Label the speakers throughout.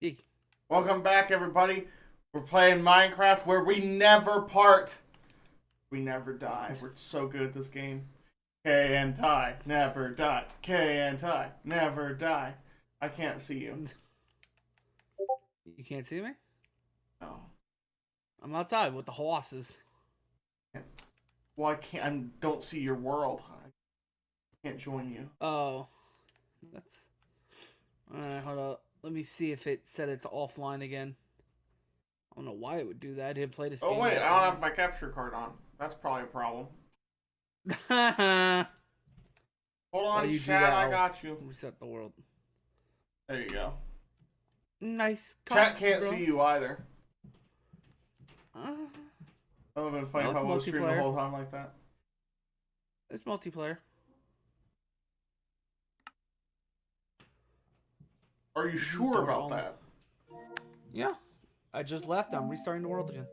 Speaker 1: Eek.
Speaker 2: Welcome back, everybody. We're playing Minecraft where we never part. We never die. We're so good at this game. K and tie, never die. K and tie, never die. I can't see you.
Speaker 1: You can't see me?
Speaker 2: No.
Speaker 1: I'm outside with the horses.
Speaker 2: Well, I can't. I don't see your world. I can't join you.
Speaker 1: Oh, that's... Alright, hold up. Let me see if it said it's offline again. I don't know why it would do that. I didn't play this
Speaker 2: Oh
Speaker 1: game
Speaker 2: wait,
Speaker 1: that
Speaker 2: I don't
Speaker 1: long.
Speaker 2: have my capture card on. That's probably a problem.
Speaker 1: While
Speaker 2: Hold on,
Speaker 1: you do
Speaker 2: chat.
Speaker 1: that,
Speaker 2: I
Speaker 1: I'll
Speaker 2: got you.
Speaker 1: reset the world.
Speaker 2: There you go.
Speaker 1: Nice
Speaker 2: Chat
Speaker 1: cut,
Speaker 2: can't
Speaker 1: bro.
Speaker 2: see you either.
Speaker 1: Uh,
Speaker 2: That would have been funny
Speaker 1: no,
Speaker 2: if
Speaker 1: it's
Speaker 2: I was streaming the
Speaker 1: multiplayer.
Speaker 2: whole time like that.
Speaker 1: It's multiplayer.
Speaker 2: Are you sure
Speaker 1: Door
Speaker 2: about
Speaker 1: only.
Speaker 2: that?
Speaker 1: Yeah, I just left. I'm restarting the world again.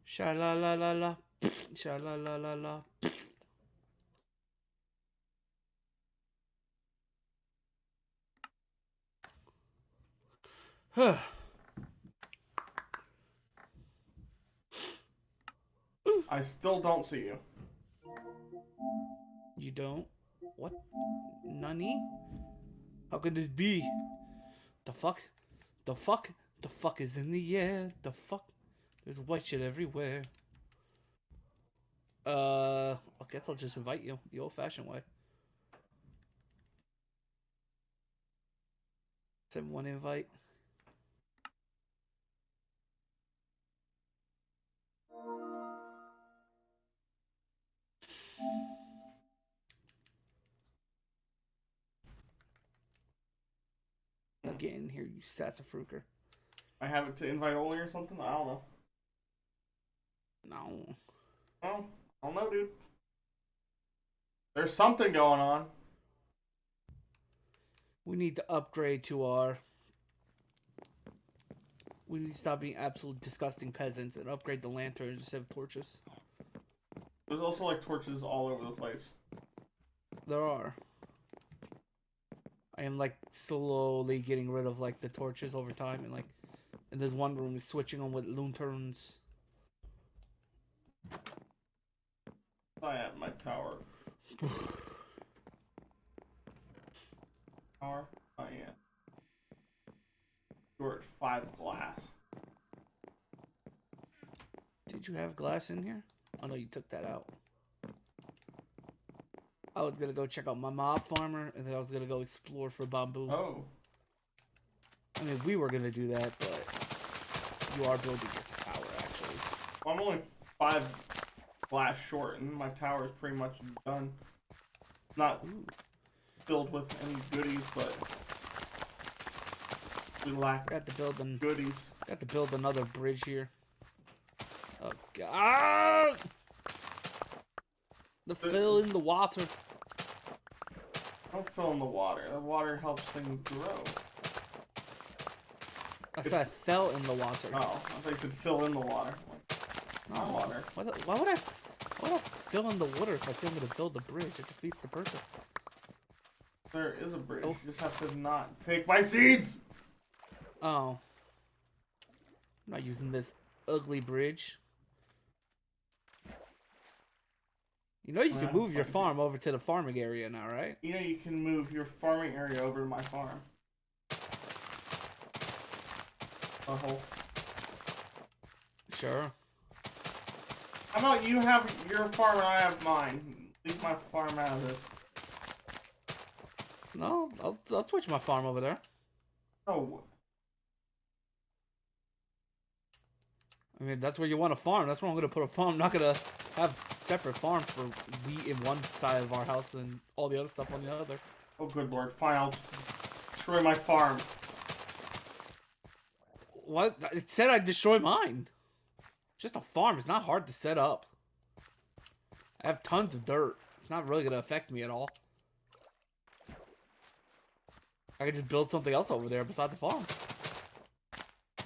Speaker 1: Sha la la la la. Sha la la la la.
Speaker 2: I still don't see you.
Speaker 1: You don't? What? Nani? How could this be? The fuck? The fuck? The fuck is in the air? The fuck? There's white shit everywhere. I guess I'll just invite you the old-fashioned way. Send one invite. Now get in here, you sassafruker.
Speaker 2: I have it to invite only or something? I don't know.
Speaker 1: No.
Speaker 2: Well, I don't know, dude. There's something going on.
Speaker 1: We need to upgrade to our... We need to stop being absolute disgusting peasants and upgrade the lanterns instead of torches.
Speaker 2: There's also like torches all over the place.
Speaker 1: There are. I am like slowly getting rid of like the torches over time, and like, and there's one room is switching on with lanterns.
Speaker 2: I have my tower. Tower? Oh yeah. You're at 5 glass.
Speaker 1: Did you have glass in here? Oh no, you took that out. I was gonna go check out my mob farmer, and then I was gonna go explore for bamboo.
Speaker 2: Oh.
Speaker 1: I mean, we were gonna do that, but you are building your tower, actually.
Speaker 2: Well, I'm only 5 glass short, and my tower is pretty much done. Not
Speaker 1: Ooh.
Speaker 2: filled with any goodies, but we lack
Speaker 1: Got to build an,
Speaker 2: goodies.
Speaker 1: got to build another bridge here. Oh god! To fill in the water.
Speaker 2: Don't fill in the water. The water helps things grow.
Speaker 1: I said I fell in the water.
Speaker 2: Oh, I thought you could fill in the water. Not water.
Speaker 1: Why would I fill in the water if I say I'm gonna build a bridge? It defeats the purpose.
Speaker 2: There is a bridge.
Speaker 1: Oh.
Speaker 2: You just have to not take my seeds!
Speaker 1: Oh. I'm not using this ugly bridge. You know you can move your farm over to the farming area now, right?
Speaker 2: You know you can move your farming area over to my farm. Uh-huh.
Speaker 1: Sure.
Speaker 2: How about you have your farm and I have mine? Leave my farm out of this.
Speaker 1: No, I'll switch my farm over there.
Speaker 2: Oh.
Speaker 1: I mean, that's where you want to farm. That's where I'm gonna put a farm. I'm not gonna have separate farms for wheat in one side of our house and all the other stuff on the other.
Speaker 2: Oh, good lord. Fine, I'll destroy my farm.
Speaker 1: What? It said I'd destroy mine. Just a farm. It's not hard to set up. I have tons of dirt. It's not really gonna affect me at all. I could just build something else over there besides the farm.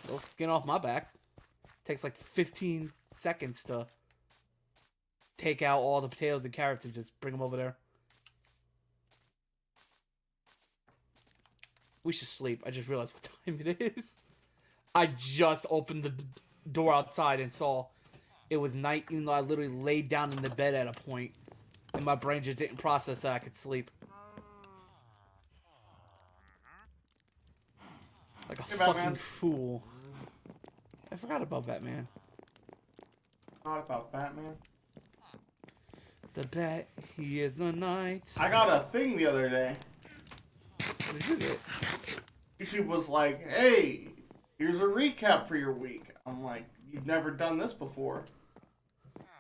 Speaker 1: No skin off my back. Takes like 15 seconds to take out all the potatoes and carrots and just bring them over there. We should sleep. I just realized what time it is. I just opened the door outside and saw it was night, even though I literally laid down in the bed at a point, and my brain just didn't process that I could sleep. Like a
Speaker 2: Hey,
Speaker 1: fucking
Speaker 2: Batman.
Speaker 1: fool. I forgot about Batman.
Speaker 2: Not about Batman.
Speaker 1: The bat, he is the night.
Speaker 2: I got a thing the other day.
Speaker 1: What did you get?
Speaker 2: YouTube was like, hey, here's a recap for your week. I'm like, you've never done this before.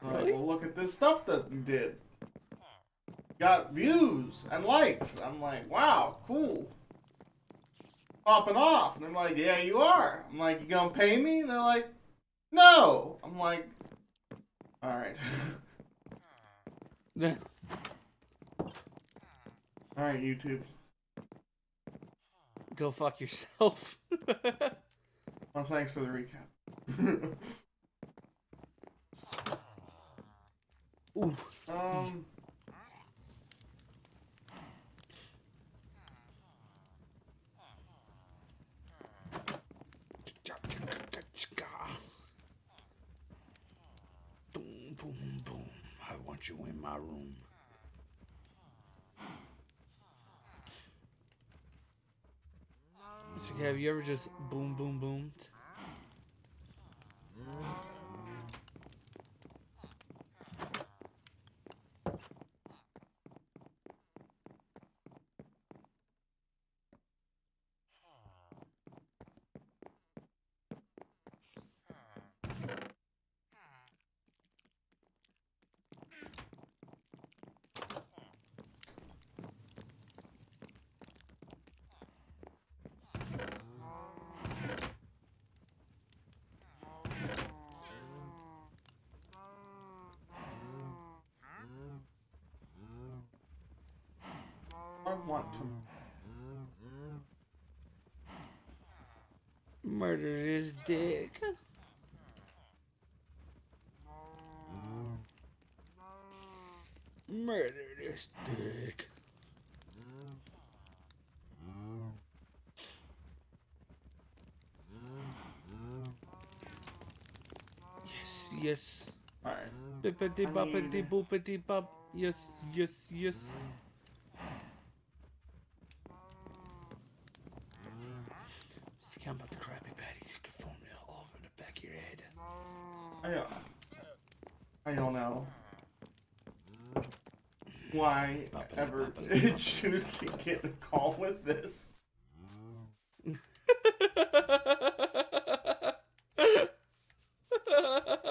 Speaker 2: I'm
Speaker 1: Really?
Speaker 2: like, well, look at this stuff that you did. Got views and likes. I'm like, wow, cool. Popping off. And they're like, yeah, you are. I'm like, you gonna pay me? And they're like, no. I'm like, alright. Alright, YouTube.
Speaker 1: Go fuck yourself.
Speaker 2: Well, thanks for the recap.
Speaker 1: Ooh. Boom, boom, boom. I want you in my room. So, have you ever just boom, boom, boomed?
Speaker 2: I want to.
Speaker 1: Murder this dick. Murder this dick. Yes, yes.
Speaker 2: Alright.
Speaker 1: Bippity boppity boopity bop. Yes, yes, yes. Mr.K, I'm about to Krabby Patty secret formula all over the back of your head.
Speaker 2: I don't know why ever choose to get a call with this.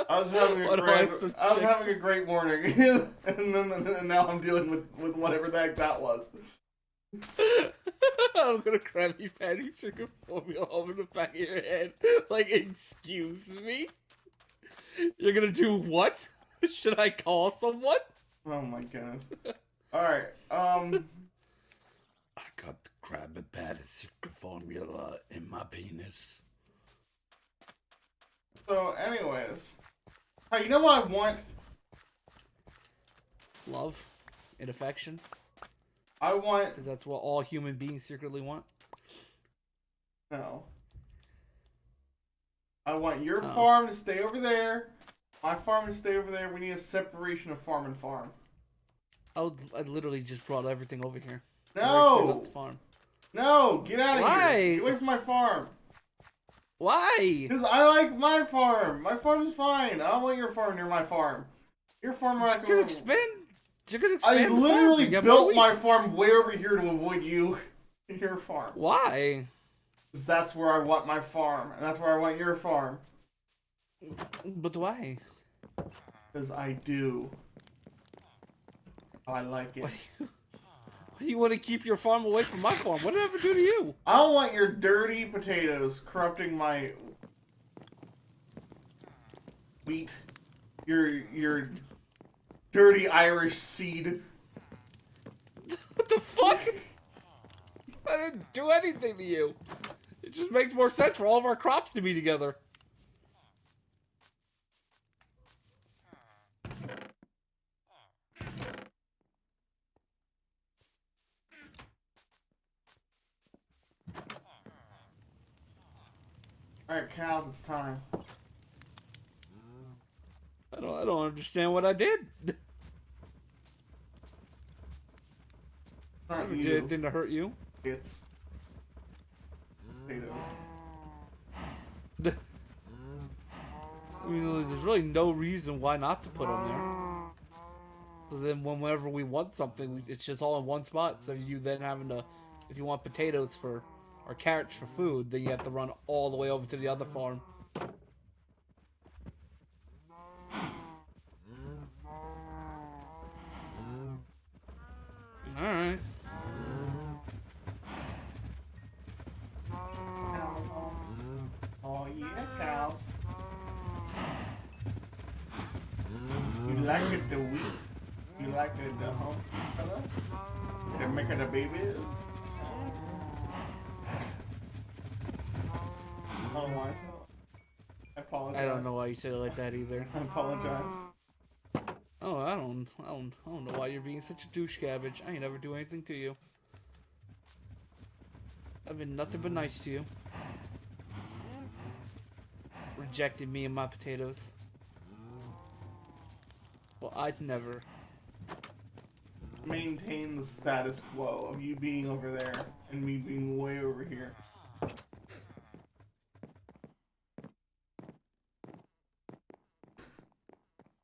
Speaker 2: I was having a great morning, and now I'm dealing with whatever the heck that was.
Speaker 1: I'm gonna Krabby Patty secret formula over the back of your head. Like, excuse me? You're gonna do what? Should I call someone?
Speaker 2: Oh my goodness. Alright,
Speaker 1: I got the Krabby Patty secret formula in my penis.
Speaker 2: so anyways. Hey, you know what I want?
Speaker 1: Love and affection.
Speaker 2: I want...
Speaker 1: Because that's what all human beings secretly want.
Speaker 2: No. I want your farm to stay over there. My farm to stay over there. We need a separation of farm and farm.
Speaker 1: I literally just brought everything over here.
Speaker 2: No!
Speaker 1: The farm.
Speaker 2: No! Get out of
Speaker 1: Why?
Speaker 2: here! Get away from my farm!
Speaker 1: Why?
Speaker 2: Because I like my farm! My farm is fine! I don't want your farm near my farm. Your farm
Speaker 1: You're gonna expand. You're gonna expand.
Speaker 2: I literally built my farm way over here to avoid you and your farm.
Speaker 1: Why?
Speaker 2: Because that's where I want my farm. And that's where I want your farm.
Speaker 1: But why?
Speaker 2: Because I do. I like it.
Speaker 1: Why do you want to keep your farm away from my farm? What did I ever do to you?
Speaker 2: I don't want your dirty potatoes corrupting my wheat. Your dirty Irish seed.
Speaker 1: What the fuck? I didn't do anything to you. It just makes more sense for all of our crops to be together.
Speaker 2: Alright, cows, it's time.
Speaker 1: I don't understand what I did.
Speaker 2: Not
Speaker 1: Never
Speaker 2: you.
Speaker 1: did anything to hurt you.
Speaker 2: It's potato.
Speaker 1: I mean, there's really no reason why not to put them there. So then whenever we want something, it's just all in one spot. So you then having to, if you want potatoes for, or carrots for food, then you have to run all the way over to the other farm. Alright.
Speaker 2: Oh yeah, cows. You like it the wheat? You like it the home color? They're making the babies? Oh my. I apologize.
Speaker 1: I don't know why you said it like that either.
Speaker 2: I apologize.
Speaker 1: Oh, I don't know why you're being such a douche cabbage. I ain't never do anything to you. I've been nothing but nice to you. Rejected me and my potatoes. Well, I'd never.
Speaker 2: Maintain the status quo of you being over there and me being way over here.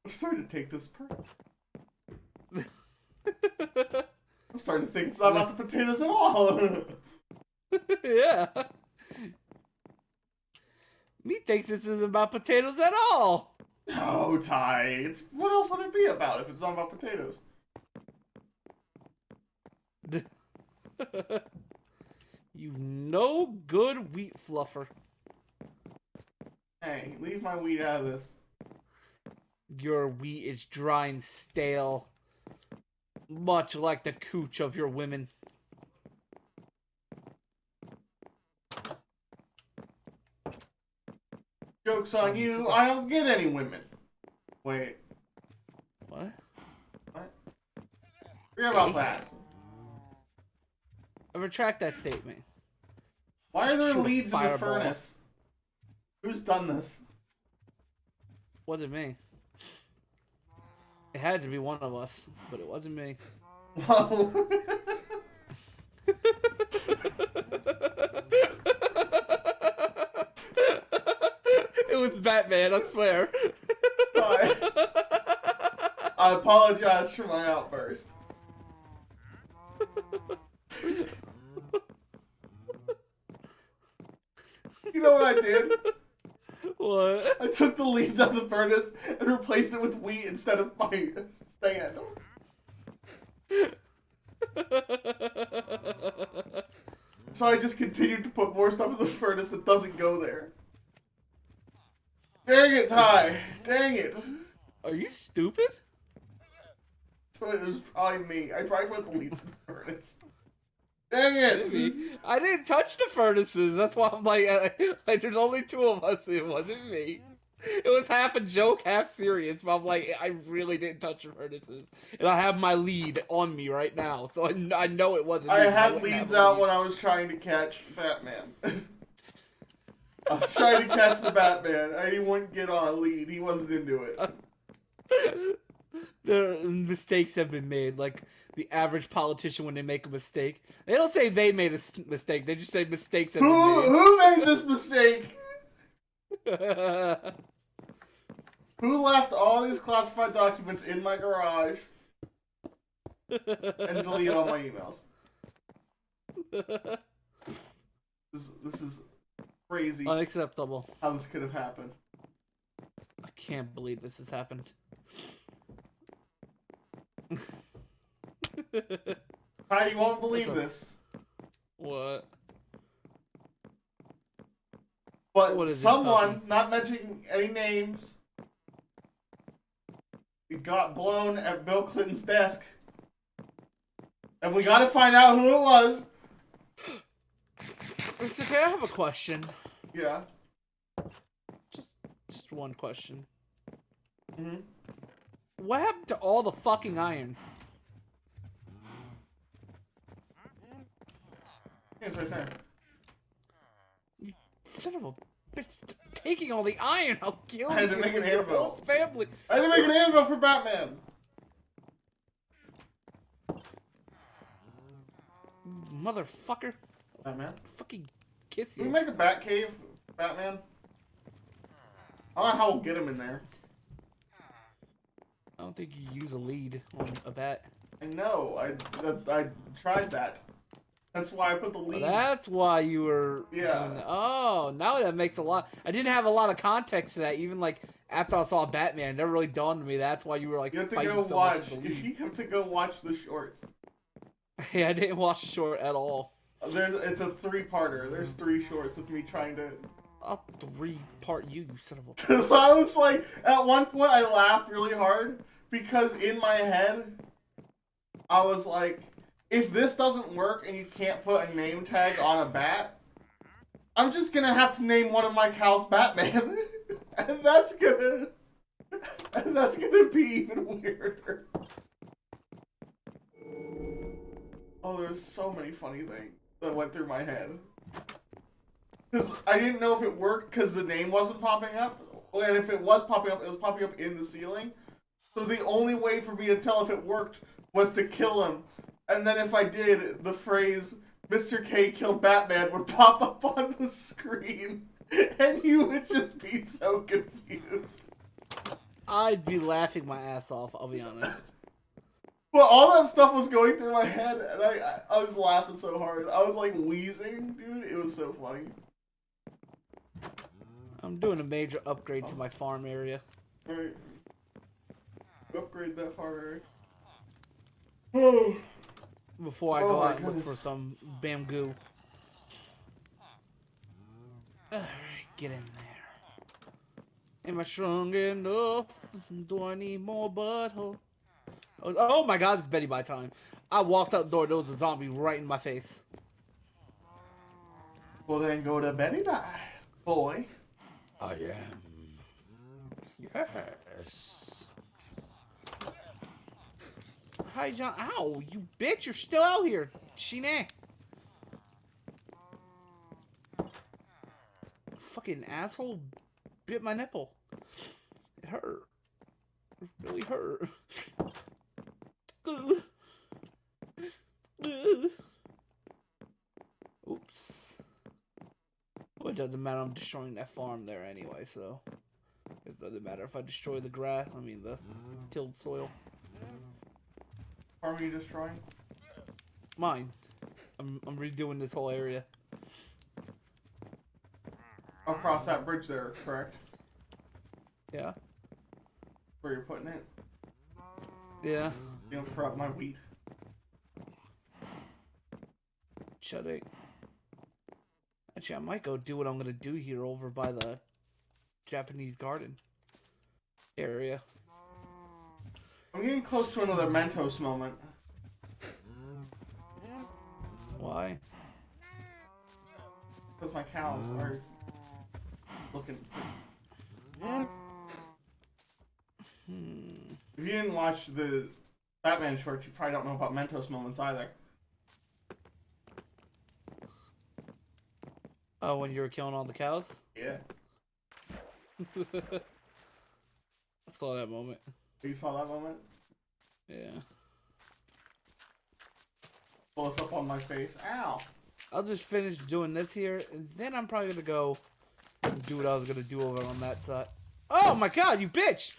Speaker 2: I'm starting to take this I'm starting to think it's not about the potatoes at all.
Speaker 1: Yeah. Me thinks this isn't about potatoes at all.
Speaker 2: No, Ty. It's what else would it be about if it's not about potatoes?
Speaker 1: You no good wheat fluffer.
Speaker 2: Hey, leave my wheat out of this.
Speaker 1: Your wheat is dry and stale. Much like the cooch of your women.
Speaker 2: Joke's on you, I don't get any women. Wait.
Speaker 1: What?
Speaker 2: What? Forget about that.
Speaker 1: I retract that statement.
Speaker 2: Why are there
Speaker 1: Shoot a
Speaker 2: leads in the
Speaker 1: fireball.
Speaker 2: furnace? Who's done this?
Speaker 1: Wasn't me. It had to be one of us, but it wasn't me.
Speaker 2: Whoa.
Speaker 1: It was Batman, I swear.
Speaker 2: I apologize for my outburst. You know what I did?
Speaker 1: What?
Speaker 2: I took the leads out of the furnace and replaced it with wheat instead of my stand. So I just continued to put more stuff in the furnace that doesn't go there. Dang it, Ty! Dang it!
Speaker 1: Are you stupid?
Speaker 2: So it was probably me. I probably put the leads in the furnace. Dang it!
Speaker 1: Maybe. I didn't touch the furnaces. That's why I'm like there's only two of us. It wasn't me. It was half a joke, half serious. But I'm like, I really didn't touch the furnaces, and I have my lead on me right now, so I know it wasn't.
Speaker 2: I
Speaker 1: me.
Speaker 2: had leads out when I was trying to catch Batman. I was trying to catch the Batman. I wouldn't get on a lead. He wasn't into it.
Speaker 1: The mistakes have been made. Like the average politician, when they make a mistake, they don't say they made a mistake. They just say mistakes have been made.
Speaker 2: Who made this mistake? Who left all these classified documents in my garage and deleted all my emails? This is crazy.
Speaker 1: Unacceptable.
Speaker 2: How this could have happened.
Speaker 1: I can't believe this has happened.
Speaker 2: How you won't believe this.
Speaker 1: What?
Speaker 2: But
Speaker 1: What is
Speaker 2: someone, not mentioning any names, got blown at Bill Clinton's desk. And we gotta find out who it was.
Speaker 1: Mr.K, I have a question.
Speaker 2: Yeah.
Speaker 1: Just one question.
Speaker 2: Mm-hmm.
Speaker 1: What happened to all the fucking iron?
Speaker 2: It's right there.
Speaker 1: You son of a bitch. taking all the iron. I'll kill
Speaker 2: I had
Speaker 1: you
Speaker 2: to make an
Speaker 1: and your
Speaker 2: anvil.
Speaker 1: whole family.
Speaker 2: I had to make an anvil for Batman.
Speaker 1: Motherfucker.
Speaker 2: Batman?
Speaker 1: Fucking kiss
Speaker 2: Can we
Speaker 1: you.
Speaker 2: make a bat cave for Batman? I don't know how we'll get him in there.
Speaker 1: I don't think you use a lead on a bat.
Speaker 2: I know. I tried that. That's why I put the leads.
Speaker 1: That's why you were doing that. Oh, now that makes a lot. I didn't have a lot of context to that. Even like after I saw Batman, it never really dawned on me. That's why you were like
Speaker 2: You have to
Speaker 1: fighting
Speaker 2: go
Speaker 1: so
Speaker 2: watch.
Speaker 1: much with the lead.
Speaker 2: You have to go watch the shorts.
Speaker 1: Hey, I didn't watch the short at all.
Speaker 2: It's a 3-parter. There's 3 shorts of me trying to.
Speaker 1: I'll 3-part you, you son of a.
Speaker 2: Because I was like, at one point I laughed really hard because in my head, I was like, if this doesn't work and you can't put a name tag on a bat, I'm just gonna have to name one of my cows Batman, and that's gonna be even weirder. Oh, there's so many funny things that went through my head. Because I didn't know if it worked because the name wasn't popping up. And if it was popping up, it was popping up in the ceiling. So the only way for me to tell if it worked was to kill him. And then if I did, the phrase, Mr.K killed Batman would pop up on the screen. And you would just be so confused.
Speaker 1: I'd be laughing my ass off, I'll be honest.
Speaker 2: Well, all that stuff was going through my head, and I was laughing so hard. I was like wheezing, dude. It was so funny.
Speaker 1: I'm doing a major upgrade to my farm area.
Speaker 2: Alright. Upgrade that far, Eric.
Speaker 1: Before I go out and look for some bamboo. Alright, get in there. Am I strong enough? Do I need more butthole? Oh my god, it's Betty by time. I walked out the door, there was a zombie right in my face.
Speaker 2: Well then go to Betty Bye, boy.
Speaker 1: I am. Yes. Hi, John. Ow, you bitch, you're still out here. Shine. Fucking asshole bit my nipple. It hurt. It really hurt. Oops. Well, it doesn't matter. I'm destroying that farm there anyway, so it doesn't matter if I destroy the grass. I mean the tilled soil.
Speaker 2: Farm are you destroying?
Speaker 1: Mine. I'm redoing this whole area.
Speaker 2: Across that bridge there, correct?
Speaker 1: Yeah.
Speaker 2: Where you're putting it?
Speaker 1: Yeah.
Speaker 2: You don't corrupt my wheat.
Speaker 1: Shut it. Actually, I might go do what I'm gonna do here over by the Japanese garden area.
Speaker 2: I'm getting close to another Mentos moment.
Speaker 1: Why?
Speaker 2: Because my cows are looking. If you didn't watch the Batman short, you probably don't know about Mentos moments either.
Speaker 1: Oh, when you were killing all the cows?
Speaker 2: Yeah.
Speaker 1: I saw that moment.
Speaker 2: You saw that moment?
Speaker 1: Yeah.
Speaker 2: Close up on my face. Ow.
Speaker 1: I'll just finish doing this here, and then I'm probably gonna go and do what I was gonna do over on that side. Oh my god, you bitch!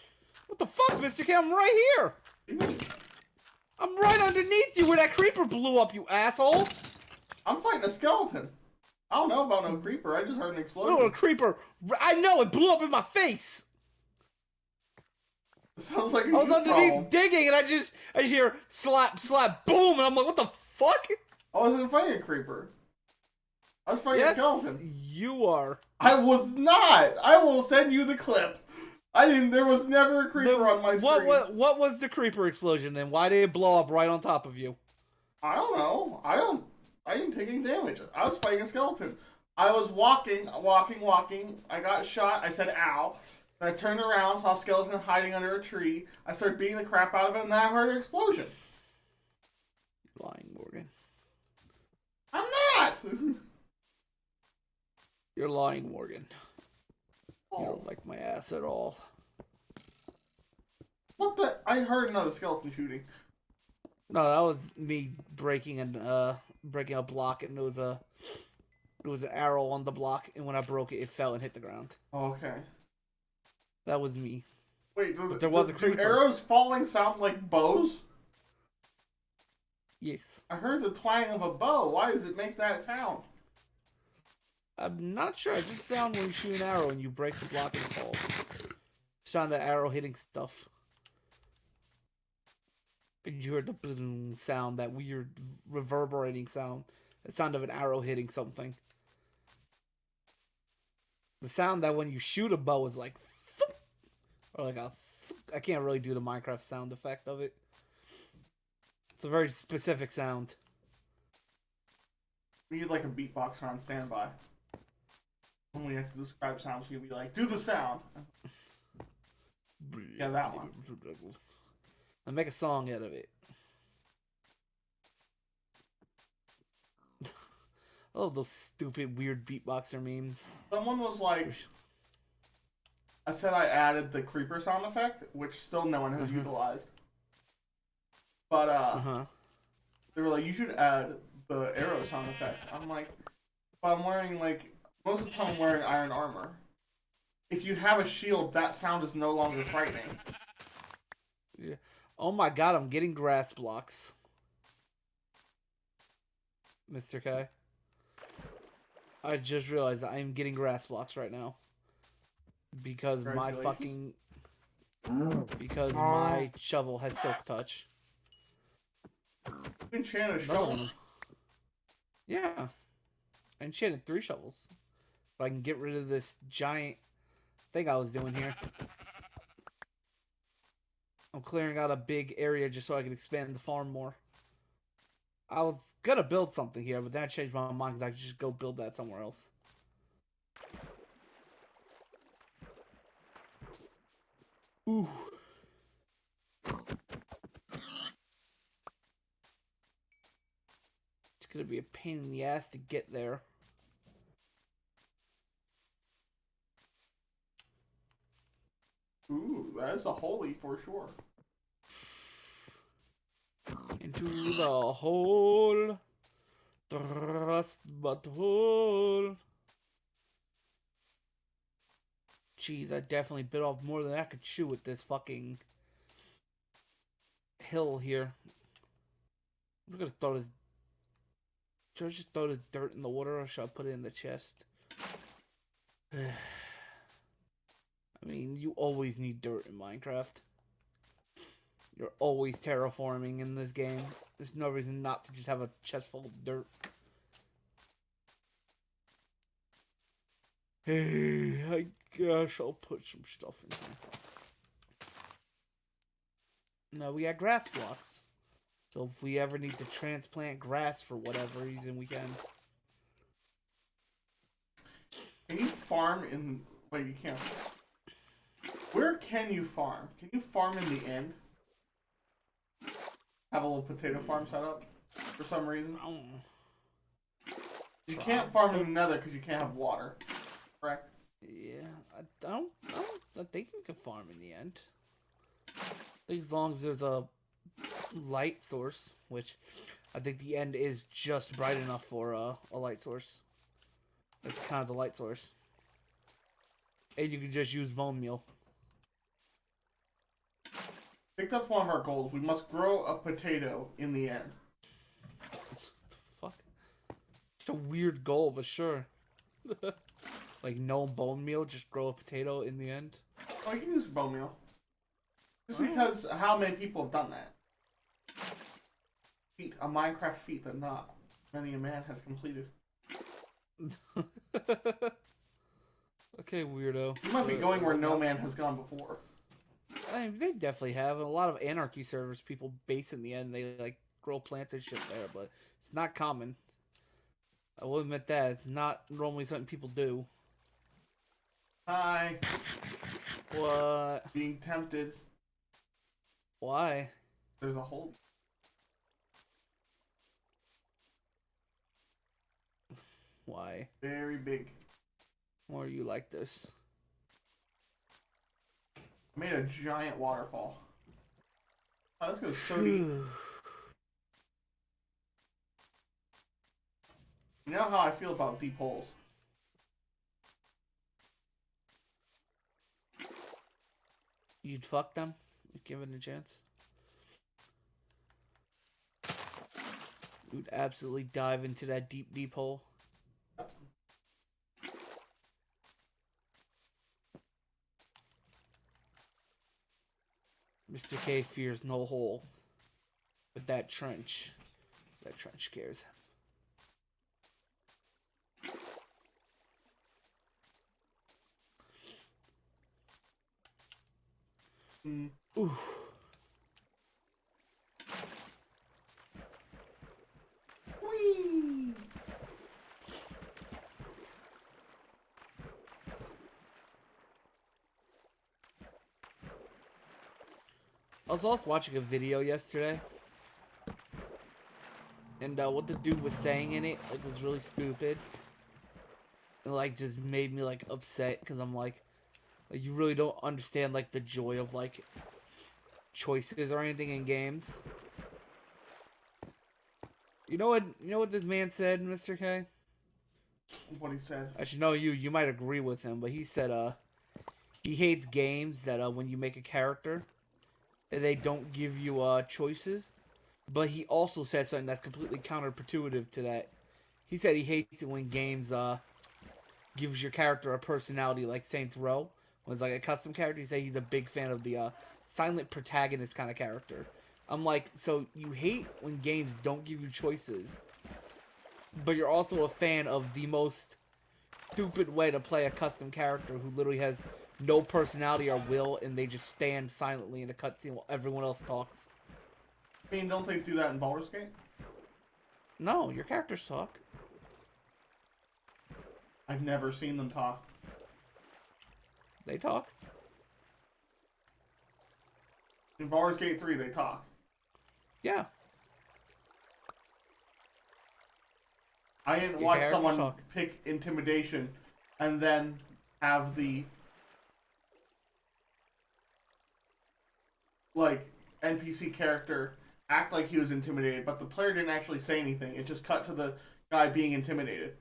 Speaker 1: What the fuck, Mr.K? I'm right here! I'm right underneath you where that creeper blew up, you asshole!
Speaker 2: I'm fighting a skeleton. I don't know about no creeper. I just heard an explosion.
Speaker 1: Oh, a creeper! I know, it blew up in my face!
Speaker 2: It sounds like a
Speaker 1: I was
Speaker 2: you
Speaker 1: underneath
Speaker 2: problem.
Speaker 1: digging, and I hear slap, slap, boom, and I'm like, what the fuck?
Speaker 2: I wasn't fighting a creeper. I was fighting a skeleton.
Speaker 1: You are.
Speaker 2: I was not. I will send you the clip. I didn't. There was never a creeper on my screen.
Speaker 1: What was the creeper explosion then? Why did it blow up right on top of you?
Speaker 2: I don't know. I didn't take any damage. I was fighting a skeleton. I was walking. I got shot. I said, ow. Then I turned around, saw a skeleton hiding under a tree. I started beating the crap out of it, and then I heard an explosion.
Speaker 1: You're lying, Morgan.
Speaker 2: I'm not!
Speaker 1: You're lying, Morgan. You
Speaker 2: Oh.
Speaker 1: don't like my ass at all.
Speaker 2: What the? I heard another skeleton shooting.
Speaker 1: No, that was me breaking a block, and there was an arrow on the block, and when I broke it, it fell and hit the ground.
Speaker 2: Oh, okay.
Speaker 1: That was me.
Speaker 2: Wait,
Speaker 1: But there was a
Speaker 2: do
Speaker 1: creeper.
Speaker 2: arrows falling sound like bows?
Speaker 1: Yes.
Speaker 2: I heard the twang of a bow. Why does it make that sound?
Speaker 1: I'm not sure. It just sounds when you shoot an arrow and you break the block and it falls. Sound the arrow hitting stuff. And you heard the boom sound, that weird reverberating sound. The sound of an arrow hitting something. The sound that when you shoot a bow is like, or like a, I can't really do the Minecraft sound effect of it. It's a very specific sound.
Speaker 2: We need like a beatboxer on standby. When we have to describe sounds, you'll be like, do the sound. Yeah, that one.
Speaker 1: I make a song out of it. Oh, those stupid, weird beatboxer memes.
Speaker 2: Someone was like, I said I added the creeper sound effect, which still no one has utilized. But they were like, you should add the arrow sound effect. I'm like, but I'm wearing like, most of the time I'm wearing iron armor. If you have a shield, that sound is no longer frightening.
Speaker 1: Yeah. Oh my god, I'm getting grass blocks. Mr.K. I just realized I'm getting grass blocks right now. Because my fucking... Because my shovel has silk touch.
Speaker 2: You enchant a shovel?
Speaker 1: Yeah. I enchanted 3 shovels. So I can get rid of this giant thing I was doing here. I'm clearing out a big area just so I can expand the farm more. I was gonna build something here, but then I changed my mind because I could just go build that somewhere else. Ooh. It's gonna be a pain in the ass to get there.
Speaker 2: Ooh, that is a holy for sure.
Speaker 1: Into the hole. Thrust but hole. Jeez, I definitely bit off more than I could chew with this fucking hill here. I'm gonna throw this. Should I just throw this dirt in the water, or should I put it in the chest? I mean, you always need dirt in Minecraft. You're always terraforming in this game. There's no reason not to just have a chest full of dirt. Hey, I guess I'll put some stuff in here. No, we got grass blocks. So if we ever need to transplant grass for whatever reason, we can.
Speaker 2: Can you farm in... Wait, you can't. Where can you farm? Can you farm in the end? Have a little potato farm set up? For some reason? You can't farm in the nether because you can't have water. Correct?
Speaker 1: Yeah, I think we can farm in the end. I think as long as there's a light source, which I think the end is just bright enough for a light source. It's kind of the light source. And you can just use bone meal.
Speaker 2: I think that's one of our goals. We must grow a potato in the end.
Speaker 1: What the fuck? It's a weird goal, but sure. Like no bone meal, just grow a potato in the end.
Speaker 2: Oh, you can use bone meal. Just because how many people have done that? A Minecraft feat that not many a man has completed.
Speaker 1: Okay, weirdo.
Speaker 2: You might be going where no man has gone before.
Speaker 1: I mean, they definitely have. A lot of anarchy servers, people base in the end, they like grow plants and shit there, but it's not common. I will admit that. It's not normally something people do.
Speaker 2: Hi.
Speaker 1: What?
Speaker 2: Being tempted.
Speaker 1: Why?
Speaker 2: There's a hole.
Speaker 1: Why?
Speaker 2: Very big.
Speaker 1: Why are you like this?
Speaker 2: I made a giant waterfall. Oh, this goes so deep. You know how I feel about deep holes.
Speaker 1: You'd fuck them? Give it a chance? You'd absolutely dive into that deep, deep hole? Mr. K fears no hole. But that trench scares him. Ooh.
Speaker 2: Whee!
Speaker 1: I was also watching a video yesterday, and what the dude was saying in it like was really stupid. It like just made me like upset because I'm like you really don't understand like the joy of like choices or anything in games. You know what this man said, Mr. K?
Speaker 2: What he said.
Speaker 1: Actually, no, you might agree with him, but he said he hates games that when you make a character they don't give you choices. But he also said something that's completely counterintuitive to that. He said he hates it when games gives your character a personality like Saints Row. When it's like a custom character, he said he's a big fan of the silent protagonist kind of character. I'm like, so you hate when games don't give you choices, but you're also a fan of the most stupid way to play a custom character who literally has no personality or will, and they just stand silently in a cutscene while everyone else talks.
Speaker 2: I mean, don't they do that in Baldur's Gate?
Speaker 1: No, your characters talk.
Speaker 2: I've never seen them talk.
Speaker 1: They talk.
Speaker 2: In Baldur's Gate 3, they talk.
Speaker 1: Yeah.
Speaker 2: I didn't
Speaker 1: Your
Speaker 2: watch
Speaker 1: characters
Speaker 2: someone
Speaker 1: talk.
Speaker 2: pick intimidation and then have the like NPC character act like he was intimidated, but the player didn't actually say anything. It just cut to the guy being intimidated.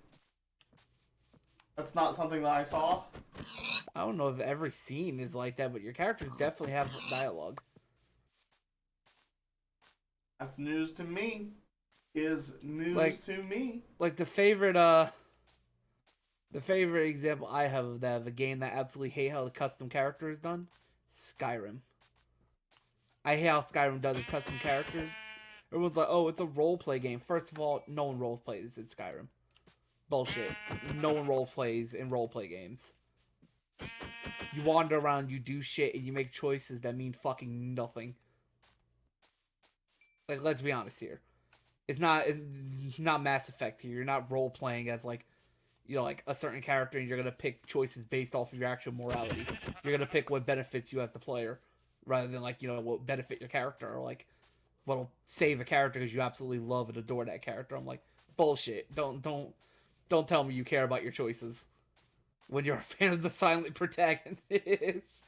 Speaker 2: That's not something that I saw.
Speaker 1: I don't know if every scene is like that, but your characters definitely have dialogue.
Speaker 2: That's news to me. Is news
Speaker 1: Like,
Speaker 2: to me.
Speaker 1: like the favorite example I have of that of a game that I absolutely hate how the custom character is done, Skyrim. I hate how Skyrim does its custom characters. Everyone's like, oh, it's a roleplay game. First of all, no one roleplays in Skyrim. Bullshit. No one roleplays in roleplay games. You wander around, you do shit, and you make choices that mean fucking nothing. Like, let's be honest here. It's not Mass Effect here. You're not role playing as like, like a certain character, and you're gonna pick choices based off of your actual morality. You're gonna pick what benefits you as the player, rather than like what benefit your character or like what'll save a character because you absolutely love and adore that character. I'm like, bullshit. Don't tell me you care about your choices when you're a fan of the silent protagonist.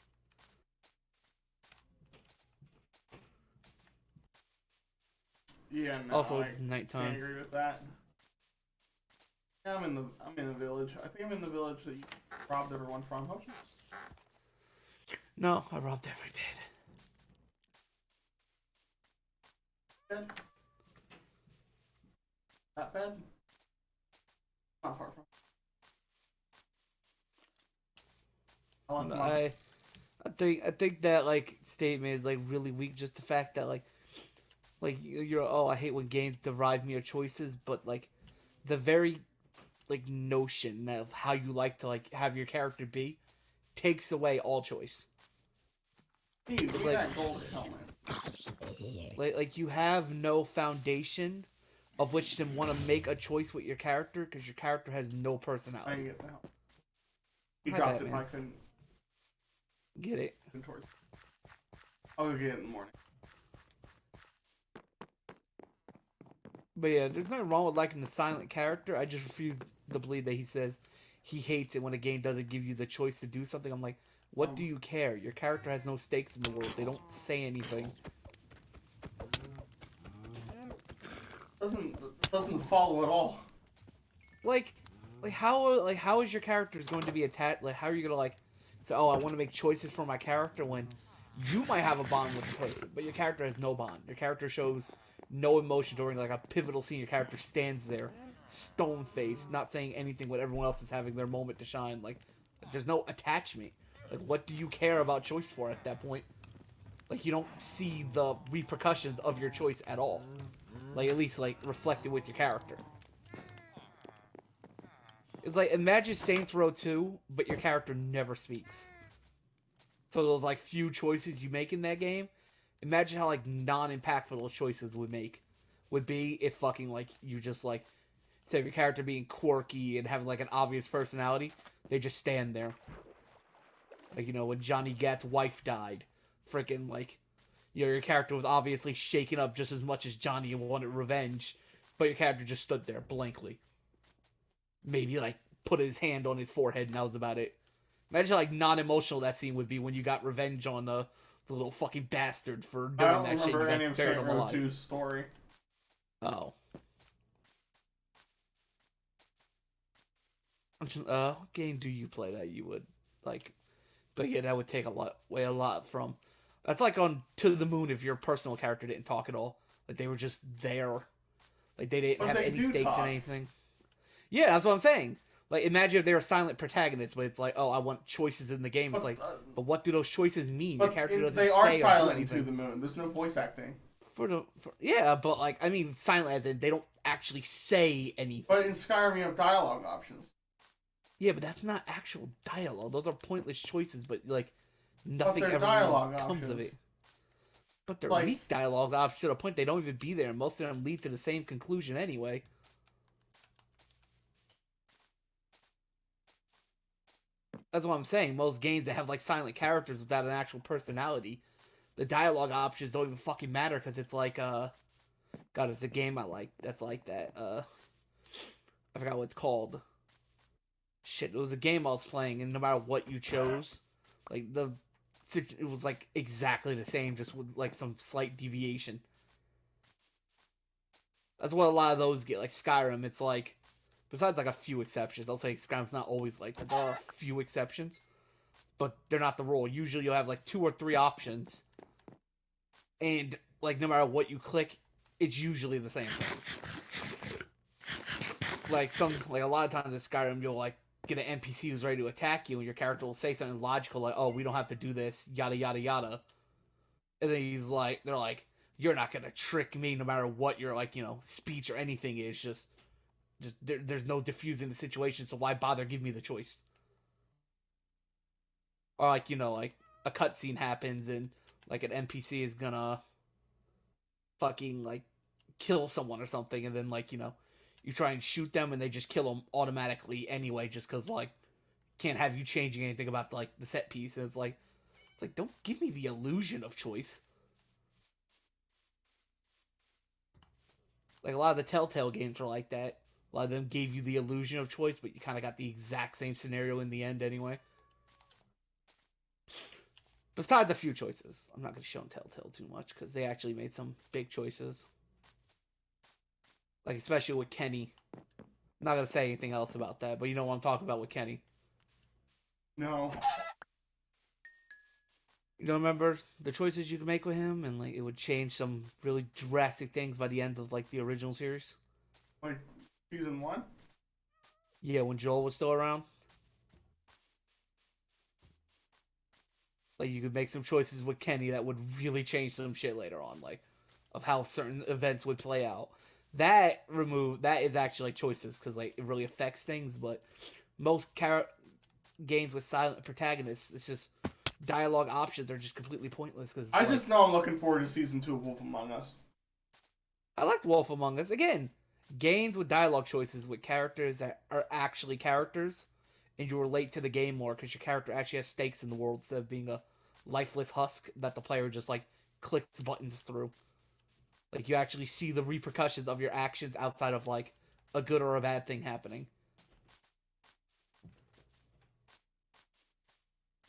Speaker 2: Yeah, no,
Speaker 1: Also,
Speaker 2: I
Speaker 1: it's
Speaker 2: can't
Speaker 1: nighttime.
Speaker 2: agree with that. Yeah, I'm in the village. I think I'm in the village that you robbed everyone from. Huh?
Speaker 1: No, I robbed every bed.
Speaker 2: Bed? That bed? Not far from. I left
Speaker 1: No,
Speaker 2: one.
Speaker 1: I think that like statement is like really weak. Just the fact that like you're oh I hate when games derive me of choices, but like the very like notion of how you like to like have your character be takes away all choice.
Speaker 2: Hey, you
Speaker 1: It's
Speaker 2: gave that gold helmet.
Speaker 1: like you have no foundation of which to want to make a choice with your character because your character has no
Speaker 2: I
Speaker 1: personality.
Speaker 2: didn't get the helmet. You
Speaker 1: Hi,
Speaker 2: dropped it,
Speaker 1: Batman.
Speaker 2: but I couldn't.
Speaker 1: Get it?
Speaker 2: Towards. I'll go get it in the morning.
Speaker 1: But yeah, there's nothing wrong with liking the silent character. I just refuse to believe that he says he hates it when a game doesn't give you the choice to do something. I'm like, what do you care? Your character has no stakes in the world. They don't say anything.
Speaker 2: Doesn't follow at all.
Speaker 1: Like, how is your characters going to be attached? Like, how are you gonna like say, oh, I want to make choices for my character when you might have a bond with the person, but your character has no bond. Your character shows no emotion during like a pivotal scene. Your character stands there, stone faced, not saying anything when everyone else is having their moment to shine. Like, there's no attachment. Like, what do you care about choice for at that point? Like, you don't see the repercussions of your choice at all. Like, at least like reflected with your character. It's like imagine Saints Row 2, but your character never speaks. So those like few choices you make in that game, imagine how like non-impactful those choices would be if fucking like you just like say your character being quirky and having like an obvious personality, they just stand there. Like when Johnny Gat's wife died, freaking like your character was obviously shaken up just as much as Johnny and wanted revenge, but your character just stood there blankly. Maybe like put his hand on his forehead and that was about it. Imagine how like non-emotional that scene would be when you got revenge on the little fucking bastard for
Speaker 2: I
Speaker 1: doing
Speaker 2: don't
Speaker 1: that shit.
Speaker 2: remember
Speaker 1: You
Speaker 2: any
Speaker 1: like
Speaker 2: of
Speaker 1: buried
Speaker 2: Saint
Speaker 1: him
Speaker 2: Row
Speaker 1: alive.
Speaker 2: 2's story.
Speaker 1: Oh. What game do you play that you would like? But yeah, that would take a lot from. That's like on To the Moon if your personal character didn't talk at all. Like they were just there. Like they didn't
Speaker 2: But
Speaker 1: have
Speaker 2: they
Speaker 1: any
Speaker 2: do
Speaker 1: stakes in
Speaker 2: talk.
Speaker 1: anything. Yeah, that's what I'm saying. Like imagine if they were silent protagonists, but it's like, oh, I want choices in the game. It's
Speaker 2: But
Speaker 1: like, but what do those choices mean? Your character
Speaker 2: they
Speaker 1: doesn't
Speaker 2: are
Speaker 1: say or do
Speaker 2: silent in To
Speaker 1: anything.
Speaker 2: the Moon. There's no voice acting.
Speaker 1: Yeah, but like I mean, silent as in they don't actually say
Speaker 2: But
Speaker 1: anything.
Speaker 2: in Skyrim, you have dialogue options.
Speaker 1: Yeah, but that's not actual dialogue. Those are pointless choices, but like
Speaker 2: But
Speaker 1: nothing
Speaker 2: they're
Speaker 1: ever really
Speaker 2: dialogue
Speaker 1: comes of
Speaker 2: options.
Speaker 1: it. But they're
Speaker 2: Like,
Speaker 1: weak dialogue options to the point they don't even be there. Most of them lead to the same conclusion anyway. That's what I'm saying. Most games that have like silent characters without an actual personality, the dialogue options don't even fucking matter because it's like God, it's a game I like that's like that. I forgot what it's called. Shit, it was a game I was playing, and no matter what you chose, like it was like exactly the same, just with like some slight deviation. That's what a lot of those get. Like Skyrim, it's like besides like a few exceptions, I'll say Skyrim's not always like that. There are a few exceptions, but they're not the rule. Usually you'll have like 2 or 3 options, and like no matter what you click, it's usually the same thing. Like a lot of times in Skyrim, you'll like get an NPC who's ready to attack you, and your character will say something logical like, "Oh, we don't have to do this," yada yada yada, and then they're like, "You're not gonna trick me, no matter what your like speech or anything is. Just there's no diffusing the situation, so why bother giving me the choice?" Or like like a cutscene happens and like an NPC is gonna fucking like kill someone or something, and then like you try and shoot them and they just kill them automatically anyway, just because like can't have you changing anything about like the set piece. And it's like don't give me the illusion of choice. Like a lot of the Telltale games are like that. A lot of them gave you the illusion of choice, but you kind of got the exact same scenario in the end anyway. Besides a few choices, I'm not going to show Telltale too much because they actually made some big choices. Like especially with Kenny. I'm not going to say anything else about that, but you know what I'm talking about with Kenny.
Speaker 2: no.
Speaker 1: You don't remember the choices you could make with him, and like it would change some really drastic things by the end of like the original series.
Speaker 2: Like, season 1?
Speaker 1: Yeah, when Joel was still around, like you could make some choices with Kenny that would really change some shit later on, like of how certain events would play out. That is actually like choices because like it really affects things, but most games with silent protagonists, it's just dialogue options are just completely pointless because
Speaker 2: I
Speaker 1: like
Speaker 2: just know I'm looking forward to season 2 of Wolf Among Us.
Speaker 1: I liked Wolf Among Us. Again, games with dialogue choices with characters that are actually characters, and you relate to the game more because your character actually has stakes in the world instead of being a lifeless husk that the player just like clicks buttons through. Like you actually see the repercussions of your actions outside of like a good or a bad thing happening.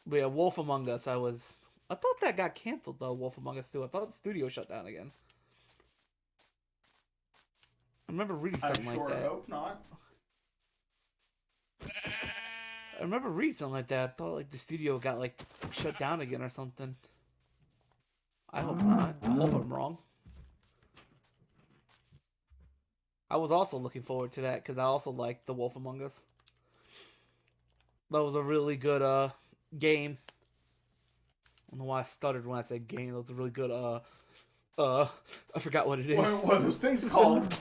Speaker 1: But yeah, Wolf Among Us, I thought that got canceled though, Wolf Among Us 2. I thought the studio shut down again. I remember reading
Speaker 2: I
Speaker 1: something like
Speaker 2: sure
Speaker 1: that.
Speaker 2: hope not.
Speaker 1: I remember reading something like that. I thought like the studio got like shut down again or something. I hope not. I hope I'm wrong. I was also looking forward to that because I also liked The Wolf Among Us. That was a really good game. I don't know why I stuttered when I said game. That was a really good I forgot what it is.
Speaker 2: What are those things called?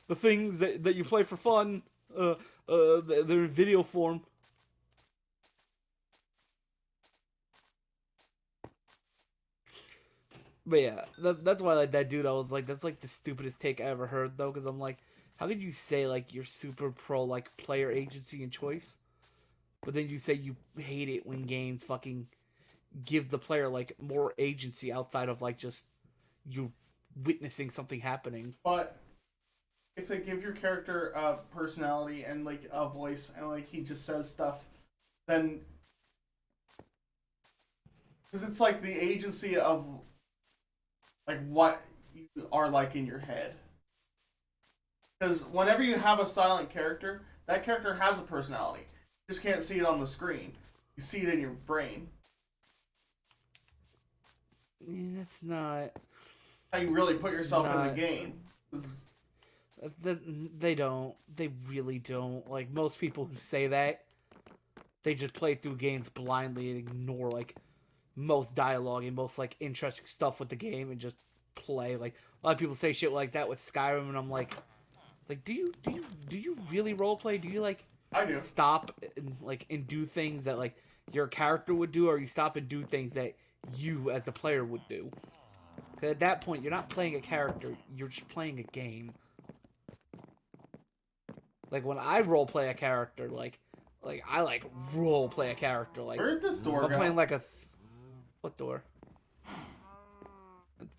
Speaker 1: The things that you play for fun. They're in video form. But yeah, that's why like that dude. I was like, that's like the stupidest take I ever heard though, because I'm like, how could you say like you're super pro like player agency and choice, but then you say you hate it when games fucking give the player like more agency outside of like just you witnessing something happening.
Speaker 2: But if they give your character a personality and like a voice and like he just says stuff, then because it's like the agency of like what you are like in your head. Because whenever you have a silent character, that character has a personality. You just can't see it on the screen. You see it in your brain.
Speaker 1: That's not.
Speaker 2: How you really put
Speaker 1: It's
Speaker 2: yourself in the
Speaker 1: not.
Speaker 2: game.
Speaker 1: They don't. They really don't. Like most people who say that, they just play through games blindly and ignore like most dialogue and most like interesting stuff with the game and just play. Like a lot of people say shit like that with Skyrim, and I'm like, do you really roleplay? Do you like
Speaker 2: I do.
Speaker 1: stop and do things that like your character would do, or you stop and do things that you as the player would do? Because at that point, you're not playing a character; you're just playing a game. Like when I roleplay a character, like I like roleplay a character. Like
Speaker 2: Where did this
Speaker 1: if
Speaker 2: door
Speaker 1: I'm
Speaker 2: go?
Speaker 1: playing like what door?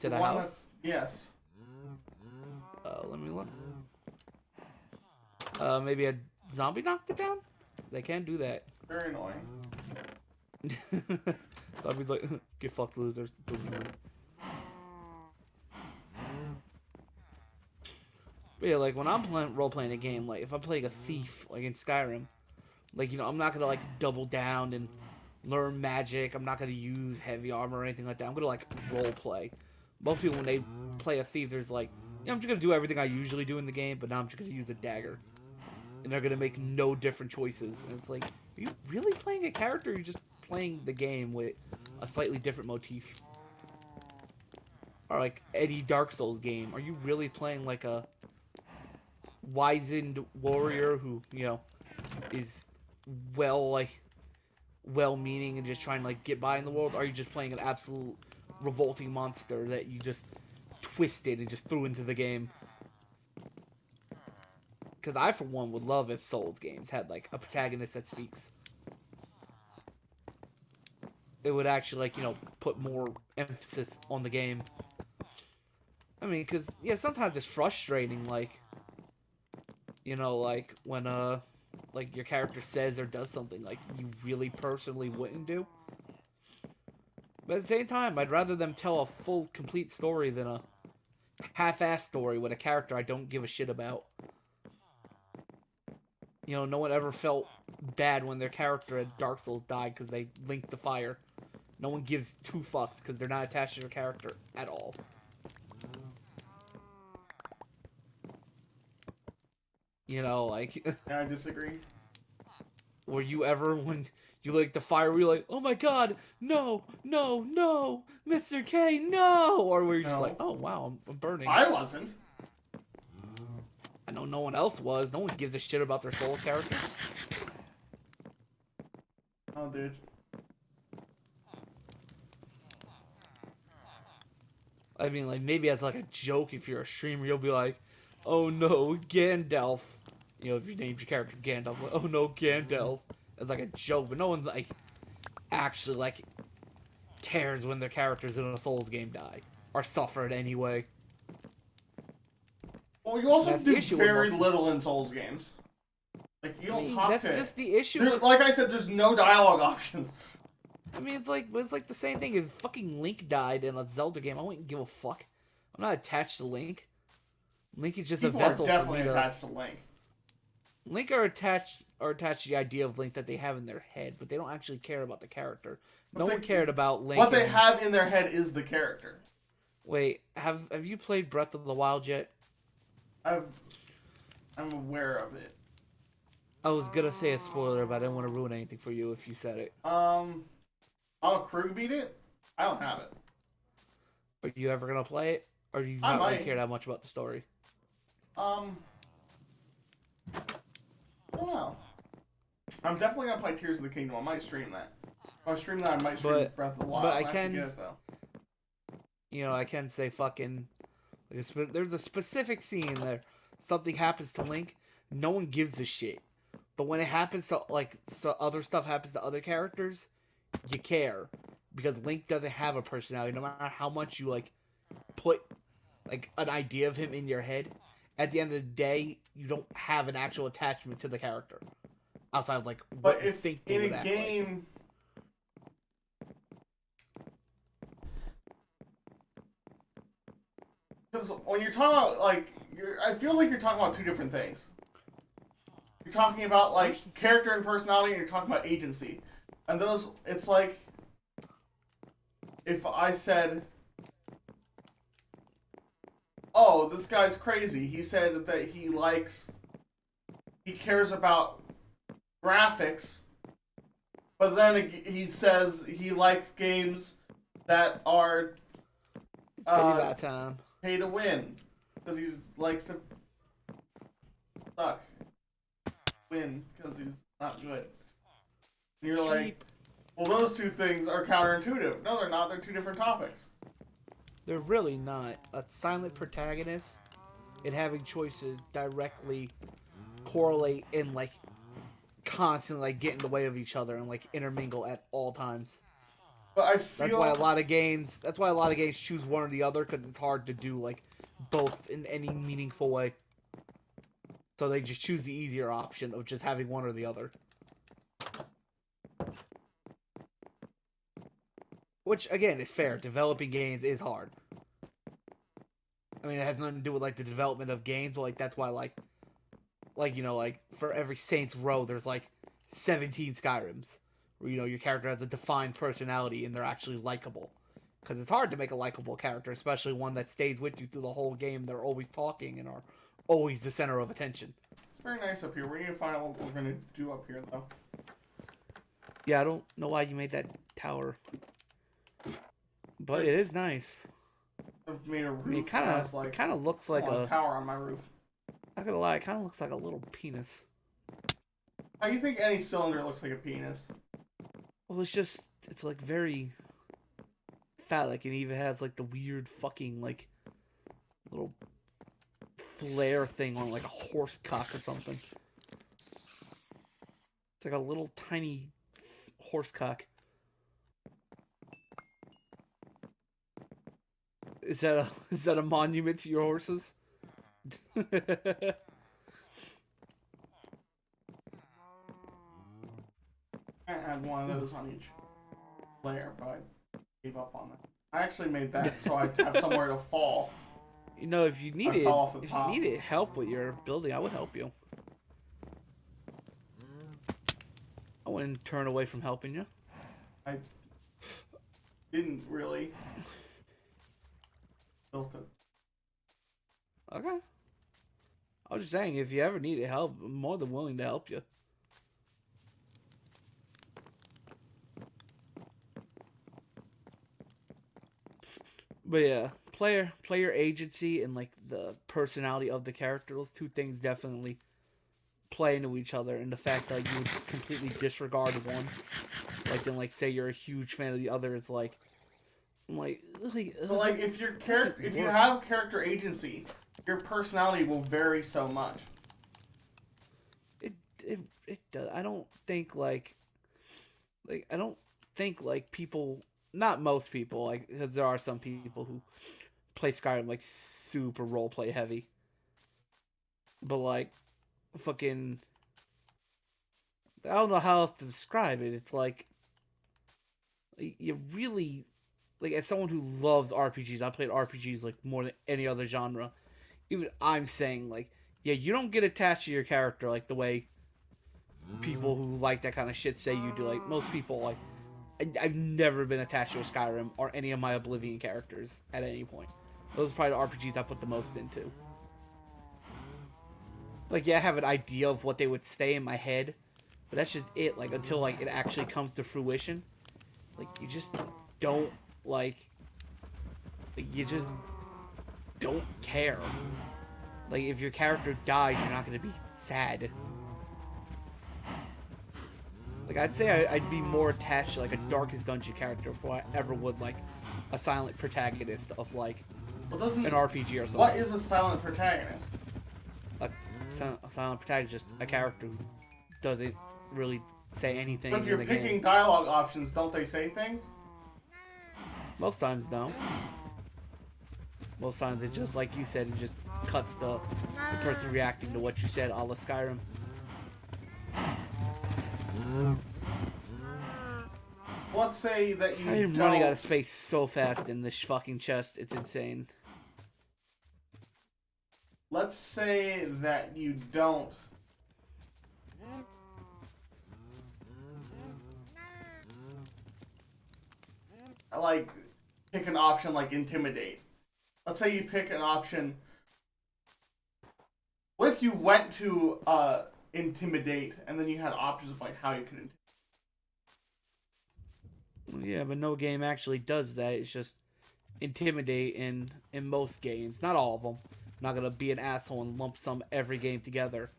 Speaker 1: To
Speaker 2: The
Speaker 1: the
Speaker 2: one
Speaker 1: house?
Speaker 2: that's yes.
Speaker 1: Let me look. Maybe a zombie knocked it down? They can do that.
Speaker 2: Very annoying.
Speaker 1: Zombie's like, get fucked, losers. But yeah, like when I'm role playing a game, like if I'm playing a thief, like in Skyrim, like I'm not gonna like double down and learn magic. I'm not gonna use heavy armor or anything like that. I'm gonna like role play. Most people when they play a thief, there's like, I'm just gonna do everything I usually do in the game, but now I'm just gonna use a dagger, and they're gonna make no different choices. And it's like, are you really playing a character? Or are you just playing the game with a slightly different motif? Or like any Dark Souls game, are you really playing like a wizened warrior who is well like well-meaning and just trying to like get by in the world? Or are you just playing an absolute revolting monster that you just twisted and just threw into the game? Because I, for one, would love if Souls games had like a protagonist that speaks. It would actually like put more emphasis on the game. I mean, because yeah, sometimes it's frustrating, like when like your character says or does something like you really personally wouldn't do. But at the same time, I'd rather them tell a full, complete story than a half-ass story with a character I don't give a shit about. No one ever felt bad when their character at Dark Souls died because they linked the fire. No one gives two fucks because they're not attached to their character at all. Like,
Speaker 2: I disagree.
Speaker 1: were you ever, when you like the fire, were you like, oh my god, no, no, no, Mr. K, no? Or were you just like,
Speaker 2: No.
Speaker 1: oh wow, I'm burning?
Speaker 2: I wasn't.
Speaker 1: I know no one else was. No one gives a shit about their Souls characters.
Speaker 2: Oh, dude.
Speaker 1: I mean, like, maybe as like a joke, if you're a streamer, you'll be like, oh no, Gandalf. If you named your character Gandalf, like, oh no, Gandalf. As like a joke, but no one like actually like cares when their characters in a Souls game die or suffer in any way.
Speaker 2: Well, you
Speaker 1: And
Speaker 2: also
Speaker 1: that's the
Speaker 2: do
Speaker 1: issue with
Speaker 2: very
Speaker 1: most.
Speaker 2: little in Souls games. Like, you
Speaker 1: I
Speaker 2: don't
Speaker 1: mean,
Speaker 2: talk
Speaker 1: that's
Speaker 2: to
Speaker 1: just
Speaker 2: it.
Speaker 1: the issue
Speaker 2: There,
Speaker 1: with.
Speaker 2: like I said, there's no dialogue options.
Speaker 1: I mean, it's like the same thing. If fucking Link died in a Zelda game, I wouldn't give a fuck. I'm not attached to Link. Link is just a
Speaker 2: People are
Speaker 1: vessel for
Speaker 2: definitely
Speaker 1: me to.
Speaker 2: attached to Link.
Speaker 1: Link are attached to the idea of Link that they have in their head, but they don't actually care about the character.
Speaker 2: But
Speaker 1: No one cared about Link.
Speaker 2: what they have in their head is the character.
Speaker 1: Wait, have you played Breath of the Wild yet?
Speaker 2: I'm aware of it.
Speaker 1: I was gonna say a spoiler, but I didn't want to ruin anything for you if you said it.
Speaker 2: I'll Krug beat it. I don't have it.
Speaker 1: Are you ever gonna play it, or do you
Speaker 2: I
Speaker 1: not really
Speaker 2: might.
Speaker 1: care that much about the story?
Speaker 2: I don't know. I'm definitely gonna play Tears of the Kingdom. I might stream that. If I stream that, I might stream Breath of the Wild.
Speaker 1: But
Speaker 2: I have to get it though.
Speaker 1: You know, I can say fucking. There's a specific scene there. Something happens to Link, no one gives a shit. But when it happens to other stuff happens to other characters, you care because Link doesn't have a personality. No matter how much you put an idea of him in your head, at the end of the day, you don't have an actual attachment to the character outside of what
Speaker 2: But
Speaker 1: you
Speaker 2: if
Speaker 1: think they
Speaker 2: in
Speaker 1: would
Speaker 2: a
Speaker 1: act
Speaker 2: game, because when you're talking about I feel like you're talking about two different things. You're talking about character and personality, and you're talking about agency. And those, it's like if I said, "Oh, this guy's crazy. He said that he cares about graphics, but then he says he likes games that are
Speaker 1: pretty bad time.
Speaker 2: pay to win because he likes to suck, win because he's not good." And you're like, well, those two things are counterintuitive. No, they're not. They're two different topics.
Speaker 1: They're really not. A silent protagonist and having choices directly correlate and constantly get in the way of each other and intermingle at all times.
Speaker 2: But I feel
Speaker 1: That's why a lot of games choose one or the other because it's hard to do both in any meaningful way. So they just choose the easier option of just having one or the other. Which again is fair. Developing games is hard. I mean, it has nothing to do with the development of games, but that's why for every Saints Row, there's 17 Skyrims, where your character has a defined personality and they're actually likable. Because it's hard to make a likable character, especially one that stays with you through the whole game. They're always talking and are always the center of attention.
Speaker 2: It's very nice up here. We need to find out what we're gonna do up here, though.
Speaker 1: Yeah, I don't know why you made that tower, but it is nice.
Speaker 2: I've made a roof.
Speaker 1: I mean, it kind of looks like a
Speaker 2: tower on my roof.
Speaker 1: Not gonna lie, it kind of looks like a little penis.
Speaker 2: How do you think any cylinder looks like a penis?
Speaker 1: Well, it's very phallic, and even has the weird fucking little flare thing on a horse cock or something. It's like a little tiny horse cock. Is that a monument to your horses?
Speaker 2: I had one of those on each layer, but I gave up on it. I actually made that so I'd have somewhere to fall.
Speaker 1: If you needed help with your building, I would help you. I wouldn't turn away from helping you.
Speaker 2: I didn't really build it.
Speaker 1: Okay. I was just saying, if you ever needed help, I'm more than willing to help you. But yeah, player agency and the personality of the character, those two things definitely play into each other. And the fact that you would completely disregard one, then say you're a huge fan of the other, it's
Speaker 2: but if you have character agency, your personality will vary so much.
Speaker 1: It does. I don't think people, not most people, because there are some people who play Skyrim super roleplay heavy, but fucking I don't know how else to describe it. It's like you really like as someone who loves RPGs. I played RPGs like more than any other genre. Even I'm saying like, yeah, you don't get attached to your character like the way people who like that kind of shit say you do. Like most people, like I've never been attached to a Skyrim or any of my Oblivion characters at any point. Those are probably the RPGs I put the most into. Like, yeah, I have an idea of what they would say in my head, but that's just it. Like until like it actually comes to fruition, like you just don't like, you just don't care. Like if your character dies, you're not gonna be sad. Like I'd say I'd be more attached to like a Darkest Dungeon character before I ever would like a silent protagonist of like
Speaker 2: Well,
Speaker 1: an
Speaker 2: doesn't.
Speaker 1: RPG or
Speaker 2: What
Speaker 1: something.
Speaker 2: is a silent protagonist?
Speaker 1: A, a silent protagonist, just a character who doesn't really say
Speaker 2: But
Speaker 1: anything
Speaker 2: if
Speaker 1: in
Speaker 2: you're
Speaker 1: the
Speaker 2: picking
Speaker 1: game.
Speaker 2: dialogue options, don't they say things?
Speaker 1: Most times, no. Most times it just, like you said, it just cuts the person reacting to what you said, a la Skyrim.
Speaker 2: Let's say that
Speaker 1: I
Speaker 2: you
Speaker 1: am running out
Speaker 2: don't.
Speaker 1: of space so fast in this fucking chest, it's insane.
Speaker 2: Let's say that you don't like pick an option like intimidate. Let's say you pick an option. What if you went to intimidate and then you had options of like how you could
Speaker 1: Yeah, but no game actually does that. It's just intimidate in most games. Not all of them. I'm not gonna be an asshole and lump sum every game together.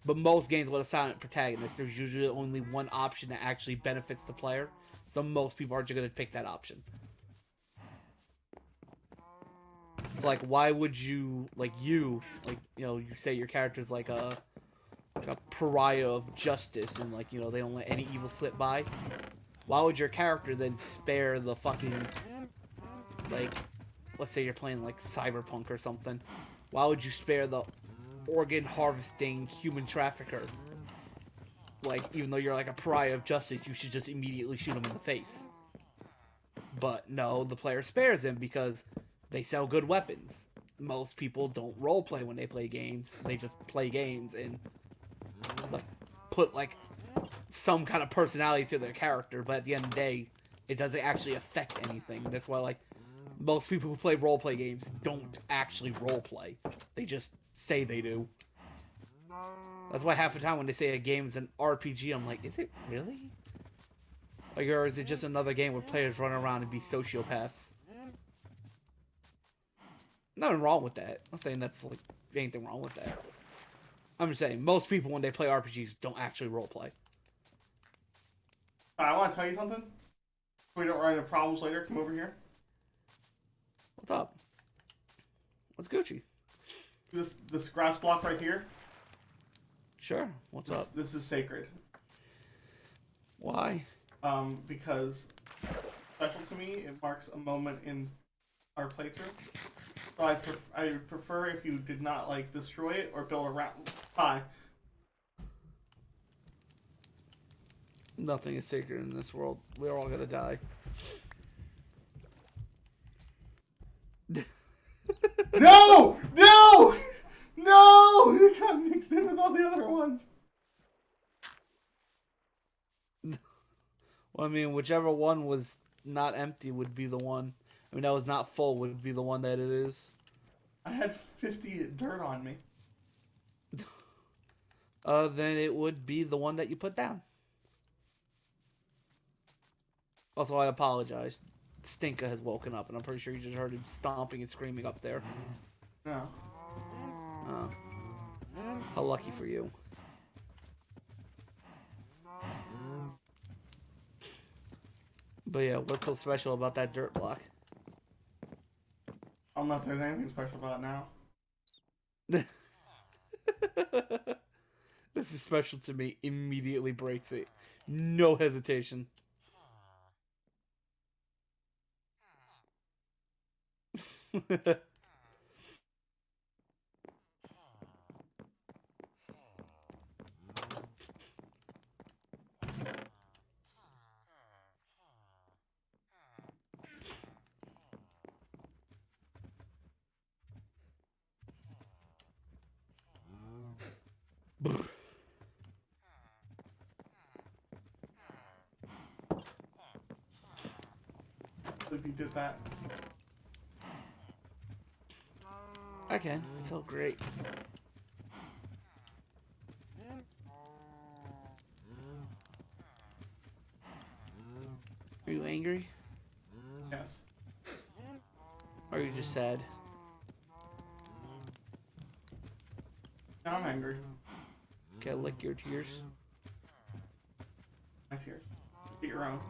Speaker 1: But most games with a silent protagonist, there's usually only one option that actually benefits the player. So most people are just gonna pick that option. It's like, why would you you say your character's like a pariah of justice and like they don't let any evil slip by. Why would your character then spare the fucking like, let's say you're playing like Cyberpunk or something? Why would you spare the organ harvesting human trafficker? Like, even though you're like a pariah of justice, you should just immediately shoot him in the face. But no, the player spares him because they sell good weapons. Most people don't roleplay when they play games. They just play games and like put like some kind of personality to their character, but at the end of the day, it doesn't actually affect anything. That's why like most people who play roleplay games don't actually roleplay. They just say they do. That's why half the time when they say a game is an RPG, I'm like, is it really? Like, or is it just another game where players run around and be sociopaths? Nothing wrong with that. I'm not saying that's like anything wrong with that. I'm just saying most people when they play RPGs don't actually roleplay.
Speaker 2: I want to tell you something. So we don't run into problems later. Come over here.
Speaker 1: What's up? What's Gucci?
Speaker 2: This grass block right here.
Speaker 1: Sure. What's up?
Speaker 2: This is sacred.
Speaker 1: Why?
Speaker 2: Because special to me, it marks a moment in our playthrough. So I would prefer if you did not like destroy it or build around. Fine.
Speaker 1: Nothing is sacred in this world. We're all gonna die.
Speaker 2: No! No! No! You got mixed in with all the other ones.
Speaker 1: Well, I mean, whichever one was not empty would be the one. I mean, that was not full would be the one that it is.
Speaker 2: I had 50 dirt on me.
Speaker 1: Then it would be the one that you put down. Also, I apologize. Stinka has woken up, and I'm pretty sure you just heard him stomping and screaming up there.
Speaker 2: No.
Speaker 1: Oh. How lucky for you. But yeah, what's so special about that dirt block?
Speaker 2: I don't know if there's anything special about it now.
Speaker 1: This is special to me. Immediately breaks it. No hesitation.
Speaker 2: if you did that.
Speaker 1: I can. It felt great. Are you angry?
Speaker 2: Yes.
Speaker 1: Or are you just sad?
Speaker 2: Now I'm angry.
Speaker 1: Can I lick your tears?
Speaker 2: My tears. Get your own.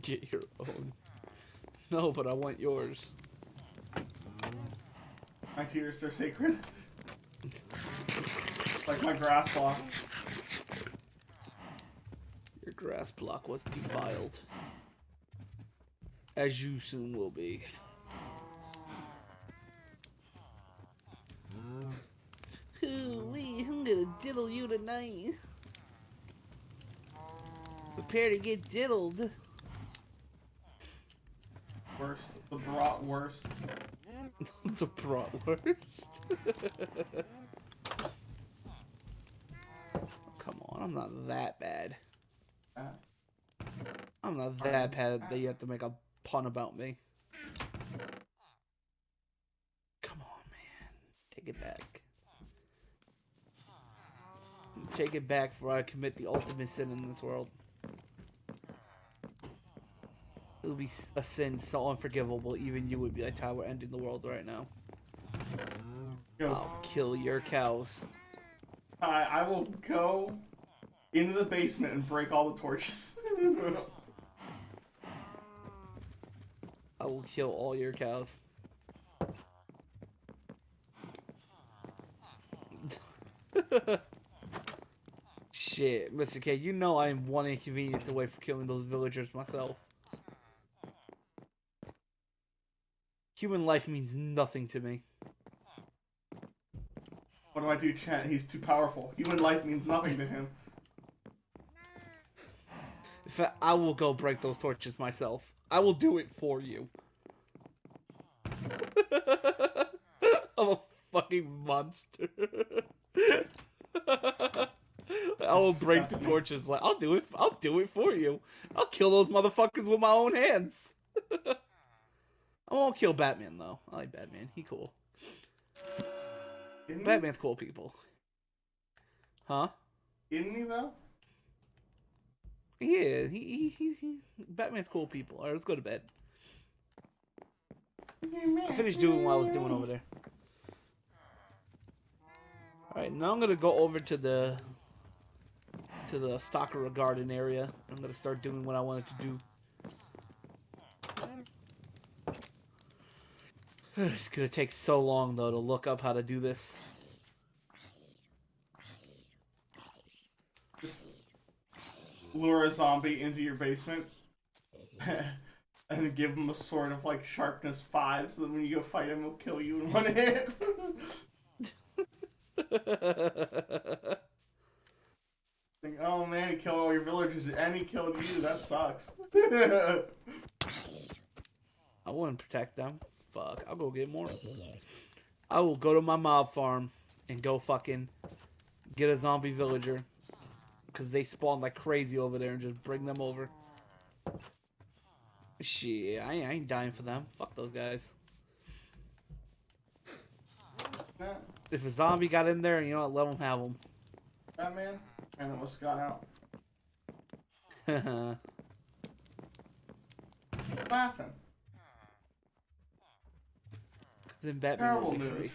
Speaker 1: Get your own. No, but I want yours.
Speaker 2: My tears are sacred. Like my grass block.
Speaker 1: Your grass block was defiled. As you soon will be. Ooh-wee, I'm gonna diddle you tonight. Prepare to get diddled.
Speaker 2: Worst. The bratwurst.
Speaker 1: The bratwurst. Come on, I'm not that bad. I'm not that bad that you have to make a pun about me. Come on, man. Take it back. Take it back before I commit the ultimate sin in this world. It would be a sin so unforgivable, even you would be like, Ty, we're ending the world right now.
Speaker 2: Yo.
Speaker 1: I'll kill your cows.
Speaker 2: I will go into the basement and break all the torches.
Speaker 1: I will kill all your cows. Shit, Mr. K, you know I am one inconvenience away from killing those villagers myself. Human life means nothing to me.
Speaker 2: What do I do, chat? He's too powerful. Human life means nothing to him.
Speaker 1: In fact, I will go break those torches myself. I will do it for you. I'm a fucking monster. I will break the torches. Like, I'll do it. I'll do it for you. I'll kill those motherfuckers with my own hands. I won't kill Batman though. I like Batman. He cool.
Speaker 2: Isn't
Speaker 1: Batman's cool people. Huh?
Speaker 2: Isn't he though?
Speaker 1: Yeah, he Batman's cool people. Alright, let's go to bed. I finished doing what I was doing over there. Alright, now I'm gonna go over to the Sakura Garden area. I'm gonna start doing what I wanted to do. It's gonna take so long though to look up how to do this.
Speaker 2: Just lure a zombie into your basement and give him a sword of like sharpness 5 so that when you go fight him he'll kill you in one hit. Think, oh man, he killed all your villagers and he killed you. That sucks.
Speaker 1: I wouldn't protect them. Fuck, I'll go get more. I will go to my mob farm and go fucking get a zombie villager. Because they spawn like crazy over there and just bring them over. Shit, I ain't dying for them. Fuck those guys. If a zombie got in there, you know what, let them have them.
Speaker 2: Batman? And almost got out. Laughing.
Speaker 1: Then Batman
Speaker 2: Terrible
Speaker 1: would be
Speaker 2: news.
Speaker 1: free.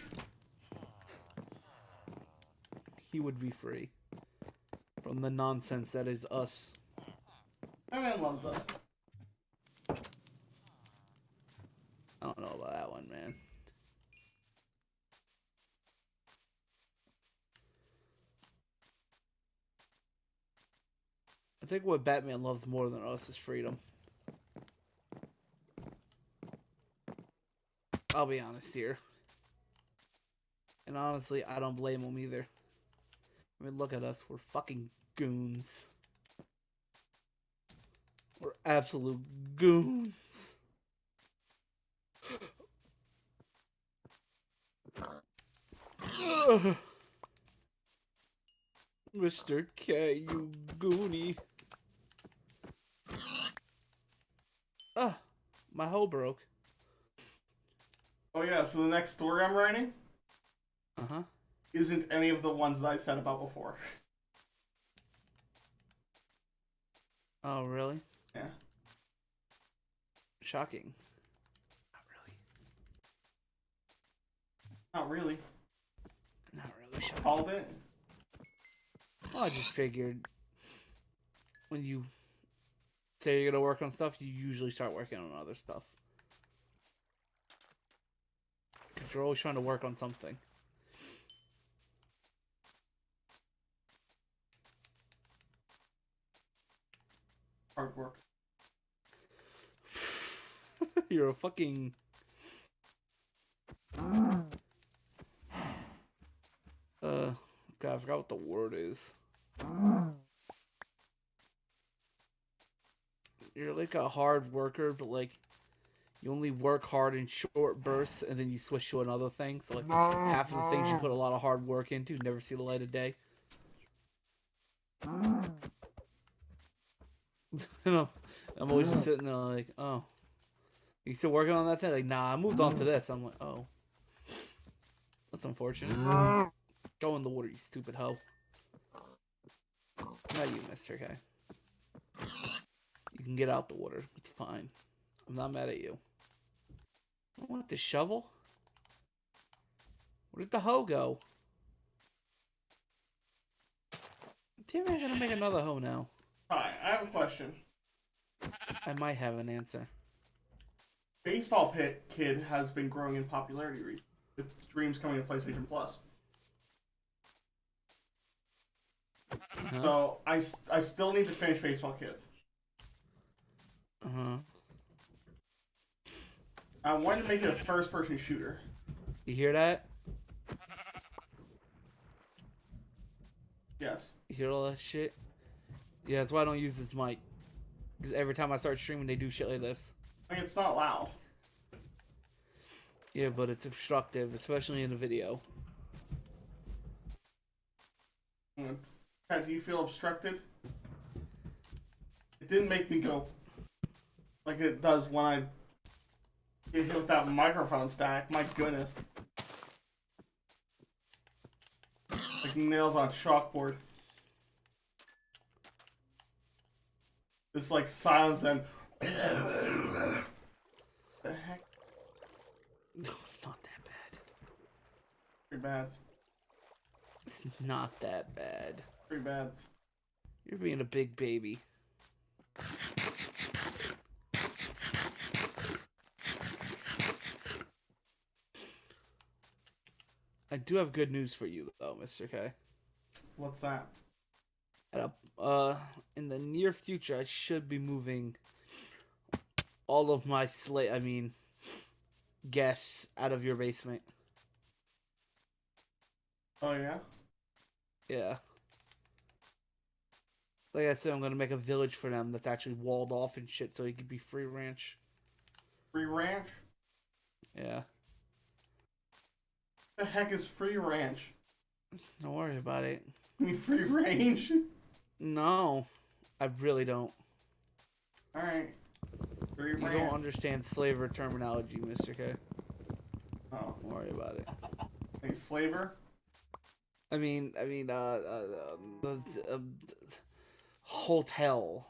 Speaker 1: He would be free. From the nonsense that is us.
Speaker 2: Batman loves us.
Speaker 1: I don't know about that one, man. I think what Batman loves more than us is freedom. I'll be honest here. And honestly, I don't blame him either. I mean, look at us. We're fucking goons. We're absolute goons. Mr. K, you goonie. My hoe broke.
Speaker 2: Oh yeah, so the next story I'm writing
Speaker 1: Uh-huh.
Speaker 2: isn't any of the ones that I said about before.
Speaker 1: Oh, really?
Speaker 2: Yeah.
Speaker 1: Shocking. Not really.
Speaker 2: Not really.
Speaker 1: Not really shocking.
Speaker 2: Called it.
Speaker 1: Well, I just figured when you say you're gonna work on stuff, you usually start working on other stuff. Because you're always trying to work on something.
Speaker 2: Hard work.
Speaker 1: You're a fucking... God, I forgot what the word is. You're like a hard worker, but like you only work hard in short bursts, and then you switch to another thing. So like half of the things you put a lot of hard work into never see the light of day. You know, I'm always just sitting there like, oh, you still working on that thing? Like, nah, I moved on to this. I'm like, oh, that's unfortunate. Go in the water, you stupid hoe. Not you, Mr. K. You can get out the water. It's fine. I'm not mad at you. I want the shovel. Where did the hoe go? Damn, I'm gonna make another hoe now.
Speaker 2: Hi, I have a question.
Speaker 1: I might have an answer.
Speaker 2: Baseball Pit Kid has been growing in popularity recently, with streams coming to PlayStation Plus.
Speaker 1: Uh-huh.
Speaker 2: So I still need to finish Baseball Kid.
Speaker 1: Uh-huh.
Speaker 2: I wanted to make it a first-person shooter.
Speaker 1: You hear that?
Speaker 2: Yes.
Speaker 1: You hear all that shit? Yeah, that's why I don't use this mic. Because every time I start streaming, they do shit like this.
Speaker 2: I mean, it's not loud.
Speaker 1: Yeah, but it's obstructive, especially in the video.
Speaker 2: Pat, do you feel obstructed? It didn't make me go like it does when I get hit with that microphone stack. My goodness. Like nails on chalkboard. It's like silence and... The heck?
Speaker 1: No, it's not that bad.
Speaker 2: Pretty bad.
Speaker 1: It's not that bad.
Speaker 2: Pretty bad.
Speaker 1: You're being a big baby. I do have good news for you, though, Mr. K.
Speaker 2: What's that?
Speaker 1: In the near future, I should be moving all of my guests out of your basement.
Speaker 2: Oh, yeah?
Speaker 1: Yeah. Like I said, I'm gonna make a village for them that's actually walled off and shit, so it could be free ranch.
Speaker 2: Free ranch?
Speaker 1: Yeah.
Speaker 2: The heck is free ranch?
Speaker 1: Don't worry about it.
Speaker 2: You mean free range?
Speaker 1: No, I really don't.
Speaker 2: Alright. Free
Speaker 1: You
Speaker 2: ranch.
Speaker 1: don't understand slaver terminology, Mr. K.
Speaker 2: Oh.
Speaker 1: Don't worry about it.
Speaker 2: A slaver?
Speaker 1: The hotel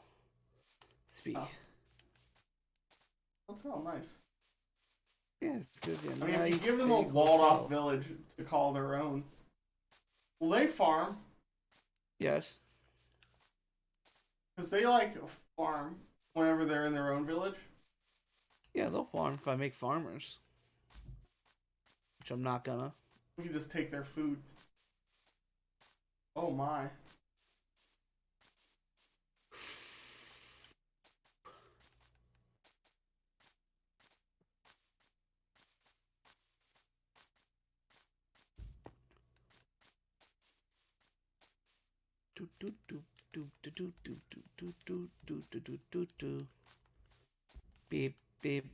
Speaker 1: speak.
Speaker 2: Oh, nice.
Speaker 1: Yeah, it's good. Yeah,
Speaker 2: I mean, if you
Speaker 1: nice,
Speaker 2: give them a
Speaker 1: big
Speaker 2: walled-off
Speaker 1: hotel.
Speaker 2: village to call their own, will they farm?
Speaker 1: Yes.
Speaker 2: Because they like farm whenever they're in their own village.
Speaker 1: Yeah, they'll farm if I make farmers. Which I'm not gonna.
Speaker 2: We can just take their food. Oh my.
Speaker 1: Do do do do do do do do do do do do do do. Beep beep.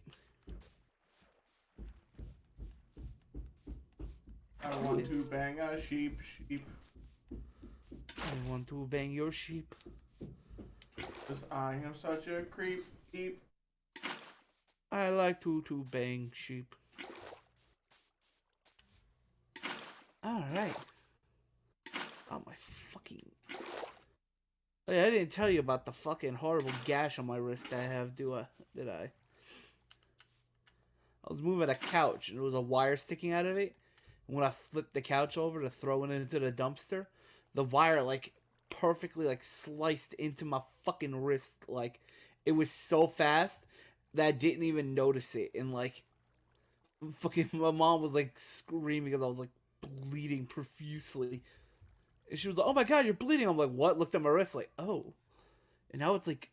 Speaker 2: I want to bang a sheep.
Speaker 1: I want to bang your sheep.
Speaker 2: Because I am such a creep.
Speaker 1: I like to bang sheep. Alright. Oh my fucking... Hey, I didn't tell you about the fucking horrible gash on my wrist I have, did I? I was moving a couch and there was a wire sticking out of it. And when I flipped the couch over to throw it into the dumpster, the wire like perfectly like sliced into my fucking wrist. Like it was so fast that I didn't even notice it. And like fucking my mom was like screaming because I was like bleeding profusely. And she was like, "Oh my god, you're bleeding." I'm like, "What?" Looked at my wrist like, "Oh." And now it's like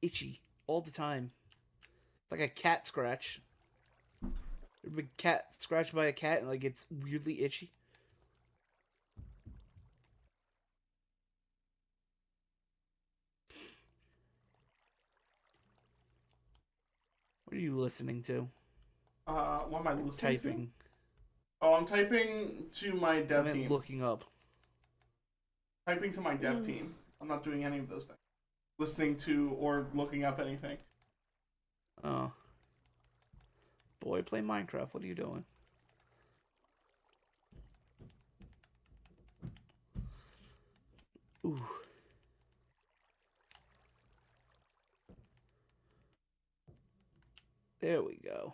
Speaker 1: itchy all the time. It's like a cat scratch. A big cat scratched by a cat and like it's weirdly itchy. What are you listening to?
Speaker 2: What am I
Speaker 1: Or
Speaker 2: listening to?
Speaker 1: typing?
Speaker 2: Oh, I'm typing to my
Speaker 1: I
Speaker 2: dev
Speaker 1: meant
Speaker 2: team.
Speaker 1: looking up.
Speaker 2: Typing to my dev team. I'm not doing any of those things. Listening to or looking up anything.
Speaker 1: Oh. Boy, play Minecraft. What are you doing? Ooh. There we go.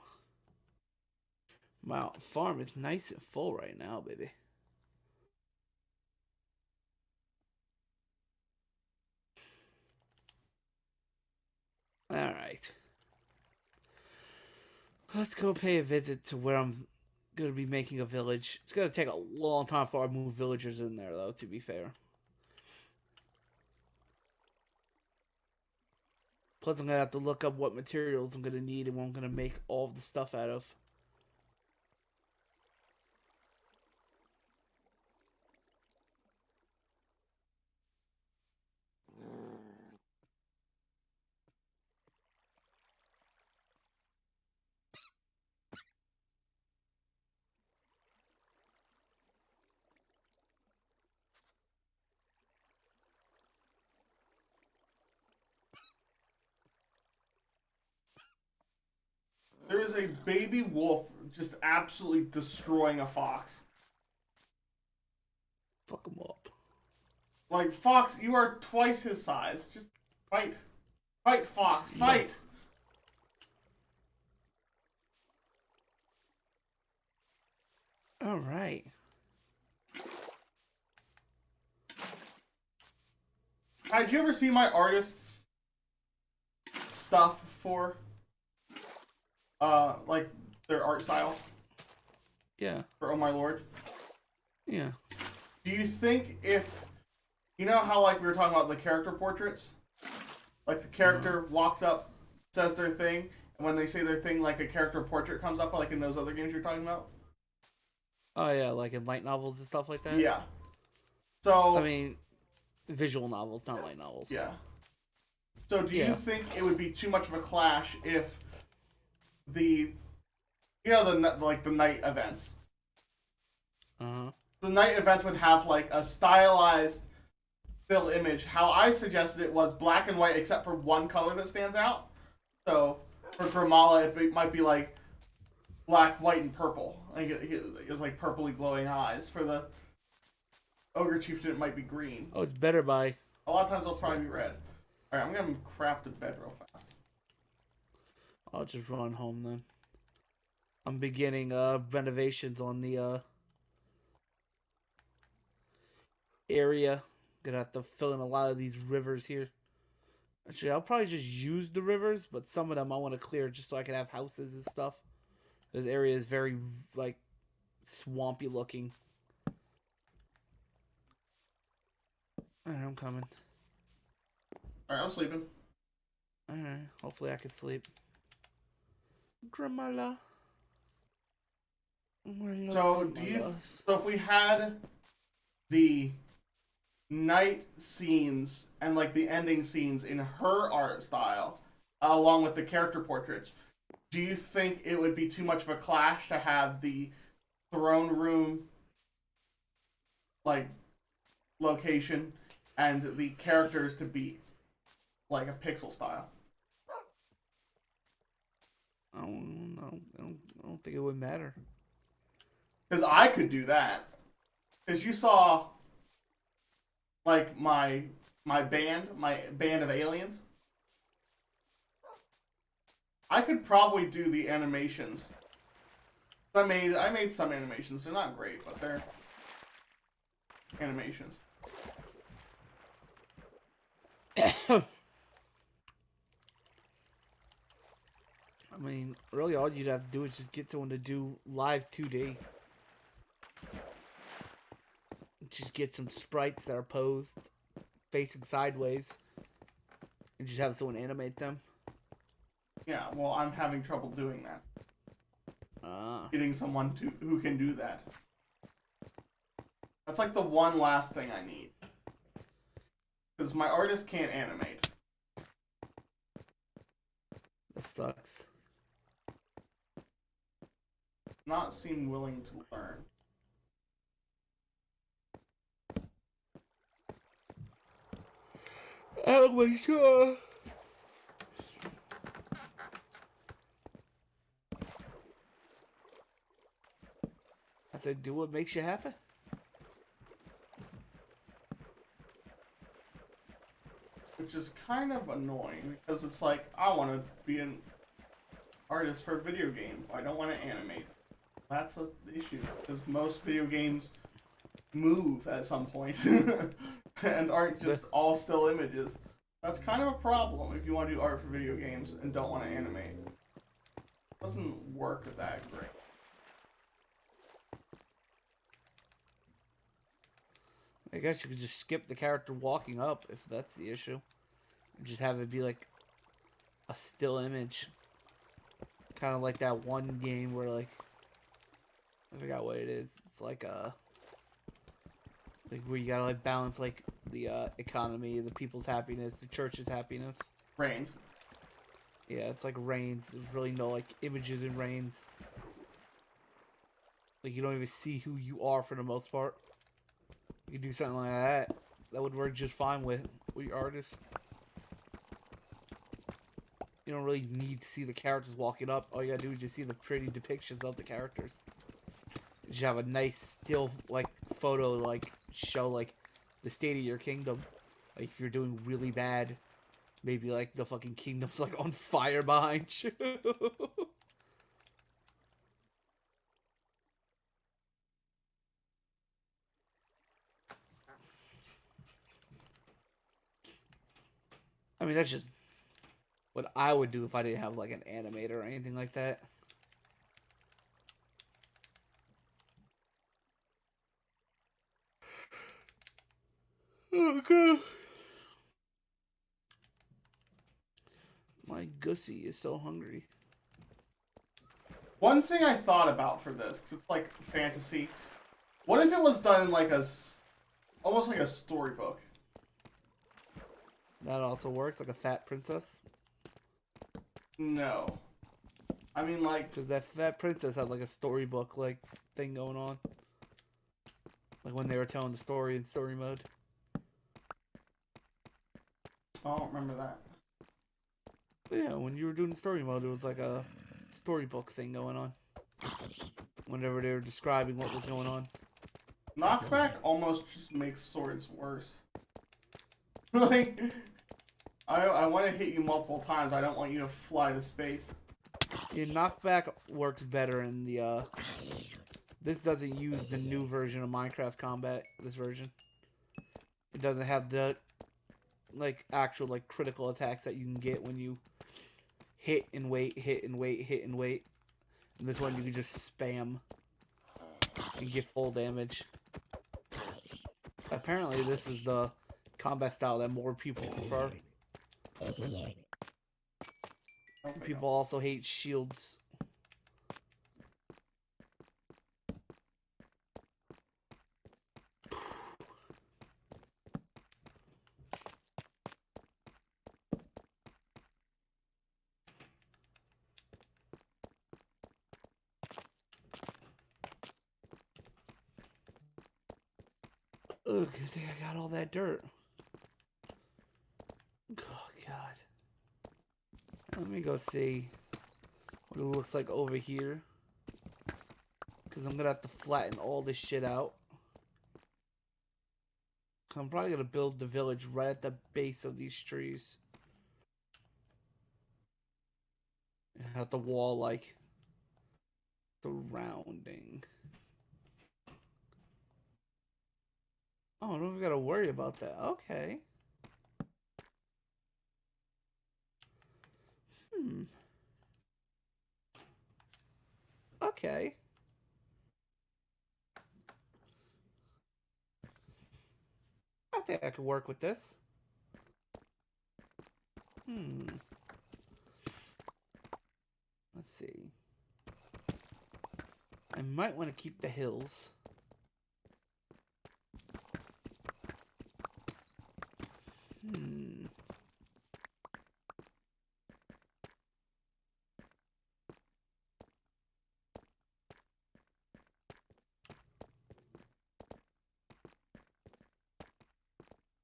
Speaker 1: My farm is nice and full right now, baby. Alright. Let's go pay a visit to where I'm going to be making a village. It's going to take a long time before I move villagers in there, though, to be fair. Plus, I'm going to have to look up what materials I'm going to need and what I'm going to make all of the stuff out of.
Speaker 2: There is a baby wolf just absolutely destroying a fox.
Speaker 1: Fuck them up.
Speaker 2: Like, Fox, you are twice his size. Just fight. Fight, Fox.
Speaker 1: Yeah.
Speaker 2: Fight.
Speaker 1: Alright.
Speaker 2: Did you ever see my artist's stuff for, like, their art style?
Speaker 1: Yeah.
Speaker 2: For Oh My Lord?
Speaker 1: Yeah.
Speaker 2: Do you think if... You know how, like, we were talking about the character portraits? Like, the character walks up, says their thing, and when they say their thing, like, a character portrait comes up, like in those other games you're talking about?
Speaker 1: Oh, yeah, like in light novels and stuff like that?
Speaker 2: Yeah.
Speaker 1: I
Speaker 2: So...
Speaker 1: mean, visual novels, not light novels.
Speaker 2: Yeah. So do you
Speaker 1: Yeah.
Speaker 2: think it would be too much of a clash if the... You know, the night events?
Speaker 1: Uh-huh.
Speaker 2: The night events would have, like, a stylized still image. How I suggested it was black and white except for one color that stands out. So for Grimala, might be like black, white, and purple. Like it's like purpley glowing eyes. For the Ogre Chieftain, it might be green.
Speaker 1: Oh, it's better by...
Speaker 2: A lot of times it'll probably be red. Alright, I'm gonna craft a bed real fast.
Speaker 1: I'll just run home then. I'm beginning renovations on the area. Gonna have to fill in a lot of these rivers here. Actually, I'll probably just use the rivers, but some of them I want to clear just so I can have houses and stuff. This area is very, like, swampy looking. Alright, I'm coming.
Speaker 2: Alright, I'm sleeping.
Speaker 1: Alright, hopefully I can sleep. Gramala.
Speaker 2: So so if we had the night scenes and like the ending scenes in her art style, along with the character portraits, do you think it would be too much of a clash to have the throne room like location and the characters to be like a pixel style?
Speaker 1: I don't think it would matter.
Speaker 2: Because I could do that. Because you saw, like, my band of aliens. I could probably do the animations. I made some animations. They're not great, but they're animations.
Speaker 1: I mean, really, all you'd have to do is just get someone to do live 2D. Just get some sprites that are posed facing sideways, and just have someone animate them.
Speaker 2: Yeah, well, I'm having trouble doing that.
Speaker 1: Ah.
Speaker 2: Getting someone who can do that. That's like the one last thing I need. Because my artist can't animate.
Speaker 1: That sucks.
Speaker 2: Not seem willing to learn.
Speaker 1: Oh my god. I said, do what makes you happy.
Speaker 2: Which is kind of annoying because it's like, I want to be an artist for a video game. I don't want to animate. That's an issue because most video games move at some point and aren't just all still images. That's kind of a problem if you want to do art for video games and don't want to animate. It doesn't work that great.
Speaker 1: I guess you could just skip the character walking up if that's the issue. Just have it be like a still image. Kind of like that one game where, like, I forgot what it is. It's like where you gotta like balance like the economy, the people's happiness, the church's happiness.
Speaker 2: Brains.
Speaker 1: Yeah, it's like Reigns. There's really no like images in Reigns. Like you don't even see who you are for the most part. You could do something like that. That would work just fine with your artist. You don't really need to see the characters walking up. All you gotta do is just see the pretty depictions of the characters. You just have a nice still like photo like show like the state of your kingdom. Like if you're doing really bad, maybe like the fucking kingdom's like on fire behind you. I mean that's just what I would do if I didn't have like an animator or anything like that. Oh god. My Gussie is so hungry.
Speaker 2: One thing I thought about for this, because it's like fantasy. What if it was done in like almost like a storybook?
Speaker 1: That also works like a fat princess.
Speaker 2: No. I mean, like,
Speaker 1: Because that fat princess had like a storybook like thing going on. Like when they were telling the story in story mode.
Speaker 2: I don't remember that.
Speaker 1: But yeah, when you were doing the story mode, it was like a storybook thing going on. Whenever they were describing what was going on.
Speaker 2: Knockback almost just makes swords worse. Like, I want to hit you multiple times. I don't want you to fly to space.
Speaker 1: Yeah, knockback works better in the this doesn't use the new version of Minecraft combat, this version. It doesn't have the like actual like critical attacks that you can get when you hit and wait, hit and wait, hit and wait. And this one you can just spam and get full damage. Apparently this is the combat style that more people prefer. People also hate shields. Ugh, good thing I got all that dirt. Oh, God. Let me go see what it looks like over here. Because I'm gonna have to flatten all this shit out. I'm probably gonna build the village right at the base of these trees. And have the wall like surrounding. Oh, I don't even gotta worry about that. Okay. Hmm. Okay. I think I could work with this. Hmm. Let's see. I might want to keep the hills. Hmm.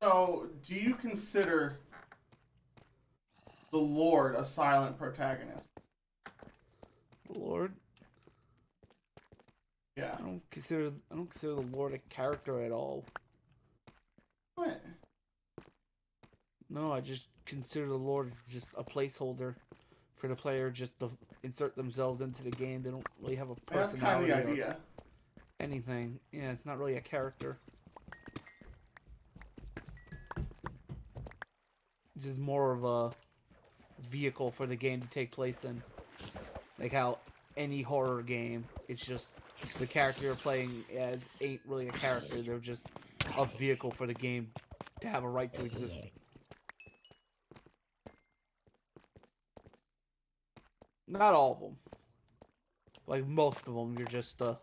Speaker 2: So, do you consider the Lord a silent protagonist?
Speaker 1: Lord,
Speaker 2: Yeah.
Speaker 1: I don't consider the Lord a character at all.
Speaker 2: What?
Speaker 1: No, I just consider the Lord just a placeholder for the player just to insert themselves into the game. They don't really have a
Speaker 2: That's kind of
Speaker 1: personality
Speaker 2: the
Speaker 1: or
Speaker 2: idea.
Speaker 1: anything. Yeah, it's not really a character. It's just more of a vehicle for the game to take place in. Like how any horror game, it's just the character you're playing as ain't really a character. They're just a vehicle for the game to have a right to exist. Not all of them. Like most of them, you're just a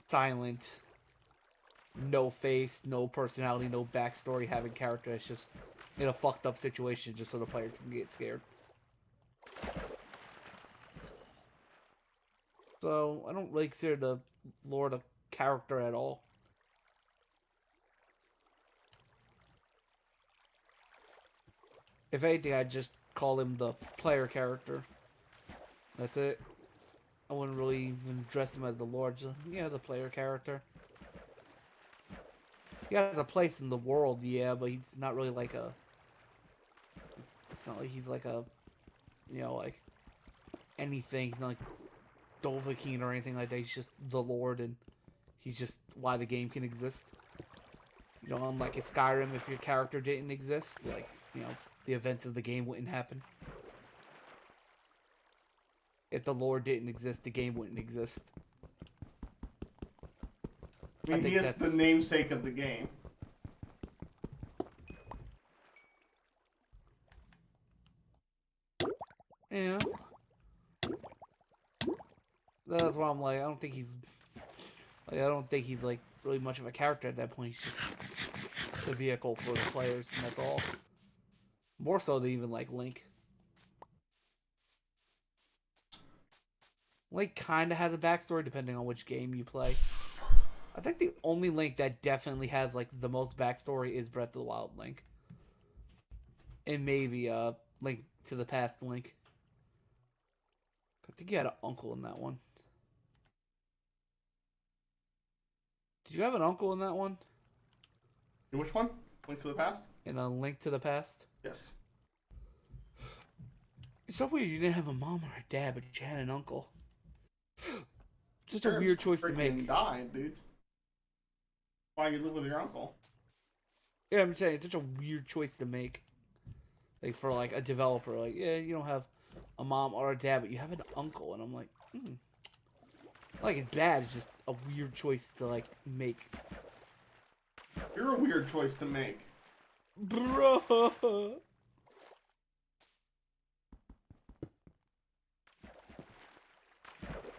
Speaker 1: silent, no face, no personality, no backstory having character. It's just in a fucked up situation just so the players can get scared. So I don't really consider the Lord a character at all. If anything, I'd just call him the player character. That's it. I wouldn't really even dress him as the Lord. Just, yeah, the player character. He has a place in the world, yeah, but he's not really like a. It's not like he's like a, like anything. He's not like Dovahkiin or anything like that. He's just the Lord, and he's just why the game can exist. Unlike in Skyrim, if your character didn't exist, like, the events of the game wouldn't happen. If the Lord didn't exist, the game wouldn't exist.
Speaker 2: I
Speaker 1: I
Speaker 2: mean, he
Speaker 1: think
Speaker 2: is the
Speaker 1: that's
Speaker 2: namesake of the game.
Speaker 1: yeah. That's why I'm like, I don't think he's like really much of a character at that point. He's just the vehicle for the players, and that's all. More so than even like Link. Link kind of has a backstory depending on which game you play. I think the only Link that definitely has like the most backstory is Breath of the Wild Link, and maybe Link to the Past Link. I think you had an uncle in that one. Did you have an uncle in that one?
Speaker 2: In which one? Link to the Past?
Speaker 1: In a Link to the Past?
Speaker 2: Yes.
Speaker 1: It's so weird you didn't have a mom or a dad, but you had an uncle. Such a
Speaker 2: Parents
Speaker 1: weird choice to
Speaker 2: freaking
Speaker 1: make.
Speaker 2: died, dude. Why you live with your uncle?
Speaker 1: Yeah, I'm saying it's such a weird choice to make. Like for like a developer, like yeah, you don't have a mom or a dad, but you have an uncle, and I'm like, like it's bad. It's just a weird choice to like make,
Speaker 2: You're a weird choice to make.
Speaker 1: bro.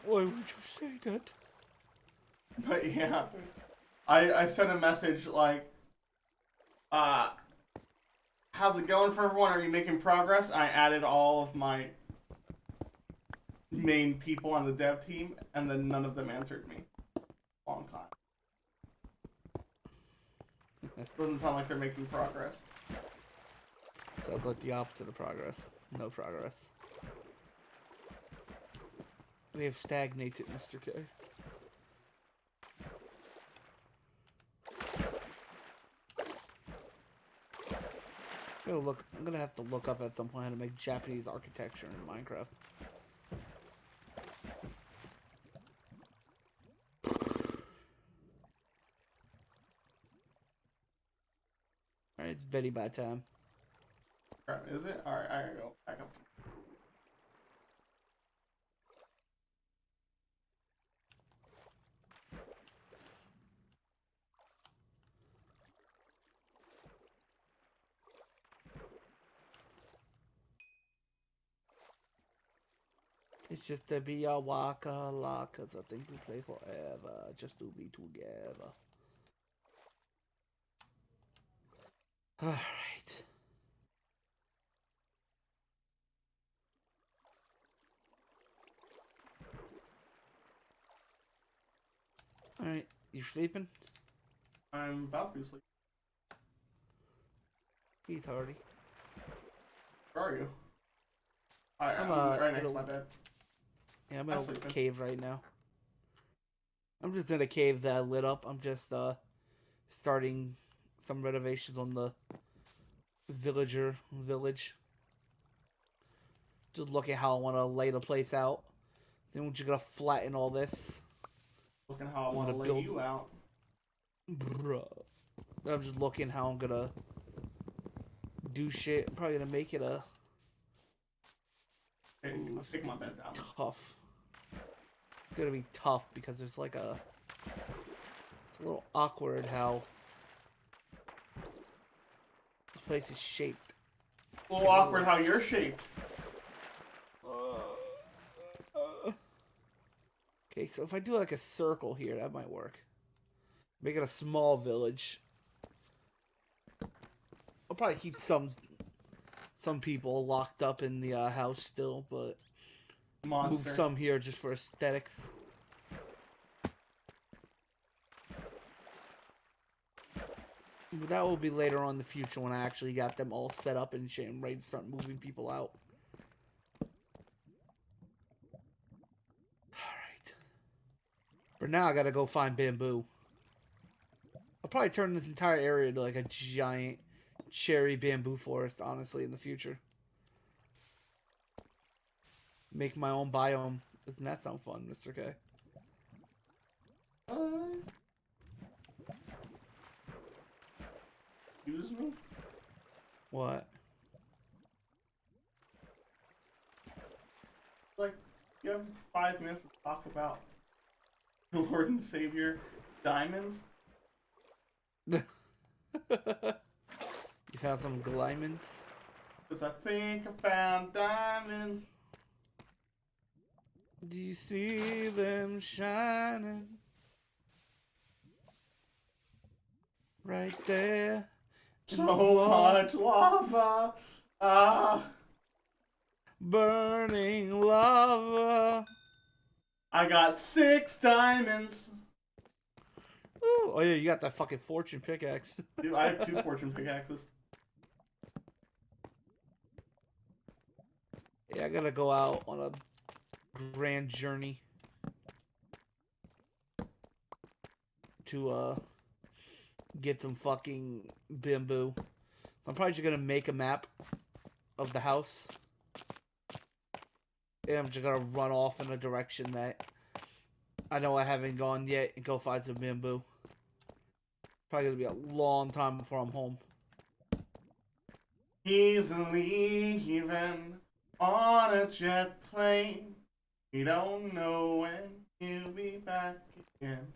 Speaker 1: Why would you say that?
Speaker 2: But yeah, I sent a message like, uh, how's it going for everyone? Are you making progress? I added all of my main people on the dev team, and then none of them answered me. Long time. Doesn't sound like they're making progress.
Speaker 1: Sounds like the opposite of progress. No progress. They have stagnated, Mr. K. I'm gonna have to look up at some point how to make Japanese architecture in Minecraft. Alright, it's Betty by time.
Speaker 2: Is it? Alright, I gotta go back up.
Speaker 1: It's just to be a waka la, cause I think we play forever, just to be together. Alright. Alright, you sleeping?
Speaker 2: I'm about to be asleep.
Speaker 1: He's hardy.
Speaker 2: Where are you? Alright,
Speaker 1: I'm
Speaker 2: right next to my bed.
Speaker 1: Yeah, I'm in a cave right now. I'm just in a cave that I lit up. I'm just starting some renovations on the village. Just looking how I want to lay the place out. Then we're just gonna flatten all this.
Speaker 2: Looking how I want to lay
Speaker 1: build...
Speaker 2: you out.
Speaker 1: Bruh. I'm just looking how I'm gonna do shit. I'm probably gonna make it a
Speaker 2: Hey, I'll take my bed down.
Speaker 1: tough. It's gonna be tough because there's like a... It's a little awkward how this place is shaped.
Speaker 2: A little awkward how you're shaped.
Speaker 1: Okay, so if I do like a circle here, that might work. Make it a small village. I'll probably keep some people locked up in the house still, but move some here just for aesthetics. But that will be later on in the future when I actually got them all set up and shit and ready to start moving people out. Alright. For now, I gotta go find bamboo. I'll probably turn this entire area into like a giant cherry bamboo forest, honestly, in the future. Make my own biome. Doesn't that sound fun, Mr. K?
Speaker 2: Excuse me?
Speaker 1: What?
Speaker 2: Like, you have 5 minutes to talk about Lord and Savior diamonds?
Speaker 1: You found some diamonds?
Speaker 2: Because I think I found diamonds.
Speaker 1: Do you see them shining? Right there.
Speaker 2: So much lava.
Speaker 1: Burning lava.
Speaker 2: I got 6 diamonds.
Speaker 1: Ooh. Oh yeah, you got that fucking fortune pickaxe.
Speaker 2: Dude, I have 2 fortune pickaxes.
Speaker 1: Yeah, I gotta go out on a grand journey to get some fucking bamboo. I'm probably just gonna make a map of the house. And I'm just gonna run off in a direction that I know I haven't gone yet and go find some bamboo. Probably gonna be a long time before I'm home.
Speaker 2: He's leaving on a jet plane. We don't know when he'll be back again.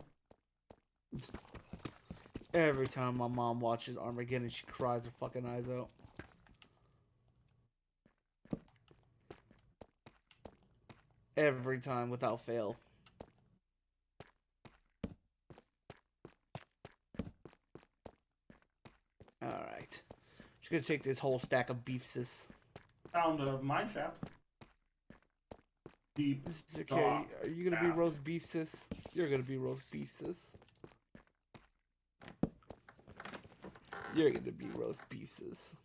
Speaker 1: Every time my mom watches Armageddon, she cries her fucking eyes out. Every time, without fail. Alright. Just gonna take this whole stack of beefses.
Speaker 2: Found a mine shaft. Deep.
Speaker 1: Mr. K, are you gonna be roast beef, sis? You're gonna be roast beef, sis. You're gonna be roast beef, sis.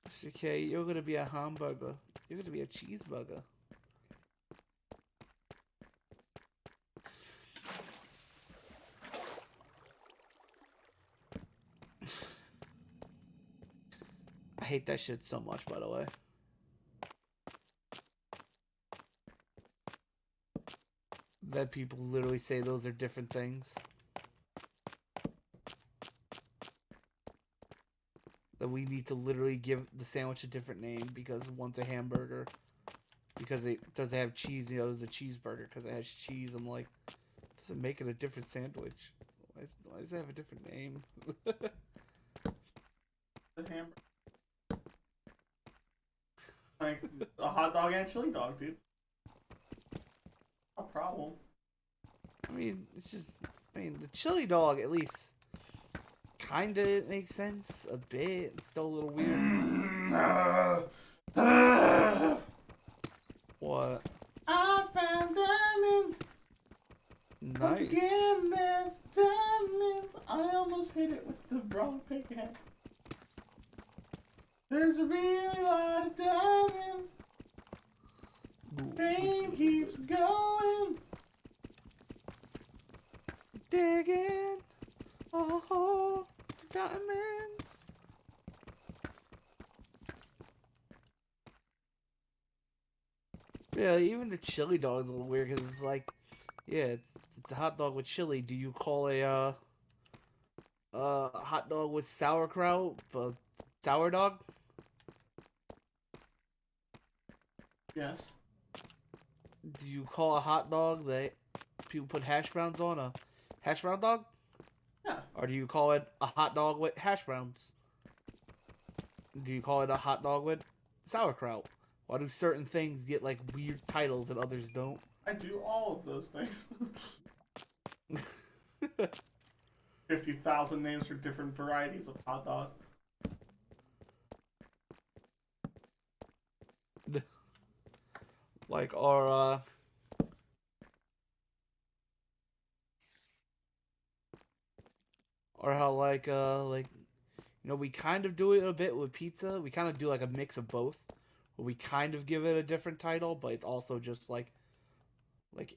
Speaker 1: Mr. K, you're gonna be a hamburger. You're gonna be a cheeseburger. hate that shit so much, by the way. That people literally say those are different things. That we need to literally give the sandwich a different name because one's a hamburger. Because it doesn't have cheese, the other's a cheeseburger because it has cheese. I'm like, doesn't make it a different sandwich. Why does it have a different name?
Speaker 2: The hamburger. Like a hot dog and chili dog, dude. No problem.
Speaker 1: I mean, it's just, I mean, the chili dog at least kind of makes sense a bit. It's still a little weird. What?
Speaker 2: I found diamonds.
Speaker 1: Nice.
Speaker 2: Once again, there's diamonds. I almost hit it with the wrong pickaxe. There's a really lot of diamonds. Pain keeps going.
Speaker 1: Digging a hole to diamonds. Yeah, even the chili dog is a little weird because it's like, yeah, it's a hot dog with chili. Do you call a hot dog with sauerkraut a sour dog?
Speaker 2: Yes.
Speaker 1: Do you call a hot dog that people put hash browns on a hash brown dog?
Speaker 2: Yeah.
Speaker 1: Or do you call it a hot dog with hash browns? Do you call it a hot dog with sauerkraut? Why do certain things get like weird titles and others don't?
Speaker 2: I do all of those things. 50,000 names for different varieties of hot dog.
Speaker 1: Like our or how like you know, we kind of do it a bit with pizza. We kind of do like a mix of both. Where we kind of give it a different title, but it's also just like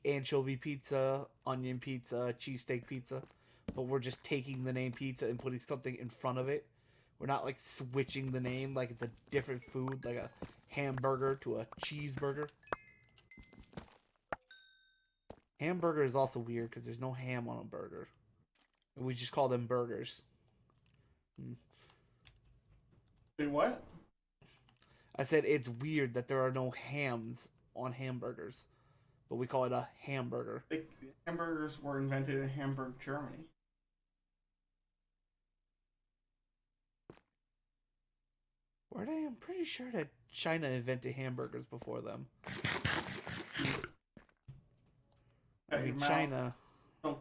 Speaker 1: anchovy pizza, onion pizza, cheesesteak pizza. But we're just taking the name pizza and putting something in front of it. We're not like switching the name like it's a different food, like a hamburger to a cheeseburger. Hamburger is also weird because there's no ham on a burger. And we just call them burgers.
Speaker 2: Say what?
Speaker 1: I said it's weird that there are no hams on hamburgers, but we call it a hamburger.
Speaker 2: Hamburgers were invented in Hamburg, Germany.
Speaker 1: Were they? I'm pretty sure that China invented hamburgers before them. I mean, China.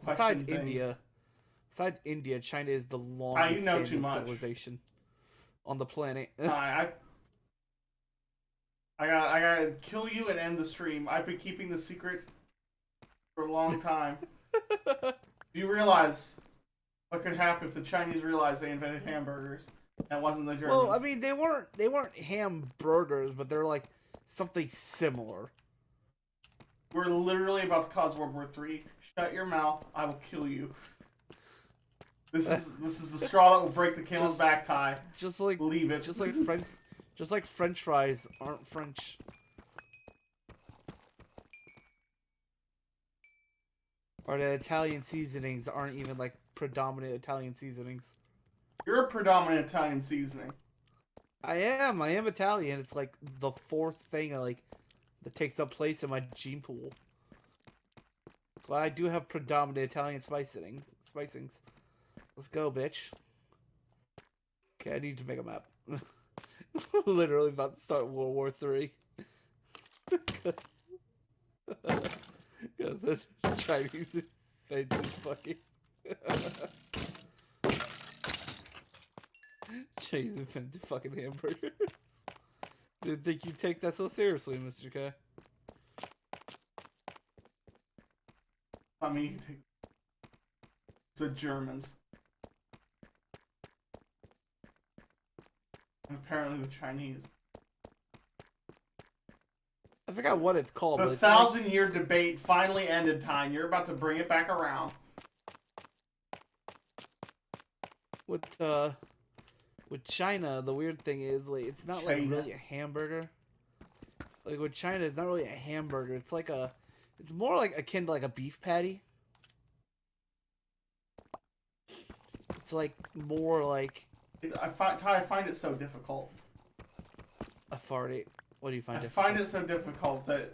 Speaker 1: Besides India, China is the longest standing civilization on the planet.
Speaker 2: I gotta kill you and end the stream. I've been keeping the secret for a long time. Do you realize what could happen if the Chinese realized they invented hamburgers? That wasn't the Germans.
Speaker 1: Well, I mean, they weren't hamburgers, but they're like something similar.
Speaker 2: We're literally about to cause World War III. Shut your mouth. I will kill you. This is the straw that will break the camel's back tie.
Speaker 1: Just like
Speaker 2: leave it.
Speaker 1: Just like French fries aren't French. Or the Italian seasonings aren't even like predominant Italian seasonings.
Speaker 2: You're a predominant Italian seasoning.
Speaker 1: I am Italian. It's like the fourth thing that takes up place in my gene pool. So I do have predominant Italian spicings. Let's go, bitch. Okay, I need to make a map. Literally about to start World War III. Because the Chinese invented fucking... Chinese invented fucking hamburgers. Didn't think you'd take that so seriously, Mr. K.
Speaker 2: I mean, it's the Germans. And apparently the Chinese.
Speaker 1: I forgot what it's called.
Speaker 2: The 1,000-year debate finally ended, Tyne. You're about to bring it back around.
Speaker 1: With With China, the weird thing is, like, it's not like
Speaker 2: China.
Speaker 1: really a hamburger. Like with China, it's not really a hamburger. It's like it's more like akin to like a beef patty. It's like more like
Speaker 2: I find it so difficult.
Speaker 1: a farty. What do you find
Speaker 2: I
Speaker 1: difficult?
Speaker 2: find it so difficult that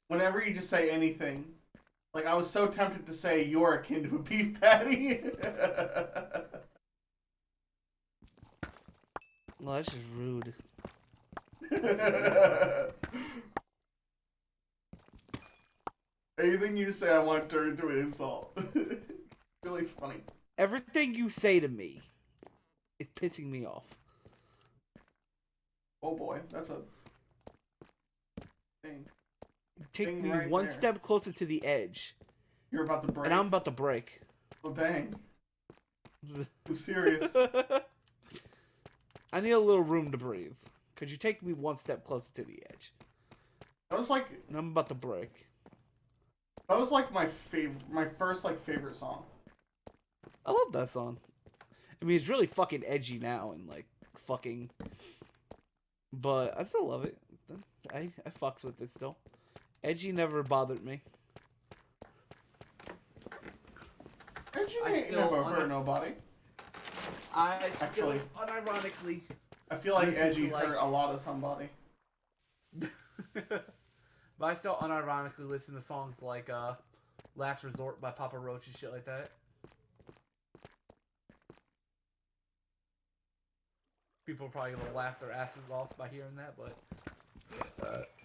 Speaker 2: whenever you just say anything, like I was so tempted to say you're akin to a beef patty.
Speaker 1: No, that's just rude.
Speaker 2: Anything you say, I want to turn into an insult. Really funny.
Speaker 1: Everything you say to me is pissing me off.
Speaker 2: Oh boy, that's a thing.
Speaker 1: Take
Speaker 2: Thing
Speaker 1: me
Speaker 2: right
Speaker 1: one
Speaker 2: there.
Speaker 1: step closer to the edge,
Speaker 2: You're about to break.
Speaker 1: and I'm about to break.
Speaker 2: Oh dang. I'm serious.
Speaker 1: I need a little room to breathe. Could you take me one step closer to the edge?
Speaker 2: That was like
Speaker 1: And I'm about to break.
Speaker 2: my favorite, my first like favorite song.
Speaker 1: I love that song. I mean, it's really fucking edgy now and like fucking, but I still love it. I fucks with it still. Edgy never bothered me.
Speaker 2: Edgy
Speaker 1: I
Speaker 2: ain't
Speaker 1: still
Speaker 2: never
Speaker 1: wanna-
Speaker 2: hurt nobody.
Speaker 1: I still,
Speaker 2: Actually-
Speaker 1: unironically,
Speaker 2: I feel like
Speaker 1: Listen
Speaker 2: edgy
Speaker 1: to, like-
Speaker 2: hurt a lot of somebody.
Speaker 1: but I still unironically listen to songs like "Last Resort" by Papa Roach and shit like that. People are probably gonna laugh their asses off by hearing that, but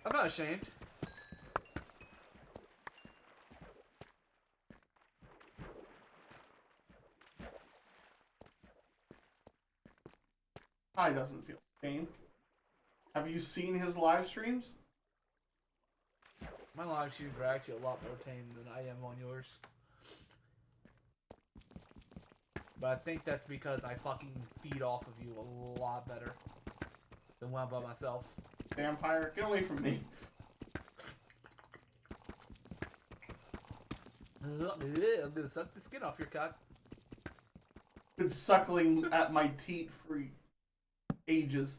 Speaker 1: I'm not ashamed.
Speaker 2: Ty doesn't feel pain. Have you seen his live streams?
Speaker 1: My live streams are actually a lot more tame than I am on yours. But I think that's because I fucking feed off of you a lot better than when I'm by myself.
Speaker 2: Vampire, get away from me.
Speaker 1: I'm gonna suck the skin off your cock.
Speaker 2: Been suckling at my teat for ages.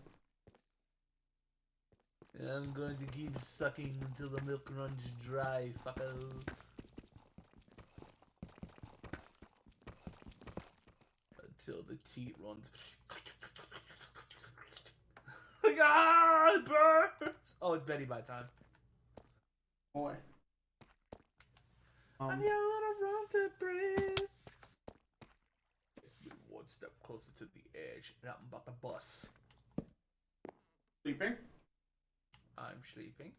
Speaker 1: I'm going to keep sucking until the milk runs dry, fucko. Until the teat runs. Ah, it burns! Oh, it's Betty by time.
Speaker 2: Boy.
Speaker 1: I need a little room to breathe. One step closer to the edge, and I'm about to bust.
Speaker 2: Sleeping?
Speaker 1: I'm sleeping.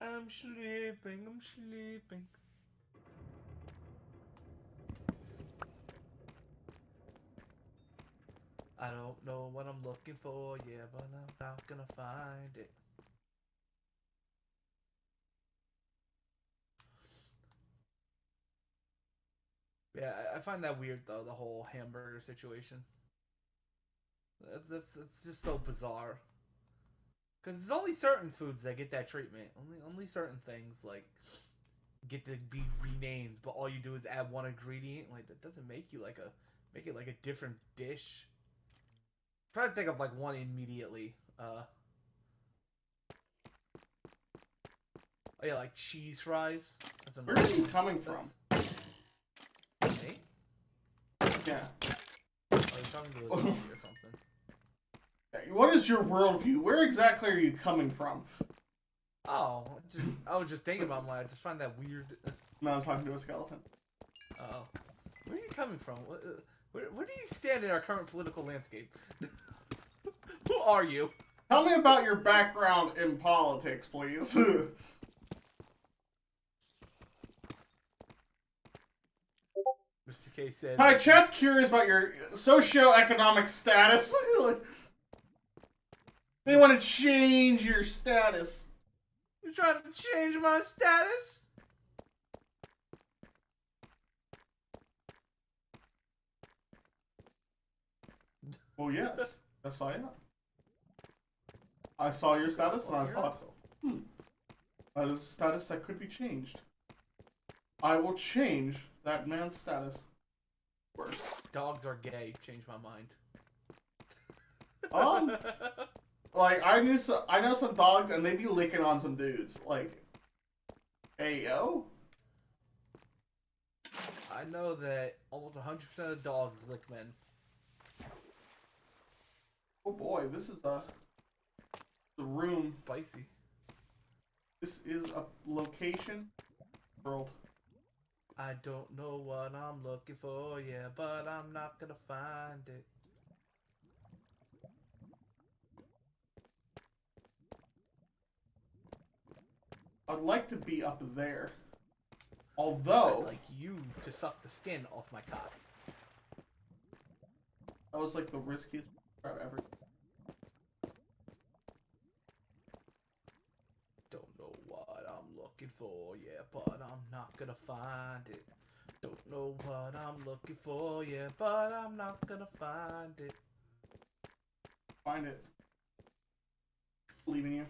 Speaker 1: I'm sleeping. I'm sleeping. I don't know what I'm looking for, yeah, but I'm not gonna find it. Yeah, I find that weird though, the whole hamburger situation. It's just so bizarre. Because there's only certain foods that get that treatment. Only certain things like get to be renamed, but all you do is add one ingredient. Like that doesn't make you like a different dish. I'm trying to think of like one immediately. Oh yeah, like cheese fries. That's
Speaker 2: Where
Speaker 1: another
Speaker 2: are you
Speaker 1: one.
Speaker 2: coming from?
Speaker 1: Me?
Speaker 2: Yeah.
Speaker 1: Oh, you're talking to a zombie or something.
Speaker 2: What is your worldview? Where exactly are you coming from?
Speaker 1: Oh, I was just thinking about mine. I just find that weird.
Speaker 2: No, I was talking to a skeleton.
Speaker 1: Oh, where are you coming from? Where do you stand in our current political landscape? Who are you?
Speaker 2: Tell me about your background in politics, please.
Speaker 1: Mr. K said.
Speaker 2: Hi, chat's curious about your socioeconomic status. They want to change your status.
Speaker 1: You trying to change my status?
Speaker 2: Well, yes. Yes, I am. I saw your status and I
Speaker 1: You're
Speaker 2: thought,
Speaker 1: asshole.
Speaker 2: that is a status that could be changed. I will change that man's status. Worst.
Speaker 1: Dogs are gay. Changed my mind.
Speaker 2: Like I know some dogs and they be licking on some dudes. Like, hey yo.
Speaker 1: I know that almost 100% of dogs lick men.
Speaker 2: Oh boy, this is the room.
Speaker 1: Spicy.
Speaker 2: This is a location. World.
Speaker 1: I don't know what I'm looking for, yeah, but I'm not gonna find it.
Speaker 2: I'd like to be up there.
Speaker 1: I'd
Speaker 2: Although
Speaker 1: like you to suck the skin off my cock.
Speaker 2: that was like the riskiest I've ever.
Speaker 1: Don't know what I'm looking for, yeah, but I'm not gonna find it. Don't know what I'm looking for, yeah, but I'm not gonna find it.
Speaker 2: Find it. Believe in you.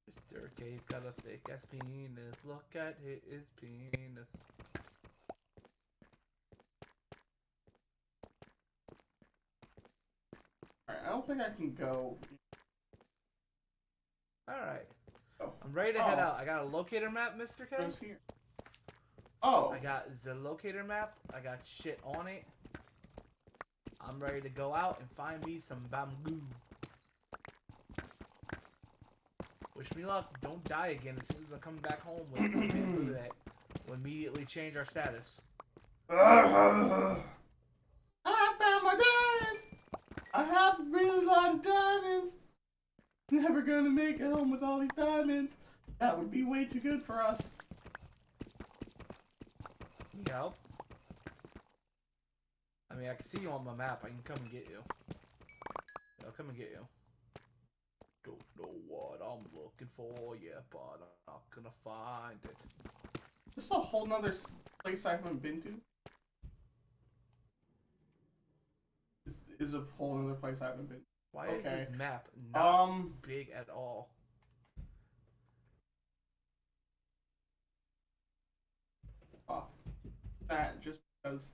Speaker 1: Mr. K's got a thick ass penis. Look at his penis.
Speaker 2: Alright, I don't think I can go.
Speaker 1: Alright.
Speaker 2: Oh.
Speaker 1: I'm ready to head out. I got a locator map, Mr. K.
Speaker 2: Who's here? Oh.
Speaker 1: I got the locator map. I got shit on it. I'm ready to go out and find me some bamboo. Wish me luck. Don't die again as soon as I'm coming back home with that. We'll immediately change our status.
Speaker 2: I found my diamonds! I have a really lot of diamonds! Never gonna make it home with all these diamonds. That would be way too good for us.
Speaker 1: Need help? I mean, I can see you on my map. I can come and get you. I'll come and get you. Don't know what I'm looking for yet, but I'm not gonna find it.
Speaker 2: This is a whole nother place I haven't been to. This is a whole nother place I haven't been to.
Speaker 1: Why
Speaker 2: Okay.
Speaker 1: is this map not big at all?
Speaker 2: That just because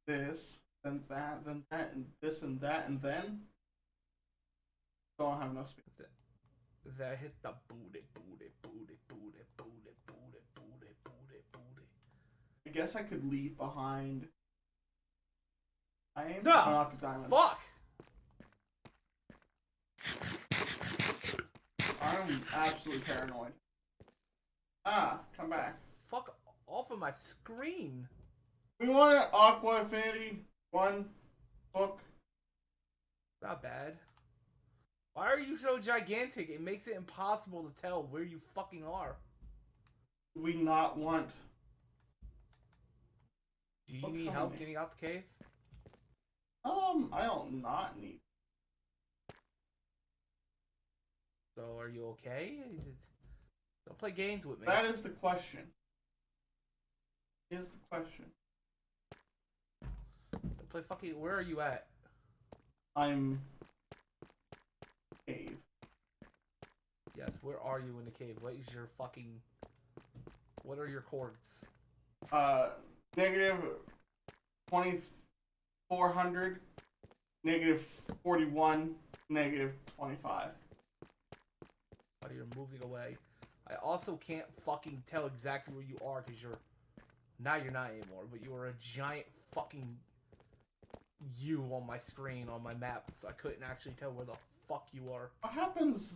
Speaker 2: this, then that, and this and that, and then don't have enough space.
Speaker 1: That hit the booty, booty, booty, booty, booty, booty, booty, booty, booty.
Speaker 2: I guess I could leave behind. I am
Speaker 1: No!
Speaker 2: not the diamond.
Speaker 1: Fuck!
Speaker 2: I'm absolutely paranoid. Come back.
Speaker 1: Fuck off of my screen.
Speaker 2: We want an Aqua Affinity 1 book.
Speaker 1: Not bad. Why are you so gigantic? It makes it impossible to tell where you fucking are.
Speaker 2: We not want.
Speaker 1: Do you need help getting out the cave?
Speaker 2: I don't not need.
Speaker 1: So are you okay? Don't play games with me.
Speaker 2: That is the question. Is the question.
Speaker 1: Don't play fucking. Where are you at?
Speaker 2: I'm. Cave.
Speaker 1: Yes, where are you in the cave? What is your fucking... What are your chords?
Speaker 2: Negative 2400, negative 41, negative 25.
Speaker 1: Oh, you're moving away. I also can't fucking tell exactly where you are because you're... Now you're not anymore, but you were a giant fucking U on my screen, on my map, so I couldn't actually tell where the fuck you are.
Speaker 2: What happens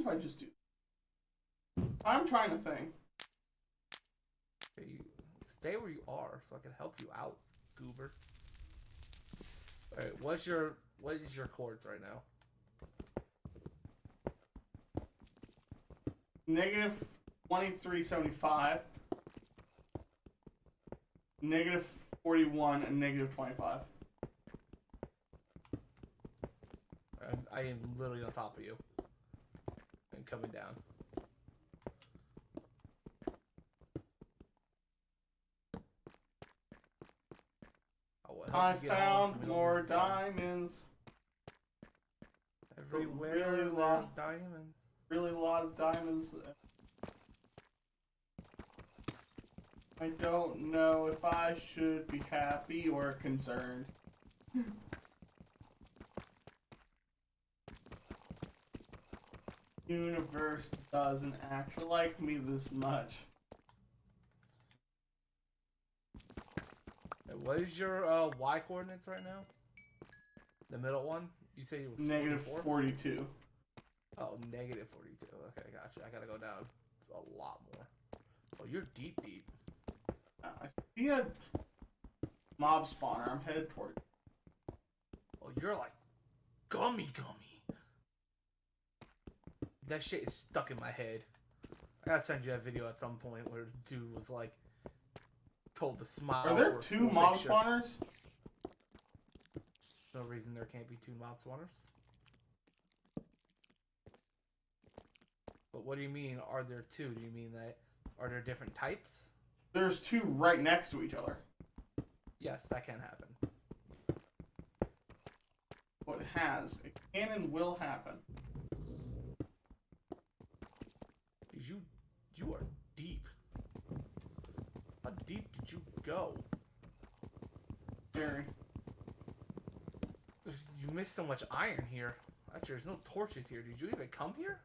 Speaker 2: if I just do? I'm trying to think.
Speaker 1: Okay, you stay where you are so I can help you out, goober. Alright, what is your chords right now?
Speaker 2: Negative 2375, negative 41, and negative 25.
Speaker 1: I am literally on top of you. And coming down.
Speaker 2: I found more diamonds.
Speaker 1: I
Speaker 3: Everywhere
Speaker 2: really
Speaker 3: there's
Speaker 2: lot,
Speaker 3: diamonds.
Speaker 2: really a lot of diamonds. I don't know if I should be happy or concerned. Universe doesn't actually like me this much.
Speaker 3: What is your y coordinates right now? The middle one? You say it was
Speaker 2: Negative
Speaker 3: 44?
Speaker 2: 42.
Speaker 3: Oh, negative 42. Okay, gotcha. I gotta go down a lot more. Oh, you're deep.
Speaker 2: I see a mob spawner. I'm headed toward it.
Speaker 3: Oh, you're like gummy. That shit is stuck in my head. I gotta send you that video at some point where the dude was like told to smile.
Speaker 2: Are there
Speaker 3: for a
Speaker 2: two
Speaker 3: school
Speaker 2: mob
Speaker 3: picture.
Speaker 2: spawners?
Speaker 3: No reason there can't be two mob spawners. But what do you mean, are there two? Do you mean that, are there different types?
Speaker 2: There's two right next to each other.
Speaker 3: Yes, that can happen.
Speaker 2: What has. It can and will happen.
Speaker 3: You are deep. How deep did you go?
Speaker 2: Very.
Speaker 3: You missed so much iron here. Actually, there's no torches here. Did you even come here?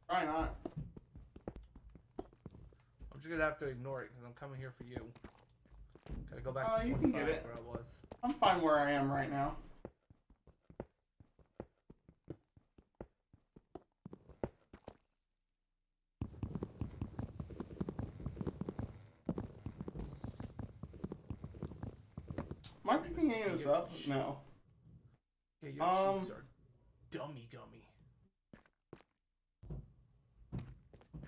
Speaker 2: Probably not.
Speaker 3: I'm just gonna have to ignore it because I'm coming here for you. Gotta go back to
Speaker 2: You
Speaker 3: 25
Speaker 2: can get it.
Speaker 3: where I was.
Speaker 2: I'm fine where I am right now. Am I picking any of this up? No.
Speaker 3: Yeah, your cheeks are gummy.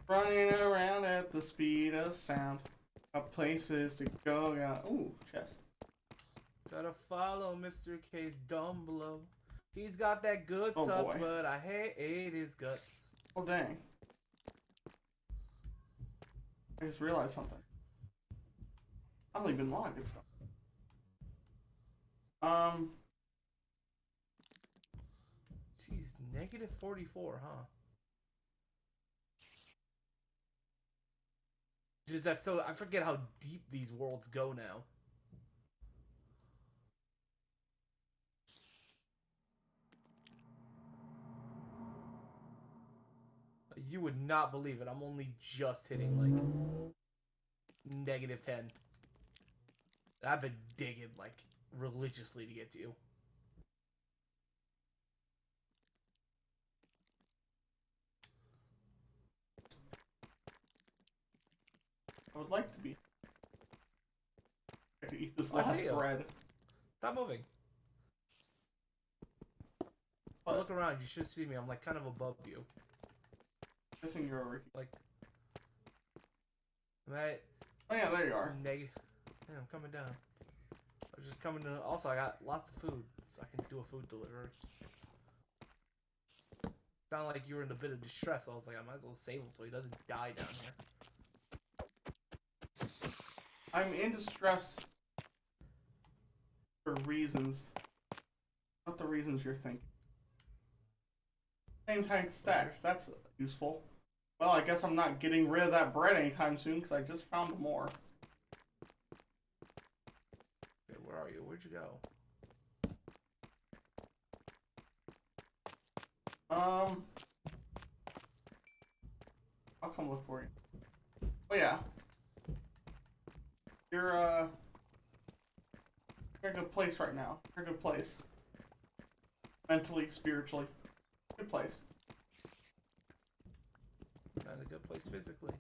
Speaker 2: Running around at the speed of sound. Got places to go. Ooh, chest.
Speaker 3: Gotta follow Mr. K's dumb below. He's got that good
Speaker 2: Oh,
Speaker 3: stuff,
Speaker 2: boy.
Speaker 3: but I hate his guts.
Speaker 2: Oh, dang. I just realized something. I'm leaving a lot of good stuff.
Speaker 3: Jeez, negative 44, huh? Just that, so I forget how deep these worlds go now. You would not believe it. I'm only just hitting like negative 10. I've been digging like religiously to get to you.
Speaker 2: I would like to be. I could eat this
Speaker 3: Oh,
Speaker 2: last
Speaker 3: hey,
Speaker 2: bread.
Speaker 3: Stop moving.
Speaker 2: What?
Speaker 3: Look around. You should see me. I'm like kind of above you.
Speaker 2: Guessing you're over here.
Speaker 3: Like, I'm at
Speaker 2: Oh yeah, there you are.
Speaker 3: negative. Yeah, I'm coming down. I'm just coming to. Also, I got lots of food, so I can do a food delivery. Sounded like you were in a bit of distress. So I was like, I might as well save him so he doesn't die down here.
Speaker 2: I'm in distress for reasons. Not the reasons you're thinking. Same tank stack. That's useful. Well, I guess I'm not getting rid of that bread anytime soon because I just found more.
Speaker 3: Okay, where are you? Where'd you go?
Speaker 2: I'll come look for you. Oh yeah. You're in a good place right now. You're in a good place. Mentally, spiritually. Good place.
Speaker 3: Not in a good place physically.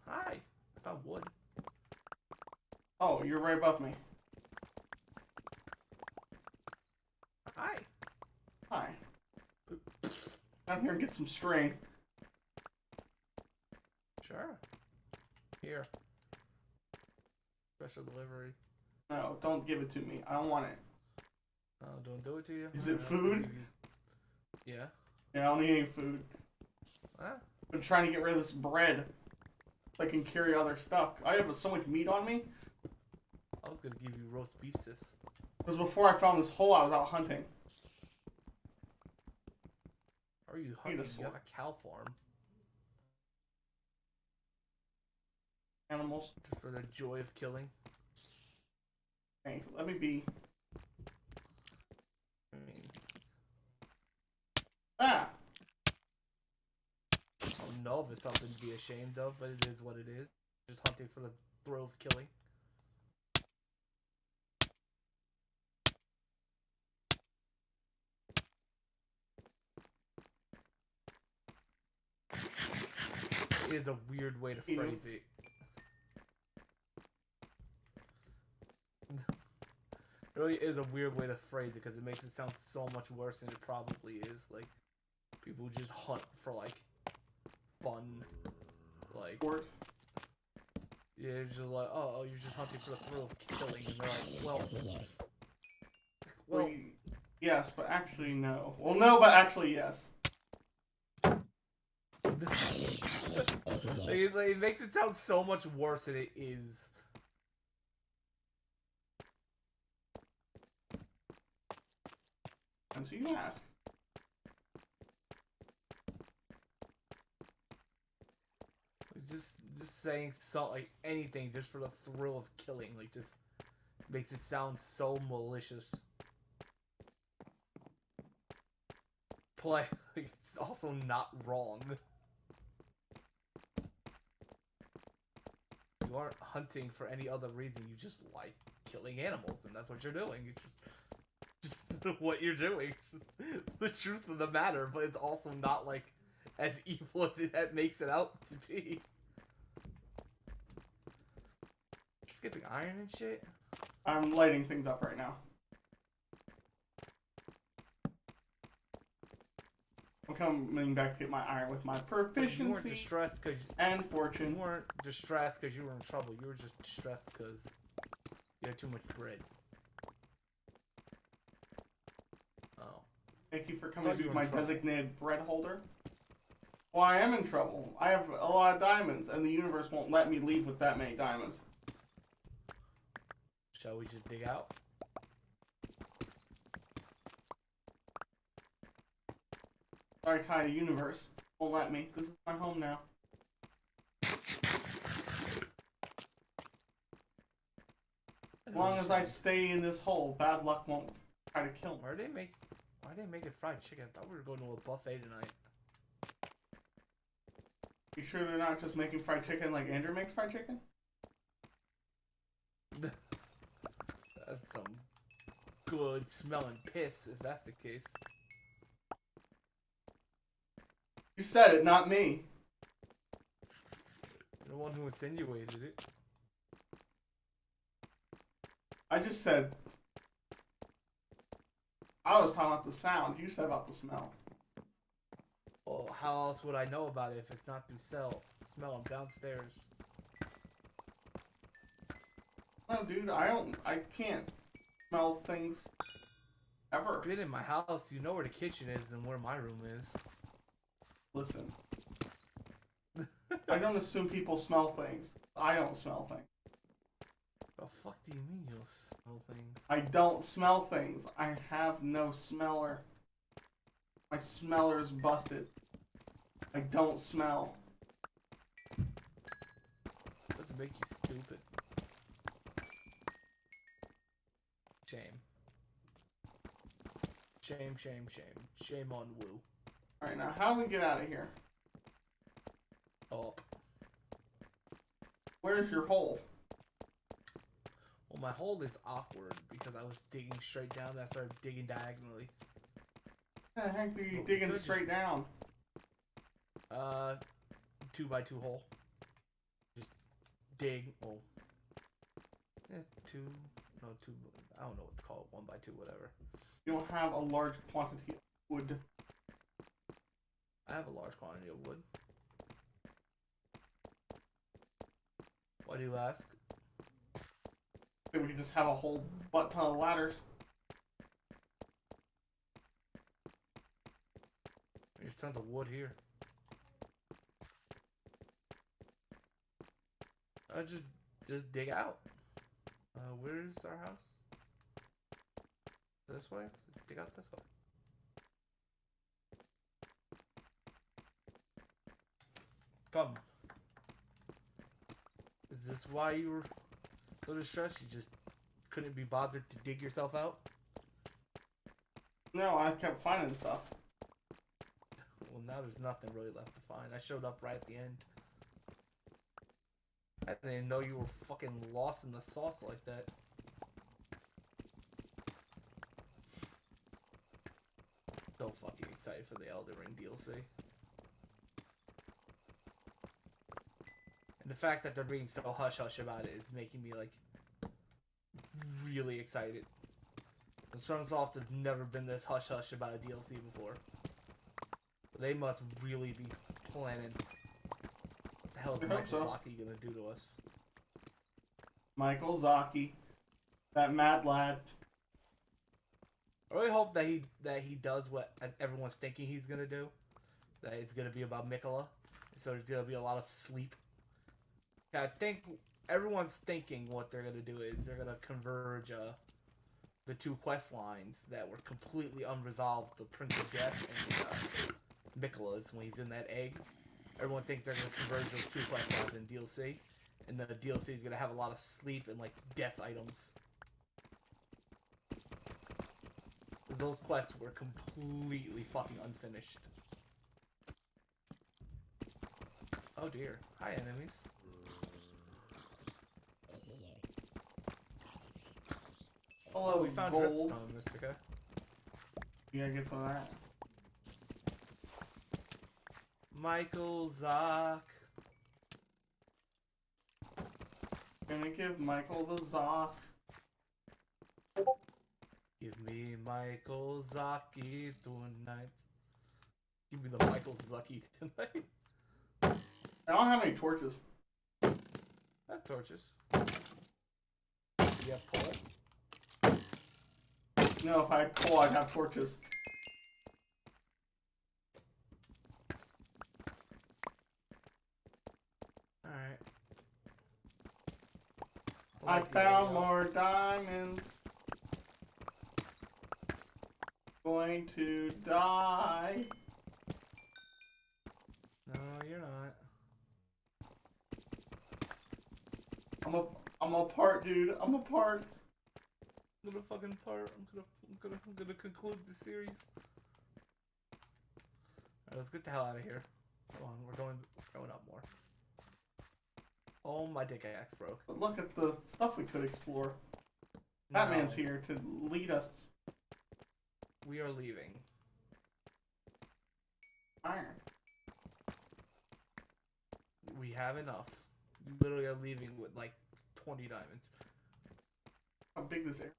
Speaker 3: Hi. I found wood.
Speaker 2: Oh, you're right above me.
Speaker 3: Hi.
Speaker 2: Hi. Down here and get some string.
Speaker 3: Sure. Here. Special delivery.
Speaker 2: No, don't give it to me. I don't want it.
Speaker 3: Oh, don't do it to you?
Speaker 2: Is it food?
Speaker 3: Yeah.
Speaker 2: Yeah, I don't need any food.
Speaker 3: Huh?
Speaker 2: I'm trying to get rid of this bread so I can carry other stuff. I have so much meat on me.
Speaker 3: I was gonna give you roast beef, sis.
Speaker 2: Because before I found this hole, I was out hunting.
Speaker 3: How are you hunting? You have a cow farm.
Speaker 2: Animals.
Speaker 3: Just for the joy of killing.
Speaker 2: Hey, let me be.
Speaker 3: I mean,
Speaker 2: Ah!
Speaker 3: I don't know if it's something to be ashamed of, but it is what it is. Just hunting for the thrill of killing. It is a weird way to phrase it. It really is a weird way to phrase it because it makes it sound so much worse than it probably is. Like, people just hunt for, like, fun. Like, yeah, it's just like, oh, you're just hunting for the thrill of killing. And they're like, well,
Speaker 2: yes, but actually no. Well, no, but actually yes.
Speaker 3: it makes it sound so much worse than it is.
Speaker 2: And so you ask.
Speaker 3: Just saying like anything just for the thrill of killing, like, just makes it sound so malicious. Play, like, it's also not wrong. You aren't hunting for any other reason. You just like killing animals, and that's what you're doing. It's just what you're doing. It's just the truth of the matter, but it's also not like as evil as it makes it out to be. Skipping iron and shit.
Speaker 2: I'm lighting things up right now. I'm coming back to get my iron with my proficiency
Speaker 3: You weren't distressed
Speaker 2: and fortune.
Speaker 3: You weren't distressed because you were in trouble. You were just distressed because you had too much bread. Oh.
Speaker 2: Thank you for coming to be my
Speaker 3: trouble.
Speaker 2: designated bread holder. Well, I am in trouble. I have a lot of diamonds, and the universe won't let me leave with that many diamonds.
Speaker 3: Shall we just dig out?
Speaker 2: Sorry, Ty, the universe won't let me. This is my home now. As long as I stay in this hole, bad luck won't try to kill me.
Speaker 3: Why are they making fried chicken? I thought we were going to a buffet tonight.
Speaker 2: You sure they're not just making fried chicken like Andrew makes fried chicken?
Speaker 3: That's some good smelling piss, if that's the case.
Speaker 2: You said it, not me.
Speaker 3: You're the one who insinuated it.
Speaker 2: I just said... I was talking about the sound. You said about the smell.
Speaker 3: Well, how else would I know about it if it's not through smell? I'm downstairs.
Speaker 2: No, dude, I can't smell things ever.
Speaker 3: You've been in my house, you know where the kitchen is and where my room is.
Speaker 2: Listen. I don't assume people smell things. I don't smell things.
Speaker 3: The fuck do you mean you'll smell things?
Speaker 2: I don't smell things. I have no smeller. My smeller's busted. I don't smell.
Speaker 3: Doesn't make you stupid. Shame. Shame, shame, shame. Shame on Woo.
Speaker 2: Alright, now how do we get out of here?
Speaker 3: Up.
Speaker 2: Where's your hole?
Speaker 3: Well, my hole is awkward because I was digging straight down and I started digging diagonally.
Speaker 2: How the heck are you digging straight down?
Speaker 3: 2x2 hole. Just dig. Oh. Yeah, two. No, two. I don't know what to call it. 1x2, whatever.
Speaker 2: You don't have a large quantity of wood.
Speaker 3: I have a large quantity of wood. Why do you ask?
Speaker 2: So we could just have a whole butt ton of ladders.
Speaker 3: There's tons of wood here. Just dig out. Where's our house? This way? They got this way. Come. Is this why you were so distressed? You just couldn't be bothered to dig yourself out?
Speaker 2: No, I kept finding stuff.
Speaker 3: Well, now there's nothing really left to find. I showed up right at the end. I didn't know you were fucking lost in the sauce like that. So fucking excited for the Elden Ring DLC. And the fact that they're being so hush-hush about it is making me, like, really excited. Sunsoft has never been this hush-hush about a DLC before. They must really be planning. What the hell is Michael Zaki gonna do to us?
Speaker 2: Michael Zaki, that mad lad.
Speaker 3: I really hope that he does what everyone's thinking he's gonna do. That it's gonna be about Mikola, so there's gonna be a lot of sleep. I think everyone's thinking what they're gonna do is they're gonna converge the two quest lines that were completely unresolved, the Prince of Death and Mikola's when he's in that egg. Everyone thinks they're gonna converge those two quest lines in DLC, and the DLC is gonna have a lot of sleep and like death items. Those quests were completely fucking unfinished. Oh dear. Hi, enemies.
Speaker 2: Oh,
Speaker 3: we found
Speaker 2: gold.
Speaker 3: dripstone, Mr. K.
Speaker 2: You gotta get some of that.
Speaker 3: Michael Zock.
Speaker 2: Gonna give Michael the Zock.
Speaker 3: Give me Michael Zaki tonight. Give me the Michael Zucky tonight.
Speaker 2: I don't have any torches.
Speaker 3: I have torches. You have coal?
Speaker 2: No, if I had coal, I'd have torches.
Speaker 3: Alright.
Speaker 2: I found more diamonds. Going to die.
Speaker 3: No, you're not.
Speaker 2: I'm a part, dude. I'm a part.
Speaker 3: I'm gonna fucking part. I'm gonna conclude the series. Alright, let's get the hell out of here. Come on, we're going up more. Oh, my dick axe broke.
Speaker 2: But look at the stuff we could explore.
Speaker 3: No,
Speaker 2: Batman's here to lead us.
Speaker 3: we are leaving.
Speaker 2: Iron.
Speaker 3: We have enough. We literally are leaving with like 20 diamonds.
Speaker 2: How big this area?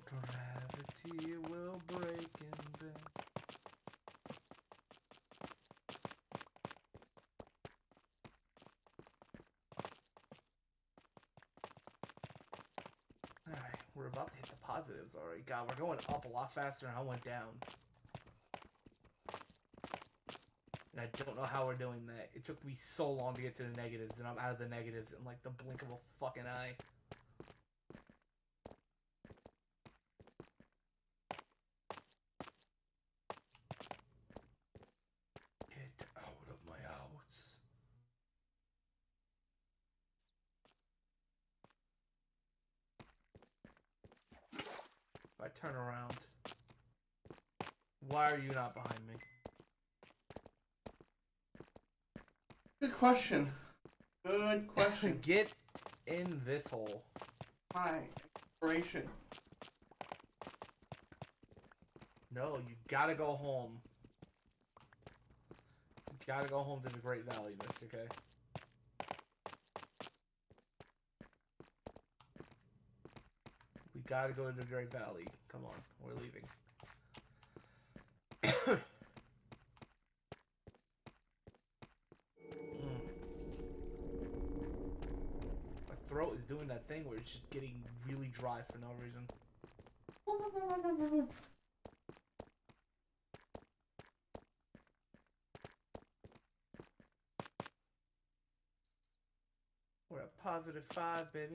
Speaker 3: Gravity will break and bend. Alright, we're about to hit the positives already. God, we're going up a lot faster than I went down. And I don't know how we're doing that. It took me so long to get to the negatives, and I'm out of the negatives in like the blink of a fucking eye. Get out of my house. If I turn around, why are you not behind me?
Speaker 2: Good question. Good question.
Speaker 3: Get in this hole.
Speaker 2: My inspiration.
Speaker 3: No, you gotta go home. You gotta go home to the Great Valley, Mr. K. We gotta go to the Great Valley. Come on, we're leaving. My throat is doing that thing where it's just getting really dry for no reason. We're at positive 5, baby.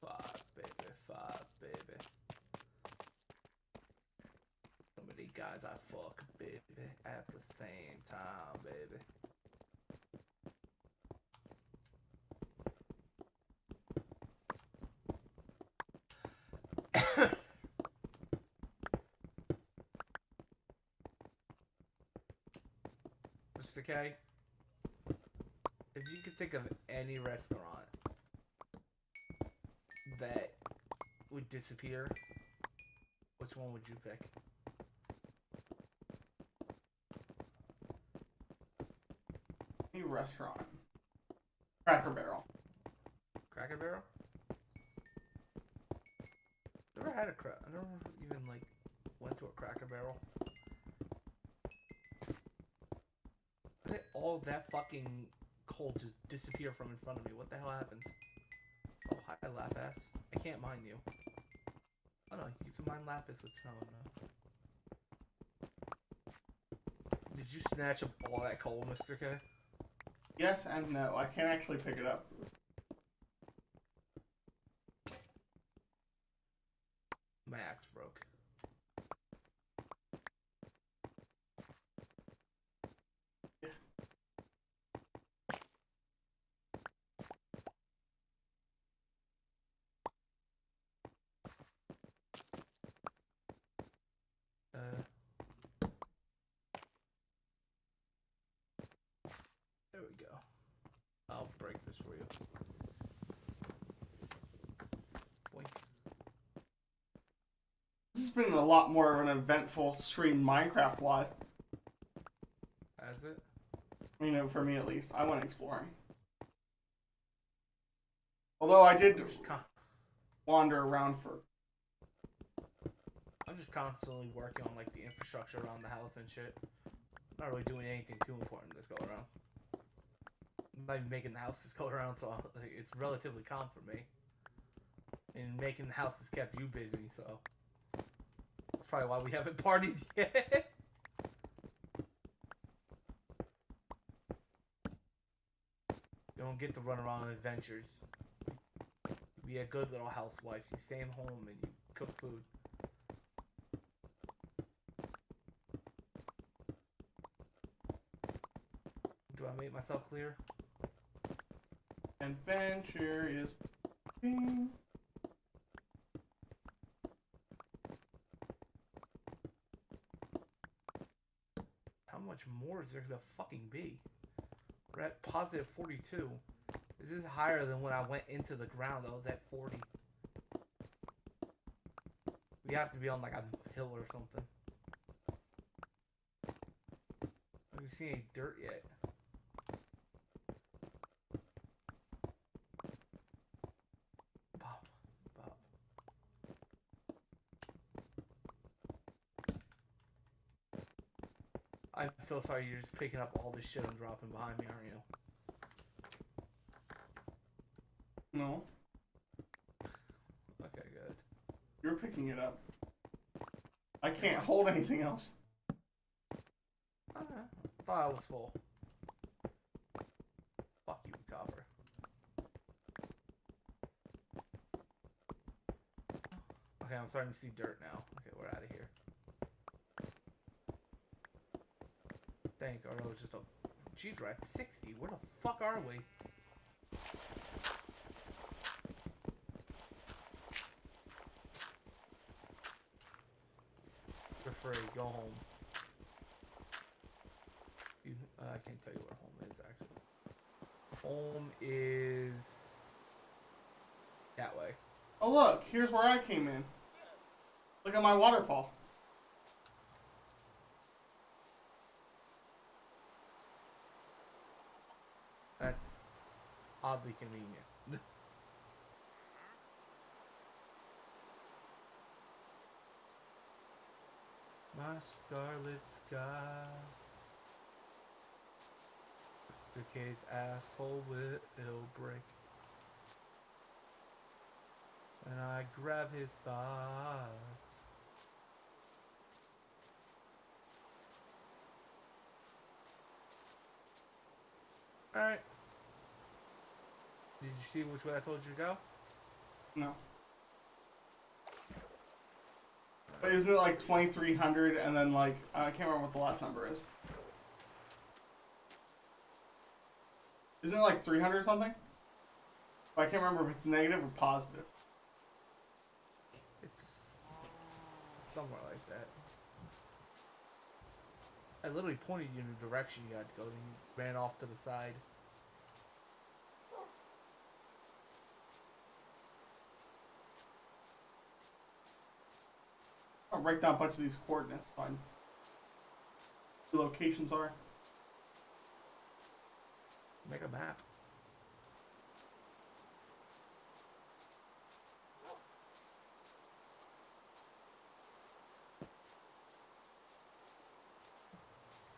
Speaker 3: 5, baby. 5, baby. So many guys I fuck, baby, at the same time, baby. Mr. K, if you could think of any restaurant that would disappear, which one would you pick?
Speaker 2: Any restaurant. Cracker Barrel.
Speaker 3: Cracker Barrel? Never had a I never even like went to a Cracker Barrel. How did all that fucking coal just disappear from in front of me? What the hell happened? Oh, hi, Lapis. I can't mine you. Oh no, you can mine Lapis with snow. No. Did you snatch up all that coal, Mr. K?
Speaker 2: Yes and no. I can't actually pick it up.
Speaker 3: My axe broke. There we go. I'll break this for you. Boink.
Speaker 2: This has been a lot more of an eventful stream Minecraft-wise.
Speaker 3: Has it?
Speaker 2: You know, for me at least. I went exploring. Although I did wander around for...
Speaker 3: I'm just constantly working on like the infrastructure around the house and shit. Not really doing anything too important this go around. I'm not even making the house this go around, so like, it's relatively calm for me. And making the house has kept you busy, so that's probably why we haven't partied yet. You don't get to run around on adventures. You be a good little housewife. You stay home and you cook food. Do I make myself clear?
Speaker 2: Adventure is...
Speaker 3: How much more is there gonna fucking be? We're at positive 42. This is higher than when I went into the ground. I was at 40. We have to be on like a hill or something. I haven't seen any dirt yet. Bob. Bob. I'm so sorry you're just picking up all this shit I'm dropping behind me, aren't you?
Speaker 2: No.
Speaker 3: Okay, good.
Speaker 2: You're picking it up. I can't hold anything else.
Speaker 3: Okay. Thought I was full. Fuck you, copper. Okay, I'm starting to see dirt now. Okay, we're out of here. Thank God, it was just a... Jeez, we're at 60. Where the fuck are we? You're free. Go home. I can't tell you where home is, actually. Home is... that way.
Speaker 2: Oh look, here's where I came in. Look at my waterfall.
Speaker 3: That's oddly convenient. My scarlet sky. Mr. K's asshole will break. And I grab his thighs. Alright. Did you see which way I told you to go?
Speaker 2: No. But isn't it like 2300 and then like I can't remember what the last number is. Isn't it like 300 or something? But I can't remember if it's negative or positive.
Speaker 3: It's somewhere like that. I literally pointed you in the direction you had to go, and you ran off to the side.
Speaker 2: I'll write down a bunch of these coordinates. Fine. The locations are.
Speaker 3: Make a map.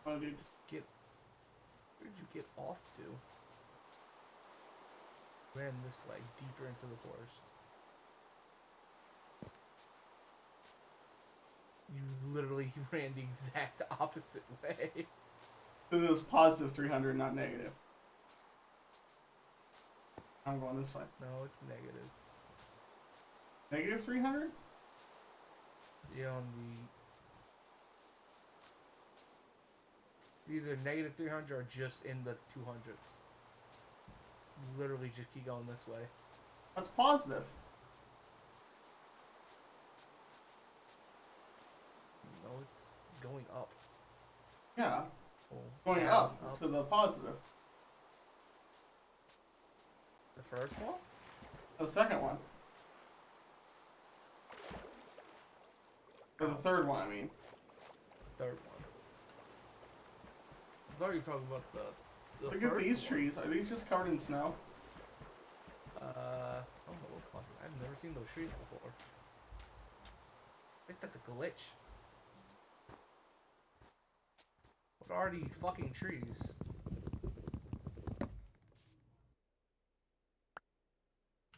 Speaker 2: Oh, dude.
Speaker 3: Where did you get off to? Ran this way, deeper into the forest. You literally ran the exact opposite way.
Speaker 2: It was positive 300, not negative. I'm going this way.
Speaker 3: No, it's negative.
Speaker 2: Negative 300?
Speaker 3: You're on the... Either negative 300 or just in the 200s. Literally just keep going this way.
Speaker 2: That's positive.
Speaker 3: No, it's going up.
Speaker 2: Yeah.
Speaker 3: Oh,
Speaker 2: Going
Speaker 3: down,
Speaker 2: up to the positive.
Speaker 3: The first one?
Speaker 2: The second one. Or the third one, I mean.
Speaker 3: Third one. I thought you were talking about the
Speaker 2: Look
Speaker 3: first
Speaker 2: at these
Speaker 3: one.
Speaker 2: trees. Are these just covered in snow?
Speaker 3: I don't know what fucking... I've never seen those trees before. I think that's a glitch. What are these fucking trees?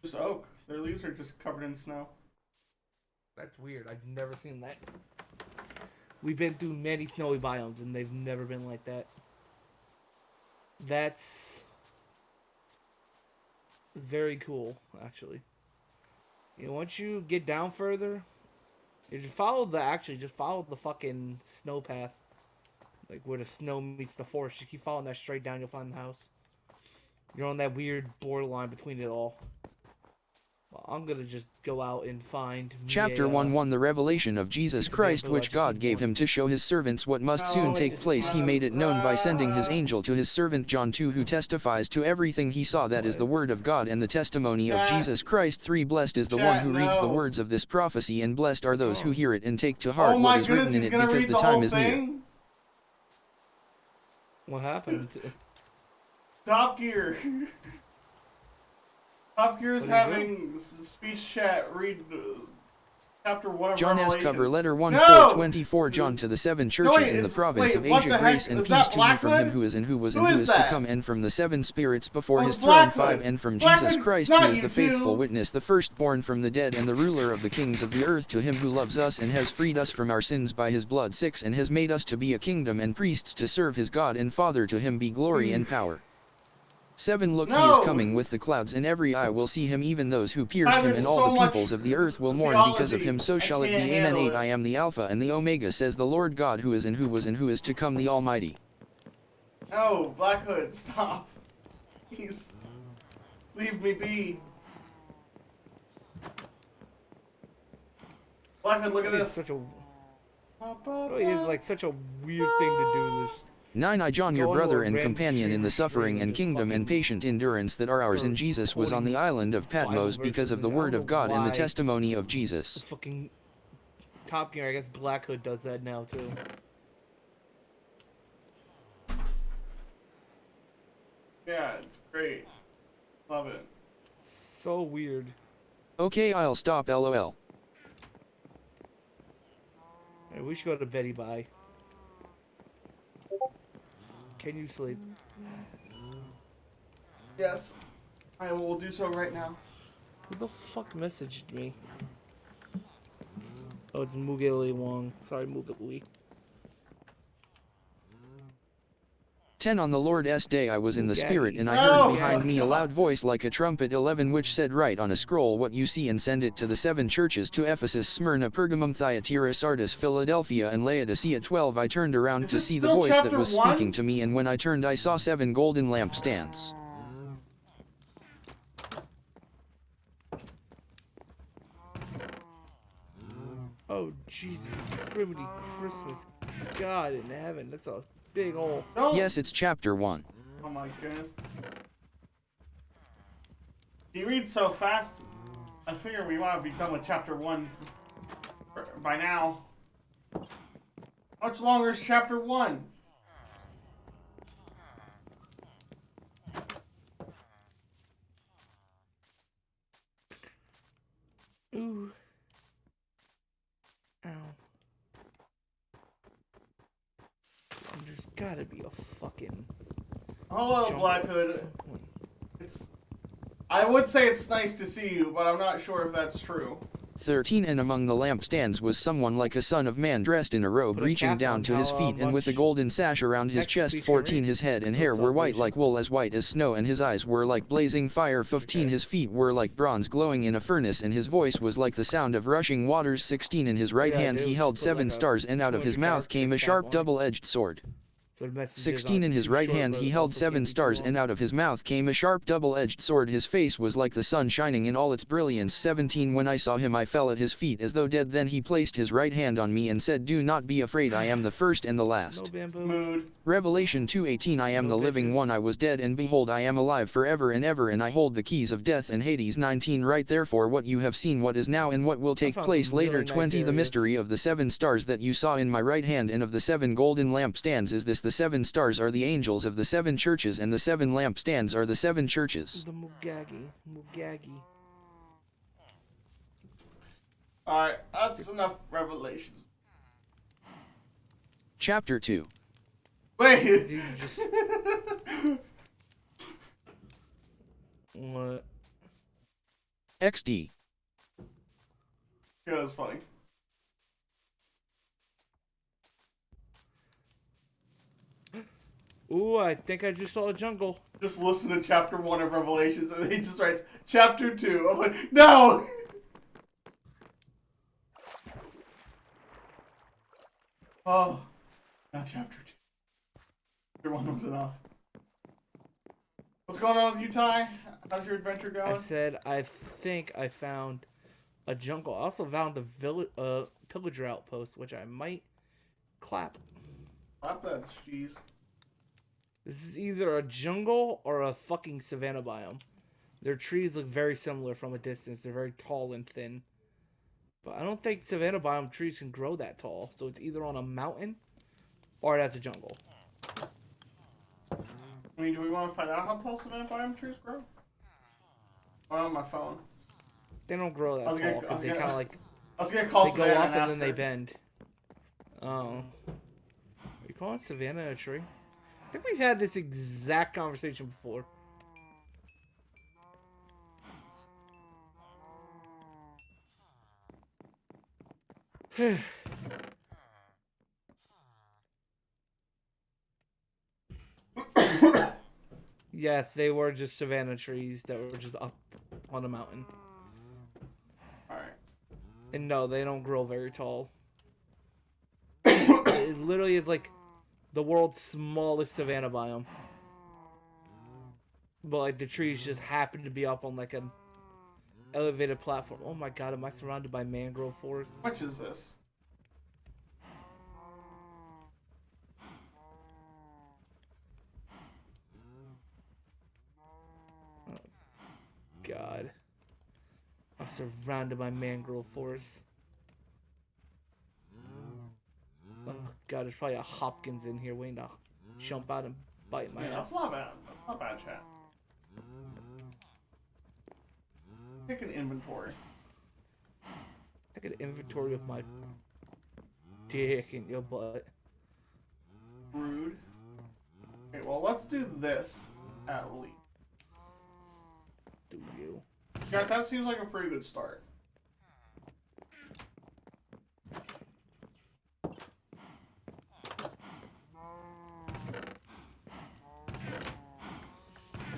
Speaker 2: Just oak. Their leaves are just covered in snow.
Speaker 3: That's weird. I've never seen that. We've been through many snowy biomes and they've never been like that. That's very cool, actually. You know, once you get down further, you just follow the fucking snow path. Like where the snow meets the forest. You keep following that straight down, you'll find the house. You're on that weird borderline between it all. Well, I'm gonna just go out and find
Speaker 4: Chapter 1:1 The revelation of Jesus Christ which God gave him to show his servants what must soon take place. He made it known by sending his angel to his servant John 2, who testifies to everything he saw, that is the word of God and the testimony of Jesus Christ. 3 Blessed is the one who reads the words of this prophecy, and blessed are those who hear it and take to heart what is written in it, because the time is near.
Speaker 3: What happened?
Speaker 2: Top Gear. Top Gear is having speech chat. Read chapter 1 of
Speaker 4: John S.
Speaker 2: Revelations.
Speaker 4: Cover letter 1
Speaker 2: No!
Speaker 4: 424 John to the 7 churches in the province of
Speaker 2: what
Speaker 4: Asia,
Speaker 2: the
Speaker 4: grace
Speaker 2: heck?
Speaker 4: and
Speaker 2: Is
Speaker 4: peace
Speaker 2: that
Speaker 4: to you from him
Speaker 2: Blackhood?
Speaker 4: who is and who was and
Speaker 2: Who
Speaker 4: who
Speaker 2: is
Speaker 4: is to
Speaker 2: that?
Speaker 4: come, and from the 7 spirits before
Speaker 2: Oh,
Speaker 4: his
Speaker 2: it's
Speaker 4: throne,
Speaker 2: Blackhood.
Speaker 4: 5 and from Jesus
Speaker 2: Blackhood,
Speaker 4: Christ,
Speaker 2: not
Speaker 4: who is
Speaker 2: you
Speaker 4: the faithful
Speaker 2: two.
Speaker 4: witness, the firstborn from the dead and the ruler of the kings of the earth, to him who loves us and has freed us from our sins by his blood. 6 And has made us to be a kingdom and priests to serve his God and Father. To him be glory and power. 7 Look, he is coming with the clouds, and every eye will see him, even those who pierced him,
Speaker 2: there's
Speaker 4: and
Speaker 2: so
Speaker 4: all the
Speaker 2: much
Speaker 4: peoples of the earth will mourn because of him. So
Speaker 2: theology.
Speaker 4: shall
Speaker 2: I
Speaker 4: it be.
Speaker 2: can't
Speaker 4: Amen.
Speaker 2: handle
Speaker 4: 8
Speaker 2: it.
Speaker 4: I am the Alpha and the Omega, says the Lord God, who is and who was and who is to come, the Almighty.
Speaker 2: No, Black Hood, stop. Please. Leave me be. Black Hood, look at this.
Speaker 3: It really is like such a weird thing to do. This
Speaker 4: 9 I John, your
Speaker 3: Go into
Speaker 4: brother
Speaker 3: a
Speaker 4: and
Speaker 3: random
Speaker 4: companion in the
Speaker 3: stream
Speaker 4: suffering
Speaker 3: and
Speaker 4: and
Speaker 3: just
Speaker 4: kingdom and
Speaker 3: fucking
Speaker 4: patient endurance that are ours in
Speaker 3: start
Speaker 4: Jesus, was on the
Speaker 3: quoting
Speaker 4: island of Patmos
Speaker 3: Bible
Speaker 4: because of
Speaker 3: verses,
Speaker 4: the
Speaker 3: and I
Speaker 4: word
Speaker 3: don't
Speaker 4: of
Speaker 3: know
Speaker 4: God and the
Speaker 3: why
Speaker 4: testimony of
Speaker 3: the
Speaker 4: Jesus.
Speaker 3: fucking Top Gear, I guess Black Hood does that now too.
Speaker 2: Yeah, it's great. Love it.
Speaker 3: So weird.
Speaker 4: Okay, I'll stop, lol.
Speaker 3: Hey, we should go to Betty Bye. Can you sleep?
Speaker 2: Yes. I will do so right now.
Speaker 3: Who the fuck messaged me? Oh, it's Mugali Wong. Sorry, Mugali.
Speaker 4: 10 On the Lord's day I was in the Spirit, and I
Speaker 2: Oh,
Speaker 4: heard behind me a
Speaker 2: God.
Speaker 4: loud voice like a trumpet. 11 Which said, Write on a scroll what you see and send it to the 7 churches, to Ephesus, Smyrna, Pergamum, Thyatira, Sardis, Philadelphia, and Laodicea. 12 I turned around
Speaker 2: Is
Speaker 4: to
Speaker 2: this
Speaker 4: see the
Speaker 2: still
Speaker 4: voice that
Speaker 2: chapter
Speaker 4: was
Speaker 2: 1?
Speaker 4: speaking to me, and when I turned I saw 7 golden lampstands.
Speaker 1: Oh, Jesus, criminy Christmas. God in heaven, that's a big hole.
Speaker 2: Don't.
Speaker 4: Yes, it's chapter 1.
Speaker 2: Oh my goodness. He reads so fast. I figure we want to be done with chapter 1 by now. How much longer is chapter 1?
Speaker 1: Ooh. Ow. There's gotta be a fucking...
Speaker 2: Hello,
Speaker 1: jungle
Speaker 2: Black
Speaker 1: at
Speaker 2: Hood.
Speaker 1: some point.
Speaker 2: I would say it's nice to see you, but I'm not sure if that's true.
Speaker 4: 13 And among the lampstands was someone like a son of man, dressed in a robe
Speaker 1: Put a
Speaker 4: reaching
Speaker 1: cap
Speaker 4: down
Speaker 1: on
Speaker 4: to his
Speaker 1: how
Speaker 4: feet, and with a
Speaker 1: much
Speaker 4: golden sash around his
Speaker 1: next
Speaker 4: chest.
Speaker 1: speech
Speaker 4: 14
Speaker 1: you
Speaker 4: His head and
Speaker 1: read.
Speaker 4: hair were white
Speaker 1: Salvation.
Speaker 4: like wool, as white as snow, and his eyes were like blazing fire. 15
Speaker 1: Okay.
Speaker 4: His feet were like bronze glowing in a furnace, and his voice was like the sound of rushing waters. 16 In his right
Speaker 1: Yeah,
Speaker 4: hand
Speaker 1: dude,
Speaker 4: he
Speaker 1: we
Speaker 4: held
Speaker 1: should put
Speaker 4: 7
Speaker 1: like a
Speaker 4: stars, and out of his
Speaker 1: 200
Speaker 4: mouth came a
Speaker 1: character cap
Speaker 4: sharp
Speaker 1: on it.
Speaker 4: double-edged sword.
Speaker 1: So the messages
Speaker 4: 16
Speaker 1: aren't
Speaker 4: In his
Speaker 1: too
Speaker 4: right
Speaker 1: short,
Speaker 4: hand
Speaker 1: but
Speaker 4: he held
Speaker 1: also
Speaker 4: 7
Speaker 1: can't be too
Speaker 4: stars,
Speaker 1: long.
Speaker 4: and out of his mouth came a sharp double-edged sword. His face was like the sun shining in all its brilliance. 17 When I saw him I fell at his feet as though dead. Then he placed his right hand on me and said, Do not be afraid, I am the first and the
Speaker 1: No
Speaker 4: last.
Speaker 1: bamboo.
Speaker 2: Mood.
Speaker 4: Revelation 2:18 I am
Speaker 1: No
Speaker 4: the living
Speaker 1: bitches.
Speaker 4: one, I was dead, and behold I am alive forever and ever, and I hold the keys of death and Hades. 19 Write therefore what you have seen, what is now, and what will take
Speaker 1: found
Speaker 4: place
Speaker 1: some
Speaker 4: later.
Speaker 1: really nice
Speaker 4: 20 The
Speaker 1: areas.
Speaker 4: mystery of the 7 stars that you saw in my right hand and of the 7 golden lampstands is this: the 7 stars are the angels of the 7 churches, and the 7 lampstands are the 7 churches.
Speaker 1: The Mugagi.
Speaker 2: Alright, that's enough revelations.
Speaker 4: Chapter 2.
Speaker 2: Wait!
Speaker 1: Dude, just... What?
Speaker 4: XD.
Speaker 2: Yeah, that's funny.
Speaker 1: Ooh, I think I just saw a jungle.
Speaker 2: Just listen to chapter 1 of Revelations, and he just writes chapter 2. I'm like, no! Oh, not chapter 2. Chapter 1 was enough. What's going on with you, Ty? How's your adventure going?
Speaker 1: I said I think I found a jungle. I also found the pillager outpost, which I might clap.
Speaker 2: Not that cheese.
Speaker 1: This is either a jungle or a fucking savanna biome. Their trees look very similar from a distance. They're very tall and thin. But I don't think savanna biome trees can grow that tall. So it's either on a mountain or that's a jungle.
Speaker 2: I mean, do we want to find out how tall savanna biome trees grow? Oh, on my phone.
Speaker 1: They don't grow that tall because they kind of like
Speaker 2: I was gonna call
Speaker 1: they go
Speaker 2: Savannah
Speaker 1: up
Speaker 2: and
Speaker 1: and
Speaker 2: ask
Speaker 1: then they
Speaker 2: her.
Speaker 1: bend. Oh, are you calling savanna a tree? I think we've had this exact conversation before. Yes, they were just savanna trees that were just up on a mountain.
Speaker 2: Alright.
Speaker 1: And no, they don't grow very tall. It literally is like the world's smallest savanna biome. But like the trees just happen to be up on like an elevated platform. Oh my god, am I surrounded by mangrove forests?
Speaker 2: How much is this?
Speaker 1: God. I'm surrounded by mangrove forests. Oh god, there's probably a Hopkins in here waiting to jump out and bite my
Speaker 2: Yeah,
Speaker 1: ass.
Speaker 2: that's not bad. That's not bad, chat. Take an inventory.
Speaker 1: I get an inventory of my dick in your butt.
Speaker 2: Rude. Okay, well, let's do this at least.
Speaker 1: Do you?
Speaker 2: Yeah, that seems like a pretty good start.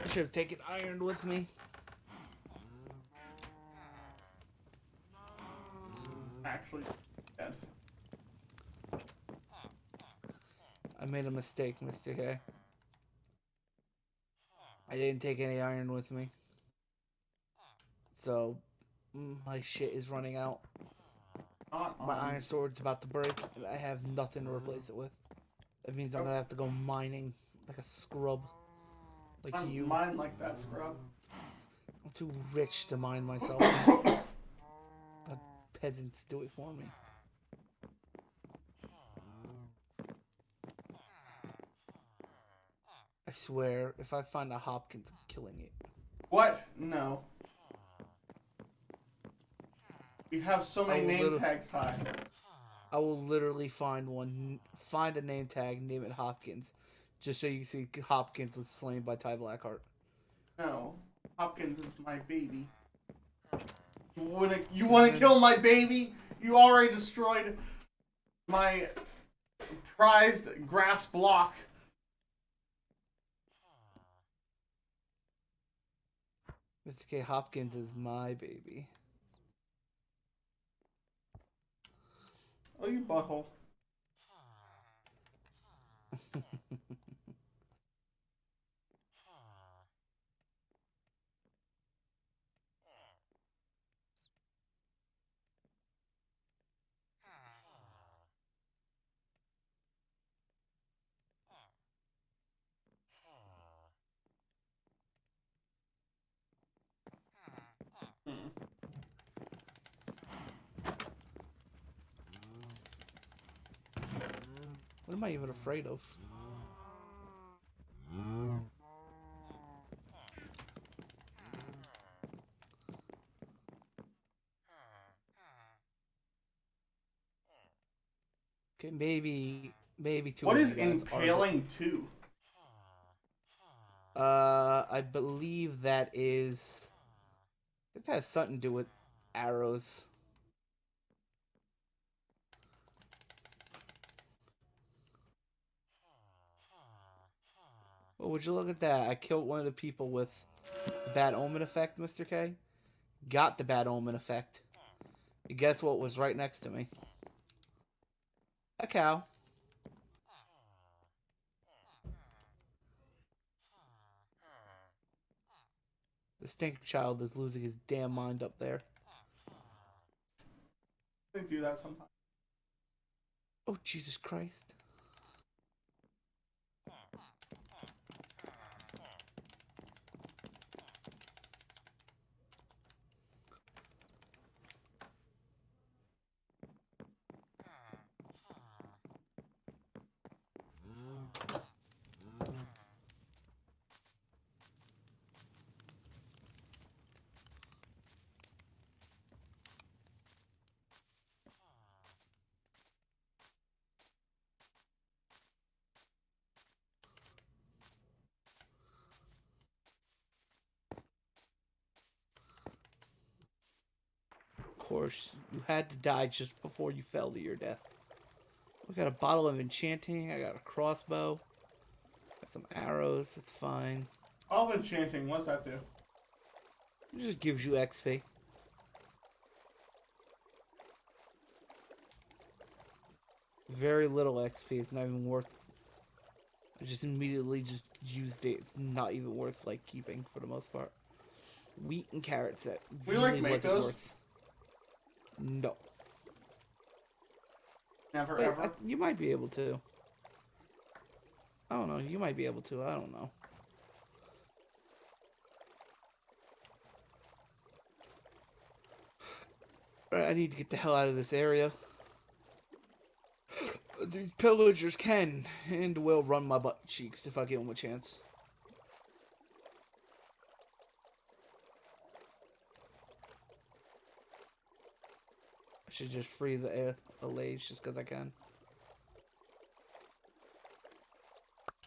Speaker 1: should have taken iron with me.
Speaker 2: Actually, dead.
Speaker 1: I made a mistake, Mr. K. I didn't take any iron with me. So, my shit is running out. My iron sword's about to break, and I have nothing to replace it with. That means I'm gonna have to go mining like a scrub. Like you.
Speaker 2: Mine like that, scrub.
Speaker 1: I'm too rich to mine myself. Let peasants do it for me. I swear, if I find a Hopkins, I'm killing it.
Speaker 2: What? No. You have so many name tags, Ty.
Speaker 1: I will literally find a name tag, name it Hopkins, just so you can see Hopkins was slain by Ty Blackheart.
Speaker 2: No. Hopkins is my baby. You wanna kill my baby? You already destroyed my prized grass block.
Speaker 1: Mr. K. Hopkins is my baby.
Speaker 2: Oh, you butthole.
Speaker 1: What am I even afraid of? Okay, maybe two
Speaker 2: What
Speaker 1: of
Speaker 2: is
Speaker 1: you guys
Speaker 2: impaling 2?
Speaker 1: I believe that is... I think that has something to do with arrows. Well, would you look at that? I killed one of the people with the bad omen effect, Mr. K. Got the bad omen effect. And guess what was right next to me? A cow. The stink child is losing his damn mind up there.
Speaker 2: They do that sometimes.
Speaker 1: Oh, Jesus Christ. Of course, you had to die just before you fell to your death. We got a bottle of enchanting. I got a crossbow. Got some arrows. It's fine.
Speaker 2: All of enchanting, what's that do?
Speaker 1: It just gives you XP. Very little XP. It's not even worth. I just immediately just used it. It's not even worth like keeping for the most part. Wheat and carrots that
Speaker 2: We
Speaker 1: really
Speaker 2: like make
Speaker 1: wasn't
Speaker 2: those?
Speaker 1: worth. No.
Speaker 2: Never
Speaker 1: Wait,
Speaker 2: ever.
Speaker 1: you might be able to. I don't know. You might be able to. I don't know. Alright, I need to get the hell out of this area. These pillagers can and will run my butt cheeks if I give them a chance. I should just free the Allays just because I can.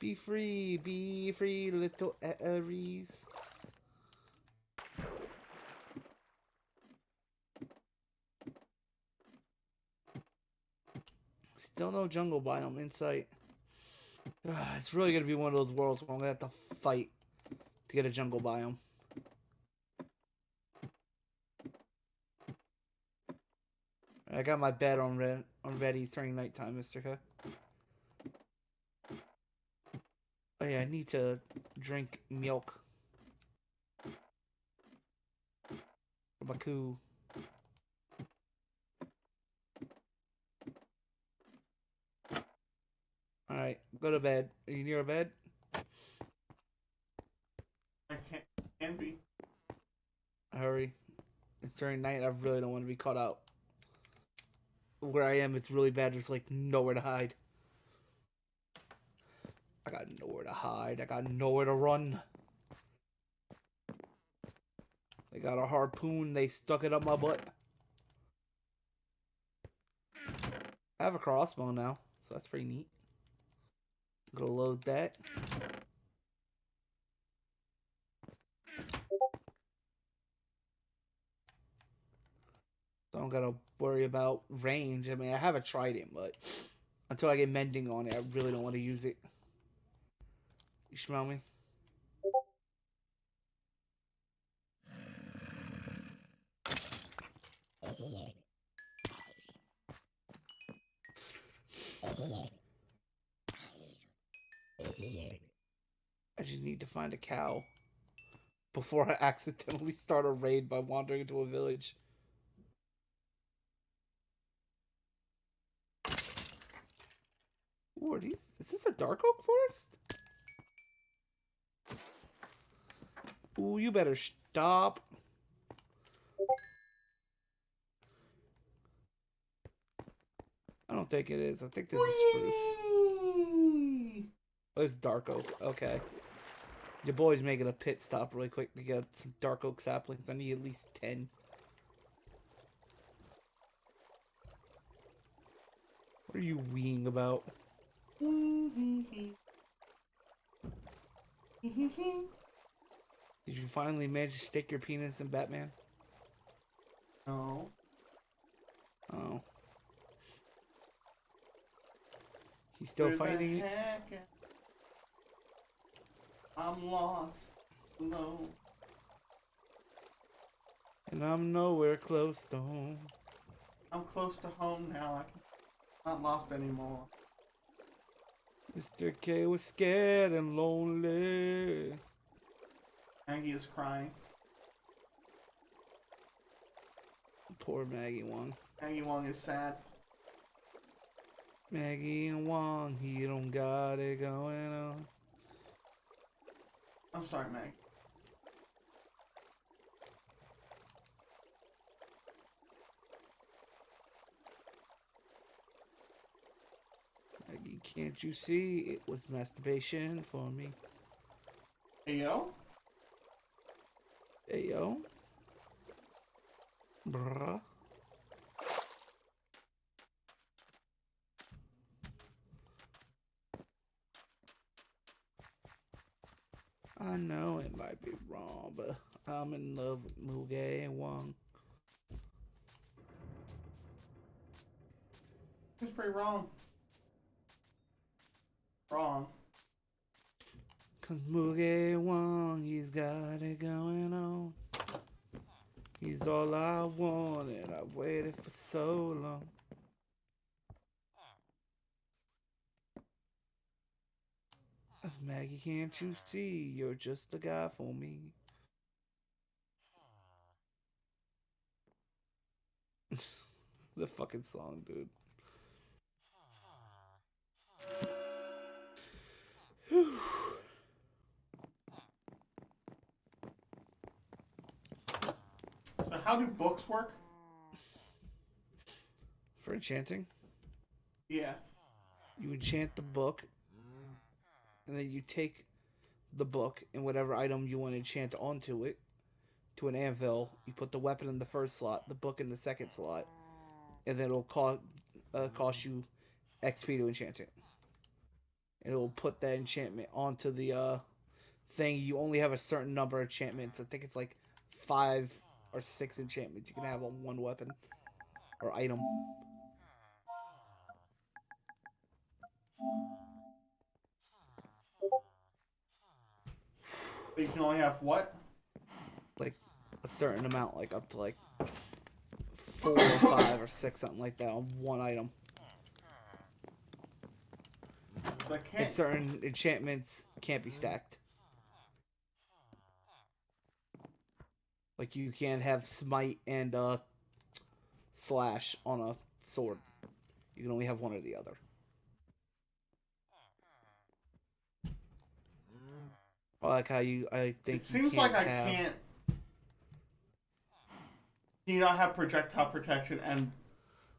Speaker 1: Be free, little Aries. Still no jungle biome in sight. It's really gonna be one of those worlds where I'm gonna have to fight to get a jungle biome. I got my bed on ready. It's turning nighttime, Mr.K. Oh yeah, I need to drink milk. For my coo. Alright, go to bed. Are you near a bed?
Speaker 2: I can be.
Speaker 1: Hurry. It's turning night. I really don't want to be caught out. Where I am, it's really bad. There's like nowhere to hide. I got nowhere to hide. I got nowhere to run. They got a harpoon. They stuck it up my butt. I have a crossbow now, so that's pretty neat. I'm gonna load that. So I don't gotta worry about range. I mean, I have a trident, but until I get mending on it, I really don't want to use it. You smell me? I just need to find a cow before I accidentally start a raid by wandering into a village. Ooh, is this a dark oak forest? Ooh, you better stop. I don't think it is. I think this is spruce.
Speaker 2: Whee!
Speaker 1: Oh, it's dark oak. Okay. Your boy's making a pit stop really quick to get some dark oak saplings. I need at least 10. What are you weeing about? Did you finally manage to stick your penis in Batman?
Speaker 2: No.
Speaker 1: Oh. He's still
Speaker 2: Where
Speaker 1: fighting
Speaker 2: the
Speaker 1: it?
Speaker 2: heck? I'm lost. Alone.
Speaker 1: And I'm nowhere close to home.
Speaker 2: I'm close to home now. Not lost anymore.
Speaker 1: Mr. K was scared and lonely.
Speaker 2: Maggie is crying.
Speaker 1: Poor Maggie Wong.
Speaker 2: Maggie Wong is sad.
Speaker 1: Maggie and Wong, he don't got it going on.
Speaker 2: I'm sorry, Maggie.
Speaker 1: Maggie, can't you see it was masturbation for me?
Speaker 2: Hey, yo.
Speaker 1: Hey, yo. Bruh. I know it might be wrong, but I'm in love with Muge and Wong.
Speaker 2: It's pretty wrong. Wrong.
Speaker 1: Cause Muge Wong, he's got it going on. He's all I wanted. I waited for so long. Maggie, can't you see? You're just the guy for me. The fucking song, dude.
Speaker 2: So how do books work?
Speaker 1: For enchanting,
Speaker 2: Yeah.
Speaker 1: you enchant the book, and then you take the book and whatever item you want to enchant onto it to an anvil. You put the weapon in the first slot, the book in the second slot, and then it'll cost you XP to enchant it. And it'll put that enchantment onto the thing. You only have a certain number of enchantments. I think it's like 5 or 6 enchantments you can have on one weapon or item.
Speaker 2: But you can only have what?
Speaker 1: Like a certain amount, like up to like 4 or 5 or 6, something like that on one item.
Speaker 2: But I
Speaker 1: And
Speaker 2: can't.
Speaker 1: certain enchantments can't be stacked. Like you can't have smite and slash on a sword. You can only have one or the other. I like how I think
Speaker 2: It seems
Speaker 1: you
Speaker 2: like
Speaker 1: can't
Speaker 2: I
Speaker 1: have.
Speaker 2: can't. Can you not have projectile protection and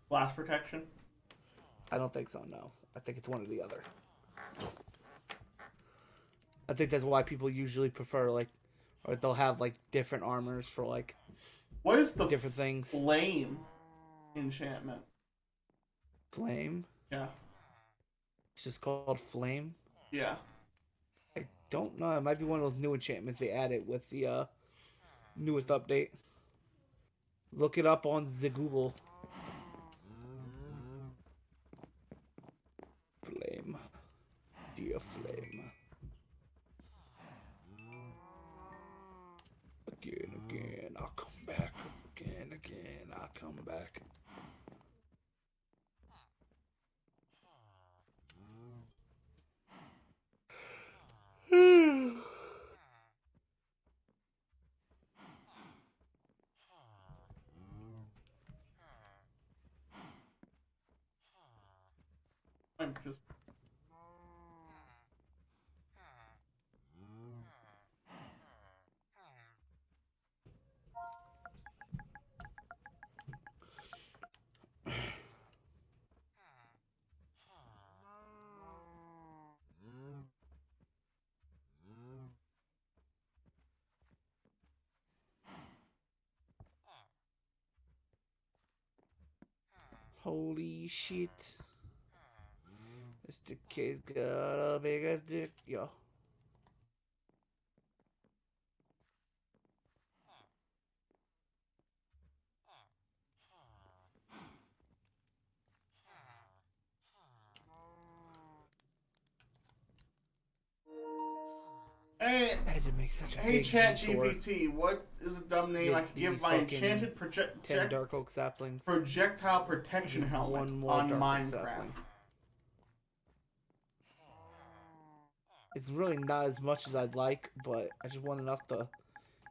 Speaker 2: blast protection?
Speaker 1: I don't think so. No, I think it's one or the other. I think that's why people usually prefer like, or they'll have like different armors for like
Speaker 2: What is the
Speaker 1: different things.
Speaker 2: flame enchantment?
Speaker 1: Flame.
Speaker 2: Yeah.
Speaker 1: It's just called flame.
Speaker 2: Yeah.
Speaker 1: I don't know. It might be one of those new enchantments they added with the newest update. Look it up on the Google. Flame. Dear flame. Again, I'll come back. Again, I'll come back.
Speaker 2: I'm just.
Speaker 1: Holy shit. Mr.K's got a big ass dick, yo.
Speaker 2: Hey,
Speaker 1: I had to make such a
Speaker 2: hey,
Speaker 1: big
Speaker 2: Chat
Speaker 1: detour.
Speaker 2: GPT. What is a dumb name I could give
Speaker 1: These
Speaker 2: my
Speaker 1: fucking
Speaker 2: enchanted
Speaker 1: 10 dark oak saplings.
Speaker 2: projectile protection
Speaker 1: Need
Speaker 2: helmet
Speaker 1: one more
Speaker 2: on
Speaker 1: dark oak
Speaker 2: Minecraft?
Speaker 1: sapling. It's really not as much as I'd like, but I just want enough to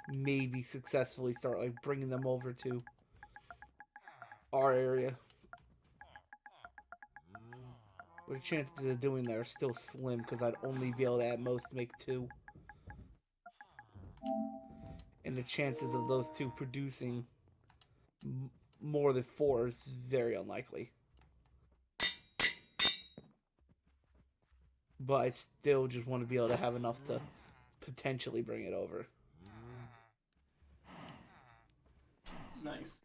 Speaker 1: maybe successfully start like bringing them over to our area. But the chances of doing that are still slim because I'd only be able to at most make 2. And the chances of those 2 producing more than 4 is very unlikely. But I still just want to be able to have enough to potentially bring it over.
Speaker 2: Nice.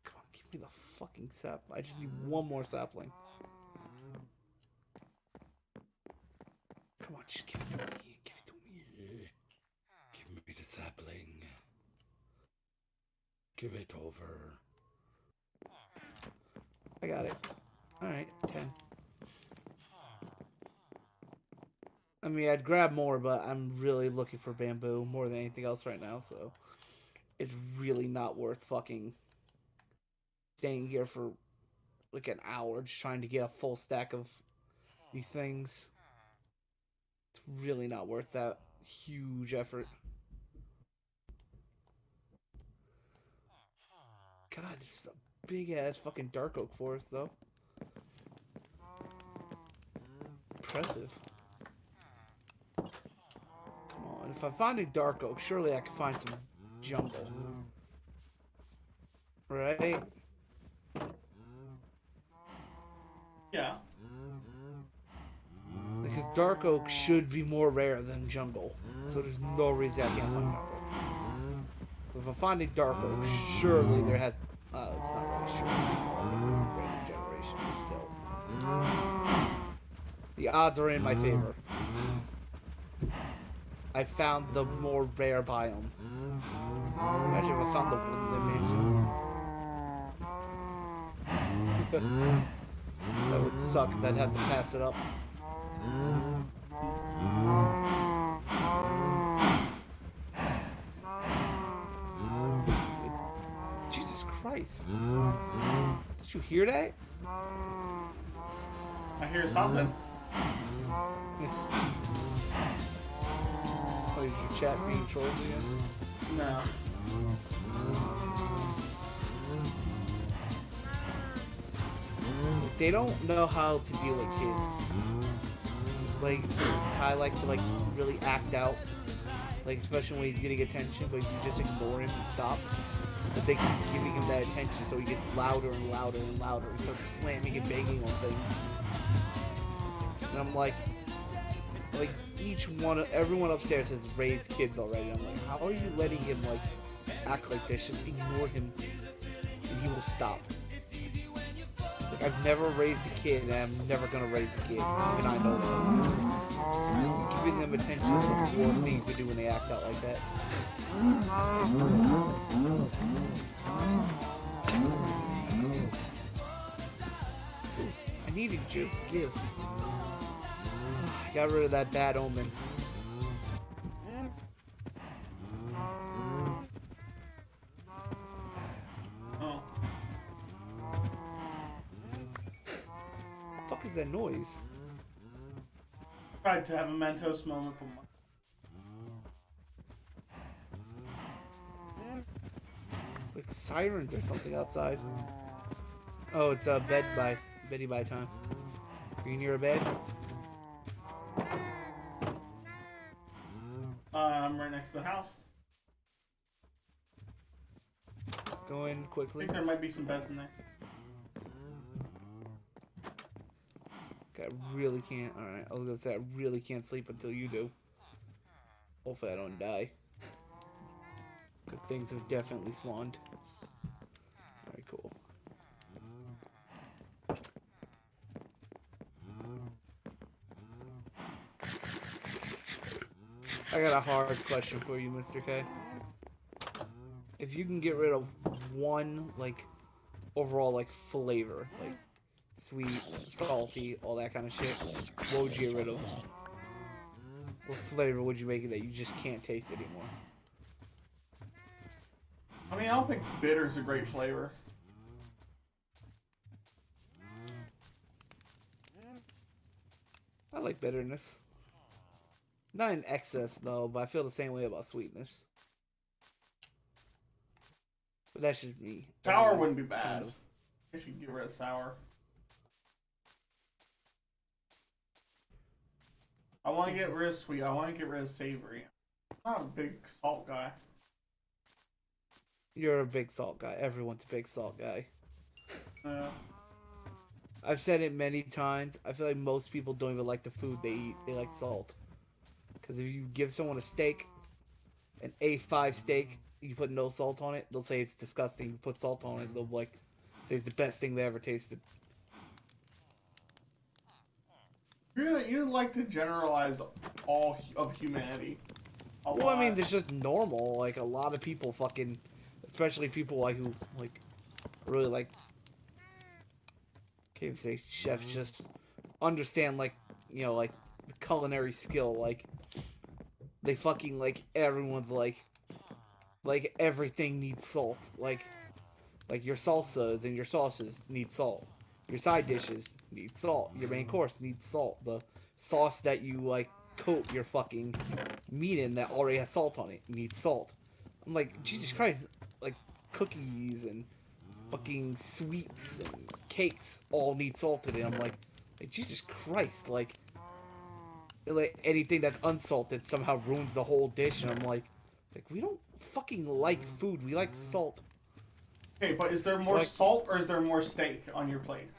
Speaker 1: Come on, give me the fucking sapling. I just need one more sapling. Come on, just give it to me. Give it to me. Give me the sapling. Give it over. I got it. Alright, 10. I mean, I'd grab more, but I'm really looking for bamboo more than anything else right now, so it's really not worth fucking staying here for like an hour just trying to get a full stack of these things. It's really not worth that huge effort. God, there's a big ass fucking dark oak forest though. Impressive. Come on, if I find a dark oak, surely I can find some jungle. Right?
Speaker 2: Yeah.
Speaker 1: Because dark oak should be more rare than jungle. So there's no reason I can't find jungle. If I find a dark oak, surely there has... it's not really sure. It's all random generation, but still. The odds are in my favor. I found the more rare biome. Imagine if I found the woodland mansion. That would suck, because I'd have to pass it up. Jesus Christ. Did you hear that?
Speaker 2: I hear something.
Speaker 1: Oh, is your chat being trolled again?
Speaker 2: No.
Speaker 1: They don't know how to deal with kids. Like, Ty likes to, like, really act out. Like, especially when he's getting attention, but if you just ignore him, he stops. But they keep giving him that attention, so he gets louder and louder and louder. He starts slamming and banging on things. And I'm like, everyone upstairs has raised kids already. I'm like, how are you letting him, like, act like this? Just ignore him, and he will stop. Like, I've never raised a kid, and I'm never gonna raise a kid, even I know that. Giving them attention is the worst thing you can do when they act out like that. I needed you. Give. Got rid of that bad omen.
Speaker 2: Oh.
Speaker 1: What the fuck is that noise?
Speaker 2: Tried to have a Mentos moment for my...
Speaker 1: Like sirens or something outside. Oh, it's Betty by time. Are you near a bed?
Speaker 2: I'm right next to the house.
Speaker 1: Go in
Speaker 2: I
Speaker 1: quickly.
Speaker 2: think there might be some beds in there.
Speaker 1: Okay, I really can't. Alright, I was gonna say I really can't sleep until you do. Hopefully I don't die. Because things have definitely spawned. Alright, cool. I got a hard question for you, Mr. K. If you can get rid of one, like, overall, like, flavor, like, sweet, salty, all that kind of shit, what would you get rid of? What flavor would you make it that you just can't taste anymore?
Speaker 2: I mean, I don't think bitter's a great flavor.
Speaker 1: I like bitterness. Not in excess, though, but I feel the same way about sweetness. But that's just me.
Speaker 2: Sour wouldn't be bad.
Speaker 1: Kind of.
Speaker 2: I guess you can get rid of sour. I want to get rid of sweet. I want to get rid of savory. I'm not a big salt guy.
Speaker 1: You're a big salt guy. Everyone's a big salt guy.
Speaker 2: Yeah.
Speaker 1: I've said it many times. I feel like most people don't even like the food they eat. They like salt. Because if you give someone a steak, an A5 steak, you put no salt on it, they'll say it's disgusting. You put salt on it, they'll like say it's the best thing they ever tasted.
Speaker 2: You like to generalize all of humanity.
Speaker 1: Well, I mean, it's just normal. Like, a lot of people fucking, especially people like who, like, really like, can't even say chefs, just understand, like, you know, like, the culinary skill. Like, they fucking, like, everyone's like everything needs salt. Like your salsas and your sauces need salt. Your side dishes need salt. Your main course needs salt. The sauce that you, like, coat your fucking meat in that already has salt on it needs salt. I'm like, Jesus Christ, like, cookies and fucking sweets and cakes all need salt in it. I'm like Jesus Christ, like anything that's unsalted somehow ruins the whole dish, and I'm like we don't fucking like food, we like salt.
Speaker 2: Okay, but is there more salt or is there more steak on your plate?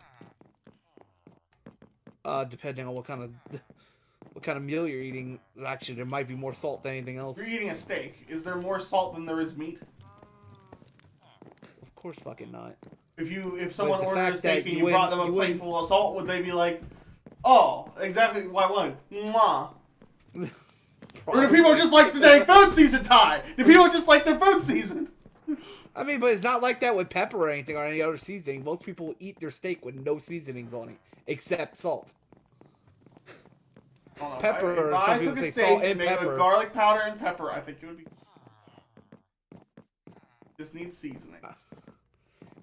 Speaker 1: Depending on what kind of meal you're eating. Actually, there might be more salt than anything else.
Speaker 2: You're eating a steak. Is there more salt than there is meat?
Speaker 1: Of course fucking not.
Speaker 2: If someone ordered a steak and you
Speaker 1: wouldn't-
Speaker 2: brought them a plate full of salt, would they be like, oh, exactly what I wanted? Mwah. Or do people just like the dang food season time? Do people just like their food season?
Speaker 1: I mean, but it's not like that with pepper or anything or any other seasoning. Most people eat their steak with no seasonings on it, except salt.
Speaker 2: I don't know.
Speaker 1: Pepper,
Speaker 2: If
Speaker 1: some
Speaker 2: I
Speaker 1: people
Speaker 2: took a
Speaker 1: say
Speaker 2: steak
Speaker 1: salt
Speaker 2: and
Speaker 1: and
Speaker 2: made it
Speaker 1: pepper.
Speaker 2: with garlic powder and pepper, I think it would be. Just needs seasoning.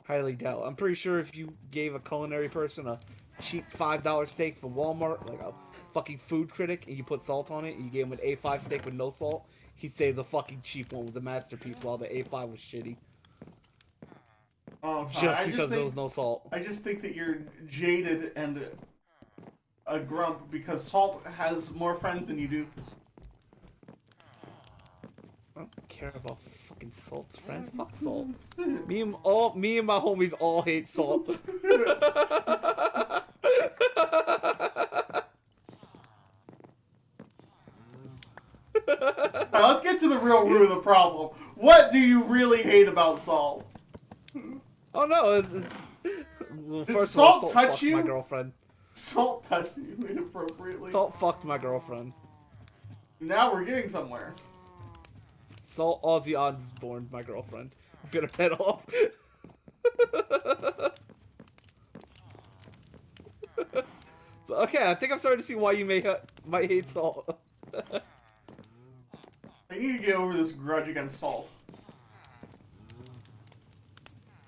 Speaker 1: Highly doubt. I'm pretty sure if you gave a culinary person a cheap $5 steak from Walmart, like a fucking food critic, and you put salt on it, and you gave him an A5 steak with no salt, he'd say the fucking cheap one was a masterpiece while the A5 was shitty.
Speaker 2: Oh, Ty,
Speaker 1: Just because there was no salt.
Speaker 2: I just think that you're jaded and a grump because salt has more friends than you do.
Speaker 1: I don't care about fucking salt's friends. Fuck salt. Me and my homies all hate salt.
Speaker 2: Alright, let's get to the real root of the problem. What do you really hate about salt?
Speaker 1: Oh no! Well,
Speaker 2: Did
Speaker 1: first of all,
Speaker 2: salt touch
Speaker 1: fucked
Speaker 2: you?
Speaker 1: my girlfriend.
Speaker 2: Salt touched you inappropriately.
Speaker 1: Salt fucked my girlfriend.
Speaker 2: Now we're getting somewhere.
Speaker 1: Salt Ozzy Osbourne, my girlfriend. Bit her head off. Okay, I think I'm starting to see why you might hate salt.
Speaker 2: I need to get over this grudge against salt.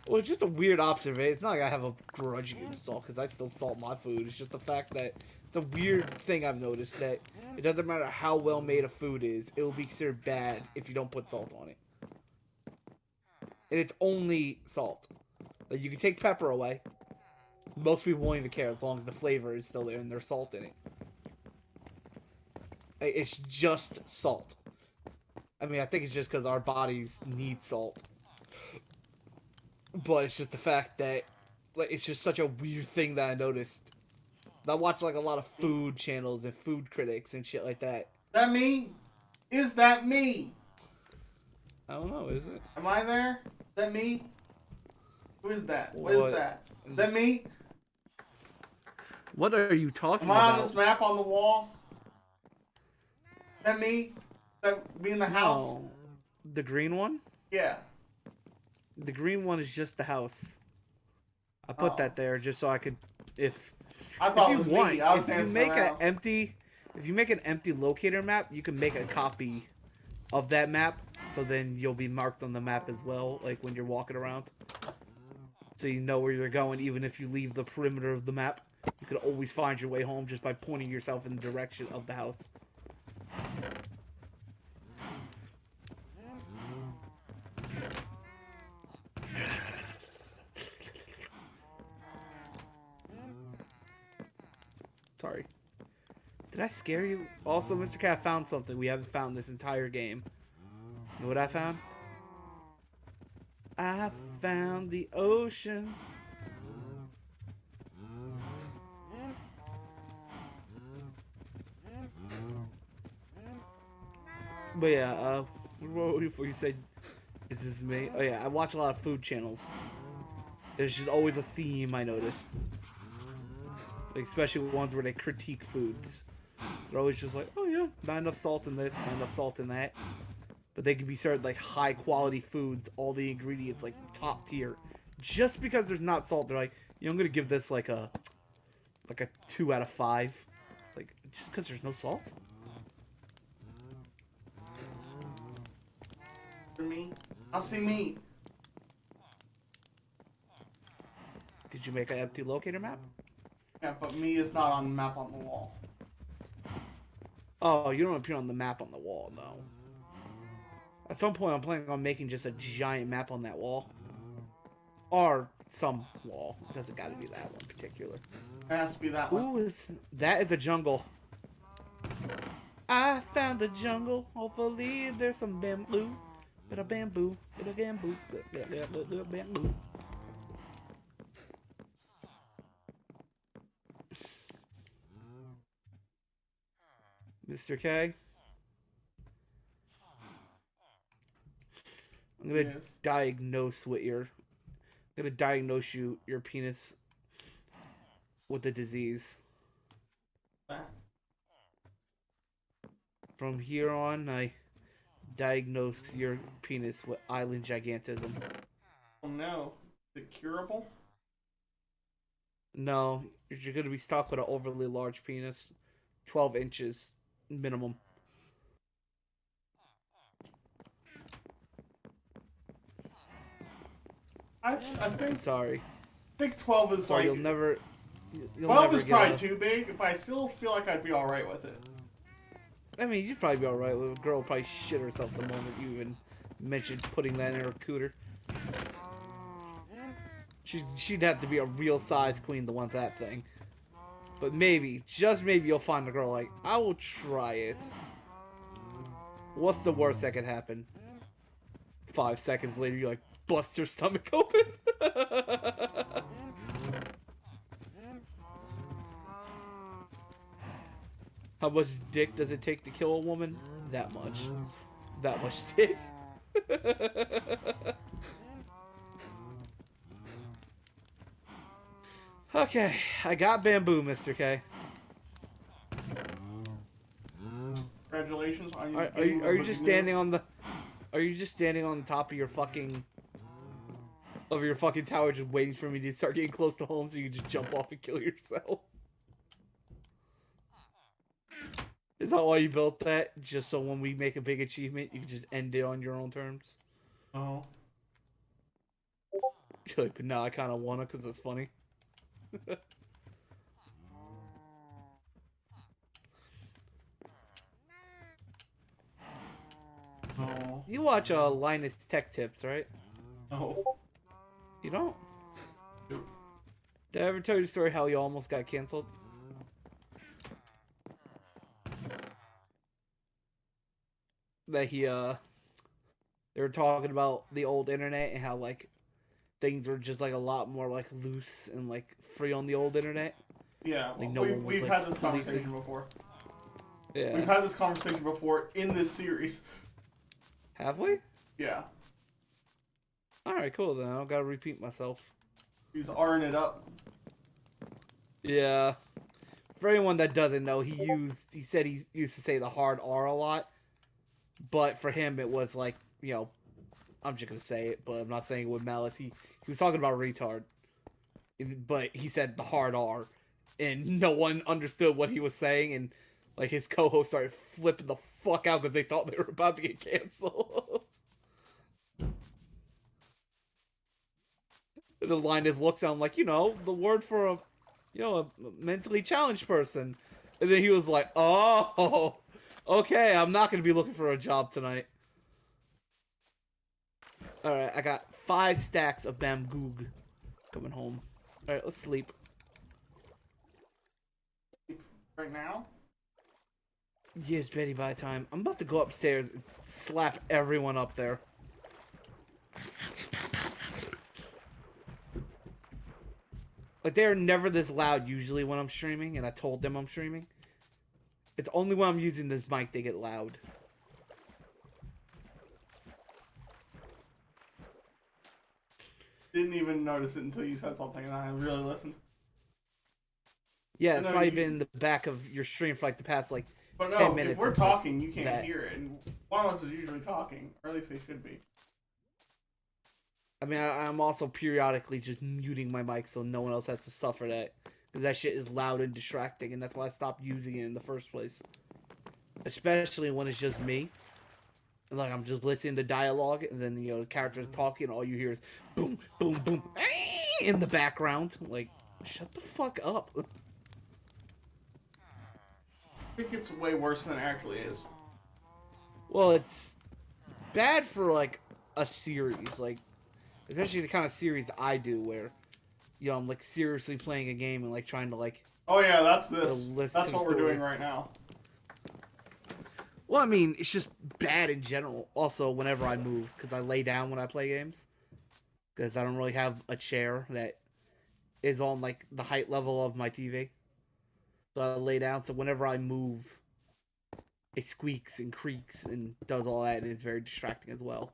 Speaker 1: Well, it's just a weird observation. It's not like I have a grudge against salt, because I still salt my food. It's just the fact that it's a weird thing I've noticed, that it doesn't matter how well made a food is, it will be considered bad if you don't put salt on it. And it's only salt. Like, you can take pepper away. Most people won't even care as long as the flavor is still there and there's salt in it. It's just salt. I mean, I think it's just because our bodies need salt. But it's just the fact that, like, it's just such a weird thing that I noticed. I watch, like, a lot of food channels and food critics and shit like that.
Speaker 2: That me? Is that me?
Speaker 1: I don't know, is it?
Speaker 2: Am I there? Is that me? Who is that? What is that? Is that me?
Speaker 1: What are you talking
Speaker 2: Am I
Speaker 1: about?
Speaker 2: on this map on the wall? Is that me? Is that me in the house?
Speaker 1: No. The green one?
Speaker 2: Yeah.
Speaker 1: The green one is just the house. I put that there just so I could, if
Speaker 2: I thought
Speaker 1: you
Speaker 2: it was
Speaker 1: want,
Speaker 2: me. I was
Speaker 1: if you
Speaker 2: dancing
Speaker 1: make
Speaker 2: around.
Speaker 1: if you make an empty locator map, you can make a copy of that map, so then you'll be marked on the map as well, like when you're walking around. So you know where you're going, even if you leave the perimeter of the map. You can always find your way home just by pointing yourself in the direction of the house. Sorry. Did I scare you? Also, Mr. K, I found something we haven't found this entire game. You know what I found? I found the ocean. But yeah, what were you before you said, is this me? Oh yeah, I watch a lot of food channels. There's just always a theme I noticed. Like, especially ones where they critique foods. They're always just like, oh yeah, not enough salt in this, not enough salt in that. But they can be served like high quality foods, all the ingredients like top tier. Just because there's not salt, they're like, you know, I'm gonna give this like a 2 out of 5. Like, just because there's no salt?
Speaker 2: For me? I'll see me.
Speaker 1: Did you make an empty locator map?
Speaker 2: Yeah, but me is not on the map on the wall.
Speaker 1: Oh, you don't appear on the map on the wall, no. At some point, I'm planning on making just a giant map on that wall. Or some wall. It doesn't gotta be that one in particular.
Speaker 2: It has to be that one.
Speaker 1: Ooh, that is a jungle. I found a jungle. Hopefully, there's some bamboo. Bit of bamboo. Bit of bamboo. Bit of bamboo. Mr. K? I'm gonna diagnose what your... I'm gonna diagnose your penis with the disease. From here on, I diagnose your penis with island gigantism.
Speaker 2: Oh no. Is it curable?
Speaker 1: No, you're gonna be stuck with an overly large penis 12 inches minimum.
Speaker 2: I
Speaker 1: I'm
Speaker 2: think
Speaker 1: sorry.
Speaker 2: 12 is
Speaker 1: Sorry,
Speaker 2: like
Speaker 1: you'll never
Speaker 2: 12 is
Speaker 1: get
Speaker 2: probably
Speaker 1: a.
Speaker 2: too big, but I still feel like I'd be all right with it.
Speaker 1: I mean, you'd probably be all right. A girl would probably shit herself the moment you even mentioned putting that in her cooter. She'd have to be a real size queen to want that thing. But maybe, just maybe, you'll find a girl like, I will try it. What's the worst that could happen? 5 seconds later, you like bust her stomach open. How much dick does it take to kill a woman? That much. That much dick. Okay, I got bamboo, Mr. K.
Speaker 2: Congratulations on
Speaker 1: Are
Speaker 2: getting
Speaker 1: you
Speaker 2: the
Speaker 1: just
Speaker 2: canoe.
Speaker 1: standing on the? Are you just standing on the top of your fucking tower, just waiting for me to start getting close to home so you can just jump off and kill yourself? Is that why you built that? Just so when we make a big achievement, you can just end it on your own terms?
Speaker 2: Oh.
Speaker 1: You're like, but now I kind of want to because it's funny.
Speaker 2: Oh.
Speaker 1: You watch Linus Tech Tips, right?
Speaker 2: Oh.
Speaker 1: You don't?
Speaker 2: Nope.
Speaker 1: Did I ever tell you the story how he almost got canceled? That they were talking about the old internet and how like things were just like a lot more like loose and like free on the old internet.
Speaker 2: Yeah,
Speaker 1: Like no
Speaker 2: we've,
Speaker 1: one was
Speaker 2: we've
Speaker 1: like
Speaker 2: had this
Speaker 1: policing.
Speaker 2: conversation before.
Speaker 1: Yeah.
Speaker 2: We've had this conversation before in this series.
Speaker 1: Have we?
Speaker 2: Yeah.
Speaker 1: Alright, cool then. I don't gotta repeat myself.
Speaker 2: He's R'ing it up.
Speaker 1: Yeah. For anyone that doesn't know, he said he used to say the hard R a lot. But for him it was like, you know, I'm just gonna say it, but I'm not saying it with malice. He was talking about retard. But he said the hard R. And no one understood what he was saying, and like his co-host started flipping the fuck out because they thought they were about to get canceled. The line just looks at him like, you know, the word for a mentally challenged person. And then he was like, oh, okay, I'm not going to be looking for a job tonight. Alright, I got 5 stacks of bamgoog coming home. Alright, let's sleep.
Speaker 2: Right now?
Speaker 1: Yeah, it's Betty by time. I'm about to go upstairs and slap everyone up there. Like, they're never this loud usually when I'm streaming, and I told them I'm streaming. It's only when I'm using this mic they get loud.
Speaker 2: Didn't even notice it until you said something and I really listened.
Speaker 1: Yeah, it's probably been in the back of your stream for like the past like
Speaker 2: But
Speaker 1: 10
Speaker 2: no,
Speaker 1: minutes.
Speaker 2: if we're talking, you can't
Speaker 1: that.
Speaker 2: hear it. And one of us is usually talking, or at least they should be.
Speaker 1: I mean, I'm also periodically just muting my mic so no one else has to suffer that. Because that shit is loud and distracting, and that's why I stopped using it in the first place. Especially when it's just me. And like, I'm just listening to dialogue, and then, you know, the character is talking, and all you hear is boom, boom, boom, in the background. Like, shut the fuck up.
Speaker 2: I think it's way worse than it actually is.
Speaker 1: Well, it's bad for, like, a series. Like, especially the kind of series I do where, you know, I'm like seriously playing a game and like trying to like.
Speaker 2: Oh yeah, that's this.
Speaker 1: Listen
Speaker 2: That's
Speaker 1: to
Speaker 2: what
Speaker 1: the
Speaker 2: we're
Speaker 1: story.
Speaker 2: doing right now.
Speaker 1: Well, I mean, it's just bad in general. Also, whenever I move, because I lay down when I play games, because I don't really have a chair that is on like the height level of my TV. So I lay down. So whenever I move, it squeaks and creaks and does all that, and it's very distracting as well.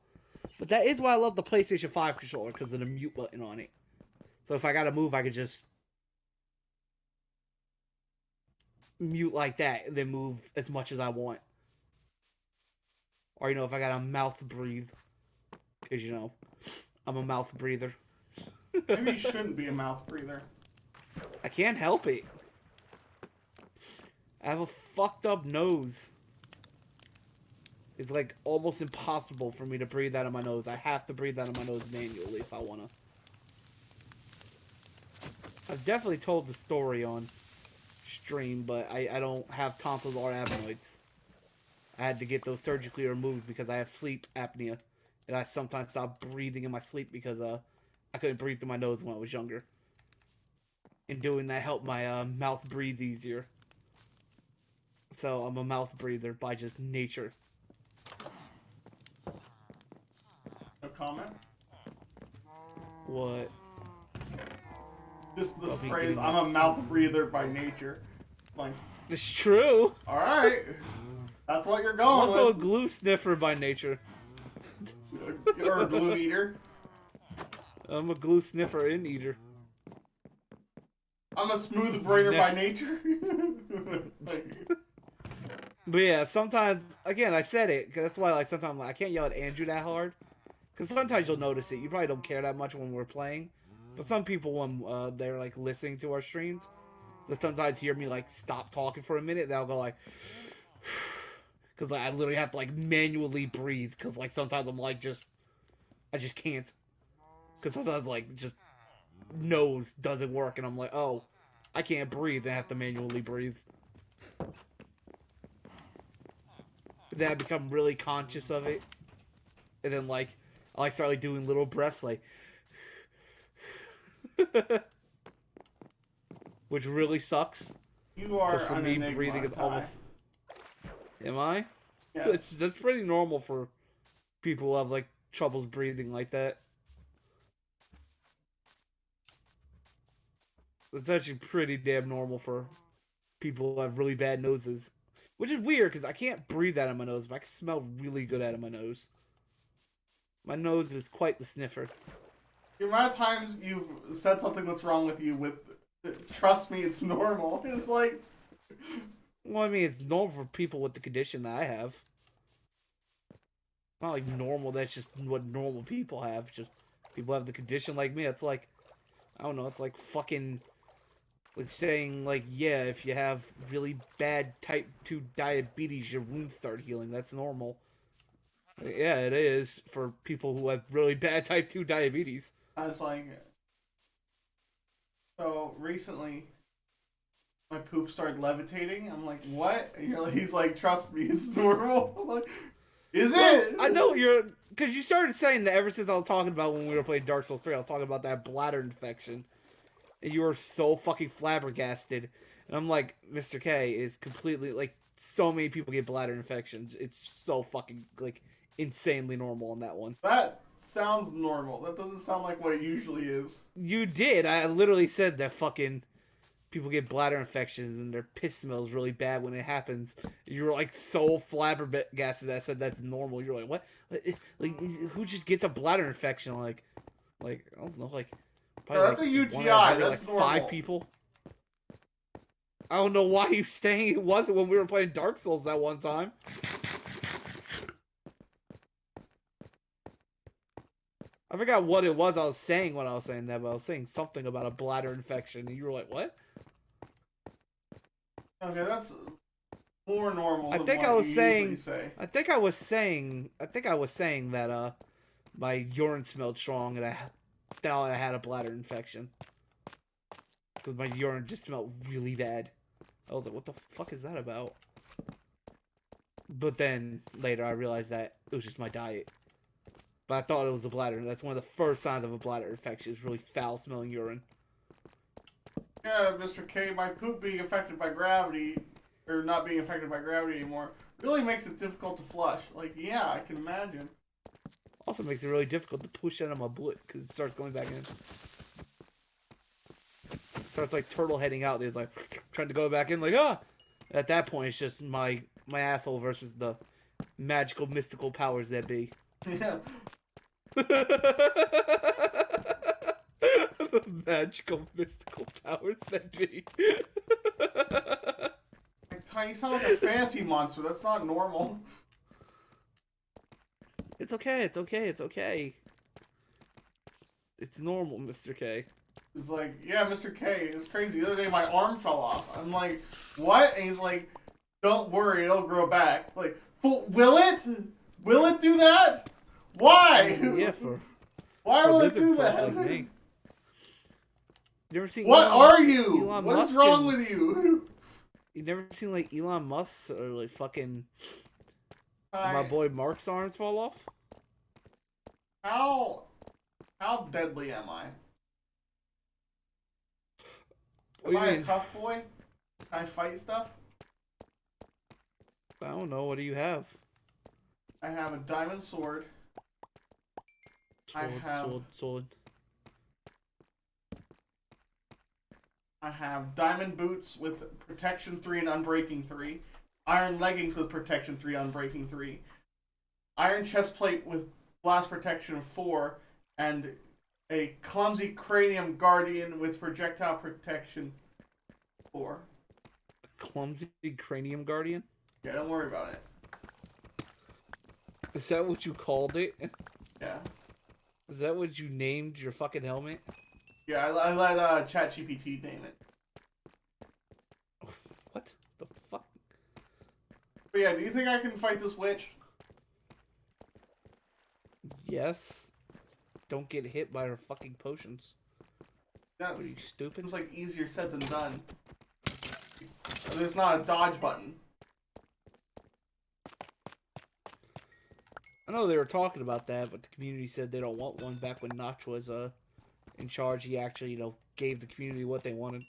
Speaker 1: But that is why I love the PlayStation 5 controller, because of the mute button on it. So if I gotta move, I could just mute like that and then move as much as I want. Or, you know, if I gotta mouth breathe. Because, you know, I'm a mouth breather.
Speaker 2: Maybe you shouldn't be a mouth breather.
Speaker 1: I can't help it. I have a fucked up nose. It's like almost impossible for me to breathe out of my nose. I have to breathe out of my nose manually if I wanna. I've definitely told the story on stream, but I don't have tonsils or adenoids. I had to get those surgically removed because I have sleep apnea. And I sometimes stop breathing in my sleep because I couldn't breathe through my nose when I was younger. And doing that helped my mouth breathe easier. So I'm a mouth breather by just nature.
Speaker 2: No comment?
Speaker 1: What?
Speaker 2: Just the
Speaker 1: I'll be
Speaker 2: phrase,
Speaker 1: getting
Speaker 2: I'm a mouth breather by nature. Like,
Speaker 1: It's true.
Speaker 2: alright. That's what you're
Speaker 1: I'm
Speaker 2: going
Speaker 1: also a
Speaker 2: with.
Speaker 1: glue sniffer by nature.
Speaker 2: Or a glue eater.
Speaker 1: I'm a glue sniffer and eater.
Speaker 2: I'm a smooth brainer by nature.
Speaker 1: But yeah, sometimes, again, I've said it, 'cause that's why like sometimes I can't yell at Andrew that hard. Because sometimes you'll notice it. You probably don't care that much when we're playing. But some people, when they're like listening to our streams, so sometimes hear me like stop talking for a minute, they'll go like, because like, I literally have to like manually breathe. Because like sometimes I'm like I just can't. Because sometimes like just nose doesn't work, and I'm like, oh, I can't breathe, and I have to manually breathe. Then I become really conscious of it, and then like I start like doing little breaths like, which really sucks.
Speaker 2: You are
Speaker 1: Because for
Speaker 2: an
Speaker 1: me,
Speaker 2: enigma,
Speaker 1: breathing is
Speaker 2: Ty.
Speaker 1: almost. Am I?
Speaker 2: Yes.
Speaker 1: That's pretty normal for people who have like troubles breathing like that. It's actually pretty damn normal for people who have really bad noses. Which is weird because I can't breathe out of my nose, but I can smell really good out of my nose. My nose is quite the sniffer.
Speaker 2: The amount of times you've said something that's wrong with you with, trust me, it's normal. It's like...
Speaker 1: Well, I mean, it's normal for people with the condition that I have. It's not like normal, that's just what normal people have. Just people have the condition like me. It's like, I don't know, it's like fucking... Like saying, like, yeah, if you have really bad type 2 diabetes, your wounds start healing. That's normal. Yeah, it is for people who have really bad type 2 diabetes.
Speaker 2: I was like... So, recently, my poop started levitating. I'm like, what? And he's like, trust me, it's normal. I'm like, is it?
Speaker 1: I know you're... Because you started saying that ever since I was talking about when we were playing Dark Souls 3, I was talking about that bladder infection. And you were so fucking flabbergasted. And I'm like, Mr. K is completely, like, so many people get bladder infections. It's so fucking, like, insanely normal on that one.
Speaker 2: That sounds normal. That doesn't sound like what it usually is.
Speaker 1: You did. I literally said that fucking people get bladder infections and their piss smells really bad when it happens. You were, like, so flabbergasted that I said that's normal. You're like, what? Like, who just gets a bladder infection? Like, I don't know, like...
Speaker 2: No, that's
Speaker 1: like
Speaker 2: a UTI.
Speaker 1: Every,
Speaker 2: that's
Speaker 1: like,
Speaker 2: normal.
Speaker 1: 5 people. I don't know why you're saying it wasn't when we were playing Dark Souls that one time. I forgot what it was I was saying when I was saying that, but I was saying something about a bladder infection, and you were like, what?
Speaker 2: Okay, that's more normal.
Speaker 1: I
Speaker 2: than
Speaker 1: think
Speaker 2: what
Speaker 1: I was
Speaker 2: you
Speaker 1: saying.
Speaker 2: usually say.
Speaker 1: I think I was saying that my urine smelled strong, and I thought I had a bladder infection because my urine just smelled really bad. I was like, what the fuck is that about? But then later I realized that it was just my diet. But I thought it was a bladder. That's one of the first signs of a bladder infection. Is really foul smelling urine.
Speaker 2: Yeah, Mr. K, my poop being affected by gravity, or not being affected by gravity anymore, really makes it difficult to flush. Like, yeah, I can imagine.
Speaker 1: Also makes it really difficult to push out of my butt because it starts going back in. It starts like turtle heading out. It's like trying to go back in. Like At that point, it's just my asshole versus the magical mystical powers that be.
Speaker 2: Yeah.
Speaker 1: The magical mystical powers that be.
Speaker 2: Ty, you sound like a fantasy monster. That's not normal.
Speaker 1: It's okay. It's okay. It's okay. It's normal, Mr. K.
Speaker 2: He's like, yeah, Mr.K, it's crazy. The other day my arm fell off. I'm like, what? And he's like, don't worry, it'll grow back. Like, will it? Will it do that? Why?
Speaker 1: Yeah, for
Speaker 2: Why will it
Speaker 1: lizard
Speaker 2: do
Speaker 1: folk
Speaker 2: that?
Speaker 1: like me. You never seen
Speaker 2: What
Speaker 1: Elon,
Speaker 2: are you?
Speaker 1: Elon
Speaker 2: What is
Speaker 1: Musk
Speaker 2: wrong
Speaker 1: and,
Speaker 2: with you?
Speaker 1: you never seen like Elon Musk or like fucking my
Speaker 2: Hi.
Speaker 1: boy Mark's arms fall off?
Speaker 2: How deadly am I?
Speaker 1: What
Speaker 2: Am
Speaker 1: do
Speaker 2: I
Speaker 1: you
Speaker 2: a
Speaker 1: mean?
Speaker 2: tough boy? Can I fight stuff?
Speaker 1: I don't know. What do you have?
Speaker 2: I have a diamond sword. I have
Speaker 1: Sword.
Speaker 2: I have diamond boots with protection 3 and unbreaking 3. Iron leggings with protection 3, unbreaking 3. Iron chest plate with blast protection 4. And a clumsy cranium guardian with projectile protection 4.
Speaker 1: Clumsy cranium guardian?
Speaker 2: Yeah, don't worry about it.
Speaker 1: Is that what you called it?
Speaker 2: Yeah.
Speaker 1: Is that what you named your fucking helmet?
Speaker 2: Yeah, I let ChatGPT name it.
Speaker 1: What the fuck?
Speaker 2: But yeah, do you think I can fight this witch?
Speaker 1: Yes. Don't get hit by her fucking potions.
Speaker 2: That's,
Speaker 1: What are you, stupid?
Speaker 2: seems like easier said than done. There's not a dodge button.
Speaker 1: I know they were talking about that, but the community said they don't want one. Back when Notch was in charge, he actually, gave the community what they wanted.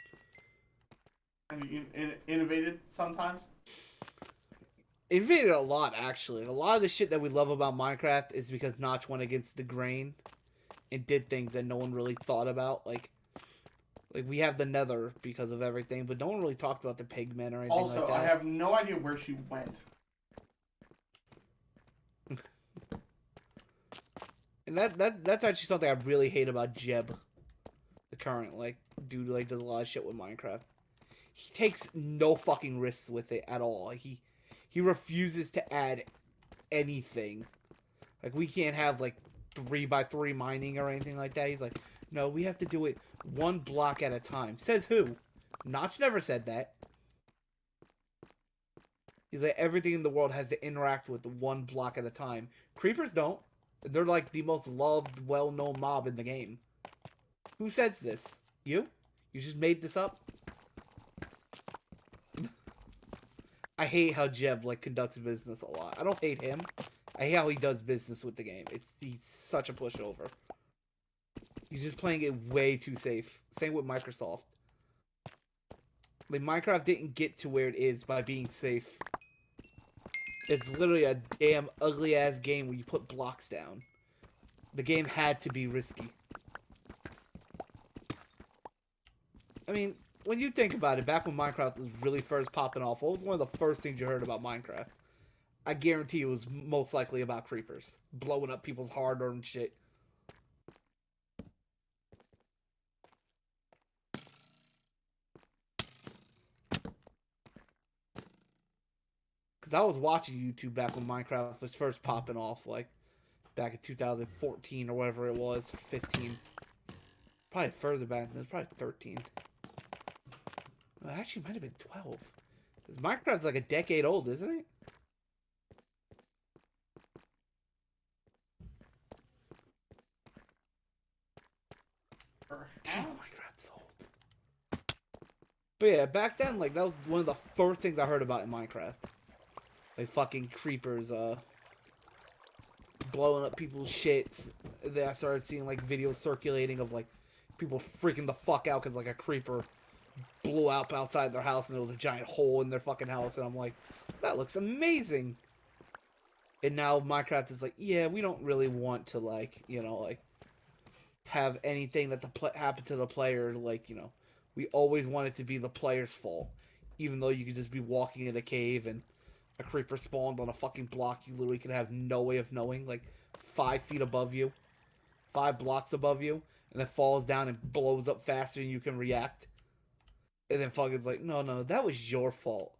Speaker 2: And you innovated sometimes.
Speaker 1: Innovated a lot, actually. A lot of the shit that we love about Minecraft is because Notch went against the grain and did things that no one really thought about. Like we have the Nether because of everything, but no one really talked about the pigmen or anything
Speaker 2: Also,
Speaker 1: like that.
Speaker 2: I have no idea where she went.
Speaker 1: And that's actually something I really hate about Jeb, the current dude does a lot of shit with Minecraft. He takes no fucking risks with it at all. He refuses to add anything. Like, we can't have 3x3 mining or anything like that. He's like, no, we have to do it one block at a time. Says who? Notch never said that. He's like, everything in the world has to interact with one block at a time. Creepers don't. They're like the most loved, well-known mob in the game. Who says this? You? You just made this up? I hate how Jeb conducts business a lot. I don't hate him. I hate how he does business with the game. He's such a pushover. He's just playing it way too safe. Same with Microsoft. Minecraft didn't get to where it is by being safe. It's literally a damn ugly ass game where you put blocks down. The game had to be risky. I mean, when you think about it, back when Minecraft was really first popping off, what was one of the first things you heard about Minecraft? I guarantee it was most likely about creepers. Blowing up people's hard-earned shit. Because I was watching YouTube back when Minecraft was first popping off, back in 2014 or whatever it was, 15. Probably further back, it was probably 13. Well, actually, it might have been 12. Because Minecraft's a decade old, isn't it? Damn, Minecraft's old. But yeah, back then, that was one of the first things I heard about in Minecraft. Fucking creepers, blowing up people's shits. Then I started seeing, videos circulating of, people freaking the fuck out because, a creeper blew up outside their house and there was a giant hole in their fucking house. And I'm like, that looks amazing. And now Minecraft is yeah, we don't really want to, have anything that happen to the player, we always want it to be the player's fault. Even though you could just be walking in a cave and a creeper spawned on a fucking block you literally can have no way of knowing, 5 feet above you, 5 blocks above you, and then falls down and blows up faster than you can react. And then fucking's no, that was your fault.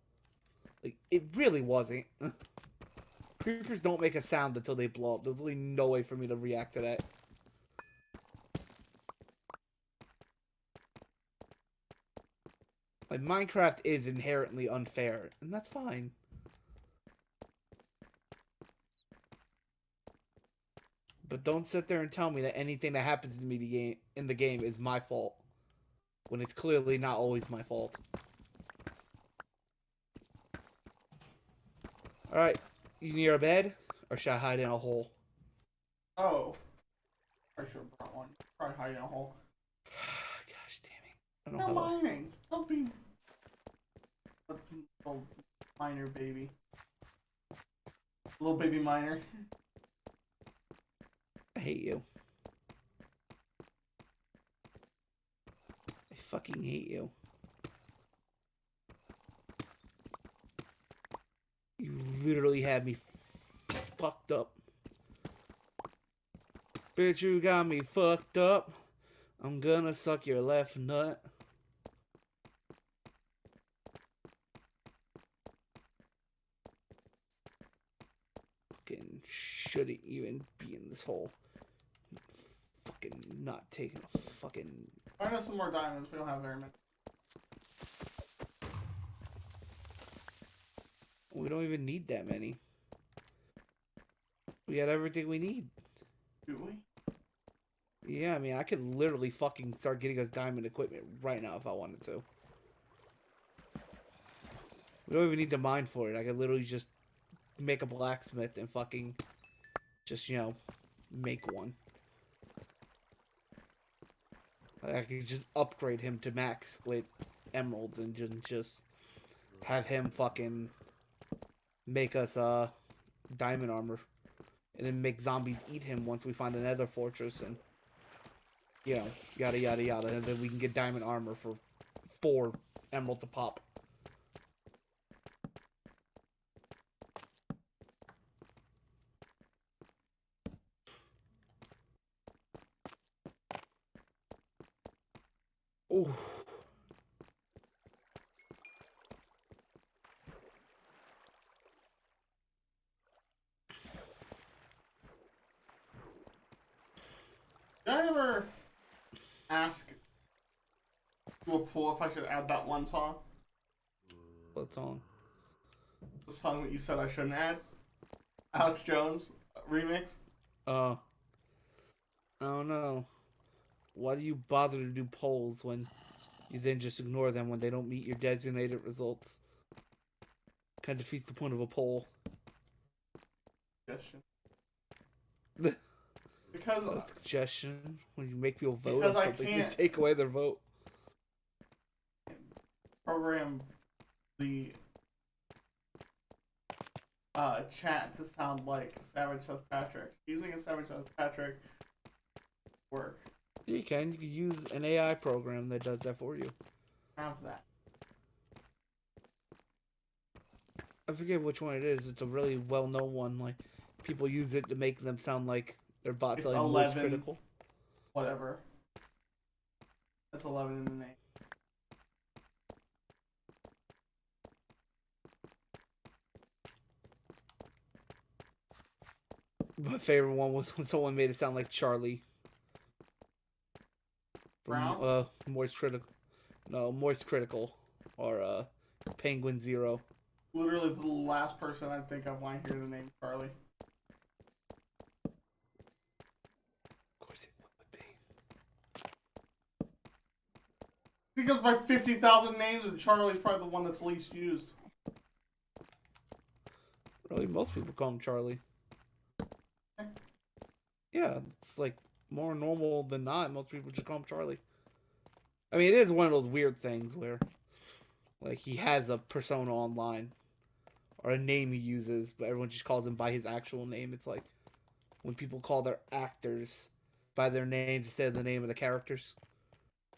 Speaker 1: It really wasn't. Creepers don't make a sound until they blow up. There's literally no way for me to react to that. Like, Minecraft is inherently unfair, and that's fine. But don't sit there and tell me that anything that happens to me in the game is my fault, when it's clearly not always my fault. Alright, you near a bed, or should I hide in a hole?
Speaker 2: Oh. I should have brought one. Probably hide in a hole.
Speaker 1: Gosh damn it. I don't
Speaker 2: No
Speaker 1: have a...
Speaker 2: mining. Don't be a little miner baby. Little baby miner.
Speaker 1: I hate you. I fucking hate you. You literally had me fucked up. Bitch, you got me fucked up. I'm gonna suck your left nut. Fucking shouldn't even be in this hole. Fucking not taking a fucking...
Speaker 2: Find us some more diamonds. We don't have very many.
Speaker 1: We don't even need that many. We got everything we need.
Speaker 2: Do we?
Speaker 1: Yeah, I mean, I could literally fucking start getting us diamond equipment right now if I wanted to. We don't even need to mine for it. I could literally just make a blacksmith and fucking just, you know, make one. Like, I could just upgrade him to max with emeralds and just have him fucking make us diamond armor. And then make zombies eat him once we find another fortress and, you know, yada yada yada. And then we can get diamond armor for 4 emeralds a pop. Ooh.
Speaker 2: Did I ever ask to a poll if I should add that one song?
Speaker 1: What song?
Speaker 2: The song that you said I shouldn't add? Alex Jones remix?
Speaker 1: I don't know. Why do you bother to do polls when you then just ignore them when they don't meet your designated results? Kind of defeats the point of a poll.
Speaker 2: Suggestion.
Speaker 1: No
Speaker 2: Because
Speaker 1: suggestion when you make people vote
Speaker 2: Because
Speaker 1: on
Speaker 2: I
Speaker 1: something, you
Speaker 2: can't-
Speaker 1: take away their vote.
Speaker 2: program the chat to sound like Savage Says Patrick. Using a Savage Says Patrick work.
Speaker 1: You can use an AI program that does that for you.
Speaker 2: Have that.
Speaker 1: I forget which one it is. It's a really well-known one. Like, people use it to make them sound like their bots
Speaker 2: It's
Speaker 1: are like
Speaker 2: 11.
Speaker 1: most critical.
Speaker 2: Whatever. That's 11 in the name.
Speaker 1: My favorite one was when someone made it sound like Charlie. From
Speaker 2: Brown?
Speaker 1: Moist Critical. No, Moist Critical. Or Penguin Zero.
Speaker 2: Literally the last person I think of when I hear the name Charlie.
Speaker 1: Of course it would be.
Speaker 2: Because by 50,000 names, and Charlie's probably the one that's least used.
Speaker 1: Really, most people call him Charlie. Yeah, it's like more normal than not. Most people just call him Charlie. I mean, it is one of those weird things where, like, he has a persona online or a name he uses, but everyone just calls him by his actual name. It's like when people call their actors by their names instead of the name of the characters.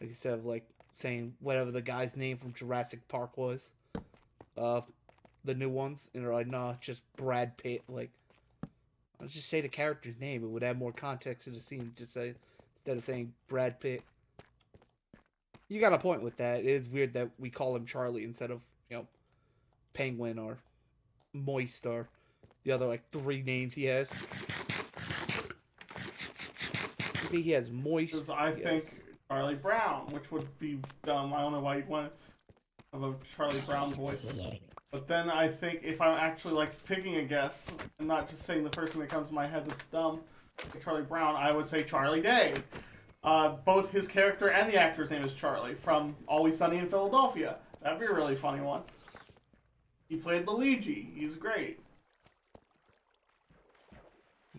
Speaker 1: Like, instead of like saying whatever the guy's name from Jurassic Park was, the new ones, and they're like, nah, just Brad Pitt. Like, I'll just say the character's name. It would add more context to the scene. Just say instead of saying Brad Pitt. You got a point with that. It is weird that we call him Charlie instead of, you know, Penguin or Moist or the other like 3 names he has. I think he has Moist.
Speaker 2: Because I think Charlie Brown, which would be dumb. I don't know why you'd want to of a Charlie Brown voice. But then I think if I'm actually like picking a guess and not just saying the first thing that comes to my head that's dumb, like Charlie Brown, I would say Charlie Day. Both his character and the actor's name is Charlie from Always Sunny in Philadelphia. That'd be a really funny one. He played Luigi. He's great.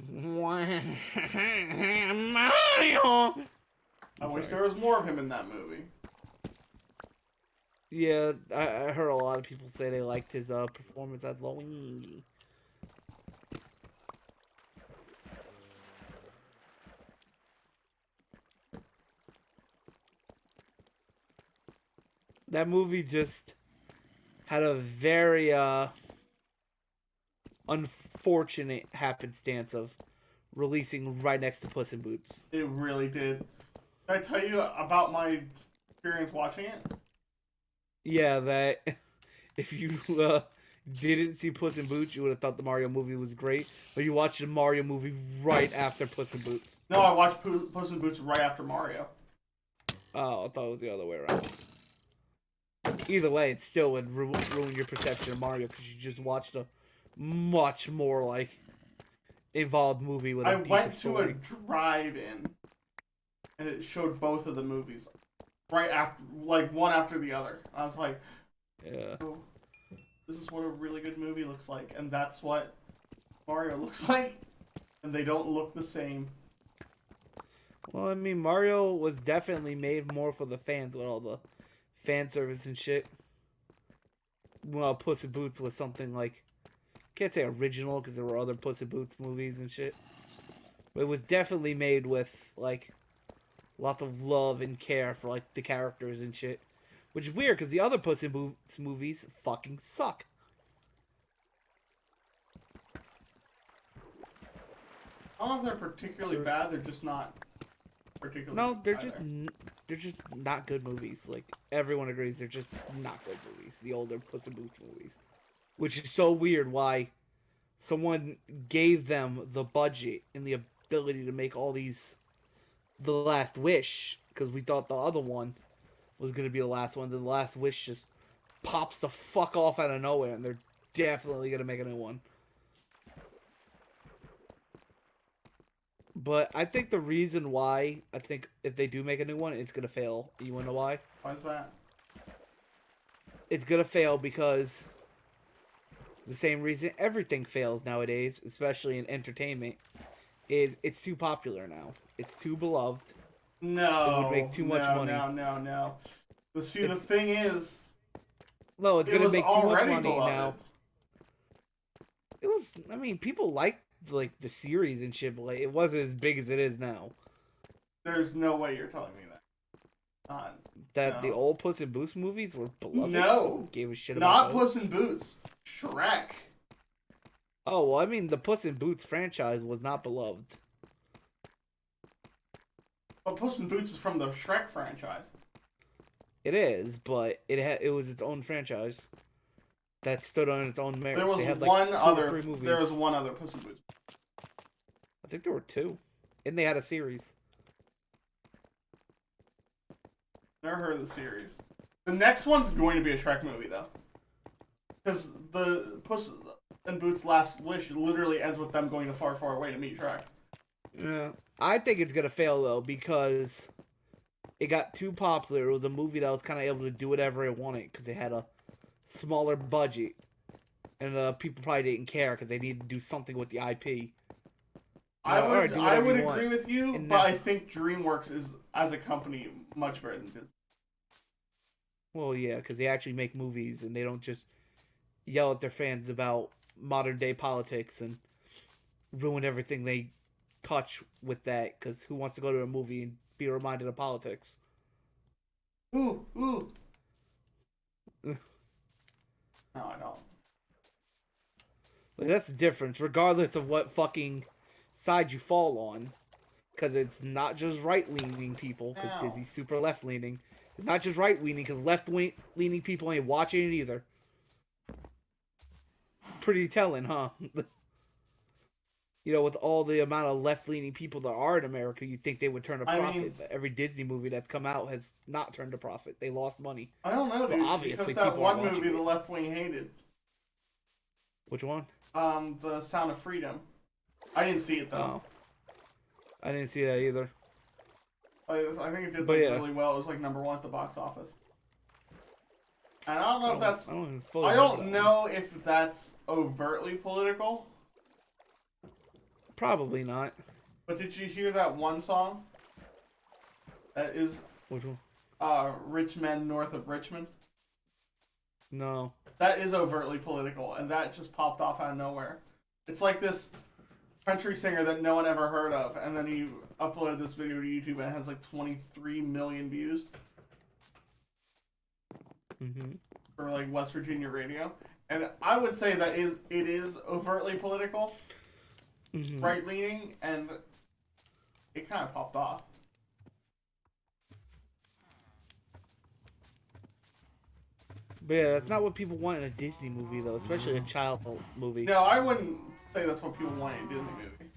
Speaker 1: Mario.
Speaker 2: I wish there was more of him in that movie.
Speaker 1: Yeah, I heard a lot of people say they liked his performance as Luigi. That movie just had a very unfortunate happenstance of releasing right next to Puss in Boots.
Speaker 2: It really did. Did I tell you about my experience watching it?
Speaker 1: Yeah, that if you didn't see Puss in Boots, you would have thought the Mario movie was great, but you watched the Mario movie right after Puss in Boots.
Speaker 2: No, I watched Puss in Boots right after Mario.
Speaker 1: Oh, I thought it was the other way around. Either way, it still would ruin your perception of Mario because you just watched a much more like evolved movie with a deeper
Speaker 2: went
Speaker 1: story.
Speaker 2: to a drive-in, and it showed both of the movies right after, like one after the other. I was like,
Speaker 1: Yeah.
Speaker 2: oh, this is what a really good movie looks like, and that's what Mario looks like, and they don't look the same.
Speaker 1: Well, I mean, Mario was definitely made more for the fans with all the fan service and shit. Well, Puss in Boots was something like, can't say original because there were other Puss in Boots movies and shit. But it was definitely made with like lots of love and care for like the characters and shit. Which is weird because the other Puss in Boots movies fucking suck.
Speaker 2: I don't know if they're particularly bad. They're just not particularly.
Speaker 1: No, they're
Speaker 2: either.
Speaker 1: just not good movies. Like everyone agrees, they're just not good movies. The older Puss in Boots movies, which is so weird. Why someone gave them the budget and the ability to make all these The Last Wish, because we thought the other one was gonna be the last one. The Last Wish just pops the fuck off out of nowhere, and they're definitely gonna make a new one. But I think the reason why, I think if they do make a new one, it's going to fail. You want to know why?
Speaker 2: Why is that?
Speaker 1: It's going to fail because the same reason everything fails nowadays, especially in entertainment, is it's too popular now. It's too beloved.
Speaker 2: No.
Speaker 1: It would make too much money.
Speaker 2: No. But see, the thing is,
Speaker 1: No, it's going to make too much
Speaker 2: already
Speaker 1: money
Speaker 2: beloved.
Speaker 1: now. It was, I mean, people like the series and shit, but like, it wasn't as big as it is now.
Speaker 2: There's no way you're telling me that.
Speaker 1: The old Puss in Boots movies were beloved.
Speaker 2: No.
Speaker 1: Gave a shit about
Speaker 2: Not
Speaker 1: those.
Speaker 2: Puss in Boots. Shrek.
Speaker 1: Oh, well, I mean, the Puss in Boots franchise was not beloved.
Speaker 2: But Puss in Boots is from the Shrek franchise.
Speaker 1: It is, but it was its own franchise that stood on its own merits.
Speaker 2: There was
Speaker 1: They had,
Speaker 2: one
Speaker 1: two or
Speaker 2: other.
Speaker 1: three movies.
Speaker 2: There was one other Puss in Boots.
Speaker 1: I think there were two, and they had a series.
Speaker 2: Never heard of the series. The next one's going to be a Shrek movie, though. Because the Puss in Boots' Last Wish literally ends with them going to far, far away to meet Shrek.
Speaker 1: Yeah, I think it's gonna fail though because it got too popular. It was a movie that was kind of able to do whatever it wanted because it had a smaller budget, and people probably didn't care because they needed to do something with the IP.
Speaker 2: I would
Speaker 1: you
Speaker 2: agree
Speaker 1: want.
Speaker 2: with you,
Speaker 1: And
Speaker 2: but I
Speaker 1: that's-
Speaker 2: think DreamWorks is, as a company, much better than Disney.
Speaker 1: Well, yeah, because they actually make movies and they don't just yell at their fans about modern day politics and ruin everything they touch with that. Because who wants to go to a movie and be reminded of politics?
Speaker 2: Ooh. No, I don't.
Speaker 1: Like, that's the difference, regardless of what fucking side you fall on. Because it's not just right-leaning people, because
Speaker 2: No.
Speaker 1: Disney's super left-leaning. It's not just right-leaning, because left-leaning people ain't watching it either. Pretty telling, huh? you know, with all the amount of left-leaning people there are in America, you'd think they would turn a
Speaker 2: I
Speaker 1: profit.
Speaker 2: mean-
Speaker 1: But every Disney movie that's come out has not turned a profit. They lost money.
Speaker 2: I don't know,
Speaker 1: So
Speaker 2: dude.
Speaker 1: obviously
Speaker 2: because that
Speaker 1: people aren't
Speaker 2: one movie
Speaker 1: watching
Speaker 2: the
Speaker 1: it.
Speaker 2: left wing hated,
Speaker 1: Which one?
Speaker 2: The Sound of Freedom. I didn't see it though.
Speaker 1: Oh. I didn't see that either.
Speaker 2: I think it did
Speaker 1: But
Speaker 2: like
Speaker 1: yeah.
Speaker 2: really well. It was like #1 at the box office. And I don't know if that's.
Speaker 1: I don't even fully
Speaker 2: I
Speaker 1: remember
Speaker 2: don't
Speaker 1: that one.
Speaker 2: know if that's overtly political.
Speaker 1: Probably not.
Speaker 2: But did you hear that one song? That is
Speaker 1: Which one?
Speaker 2: Rich Men North of Richmond.
Speaker 1: No.
Speaker 2: That is overtly political, and that just popped off out of nowhere. It's like this country singer that no one ever heard of, and then he uploaded this video to YouTube and it has like 23 million views
Speaker 1: Mm-hmm.
Speaker 2: for like West Virginia radio. And I would say that it is overtly political,
Speaker 1: Mm-hmm.
Speaker 2: right leaning, and it kind of popped off.
Speaker 1: But yeah, that's not what people want in a Disney movie, though, especially a child movie.
Speaker 2: No, I wouldn't say that's what people want in a Disney movie.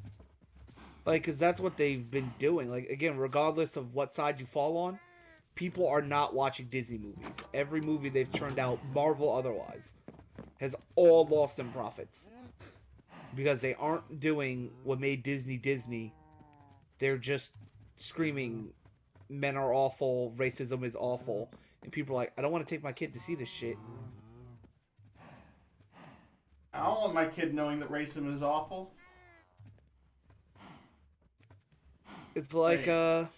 Speaker 1: Like, because that's what they've been doing. Like, again, regardless of what side you fall on, people are not watching Disney movies. Every movie they've turned out, Marvel otherwise, has all lost in profits. Because they aren't doing what made Disney Disney. They're just screaming, men are awful, racism is awful. And people are like, I don't want to take my kid to see this shit.
Speaker 2: I don't want my kid knowing that racism is awful.
Speaker 1: It's like,
Speaker 2: Right.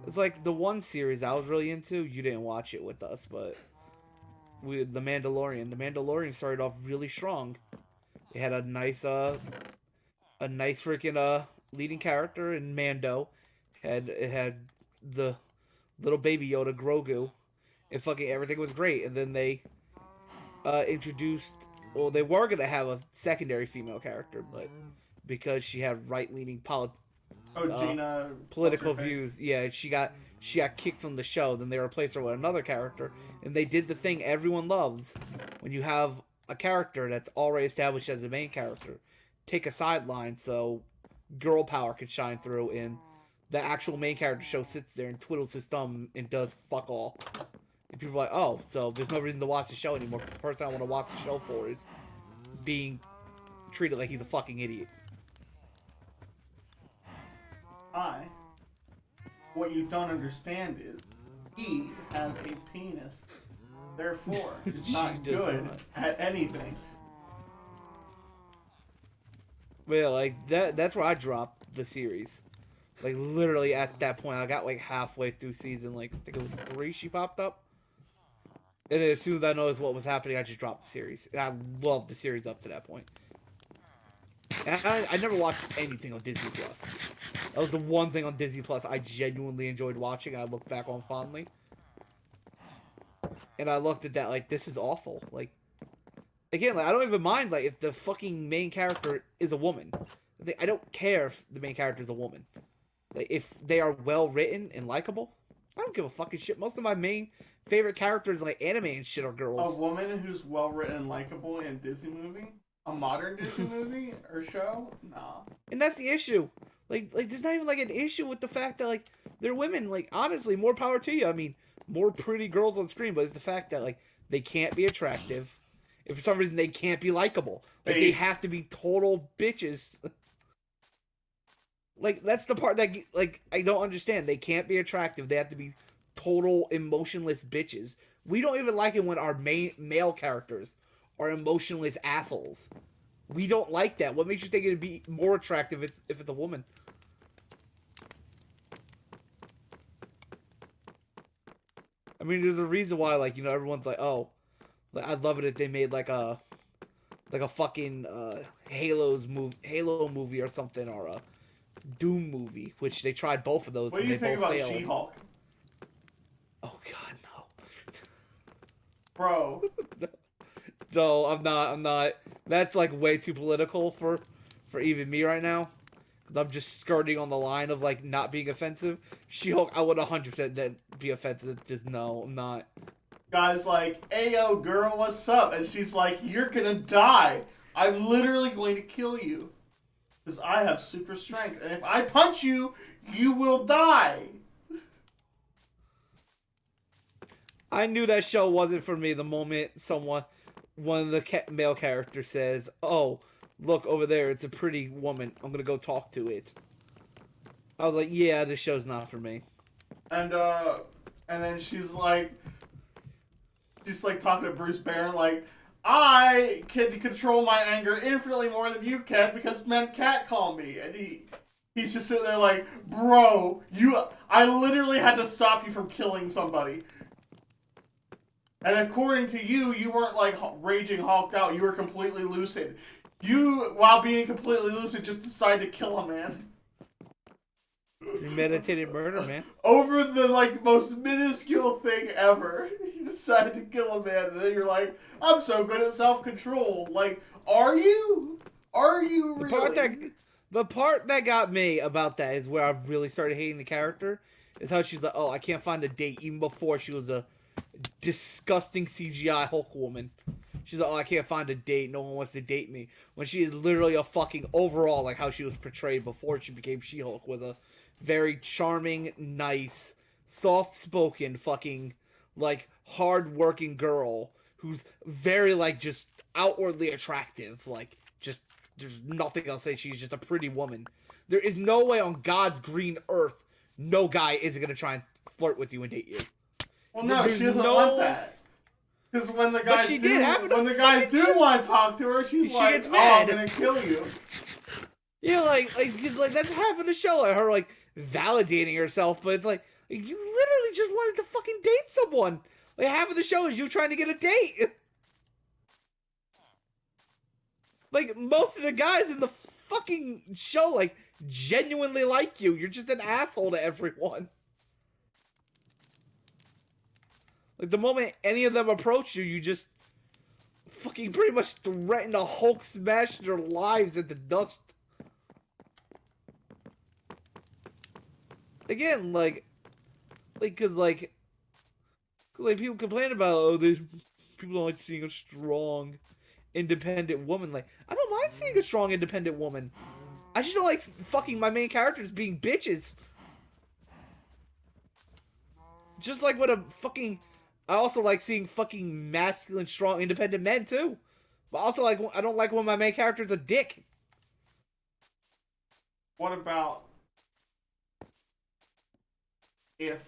Speaker 1: It's like the one series I was really into. You didn't watch it with us, but The Mandalorian. The Mandalorian started off really strong. It had a nice freaking leading character in Mando. It had the little baby Yoda, Grogu, and fucking everything was great. And then they introduced. Well, they were gonna have a secondary female character, but because she had right-leaning
Speaker 2: Gina.
Speaker 1: political
Speaker 2: what's her face?
Speaker 1: views, yeah, she got kicked from the show. Then they replaced her with another character, and they did the thing everyone loves when you have a character that's already established as the main character. Take a sideline so girl power can shine through, and the actual main character show sits there and twiddles his thumb and does fuck all. And people are like, oh, so there's no reason to watch the show anymore. 'Cause the person I want to watch the show for is being treated like he's a fucking idiot.
Speaker 2: What you don't understand is he has a penis. Therefore, he's
Speaker 1: She
Speaker 2: not
Speaker 1: does
Speaker 2: good
Speaker 1: not.
Speaker 2: at anything.
Speaker 1: But yeah, like that's where I dropped the series. Like literally at that point, I got like halfway through season, like I think it was 3. She popped up, and then as soon as I noticed what was happening, I just dropped the series. And I loved the series up to that point. And I never watched anything on Disney Plus. That was the one thing on Disney Plus I genuinely enjoyed watching. I look back on fondly, and I looked at that like this is awful. Like again, like I don't even mind like if the fucking main character is a woman. I don't care if the main character is a woman. Like if they are well written and likable, I don't give a fucking shit. Most of my main favorite characters like anime and shit are
Speaker 2: A
Speaker 1: girls.
Speaker 2: woman who's well written and likable in a Disney movie? A modern Disney movie or show? Nah.
Speaker 1: And that's the issue. Like there's not even like an issue with the fact that like they're women. Like honestly, more power to you. I mean, more pretty girls on screen, but it's the fact that like they can't be attractive. If for some reason they can't be likable. Like
Speaker 2: Based.
Speaker 1: they have to be total bitches. Like that's the part that like I don't understand. They can't be attractive. They have to be total emotionless bitches. We don't even like it when our main male characters are emotionless assholes. We don't like that. What makes you think it'd be more attractive if it's a woman? I mean, there's a reason why, like, you know, everyone's like, oh, like, I'd love it if they made like a fucking Halo movie or something, or a Doom movie, which they tried both of those.
Speaker 2: What do
Speaker 1: and
Speaker 2: you
Speaker 1: they
Speaker 2: think
Speaker 1: both
Speaker 2: about
Speaker 1: failed.
Speaker 2: She-Hulk?
Speaker 1: Oh God, no.
Speaker 2: Bro.
Speaker 1: No, I'm not. That's like way too political for even me right now. Cause I'm just skirting on the line of like not being offensive. She-Hulk, I would 100% be offensive. Just no, I'm not.
Speaker 2: Guy's like, "Ayo, girl, what's up?" And she's like, "You're gonna die. I'm literally going to kill you." Because I have super strength, and if I punch you, you will die.
Speaker 1: I knew that show wasn't for me the moment one of the male characters says, "Oh, look over there, it's a pretty woman. I'm gonna go talk to it." I was like, "Yeah, this show's not for me."
Speaker 2: And then she's like talking to Bruce Banner, like, I can control my anger infinitely more than you can because men can't call me. And he's just sitting there like, bro, I literally had to stop you from killing somebody. And according to you, you weren't like raging hulked out. You were completely lucid. You, while being completely lucid, just decided to kill a man.
Speaker 1: Premeditated murder, man.
Speaker 2: Over the like most minuscule thing ever. You decided to kill a man, and then you're like, I'm so good at self-control. Like, are you? Are you really?
Speaker 1: The part that got me about that is where I really started hating the character. Is how she's like, "Oh, I can't find a date," even before she was a disgusting CGI Hulk woman. She's like, "Oh, I can't find a date. No one wants to date me." When she is literally a fucking overall, like how she was portrayed before she became She-Hulk, was a very charming, nice, soft-spoken, fucking like hard-working girl who's very like just outwardly attractive. Like just there's nothing else to say. She's just a pretty woman. There is no way on God's green earth no guy isn't gonna try and flirt with you and date you.
Speaker 2: Well, no,
Speaker 1: There's
Speaker 2: she doesn't
Speaker 1: no-
Speaker 2: want that. Because when the guys
Speaker 1: she
Speaker 2: do,
Speaker 1: did have
Speaker 2: when the guys do want to talk to her, she's
Speaker 1: She
Speaker 2: like,
Speaker 1: gets
Speaker 2: "Oh,
Speaker 1: mad.
Speaker 2: I'm gonna kill you."
Speaker 1: Yeah, like that's half of the show. Like her like validating herself, but it's like you literally just wanted to fucking date someone. Like half of the show is you trying to get a date. Like most of the guys in the fucking show like genuinely like you. You're just an asshole to everyone. Like the moment any of them approach you, you just fucking pretty much threaten to Hulk smash their lives into dust. Again, cause people complain about, oh, these people don't like seeing a strong, independent woman. Like, I don't mind seeing a strong, independent woman. I just don't like fucking my main characters being bitches. Just like what a fucking, I also like seeing fucking masculine, strong, independent men too. But also like, I don't like when my main character's a dick.
Speaker 2: What about if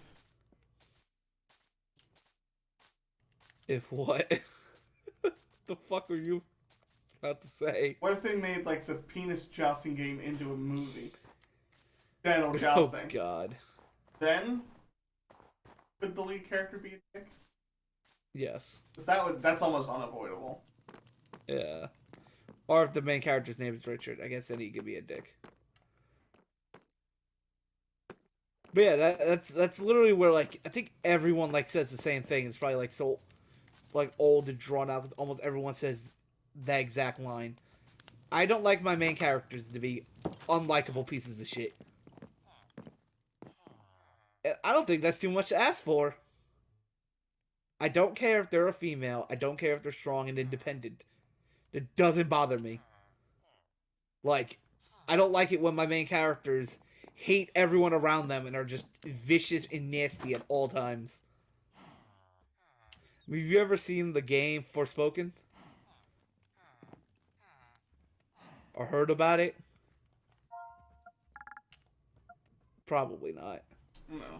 Speaker 1: If what? The fuck are you about to say?
Speaker 2: what if they made like the penis jousting game into a movie? Genital
Speaker 1: Oh
Speaker 2: jousting.
Speaker 1: god.
Speaker 2: Then could the lead character be a dick?
Speaker 1: Yes.
Speaker 2: Because that's almost unavoidable.
Speaker 1: Yeah. Or if the main character's name is Richard, I guess then he could be a dick. But yeah, that's literally where like I think everyone like says the same thing. It's probably like so like old and drawn out because almost everyone says that exact line. I don't like my main characters to be unlikable pieces of shit. I don't think that's too much to ask for. I don't care if they're a female. I don't care if they're strong and independent. It doesn't bother me. Like, I don't like it when my main characters hate everyone around them and are just vicious and nasty at all times. Have you ever seen the game Forspoken? Or heard about it? Probably not.
Speaker 2: No.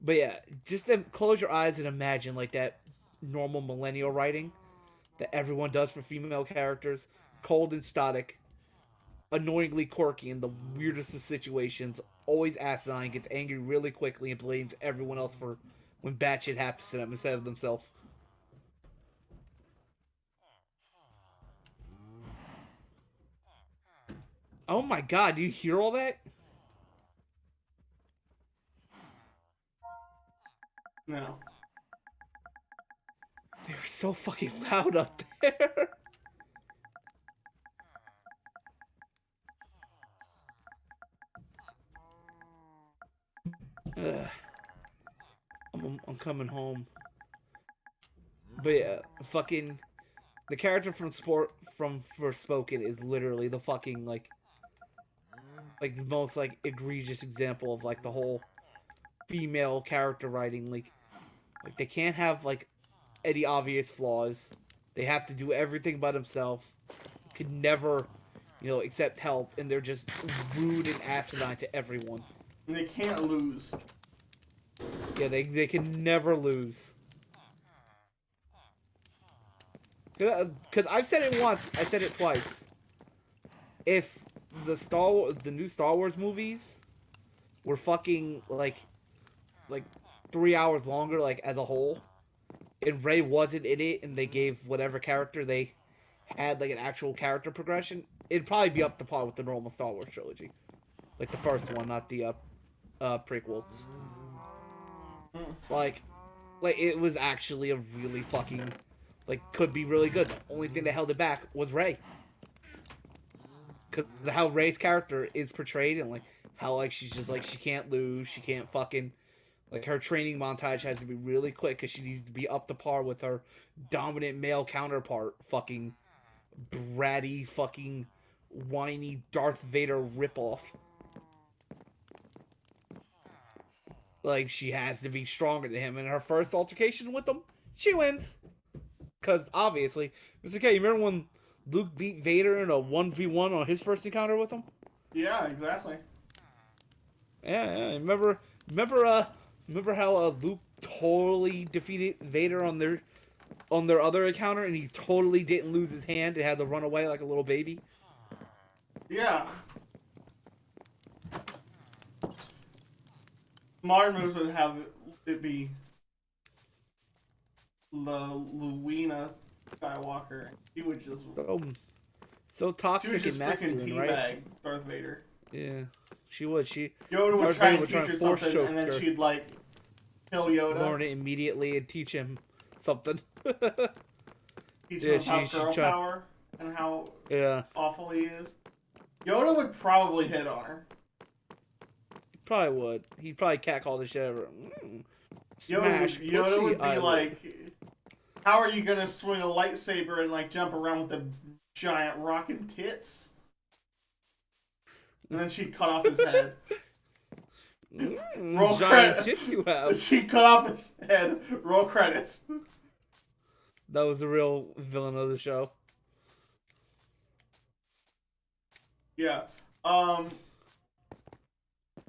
Speaker 1: But yeah, just then close your eyes and imagine like that normal millennial writing that everyone does for female characters. Cold and static, annoyingly quirky in the weirdest of situations, always asinine, gets angry really quickly and blames everyone else for when bad shit happens to them instead of themselves. Oh my god, do you hear all that?
Speaker 2: No.
Speaker 1: They were so fucking loud up there. Ugh. I'm coming home. But yeah, fucking the character from Forspoken is literally the fucking like like the most like egregious example of like the whole female character writing. Like they can't have like any obvious flaws. They have to do everything by themselves. Can never, accept help, and they're just rude and asinine to everyone.
Speaker 2: And they can't lose.
Speaker 1: Yeah, they can never lose. Because I've said it once, I said it twice. If the new Star Wars movies were fucking like 3 hours longer, like as a whole, and Rey wasn't in it, and they gave whatever character they had like an actual character progression, it'd probably be up to par with the normal Star Wars trilogy, like the first one, not the prequels. Like, like it was actually a really fucking could be really good. The only thing that held it back was Rey, because how Rey's character is portrayed, and like how like she's just like she can't lose, she can't fucking like her training montage has to be really quick because she needs to be up to par with her dominant male counterpart, fucking bratty, fucking whiny Darth Vader ripoff. Like she has to be stronger than him. In her first altercation with him, she wins. Because obviously, Mr. K, you remember when Luke beat Vader in a 1v1 on his first encounter with him?
Speaker 2: Yeah, exactly.
Speaker 1: Yeah. Remember how Luke totally defeated Vader on their other encounter, and he totally didn't lose his hand and had to run away like a little baby?
Speaker 2: Yeah. Modern moves would have it be Luina Skywalker. He would just.
Speaker 1: So
Speaker 2: She would
Speaker 1: toxic
Speaker 2: just
Speaker 1: and
Speaker 2: freaking
Speaker 1: masculine, right?
Speaker 2: teabag Darth Vader.
Speaker 1: Yeah, she would.
Speaker 2: Yoda would
Speaker 1: Darth
Speaker 2: try
Speaker 1: Vader
Speaker 2: and teach her
Speaker 1: force
Speaker 2: something,
Speaker 1: choke
Speaker 2: and then
Speaker 1: her,
Speaker 2: she'd like kill Yoda.
Speaker 1: learn it immediately, and teach him something.
Speaker 2: Teach
Speaker 1: Yeah,
Speaker 2: him about
Speaker 1: she
Speaker 2: girl
Speaker 1: tried.
Speaker 2: power and how
Speaker 1: Yeah,
Speaker 2: awful he is. Yoda would probably hit on her.
Speaker 1: he probably would. He'd probably catcall the shit out of her. Smash,
Speaker 2: Yoda would be
Speaker 1: I
Speaker 2: like, "How are you gonna swing a lightsaber and like jump around with the giant rockin' tits?" And then she'd cut off his head. Roll
Speaker 1: giant
Speaker 2: credits.
Speaker 1: tits you have.
Speaker 2: She'd cut off his head. Roll credits.
Speaker 1: That was the real villain of the show.
Speaker 2: Yeah.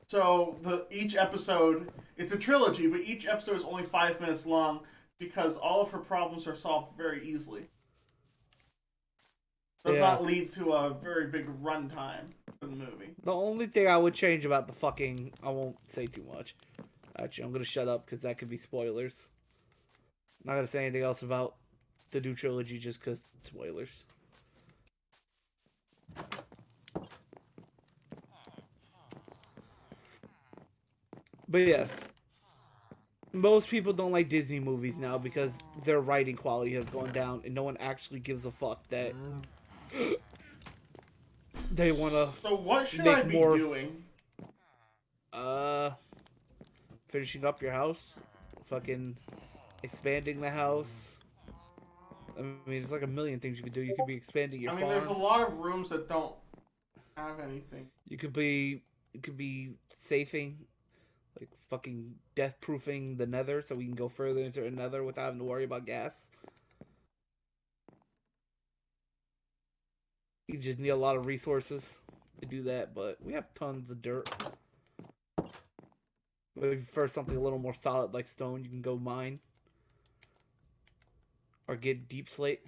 Speaker 2: So each episode, it's a trilogy, but each episode is only 5 minutes long because all of her problems are solved very easily. Does not lead to a very big runtime for the movie.
Speaker 1: The only thing I would change about the fucking... I won't say too much. Actually, I'm going to shut up because that could be spoilers. I'm not going to say anything else about the new trilogy just because spoilers. But yes, most people don't like Disney movies now because their writing quality has gone down and no one actually gives a fuck that they want to
Speaker 2: So what should
Speaker 1: make
Speaker 2: I be
Speaker 1: more
Speaker 2: doing?
Speaker 1: finishing up your house, fucking expanding the house. I mean, there's like a million things you could do. You could be expanding your farm.
Speaker 2: There's a lot of rooms that don't have anything.
Speaker 1: You could be safing, like fucking death proofing the nether so we can go further into the nether without having to worry about gas. You just need a lot of resources to do that, but we have tons of dirt. Maybe for something a little more solid like stone, you can go mine. Or get deep slate.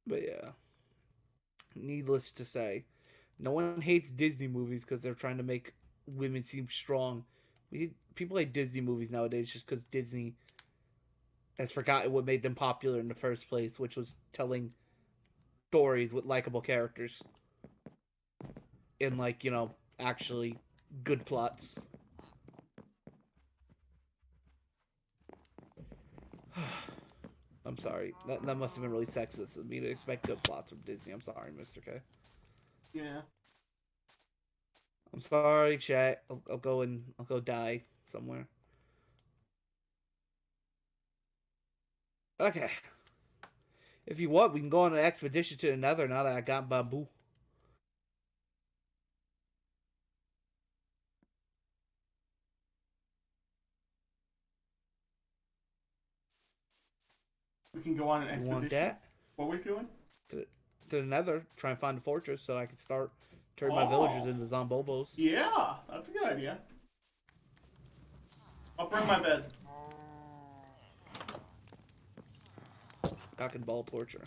Speaker 1: But yeah. Needless to say, no one hates Disney movies because they're trying to make women seem strong. People hate Disney movies nowadays just because Disney has forgotten what made them popular in the first place, which was telling stories with likable characters and actually good plots. I'm sorry. That must have been really sexist of me to expect good plots from Disney. I'm sorry, Mr. K.
Speaker 2: Yeah.
Speaker 1: I'm sorry, chat. I'll go die somewhere. Okay. If you want, we can go on an expedition to another now that I got Babu.
Speaker 2: We can go on an
Speaker 1: You want
Speaker 2: expedition.
Speaker 1: that?
Speaker 2: What are we doing?
Speaker 1: To the nether, try and find the fortress so I can start turning my villagers into zombobos.
Speaker 2: Yeah, that's a good idea. I'll bring my bed.
Speaker 1: Cock and ball torture.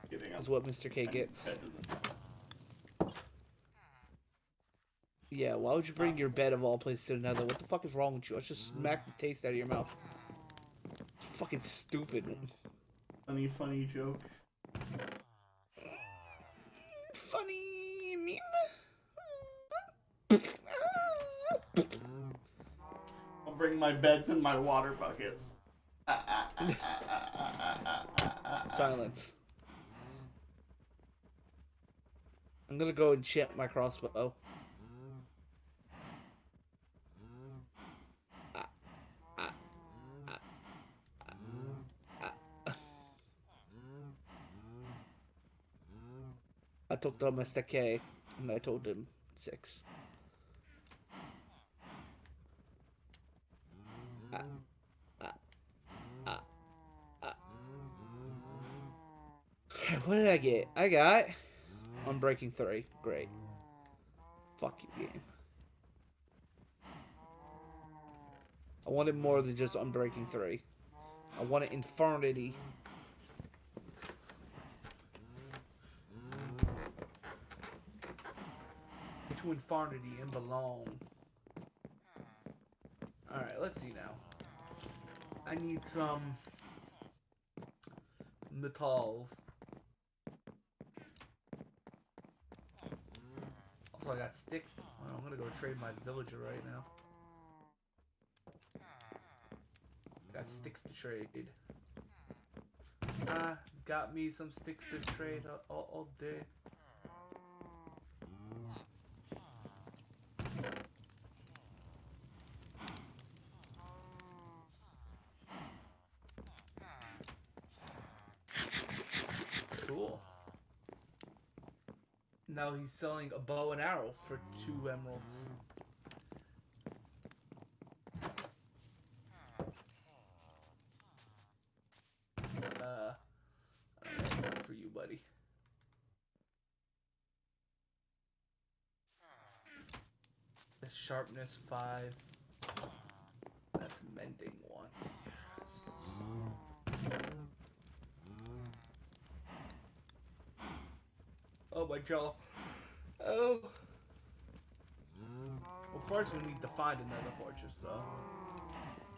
Speaker 2: Getting up.
Speaker 1: Is what Mr. K gets.
Speaker 2: Bed to the...
Speaker 1: Yeah, why would you bring your bed of all places to another? What the fuck is wrong with you? Let's just smack the taste out of your mouth. It's fucking stupid.
Speaker 2: Funny joke.
Speaker 1: Funny meme.
Speaker 2: I'll bring my beds and my water buckets.
Speaker 1: Silence. I'm gonna go enchant my crossbow. I took the Mr.K and I told him 6. What did I get? I got Unbreaking 3. Great. Fuck you, game. I wanted more than just Unbreaking 3. I wanted Infernity. To Infernity and belong. Alright, let's see now. I need some metals. Also, I got sticks. I'm gonna go trade my villager right now. Got sticks to trade. Got me some sticks to trade all day. Cool. Now he's selling a bow and arrow for 2 emeralds. Alright, for you, buddy. The sharpness 5. That's mending 1. Yes. Oh my jaw. Oh. Well, first we need to find another fortress, though.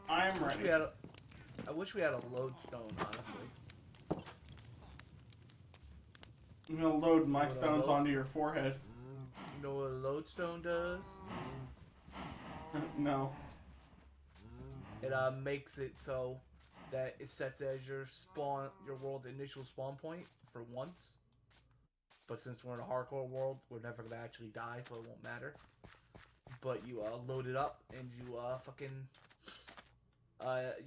Speaker 2: I'm ready.
Speaker 1: I wish we had a lodestone, honestly.
Speaker 2: I'm gonna load my stones onto your forehead.
Speaker 1: You know what a lodestone does?
Speaker 2: No.
Speaker 1: It makes it so that it sets as your world's initial spawn point for once. But since we're in a hardcore world, we're never gonna actually die, so it won't matter. But you load it up and you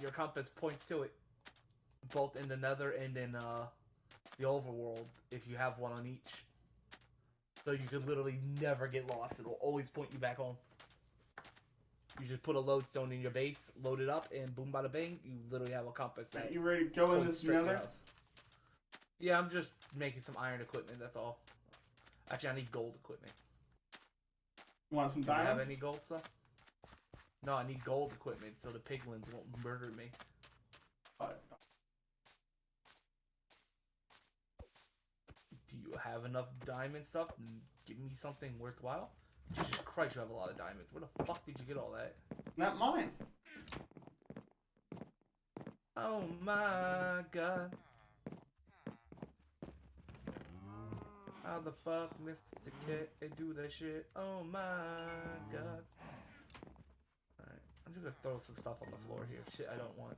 Speaker 1: your compass points to it, both in the Nether and in the overworld, if you have one on each. So you could literally never get lost. It'll always point you back home. You just put a lodestone in your base, load it up, and boom, bada bang, you literally have a compass.
Speaker 2: You ready to go in this Nether?
Speaker 1: Yeah, I'm just making some iron equipment, that's all. Actually, I need gold equipment.
Speaker 2: You want some
Speaker 1: Do you
Speaker 2: diamond?
Speaker 1: have any gold stuff? No, I need gold equipment so the piglins won't murder me. Do you have enough diamond stuff? Give me something worthwhile? Jesus Christ, you have a lot of diamonds. Where the fuck did you get all that?
Speaker 2: Not mine.
Speaker 1: Oh my god. How the fuck Mr.K do that shit? Oh my god. Alright, I'm just gonna throw some stuff on the floor here. Shit I don't want.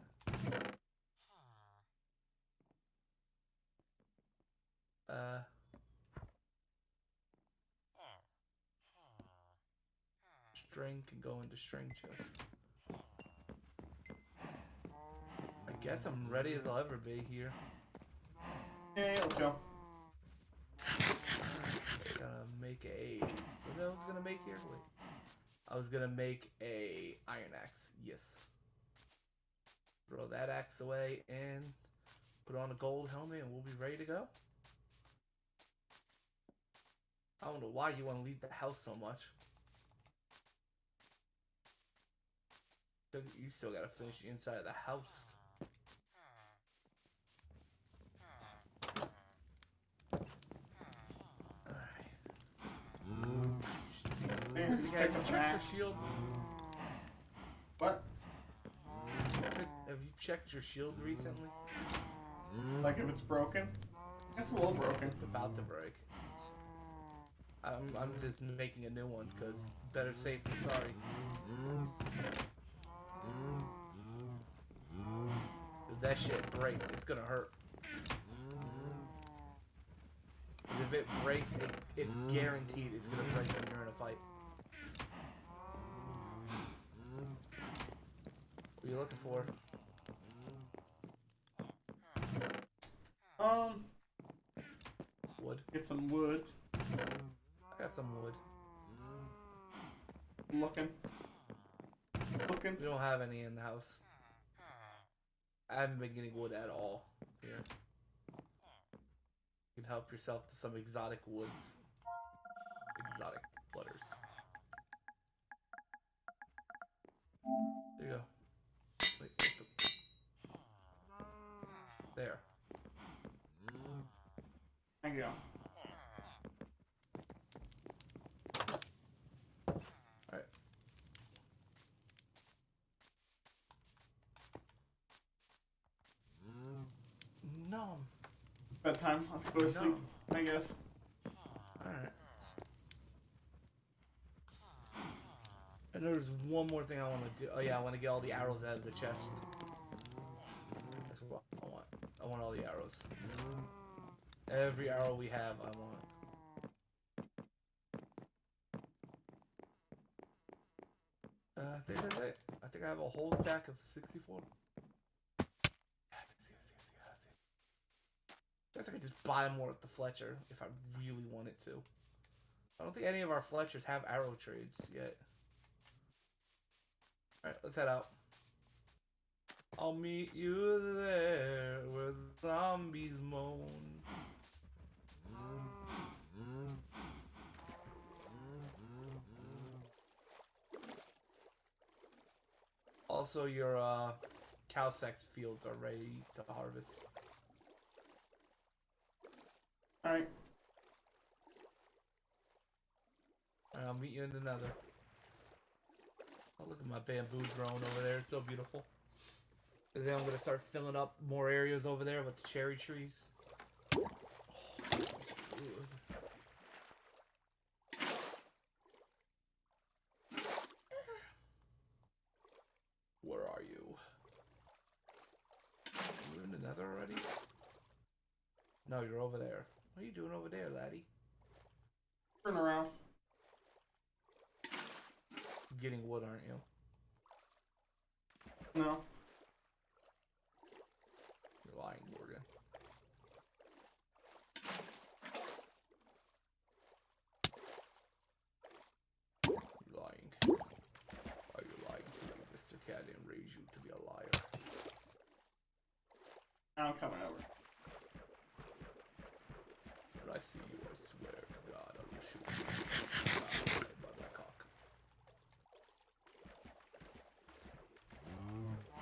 Speaker 3: string can go into string chest. I guess I'm ready as I'll ever be here.
Speaker 2: Yeah, let's go.
Speaker 3: Gonna make a... What else was gonna make here? Wait. I was gonna make a iron axe. Yes. Throw that axe away and put on a gold helmet and we'll be ready to go. I don't know why you want to leave the house so much. You still gotta finish the inside of the house.
Speaker 2: Hey,
Speaker 3: Have
Speaker 2: just
Speaker 3: you
Speaker 2: pick up an
Speaker 3: checked your
Speaker 2: axe.
Speaker 3: shield?
Speaker 2: What?
Speaker 3: Have you checked your shield recently?
Speaker 2: Like if it's broken? It's a little broken.
Speaker 3: It's about to break. I'm just making a new one because better safe than sorry. If that shit breaks, it's gonna hurt. If it breaks, it's guaranteed it's gonna break when you're in a fight. What are you looking for? Wood.
Speaker 2: Get some wood.
Speaker 3: I got some wood.
Speaker 2: Looking.
Speaker 3: We don't have any in the house. I haven't been getting wood at all here. You can help yourself to some exotic woods. Exotic butters. There you go. Wait, what's the... There.
Speaker 2: Thank you.
Speaker 3: Alright. No.
Speaker 2: Bedtime. Let's go to sleep, I guess.
Speaker 3: Alright. And there's one more thing I want to do. Oh yeah, I want to get all the arrows out of the chest. That's what I want. I want all the arrows. Every arrow we have, I want. I think that's it. I think I have a whole stack of 64. I guess I could just buy more at the Fletcher if I really wanted to. I don't think any of our Fletchers have arrow trades yet. Alright, let's head out. I'll meet you there where the zombies moan. Also, your cow sex fields are ready to harvest.
Speaker 2: Alright.
Speaker 3: Alright, I'll meet you in the nether. Oh, look at my bamboo growing over there. It's so beautiful. And then I'm gonna start filling up more areas over there with the cherry trees. Oh, so good. Where are you? You in the nether already? No, you're over there. What are you doing over there, laddie?
Speaker 2: Turn around.
Speaker 3: Getting wood, aren't you?
Speaker 2: No.
Speaker 3: You're lying, Morgan. You're lying. Are you lying to me, Mr.K? I didn't raise you to be a liar.
Speaker 2: I'm coming over.
Speaker 3: When I see you, I swear to God, I will shoot you. By my cock.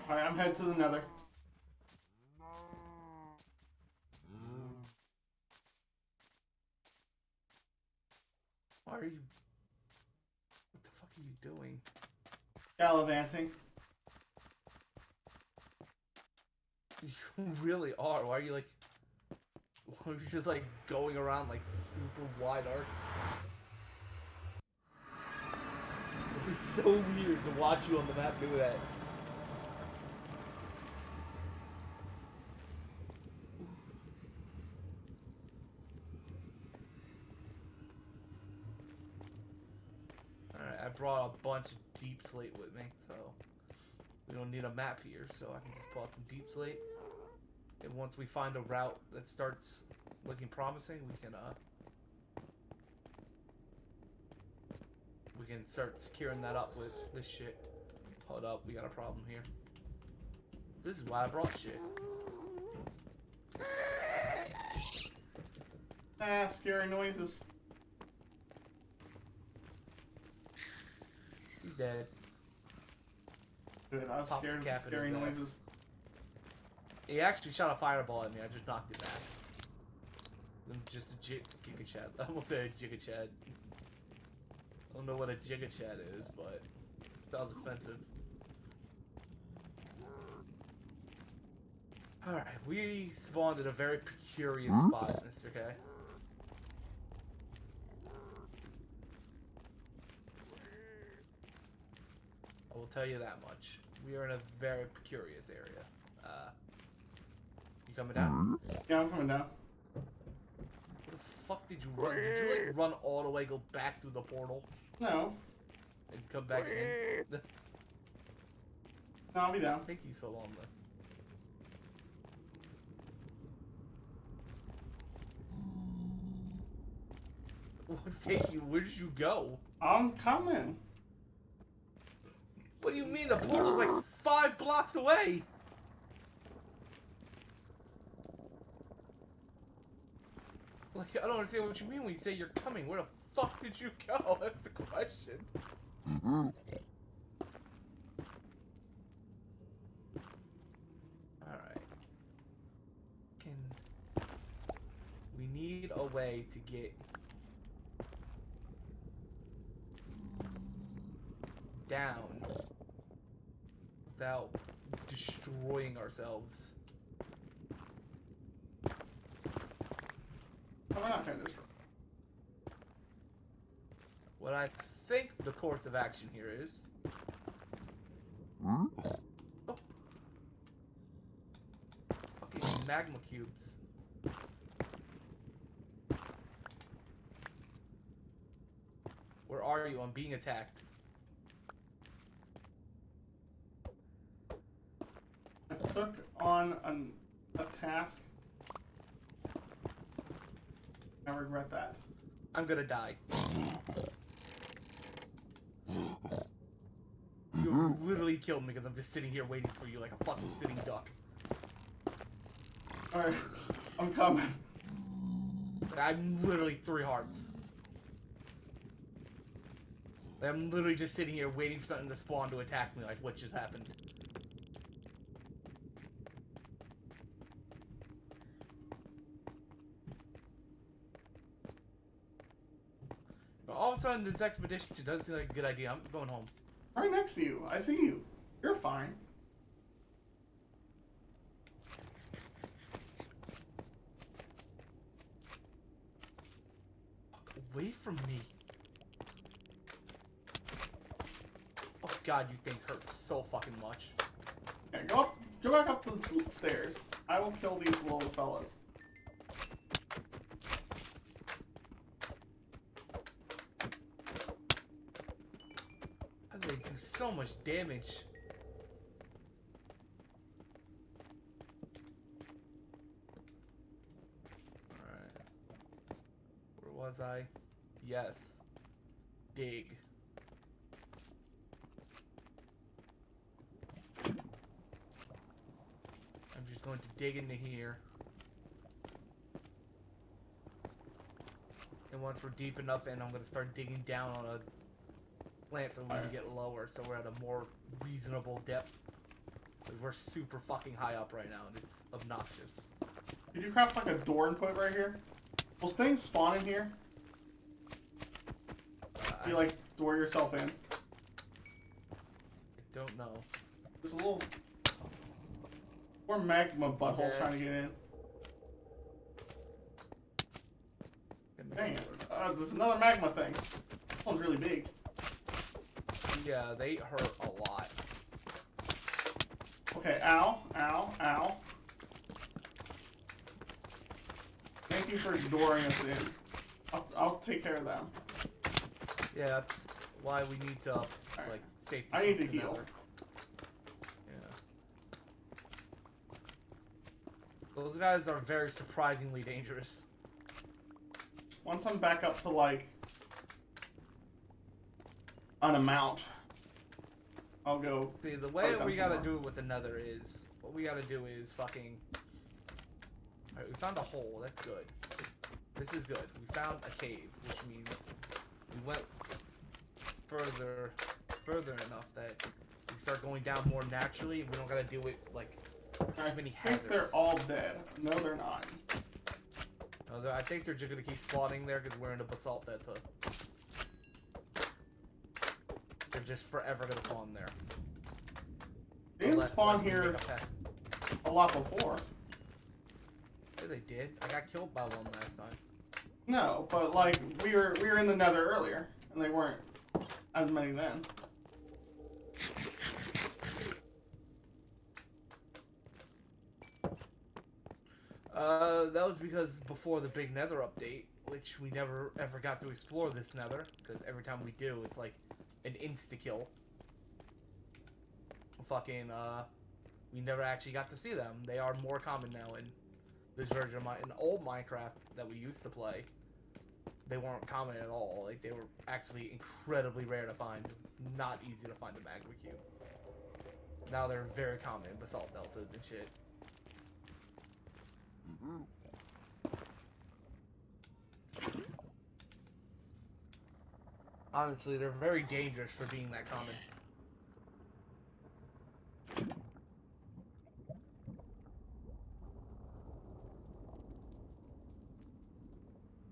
Speaker 2: Alright, I'm headed to the nether.
Speaker 3: Why are you... What the fuck are you doing?
Speaker 2: Gallivanting.
Speaker 3: You really are. Why are you like... Why are you just like going around like super wide arcs? It's so weird to watch you on the map do that. Alright, I brought a bunch of deep slate with me, so we don't need a map here, so I can just pull out some deep slate. And once we find a route that starts looking promising, we can start securing that up with this shit. Hold up, we got a problem here. This is why I brought shit.
Speaker 2: Ah, scary noises.
Speaker 3: He's dead.
Speaker 2: Good, I was
Speaker 3: Pop
Speaker 2: scared of the
Speaker 3: cap in
Speaker 2: scary
Speaker 3: his ass.
Speaker 2: noises.
Speaker 3: He actually shot a fireball at me. I just knocked it back. I'm just a Giga Chad. I almost said a Giga Chad. I don't know what a Giga Chad is, but that was offensive. Alright, we spawned at a very precarious spot, Mr. K. I will tell you that much. We are in a very precarious area. You coming down?
Speaker 2: Yeah, I'm coming down.
Speaker 3: Where the fuck did you run? Did you like run all the way, go back through the portal,
Speaker 2: No.
Speaker 3: and come back in?
Speaker 2: No, I'll be down.
Speaker 3: Thank you so long, though. What's taking you? Where did you go?
Speaker 2: I'm coming.
Speaker 3: What do you mean? The portal's like 5 blocks away. Like, I don't understand what you mean when you say you're coming. Where the fuck did you go? That's the question. Alright. We need a way to get down without destroying ourselves.
Speaker 2: I'm not gonna destroy.
Speaker 3: What I think the course of action here is...
Speaker 2: Hmm?
Speaker 3: Oh. Fucking magma cubes. Where are you? I'm being attacked.
Speaker 2: I took on a task. I regret that.
Speaker 3: I'm gonna die. You literally killed me because I'm just sitting here waiting for you like a fucking sitting duck.
Speaker 2: Alright, I'm coming.
Speaker 3: I'm literally 3 hearts. I'm literally just sitting here waiting for something to spawn to attack me, like what just happened. But all of a sudden, this expedition doesn't seem like a good idea. I'm going home.
Speaker 2: Right next to you. I see you. You're fine.
Speaker 3: Fuck away from me. Oh god, you things hurt so fucking much.
Speaker 2: Yeah, go back up the stairs. I will kill these little fellas.
Speaker 3: How do they do so much damage? Alright. Where was I? Yes. Dig. I'm just going to dig into here. And once we're deep enough in, I'm going to start digging down on a plant so we can get lower, so we're at a more reasonable depth. Because we're super fucking high up right now, and it's obnoxious.
Speaker 2: Did you craft like a door and put it right here? Will things spawn in here? Do you like door yourself in?
Speaker 3: I don't know.
Speaker 2: There's a little... Poor magma butthole
Speaker 3: Okay.
Speaker 2: trying to get in. Dang it. There's another magma thing. This one's really big.
Speaker 3: Yeah, they hurt a lot.
Speaker 2: Okay, ow, ow, ow. Thank you for dooring us in. I'll take care of them.
Speaker 3: Yeah, why we need to like safety.
Speaker 2: I need to
Speaker 3: the
Speaker 2: heal.
Speaker 3: nether. Yeah. Those guys are very surprisingly dangerous.
Speaker 2: Once I'm back up to like an amount, I'll go.
Speaker 3: See, the way
Speaker 2: them
Speaker 3: we gotta
Speaker 2: somewhere.
Speaker 3: do it with the nether is, what we gotta do is fucking... Alright, we found a hole, that's good. This is good. We found a cave, which means we went further enough that we start going down more naturally. We don't gotta do it, like,
Speaker 2: I
Speaker 3: many
Speaker 2: think
Speaker 3: hazards.
Speaker 2: they're all dead. No, they're not.
Speaker 3: No, I think they're just gonna keep spawning there because we're in a basalt delta. They're just forever gonna spawn there.
Speaker 2: They didn't
Speaker 3: Unless,
Speaker 2: spawn
Speaker 3: like, we
Speaker 2: here
Speaker 3: make a path.
Speaker 2: a lot before.
Speaker 3: Yeah, they did. I got killed by one last time.
Speaker 2: No, but like we were in the nether earlier, and they weren't as many then.
Speaker 3: That was because before the big nether update, which we never ever got to explore this nether, because every time we do, it's like an insta-kill. Fucking, we never actually got to see them. They are more common now in this version of in old Minecraft that we used to play. They weren't common at all. Like, they were actually incredibly rare to find. It was not easy to find a magma cube. Now they're very common in basalt deltas and shit. Honestly, they're very dangerous for being that common.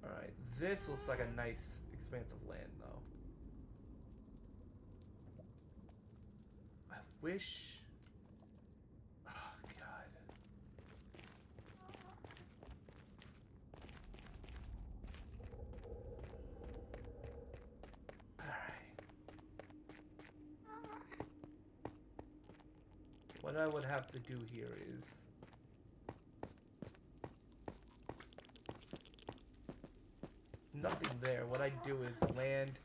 Speaker 3: Alright, this looks like a nice expanse of land, though. I wish... Oh, God. Alright. What I would have to do here is... Nothing there. What I do is land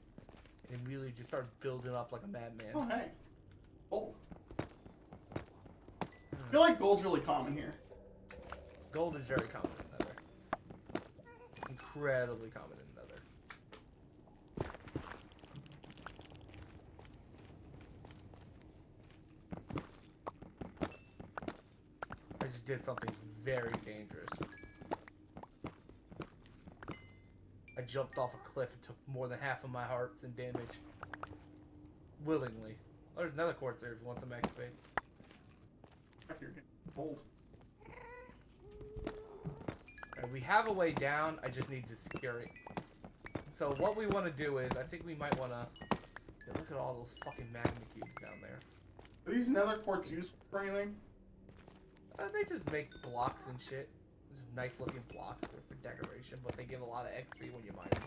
Speaker 3: and immediately just start building up like a madman.
Speaker 2: Oh hey, gold. I feel like gold's really common here.
Speaker 3: Gold is very common in Nether. Incredibly common in Nether. I just did something very dangerous. I jumped off a cliff and took more than half of my hearts and damage. Willingly. Oh, there's another quartz there if you want some XP.
Speaker 2: You're getting gold.
Speaker 3: Alright, we have a way down, I just need to secure it. So what we want to do is, I think we might want to... Yeah, look at all those fucking magma cubes down there.
Speaker 2: Are these nether quartz used for anything?
Speaker 3: They just make blocks and shit. Just nice looking blocks. They're for decoration, but they give a lot of XP when you mine them.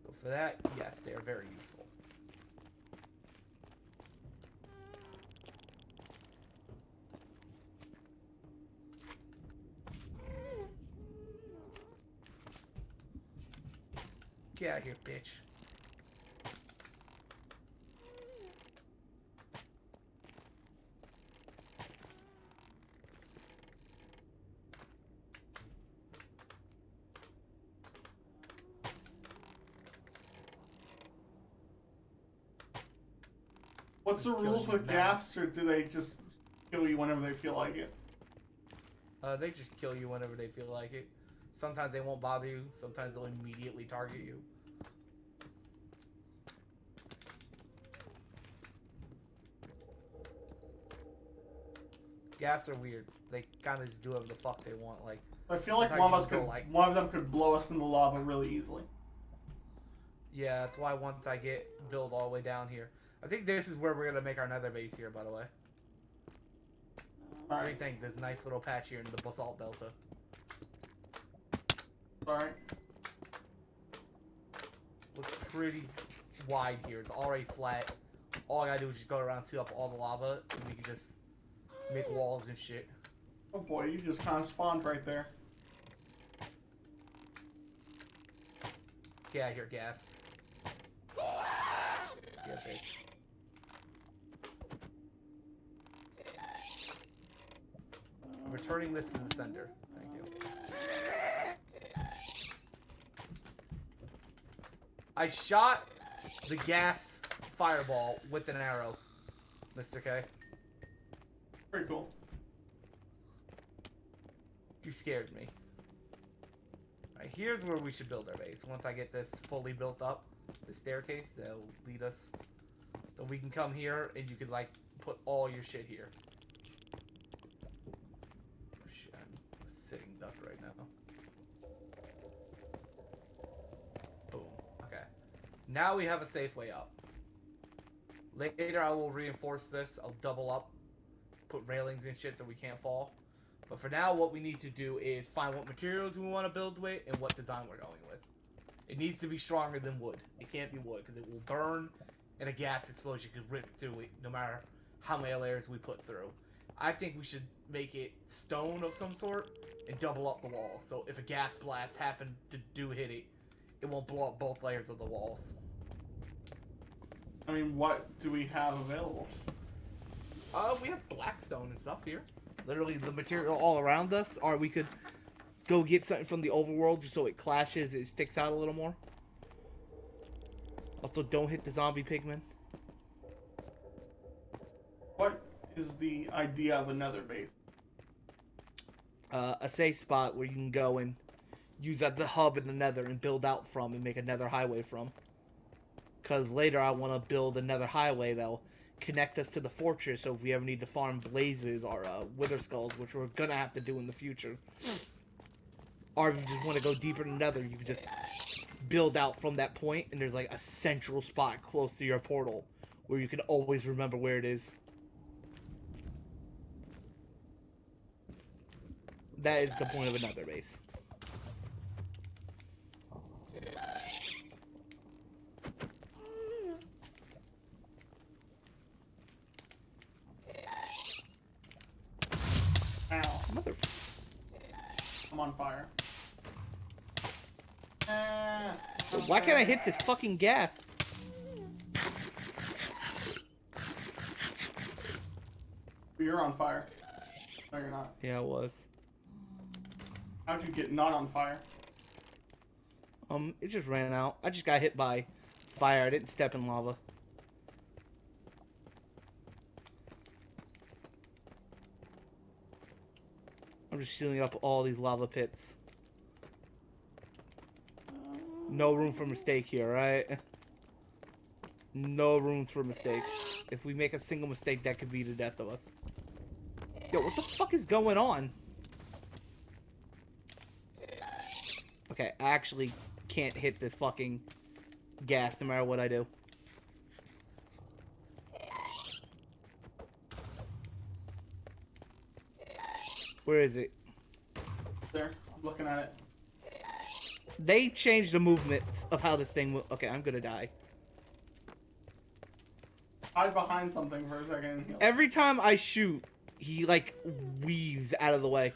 Speaker 3: So for that, yes, they are very useful. Get out of here, bitch.
Speaker 2: What's the
Speaker 3: Just
Speaker 2: rules
Speaker 3: killing
Speaker 2: with
Speaker 3: these
Speaker 2: gas, or do they just kill you whenever they feel like it?
Speaker 3: They just kill you whenever they feel like it. Sometimes they won't bother you. Sometimes they'll immediately target you. Gas are weird. They kind of just do whatever the fuck they want. Like,
Speaker 2: I feel like
Speaker 3: sometimes you can go,
Speaker 2: one of them could blow us in the lava really easily.
Speaker 3: yeah, that's why once I get build all the way down here. I think this is where we're gonna make our nether base here, by the way. What do you
Speaker 2: Alright,
Speaker 3: think? This nice little patch here in the basalt delta.
Speaker 2: alright.
Speaker 3: Looks pretty wide here. It's already flat. All I gotta do is just go around, seal up all the lava, and we can just make walls and shit.
Speaker 2: Oh boy, you just kind of spawned right there.
Speaker 3: Get out of here, gas. Yeah, bitch. I'm returning this to the sender. Thank you. I shot the gas fireball with an arrow, Mr. K.
Speaker 2: Pretty cool.
Speaker 3: You scared me. Alright, here's where we should build our base. Once I get this fully built up, the staircase that'll lead us. So we can come here and you can like put all your shit here. Oh shit, I'm a sitting duck right now. Boom. Okay. Now we have a safe way up. Later I will reinforce this. I'll double up. Put railings and shit so we can't fall. But for now, what we need to do is find what materials we want to build with and what design we're going with. It needs to be stronger than wood. It can't be wood because it will burn and a gas explosion could rip through it no matter how many layers we put through. I think we should make it stone of some sort and double up the walls. So if a gas blast happened to hit it, it won't blow up both layers of the walls.
Speaker 2: I mean, what do we have available?
Speaker 3: We have blackstone and stuff here.
Speaker 1: Literally the material all around us, or we could go get something from the overworld just so it clashes, it sticks out a little more. Also, don't hit the zombie pigmen.
Speaker 2: What is the idea of another base?
Speaker 1: A safe spot where you can go and use that the hub in the nether and build out from and make another highway from. Because later I want to build another highway that'll connect us to the fortress, so if we ever need to farm blazes or wither skulls, which we're gonna have to do in the future. Or if you just want to go deeper in the nether, you can just build out from that point, and there's like a central spot close to your portal where you can always remember where it is. That is the point of another base.
Speaker 2: Ow.
Speaker 1: Mother...
Speaker 2: I'm on fire.
Speaker 1: Why can't I hit this fucking gas?
Speaker 2: You're on fire. No, you're not.
Speaker 1: Yeah, I was.
Speaker 2: How'd you get not on fire?
Speaker 1: It just ran out. I just got hit by fire. I didn't step in lava. I'm just sealing up all these lava pits. No room for mistake here, right? No room for mistakes. If we make a single mistake, that could be the death of us. Yo, what the fuck is going on? Okay, I actually can't hit this fucking gas no matter what I do. Where is it?
Speaker 2: There, I'm looking at it.
Speaker 1: They changed the movement of how this thing will... Okay, I'm gonna die.
Speaker 2: Hide behind something for a second and heal.
Speaker 1: Every time I shoot, he, like, weaves out of the way.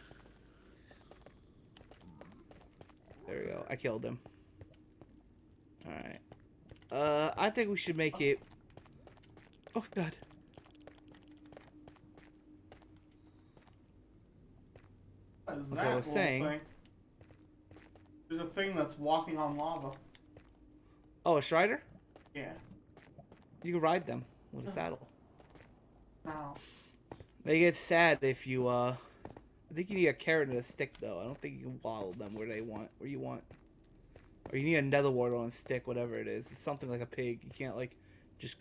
Speaker 1: There we go. I killed him. Alright. I think we should make it... Oh, God.
Speaker 2: What is
Speaker 1: Like
Speaker 2: that
Speaker 1: I was
Speaker 2: little
Speaker 1: saying.
Speaker 2: thing? There's a thing that's walking on lava.
Speaker 1: Oh, a Strider?
Speaker 2: Yeah.
Speaker 1: You can ride them with a saddle.
Speaker 2: Ow.
Speaker 1: They get sad if you, I think you need a carrot and a stick, though. I don't think you can waddle them where you want. Or you need a nether wart on a stick, whatever it is. It's something like a pig. You can't, like, just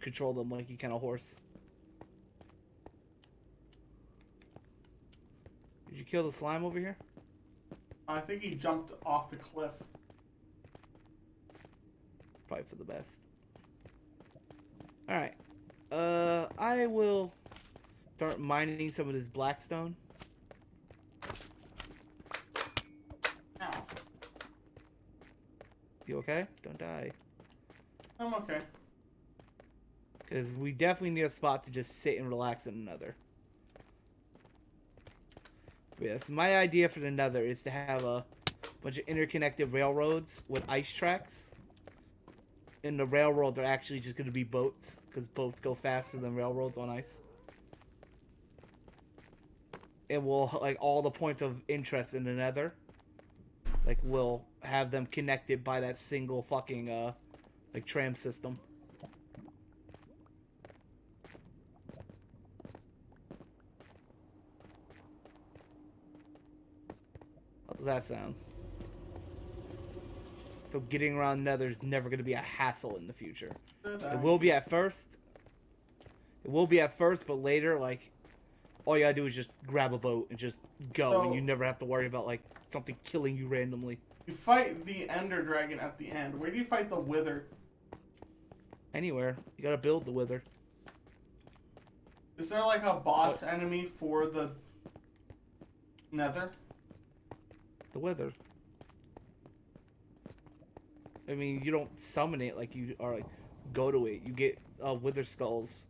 Speaker 1: control them like you can a horse. Did you kill the slime over here?
Speaker 2: I think he jumped off the cliff.
Speaker 1: Probably for the best. Alright. I will start mining some of this blackstone.
Speaker 2: Ow.
Speaker 1: You okay? Don't die.
Speaker 2: I'm okay.
Speaker 1: Because we definitely need a spot to just sit and relax in another. Yes, my idea for the nether is to have a bunch of interconnected railroads with ice tracks. In the railroad, they're actually just gonna be boats, because boats go faster than railroads on ice. And we'll, like, all the points of interest in the nether, like, we'll have them connected by that single fucking, like, tram system. How does that sound? So getting around nether is never going to be a hassle in the future. It will be at first. It will be at first, but later, like, all you gotta do is just grab a boat and just go, and you never have to worry about, like, something killing you randomly.
Speaker 2: You fight the Ender Dragon at the end. Where do you fight the Wither?
Speaker 1: Anywhere. You gotta build the Wither.
Speaker 2: Is there like a boss enemy for the Nether?
Speaker 1: The Wither. I mean, you don't summon it like you are, like, go to it. You get Wither Skulls.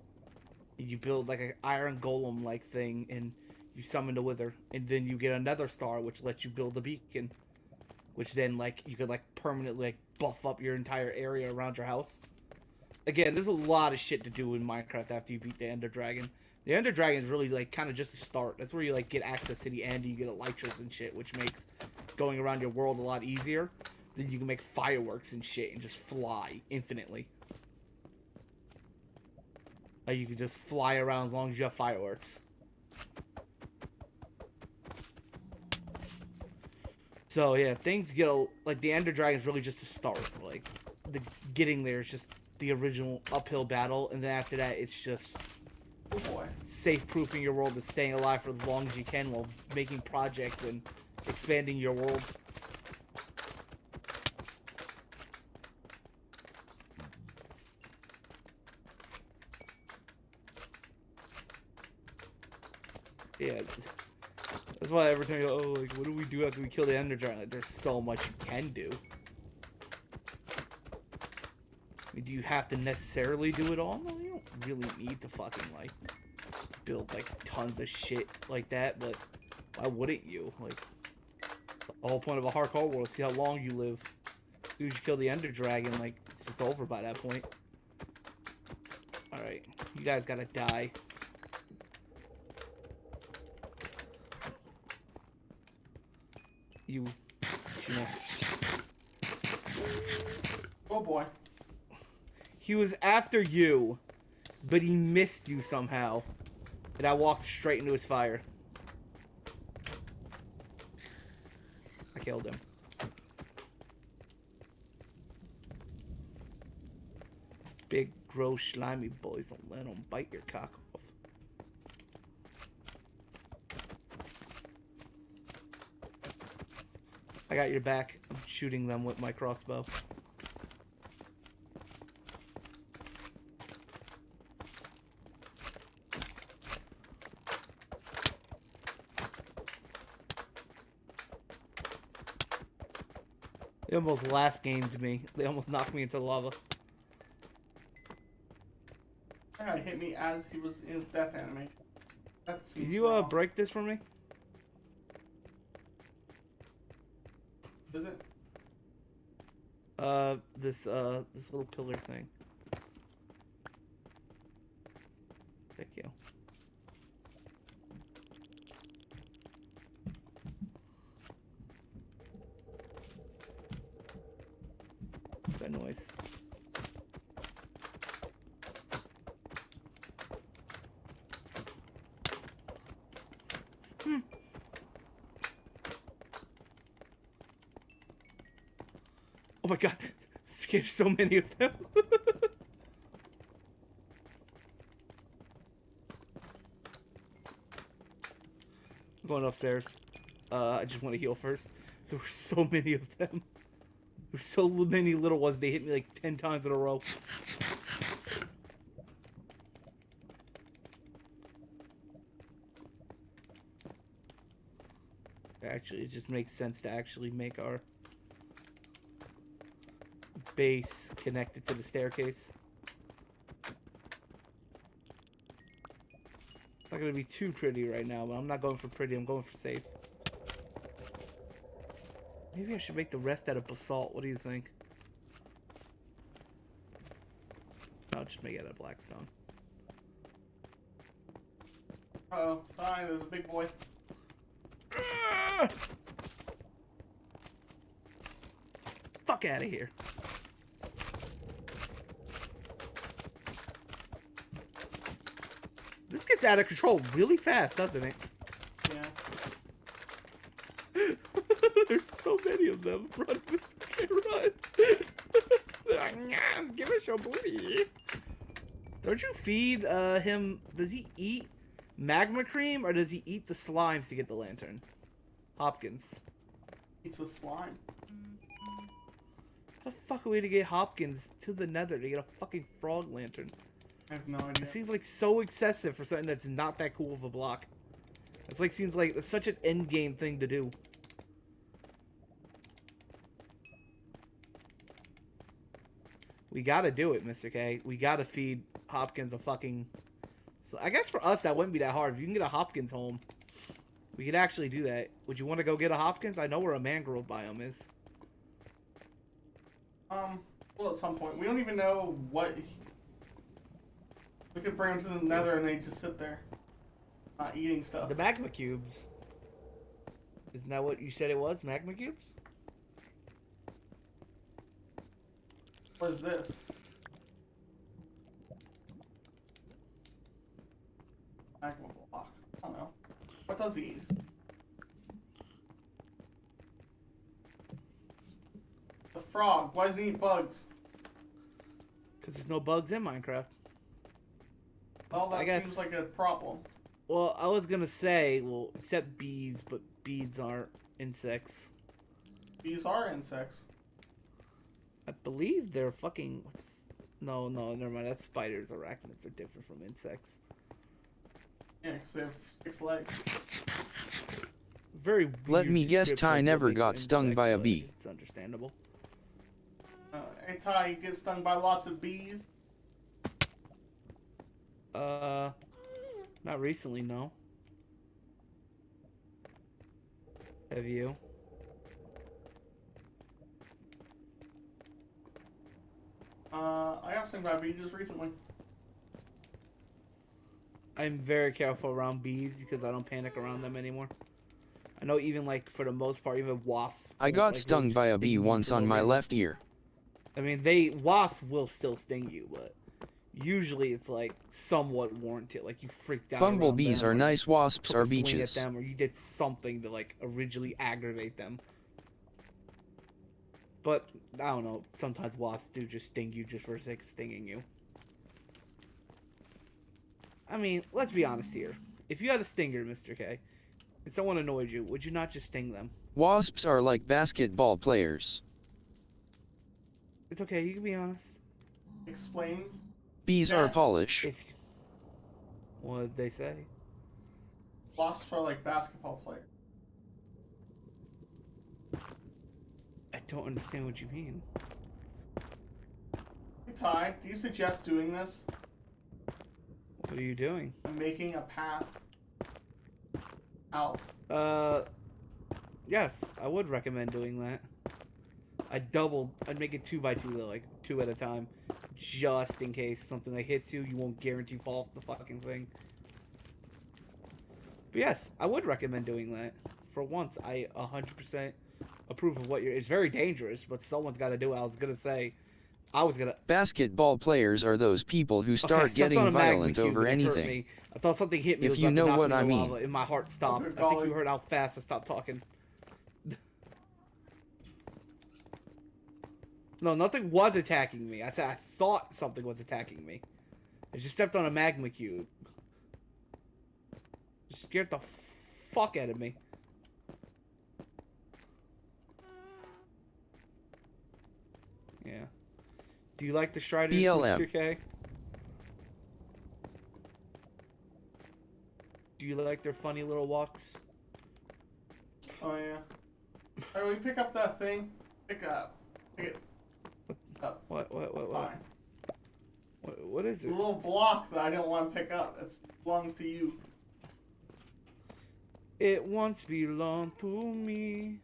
Speaker 1: You build like an iron golem like thing, and you summon the Wither, and then you get another star, which lets you build a beacon, which then, like, you could, like, permanently, like, buff up your entire area around your house. Again, there's a lot of shit to do in Minecraft after you beat the Ender Dragon. The Ender Dragon is really, like, kind of just a start. That's where you, like, get access to the end, and you get elytras and shit, which makes going around your world a lot easier. Then you can make fireworks and shit and just fly infinitely. Like, you can just fly around as long as you have fireworks. So, yeah, things get, like, the Ender Dragon is really just a start. Like, the getting there is just the original uphill battle, and then after that, it's just safe-proofing your world and staying alive for as long as you can while making projects and expanding your world. Yeah, that's why every time you go, oh, like, what do we do after we kill the Ender Dragon? Like, there's so much you can do. I mean, do you have to necessarily do it all? No, you don't really need to fucking, like, build, like, tons of shit like that, but why wouldn't you? Like, the whole point of a hardcore world is see how long you live. As soon as you kill the Ender Dragon, like, it's just over by that point. Alright, you guys gotta die. You know.
Speaker 2: Oh boy.
Speaker 1: He was after you, but he missed you somehow. And I walked straight into his fire. I killed him. Big, gross, slimy boys, don't let them bite your cock off. I got your back. I'm shooting them with my crossbow. They almost last gamed me. They almost knocked me into lava.
Speaker 2: That guy hit me as he was in his death animation. That seems
Speaker 1: Can you
Speaker 2: wrong.
Speaker 1: break this for me?
Speaker 2: Is it?
Speaker 1: This little pillar thing. Thank you. What's that noise? Oh my god, scared so many of them. I'm going upstairs. I just want to heal first. There were so many of them. There were so many little ones, they hit me like 10 times in a row. Actually, it just makes sense to actually make our base connected to the staircase. It's not gonna be too pretty right now, but I'm not going for pretty, I'm going for safe. Maybe I should make the rest out of basalt. What do you think? I'll just make it out of blackstone.
Speaker 2: Uh-oh. Sorry, there's a big boy.
Speaker 1: Fuck out of here. This gets out of control really fast, doesn't it?
Speaker 2: Yeah.
Speaker 1: There's so many of them. Run, Mr.K, run. They're like, "Nyah, give us your booty." Don't you feed him? Does he eat magma cream or does he eat the slimes to get the lantern? Hopkins.
Speaker 2: It's a slime.
Speaker 1: How the fuck are we to get Hopkins to the nether to get a fucking frog lantern?
Speaker 2: I have no idea.
Speaker 1: It seems like so excessive for something that's not that cool of a block. It's like seems like it's such an end game thing to do. We gotta do it, Mr. K. We gotta feed Hopkins a fucking... So I guess for us that wouldn't be that hard. If you can get a Hopkins home, we could actually do that. Would you want to go get a Hopkins? I know where a mangrove biome is.
Speaker 2: Well, at some point. We don't even know what... We could bring them to the nether and they just sit there. Not eating stuff.
Speaker 1: The magma cubes. Isn't that what you said it was? Magma cubes?
Speaker 2: What is this? Magma block. I don't know. What does he eat? The frog. Why does he eat bugs?
Speaker 1: Because there's no bugs in Minecraft.
Speaker 2: Well,
Speaker 1: I
Speaker 2: that
Speaker 1: guess-
Speaker 2: seems like a problem.
Speaker 1: Well, I was gonna say, well, except bees, but bees aren't insects.
Speaker 2: These are insects.
Speaker 1: I believe they're fucking... No, never mind. That's spiders. Arachnids are different from insects.
Speaker 2: Yeah, because they have 6 legs.
Speaker 1: Very
Speaker 4: Let
Speaker 1: weird
Speaker 4: me guess
Speaker 1: description
Speaker 4: Ty
Speaker 1: of what
Speaker 4: never
Speaker 1: makes an
Speaker 4: got stung
Speaker 1: insect,
Speaker 4: by a
Speaker 1: but
Speaker 4: bee.
Speaker 1: It's understandable.
Speaker 2: Hey, Ty, you get stung by lots of bees?
Speaker 1: Not recently, no. Have you?
Speaker 2: I got stung by a bee just recently.
Speaker 1: I'm very careful around bees because I don't panic around them anymore. I know even like for the most part, even wasps.
Speaker 4: I
Speaker 1: won't,
Speaker 4: got
Speaker 1: like,
Speaker 4: stung
Speaker 1: really
Speaker 4: by a
Speaker 1: sting
Speaker 4: bee
Speaker 1: you
Speaker 4: once
Speaker 1: for
Speaker 4: on
Speaker 1: no
Speaker 4: my
Speaker 1: reason.
Speaker 4: left ear.
Speaker 1: I mean, wasps will still sting you, but usually it's like somewhat warranted. Like you freaked out. around
Speaker 4: Bumblebees
Speaker 1: them,
Speaker 4: are
Speaker 1: or
Speaker 4: nice, wasps
Speaker 1: took
Speaker 4: are
Speaker 1: a swing
Speaker 4: beaches.
Speaker 1: at them, or you did something to like originally aggravate them. But I don't know. Sometimes wasps do just sting you just for the sake of stinging you. I mean, let's be honest here. If you had a stinger, Mr. K, and someone annoyed you, would you not just sting them?
Speaker 4: Wasps are like basketball players.
Speaker 1: It's okay. You can be honest.
Speaker 2: Explain.
Speaker 4: Bees
Speaker 2: Yeah.
Speaker 4: are polish.
Speaker 1: If what did they say?
Speaker 2: Wasps are like basketball players.
Speaker 1: I don't understand what you mean.
Speaker 2: Hey, Ty, do you suggest doing this?
Speaker 1: What are you doing?
Speaker 2: I'm making a path out.
Speaker 1: Yes, I would recommend doing that. I'd make it 2x2 though, like 2 at a time. Just in case something like hits you, you won't guarantee fall off the fucking thing. But yes, I would recommend doing that. For once, I 100% approve of what you're... It's very dangerous, but someone's got to do it. I was gonna say...
Speaker 4: Basketball players are those people who
Speaker 1: Okay, I
Speaker 4: start
Speaker 1: stepped on
Speaker 4: getting
Speaker 1: a magma
Speaker 4: violent
Speaker 1: cube
Speaker 4: over
Speaker 1: and it hurt
Speaker 4: anything.
Speaker 1: me. I thought something hit me. It
Speaker 4: If
Speaker 1: was
Speaker 4: you
Speaker 1: about to
Speaker 4: know
Speaker 1: knock
Speaker 4: what
Speaker 1: me in
Speaker 4: I
Speaker 1: the
Speaker 4: mean.
Speaker 1: lava, and my heart stopped.
Speaker 2: Oh,
Speaker 1: I think
Speaker 2: golly.
Speaker 1: you heard how fast I stopped talking. No, nothing was attacking me. I said I thought something was attacking me. I just stepped on a magma cube. It scared the fuck out of me. Yeah. Do you like the Striders,
Speaker 4: BLM.
Speaker 1: Mr. K? Do you like their funny little walks?
Speaker 2: Oh yeah. Alright, we pick up that thing. Pick it up. Pick it up.
Speaker 1: What?
Speaker 2: Fine.
Speaker 1: What is
Speaker 2: The
Speaker 1: it?
Speaker 2: little block that I don't want to pick up. It belongs to you.
Speaker 1: It once belonged to me.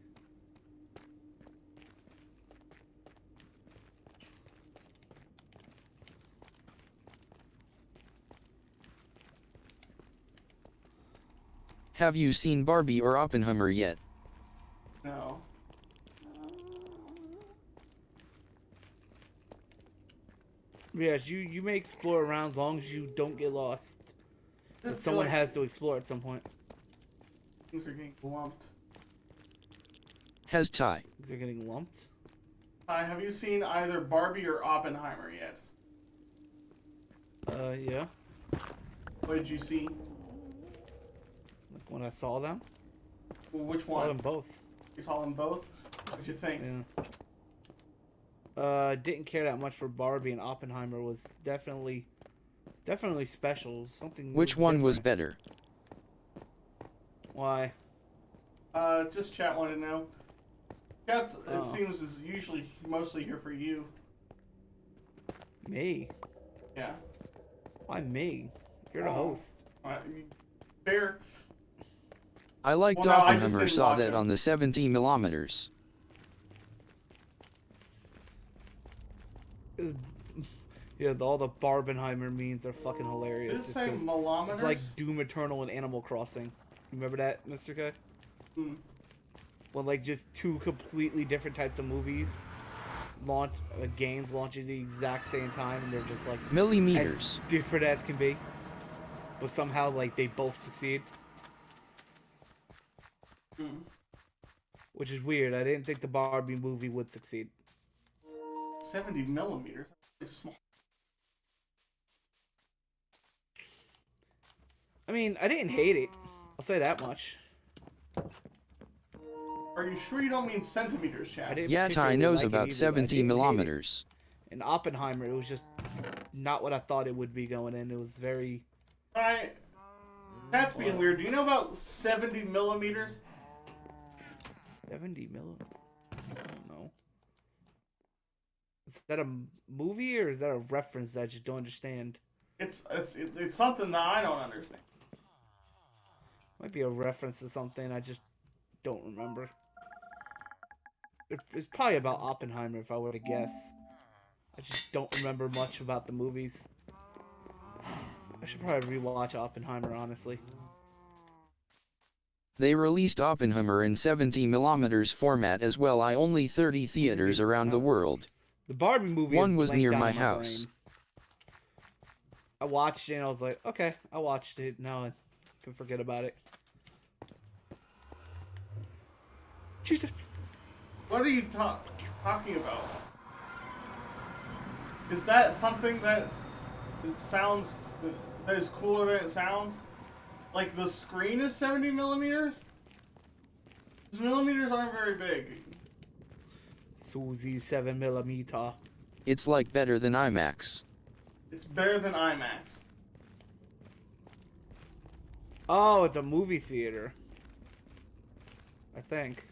Speaker 4: Have you seen Barbie or Oppenheimer yet?
Speaker 2: No.
Speaker 1: Yes, you may explore around as long as you don't get lost.
Speaker 2: I
Speaker 1: But
Speaker 2: feel
Speaker 1: someone
Speaker 2: like
Speaker 1: has to explore at some point.
Speaker 2: things are getting lumped.
Speaker 4: Has Ty?
Speaker 1: Because they're getting lumped.
Speaker 2: Have you seen either Barbie or Oppenheimer yet?
Speaker 1: Yeah.
Speaker 2: What did you see?
Speaker 1: Like when I saw them.
Speaker 2: Well, which
Speaker 1: Saw
Speaker 2: one?
Speaker 1: them both.
Speaker 2: You saw them both? What'd you think?
Speaker 1: Yeah. Didn't care that much for Barbie, and Oppenheimer was definitely special. Something new.
Speaker 4: Which one was
Speaker 1: different.
Speaker 4: better?
Speaker 1: Why?
Speaker 2: Just chat wanted to know. Chat,
Speaker 1: Oh.
Speaker 2: it seems, is usually mostly here for you.
Speaker 1: Me?
Speaker 2: Yeah.
Speaker 1: Why me? You're the host.
Speaker 2: Fair.
Speaker 4: I liked
Speaker 2: Well, no, I just
Speaker 4: Oppenheimer,
Speaker 2: didn't
Speaker 4: saw
Speaker 2: watch
Speaker 4: that
Speaker 2: him.
Speaker 4: on the 70 millimeters.
Speaker 1: Yeah, all the Barbenheimer memes are fucking hilarious.
Speaker 2: Did it
Speaker 1: just
Speaker 2: say
Speaker 1: 'cause
Speaker 2: millimeters?
Speaker 1: it's like Doom Eternal and Animal Crossing. Remember that, Mr. K?
Speaker 2: Hmm.
Speaker 1: When like just two completely different types of movies launch, games launch at the exact same time, and they're just like
Speaker 4: Millimeters.
Speaker 1: as different as can be, but somehow like they both succeed,
Speaker 2: Hmm.
Speaker 1: which is weird. I didn't think the Barbie movie would succeed.
Speaker 2: 70 millimeters. That's small.
Speaker 1: I mean, I didn't hate it. I'll say that much.
Speaker 2: Are you sure you don't mean centimeters,
Speaker 1: I
Speaker 2: Chad?
Speaker 1: didn't
Speaker 4: Yeah, Ty
Speaker 1: particularly
Speaker 4: knows
Speaker 1: like it
Speaker 4: about
Speaker 1: either, but I
Speaker 4: 70
Speaker 1: didn't hate it.
Speaker 4: millimeters.
Speaker 1: In Oppenheimer, it was just not what I thought it would be going in. It was very...
Speaker 2: Alright. That's being
Speaker 1: What?
Speaker 2: weird. Do you know about 70 millimeters?
Speaker 1: 70 millimeters? I don't know. Is that a movie or is that a reference that I just don't understand?
Speaker 2: It's something that I don't understand.
Speaker 1: Might be a reference to something I just don't remember. It's probably about Oppenheimer if I were to guess. I just don't remember much about the movies. I should probably rewatch Oppenheimer, honestly.
Speaker 4: They released Oppenheimer in 70 millimeters format as well. I only 30 theaters around the world.
Speaker 1: The Barbie movie
Speaker 4: One
Speaker 1: is
Speaker 4: was
Speaker 1: blanked
Speaker 4: near
Speaker 1: out
Speaker 4: my
Speaker 1: in
Speaker 4: house.
Speaker 1: brain. I watched it and I was like, okay, I watched it. Now I can forget about it. Jesus.
Speaker 2: What are you talking about? Is that something that sounds that is cooler than it sounds? Like the screen is 70 millimeters? These millimeters aren't very big.
Speaker 1: Susie 7mm.
Speaker 4: It's like better than IMAX.
Speaker 2: It's better than IMAX.
Speaker 1: Oh, it's a movie theater. I think.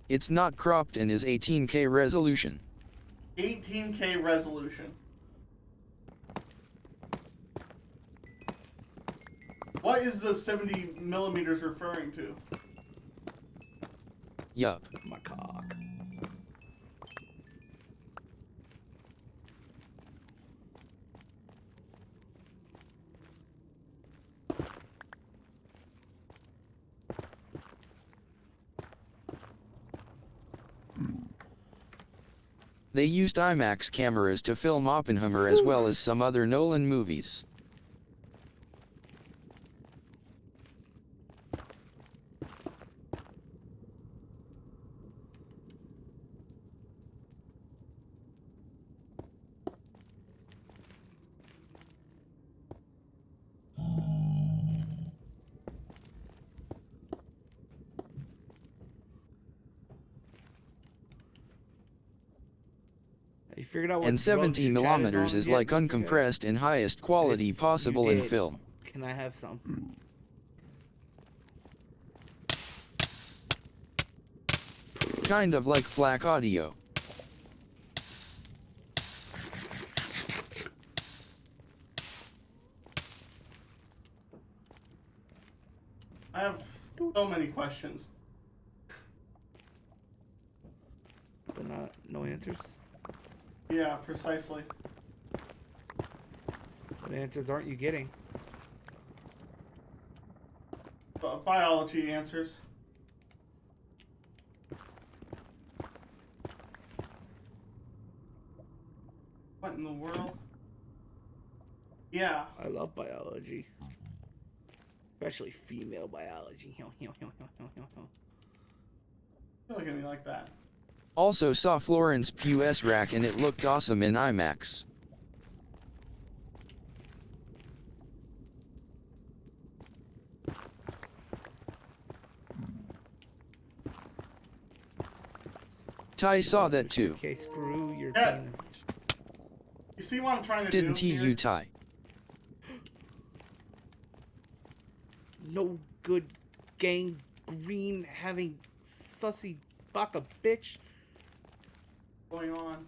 Speaker 4: It's not cropped and is 18K resolution.
Speaker 2: 18K resolution. What is the 70 millimeters referring to?
Speaker 4: Yup.
Speaker 1: My cock.
Speaker 4: They used IMAX cameras to film Oppenheimer as well as some other Nolan movies.
Speaker 1: You figured out what
Speaker 4: And
Speaker 1: drugs
Speaker 4: 70
Speaker 1: your chat
Speaker 4: millimeters
Speaker 1: on
Speaker 4: is
Speaker 1: yet,
Speaker 4: like
Speaker 1: Mr. K?
Speaker 4: uncompressed and highest quality
Speaker 1: If
Speaker 4: possible
Speaker 1: you
Speaker 4: in
Speaker 1: did,
Speaker 4: film.
Speaker 1: Can I have some?
Speaker 4: Kind of like FLAC audio.
Speaker 2: I have so many questions.
Speaker 1: But no answers?
Speaker 2: Yeah, precisely.
Speaker 1: What answers aren't you getting?
Speaker 2: biology answers. What in the world? Yeah.
Speaker 1: I love biology. Especially female biology.
Speaker 2: Don't look at me like that.
Speaker 4: Also saw Florence Pugh's rack and it looked awesome in IMAX. Ty saw that too.
Speaker 1: Okay, screw your
Speaker 2: Yeah.
Speaker 1: penis.
Speaker 2: You see what I'm trying to
Speaker 4: Didn't
Speaker 2: do
Speaker 4: he,
Speaker 2: here?
Speaker 4: you Ty?
Speaker 1: No good gang green having sussy baka bitch.
Speaker 2: Going on?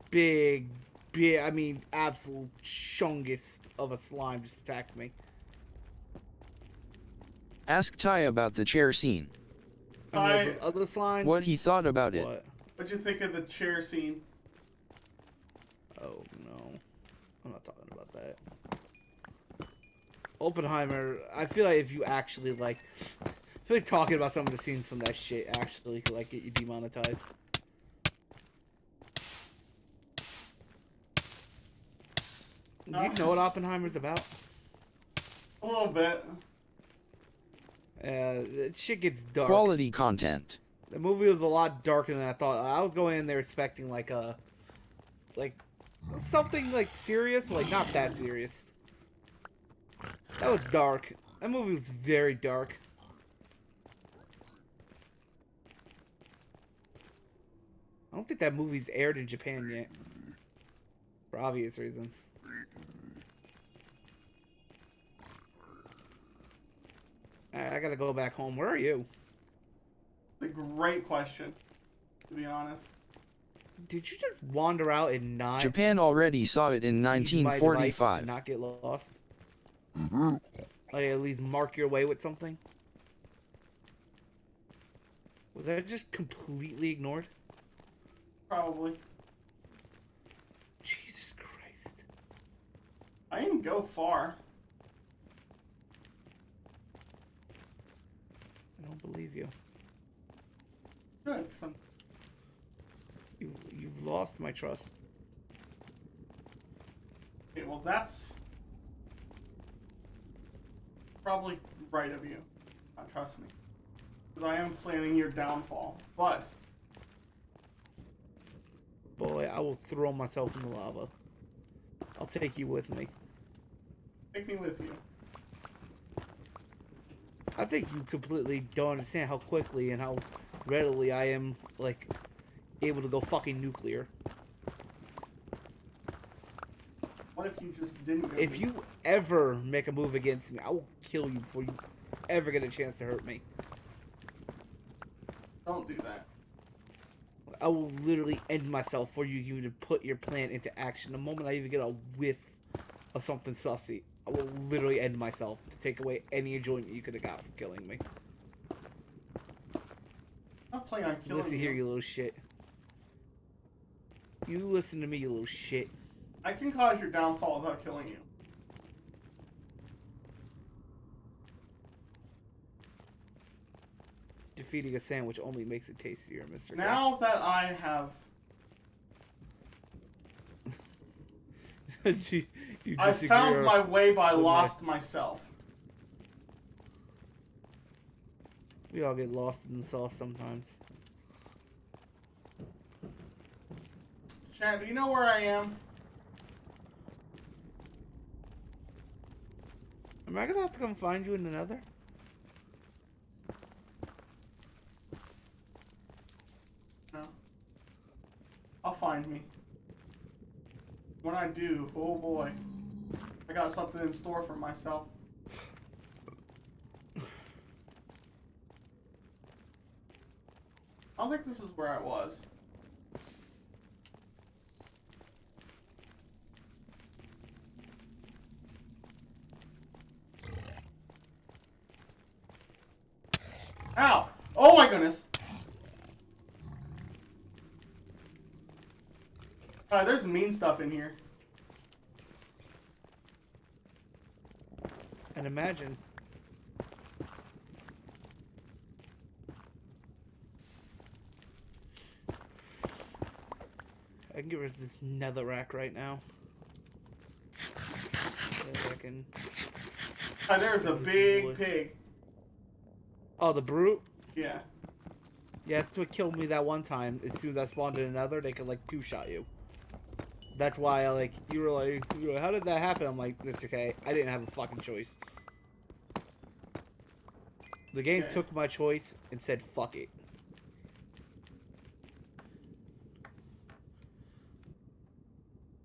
Speaker 1: Big, I mean, absolute chungest of a slime just attacked me.
Speaker 4: Ask Ty about the chair scene.
Speaker 1: I mean, those other slimes.
Speaker 4: What he thought about it.
Speaker 1: What?
Speaker 2: What'd you think of the chair scene?
Speaker 1: Oh no, I'm not talking about that. Oppenheimer. I feel like if you actually like, I feel like talking about some of the scenes from that shit actually could like get you demonetized. Do you know what Oppenheimer's about?
Speaker 2: A little bit.
Speaker 1: Shit gets dark.
Speaker 4: Quality content.
Speaker 1: The movie was a lot darker than I thought. I was going in there expecting like something like serious, but like not that serious. That was dark. That movie was very dark. I don't think that movie's aired in Japan yet, for obvious reasons. Alright, I gotta go back home. Where are you?
Speaker 2: A great question, to be honest.
Speaker 1: Did you just wander out and not
Speaker 4: Japan already saw it in
Speaker 1: use my device to
Speaker 4: 1945.
Speaker 1: not get lost? Like at least mark your way with something? Was that just completely ignored?
Speaker 2: Probably.
Speaker 1: Jesus Christ.
Speaker 2: I didn't go far.
Speaker 1: I don't believe you.
Speaker 2: Good, 'cause I'm...
Speaker 1: You've lost my trust.
Speaker 2: Okay, well that's probably right of you. Trust me. Because I am planning your downfall. But
Speaker 1: Boy, I will throw myself in the lava. I'll take you with me.
Speaker 2: take me with you.
Speaker 1: I think you completely don't understand how quickly and how readily I am, like, able to go fucking nuclear.
Speaker 2: What if you just didn't go
Speaker 1: If you ever make a move against me, I will kill you before you ever get a chance to hurt me.
Speaker 2: Don't do that.
Speaker 1: I will literally end myself before you even put your plan into action. The moment I even get a whiff of something sussy, I will literally end myself to take away any enjoyment you could have got from killing me.
Speaker 2: I'm not planning on killing
Speaker 1: Listen here, you little shit. You listen to me, you little shit.
Speaker 2: I can cause your downfall without killing you.
Speaker 1: Defeating a sandwich only makes it tastier, Mr. K.
Speaker 2: Now that I have...
Speaker 1: You
Speaker 2: I
Speaker 1: disagree
Speaker 2: found
Speaker 1: or-
Speaker 2: my way, but I
Speaker 1: with
Speaker 2: lost myself.
Speaker 1: We all get lost in the sauce sometimes.
Speaker 2: Chad, do you know where I am?
Speaker 1: Am I gonna have to come find you in the Nether?
Speaker 2: No. I'll find me. When I do, oh boy. I got something in store for myself. I don't think this is where I was. Ow! Oh my goodness! Alright, there's mean stuff in here.
Speaker 1: I can imagine. I can get rid of this netherrack right now. I can...
Speaker 2: Oh, there's a big pig.
Speaker 1: Oh, the brute?
Speaker 2: Yeah.
Speaker 1: Yeah, that's what killed me that one time. As soon as I spawned in another, they could, like, two-shot you. That's why, like, you were like, how did that happen? I'm like, Mr. K, I didn't have a fucking choice. The game took my choice and said, fuck it.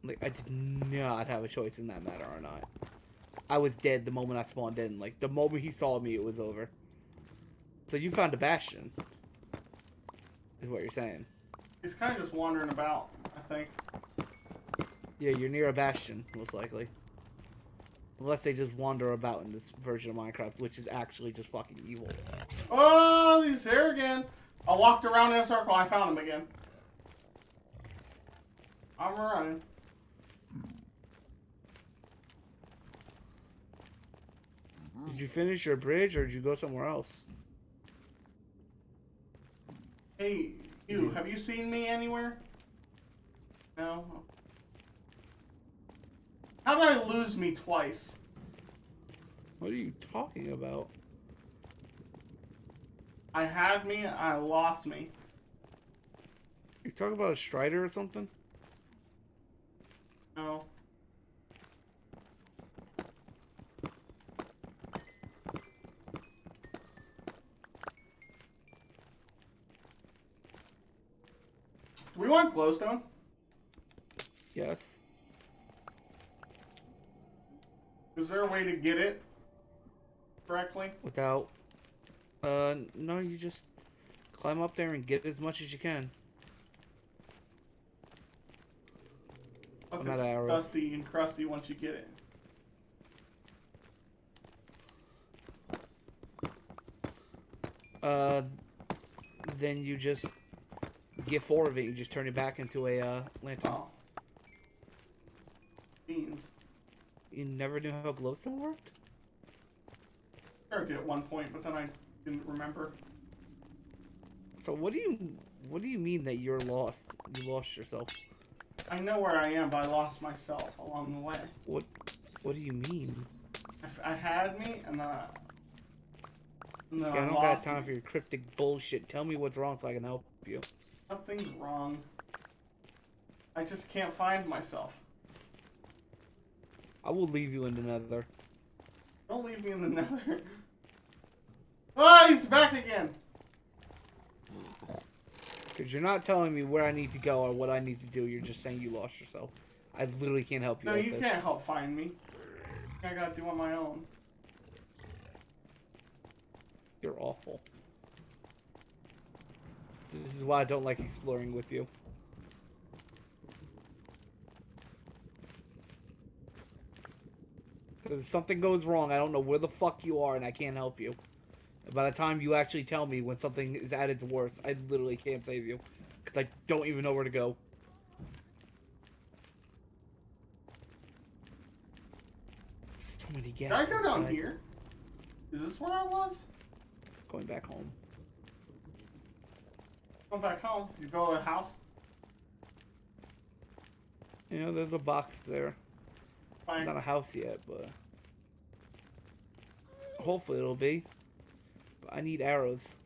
Speaker 1: Like, I did not have a choice in that matter or not. I was dead the moment I spawned in. Like, the moment he saw me, it was over. So you found a bastion. Is what you're saying.
Speaker 2: He's kind of just wandering about, I think.
Speaker 1: Yeah, you're near a bastion, most likely. Unless they just wander about in this version of Minecraft, which is actually just fucking evil.
Speaker 2: Oh, he's here again. I walked around in a circle. I found him again. I'm running.
Speaker 1: Did you finish your bridge, or did you go somewhere else?
Speaker 2: Hey, you, have you seen me anywhere? No? How did I lose me twice?
Speaker 1: What are you talking about?
Speaker 2: I had me, I lost me.
Speaker 1: You talking about a Strider or something?
Speaker 2: No. Do we want glowstone?
Speaker 1: Yes.
Speaker 2: Is there a way to get it correctly?
Speaker 1: Without... no, you just climb up there and get as much as you can.
Speaker 2: Look,
Speaker 1: I'm out
Speaker 2: it's
Speaker 1: of arrows.
Speaker 2: dusty and crusty once you get it.
Speaker 1: Then you just get 4 of it. You just turn it back into a, lantern.
Speaker 2: Oh. Beans.
Speaker 1: You never knew how glowstone worked?
Speaker 2: I did at one point, but then I didn't remember.
Speaker 1: So what do you mean that you're lost? You lost yourself?
Speaker 2: I know where I am, but I lost myself along the way.
Speaker 1: What do you mean?
Speaker 2: I had me, and then
Speaker 1: I don't got time for your cryptic bullshit. Tell me what's wrong so I can help you.
Speaker 2: Nothing's wrong. I just can't find myself.
Speaker 1: I will leave you in the nether.
Speaker 2: Don't leave me in the nether. Oh, he's back again!
Speaker 1: Because you're not telling me where I need to go or what I need to do. You're just saying you lost yourself. I literally can't help you.
Speaker 2: No,
Speaker 1: with
Speaker 2: you
Speaker 1: this.
Speaker 2: can't help find me. I gotta do on my own.
Speaker 1: You're awful. This is why I don't like exploring with you. Because if something goes wrong, I don't know where the fuck you are and I can't help you. And by the time you actually tell me when something is at its worst, I literally can't save you. Because I don't even know where to go. So many gas.
Speaker 2: Did I go down
Speaker 1: inside.
Speaker 2: here? Is this where I was?
Speaker 1: Going back home.
Speaker 2: Going back home. You go to a house?
Speaker 1: You know, there's a box there.
Speaker 2: Fine.
Speaker 1: Not a house yet, but hopefully it'll be. But I need arrows.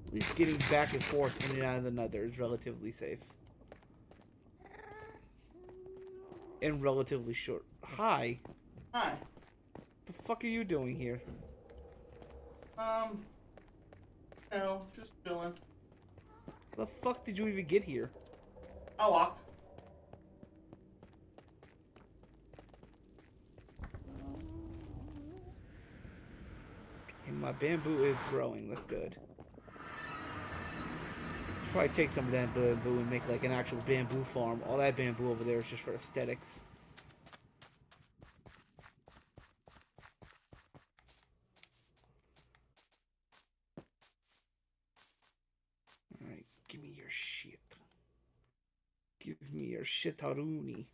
Speaker 1: At least getting back and forth in and out of the nether is relatively safe. And relatively short. Hi.
Speaker 2: Hi.
Speaker 1: The fuck are you doing here?
Speaker 2: No, just chilling.
Speaker 1: The fuck did you even get here?
Speaker 2: I walked.
Speaker 1: And my bamboo is growing. That's good. Probably take some of that bamboo and make like an actual bamboo farm. All that bamboo over there is just for aesthetics. Give me your shit. Give me your shit, Haruni.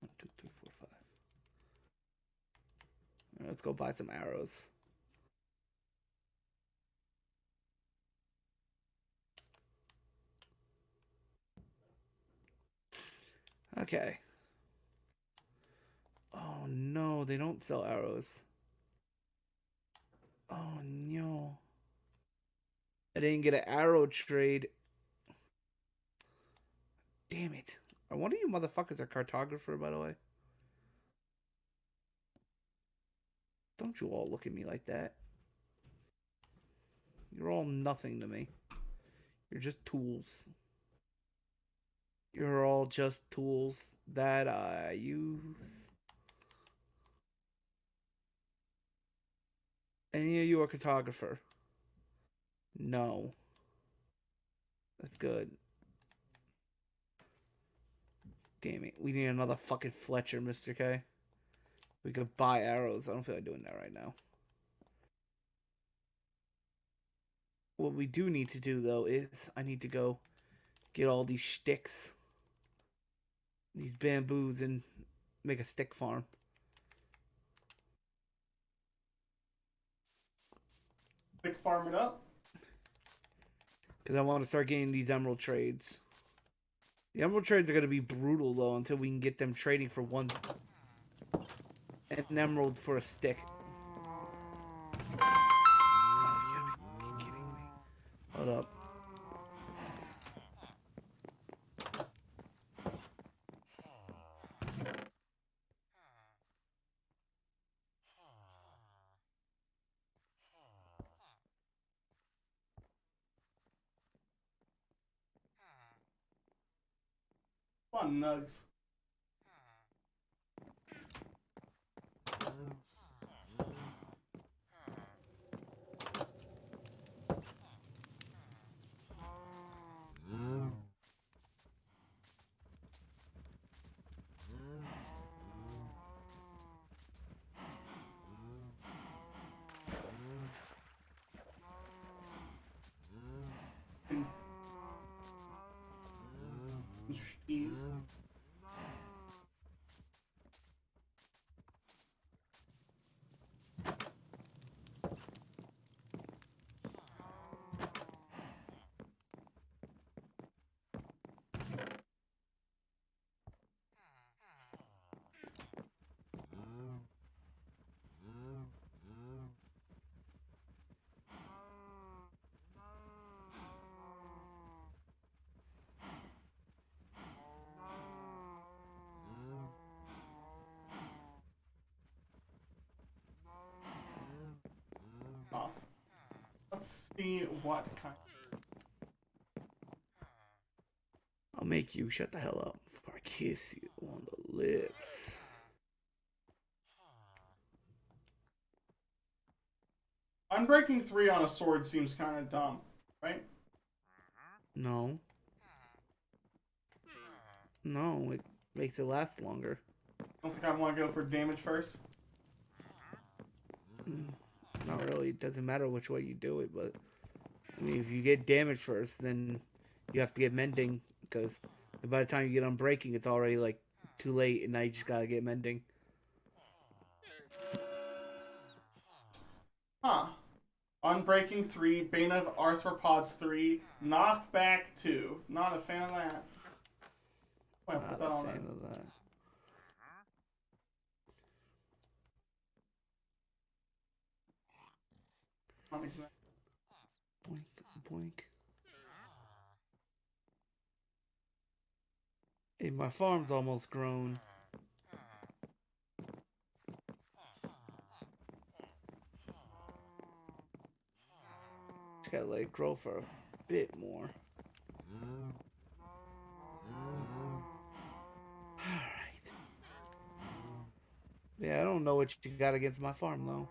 Speaker 1: 1, 2, 3, 4, 5. Right, let's go buy some arrows. Okay. Oh no, they don't sell arrows. Oh no. I didn't get an arrow trade. Damn it. Are one of you motherfuckers a cartographer, by the way? Don't you all look at me like that. You're all nothing to me. You're just tools. You're all just tools that I use. Any of you a cartographer? No. That's good. Damn it. We need another fucking Fletcher, Mr. K. We could buy arrows. I don't feel like doing that right now. What we do need to do, though, is I need to go get all these sticks. These bamboos and make a stick farm.
Speaker 2: Big farm it up.
Speaker 1: Because I want to start getting these emerald trades. The emerald trades are going to be brutal, though, until we can get them trading for an emerald for a stick. Oh, you gotta be kidding me. Hold up.
Speaker 2: Come on, Nugs. Jeez. Off. Let's see what kind.
Speaker 1: I'll make you shut the hell up before I kiss you on the lips.
Speaker 2: Unbreaking 3 on a sword seems kind of dumb, right?
Speaker 1: No. No, it makes it last longer.
Speaker 2: I don't think I want to go for damage first.
Speaker 1: Not really. It doesn't matter which way you do it, but I mean, if you get damage first, then you have to get mending, because by the time you get unbreaking, it's already like too late, and now you just gotta get mending.
Speaker 2: Huh. Unbreaking 3, Bane of Arthropods 3, Knockback 2. Not a fan of that. I'll put that on there.
Speaker 1: Of that. Boink, boink. Hey, my farm's almost grown. Just gotta let it grow for a bit more. Alright. Yeah, I don't know what you got against my farm, though.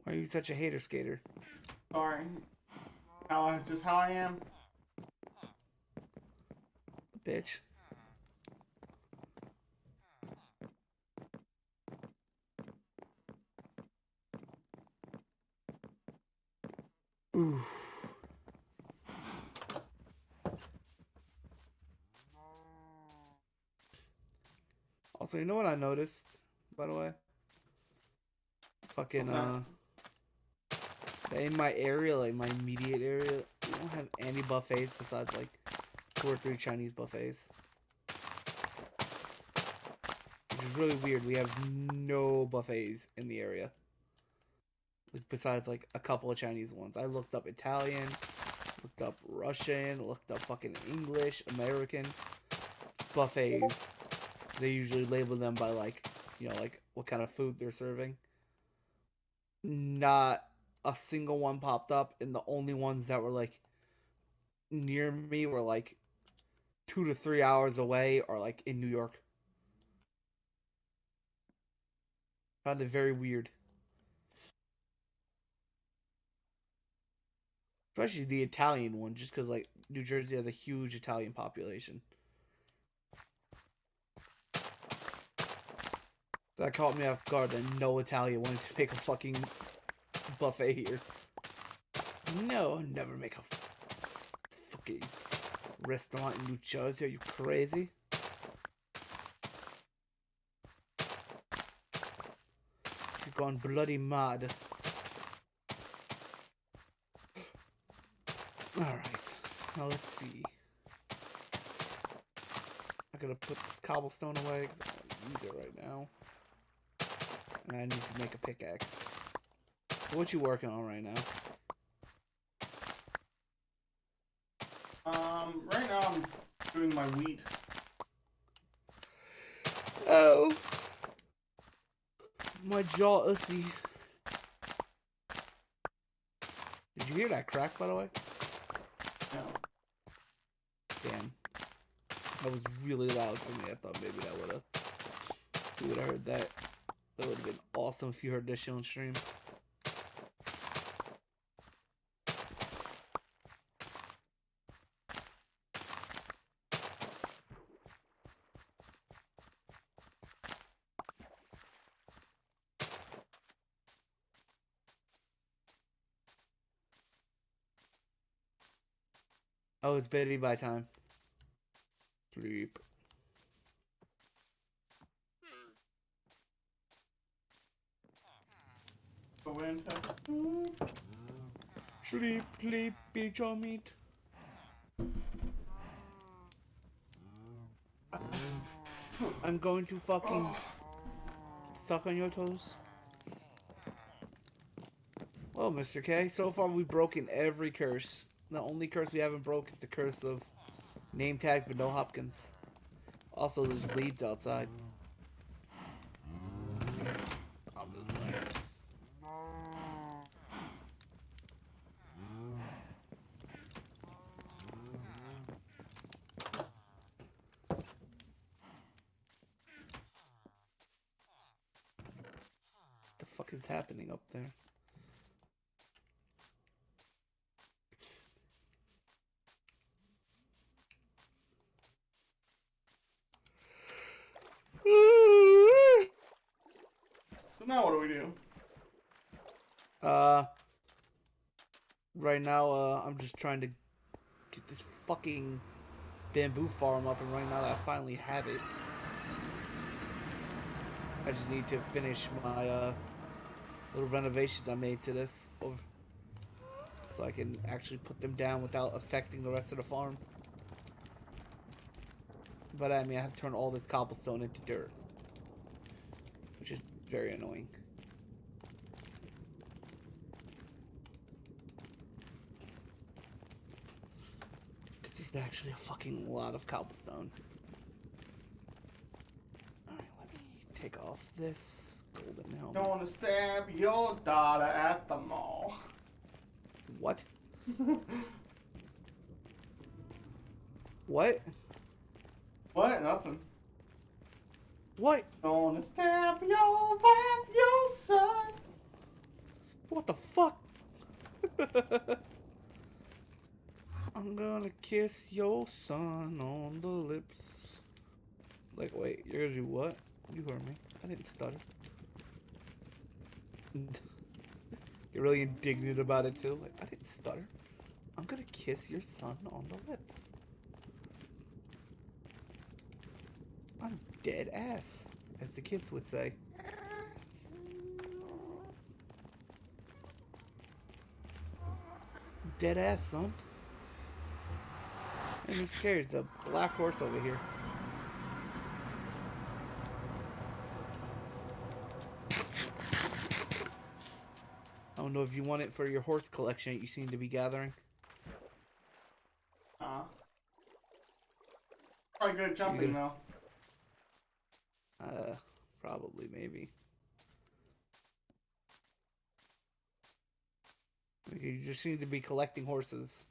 Speaker 1: Why are you such a hater skater?
Speaker 2: Sorry. Just how I am.
Speaker 1: Bitch. Ooh. Also, you know what I noticed, by the way? Fucking, in my area, like my immediate area, we don't have any buffets besides like 2 or 3 Chinese buffets. Which is really weird. We have no buffets in the area. Like, besides like a couple of Chinese ones. I looked up Italian, looked up Russian, looked up fucking English, American buffets. They usually label them by like, you know, like what kind of food they're serving. Not a single one popped up, and the only ones that were like near me were like 2 to 3 hours away or like in New York. Found it very weird. Especially the Italian one, just because like New Jersey has a huge Italian population. That caught me off guard that no Italian wanted to make a fucking buffet here. No, never make a fucking restaurant in New Jersey. Are you crazy? You're gone bloody mad. Alright, now let's see. I'm gonna put this cobblestone away because I don't want to use it right now. And I need to make a pickaxe. What you working on right now?
Speaker 2: Right now I'm doing my wheat.
Speaker 1: Oh! My jaw ussy. Did you hear that crack, by the way?
Speaker 2: No.
Speaker 1: Damn. That was really loud for me. I thought maybe that would have... You would have heard that. That would have been awesome if you heard this shit on stream. Oh, it's bedtime by time. Sleep.
Speaker 2: Go into.
Speaker 1: Sleep, sleep, eat your meat. I'm going to fucking suck on your toes. Well, Mr. K, so far we've broken every curse. The only curse we haven't broke is the curse of name tags but no Hopkins. Also, there's leads outside. I'm just playing. What the fuck is happening up there?
Speaker 2: So now what do we do?
Speaker 1: Right now, I'm just trying to get this fucking bamboo farm up and running now that I finally have it. I just need to finish my, little renovations I made to this so I can actually put them down without affecting the rest of the farm. But I mean, I have to turn all this cobblestone into dirt, which is very annoying. Because there's actually a fucking lot of cobblestone. Alright, let me take off this golden helmet.
Speaker 2: Don't want to stab your daughter at the mall.
Speaker 1: What? What?
Speaker 2: What? Nothing.
Speaker 1: What?
Speaker 2: Don't want to stab your wife, your son.
Speaker 1: What the fuck? I'm gonna kiss your son on the lips. Like, wait, you're gonna do what? You heard me. I didn't stutter. You're really indignant about it too. Like, I didn't stutter. I'm gonna kiss your son on the lips. I'm dead ass, as the kids would say. Dead ass, son. And Mr. K, there's a black horse over here. I don't know if you want it for your horse collection you seem to be gathering.
Speaker 2: Probably good at jumping though.
Speaker 1: Probably, maybe. You just seem to be collecting horses.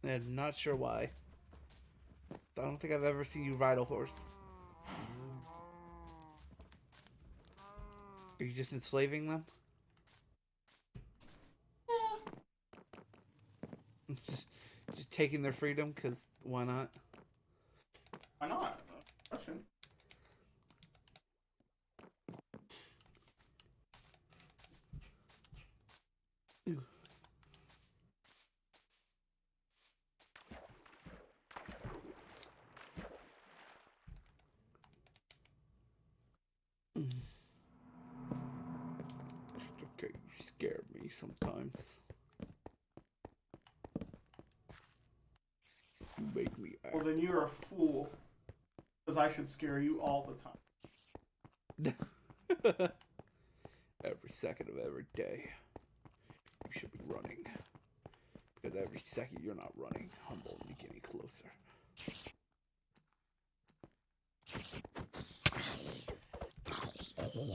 Speaker 1: And not sure why. I don't think I've ever seen you ride a horse. Are you just enslaving them? just taking their freedom, because why not?
Speaker 2: Why not? Question.
Speaker 1: Ooh. Okay, you scare me sometimes. You make me act.
Speaker 2: Well, then you're a fool. Because I should scare you all the time.
Speaker 1: Every second of every day, you should be running. Because every second you're not running, I'm only getting closer.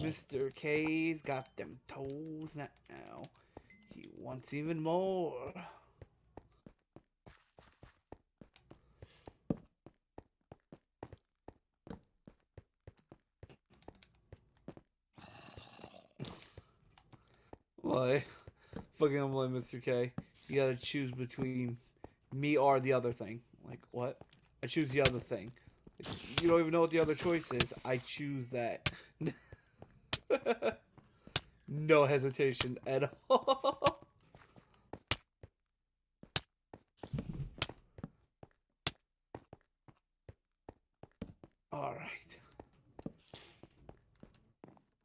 Speaker 1: Mr. K's got them toes now. He wants even more. Why? Fucking I'm like, Mr. K, you gotta choose between me or the other thing. Like, what? I choose the other thing. Like, you don't even know what the other choice is. I choose that. No hesitation at all. Alright.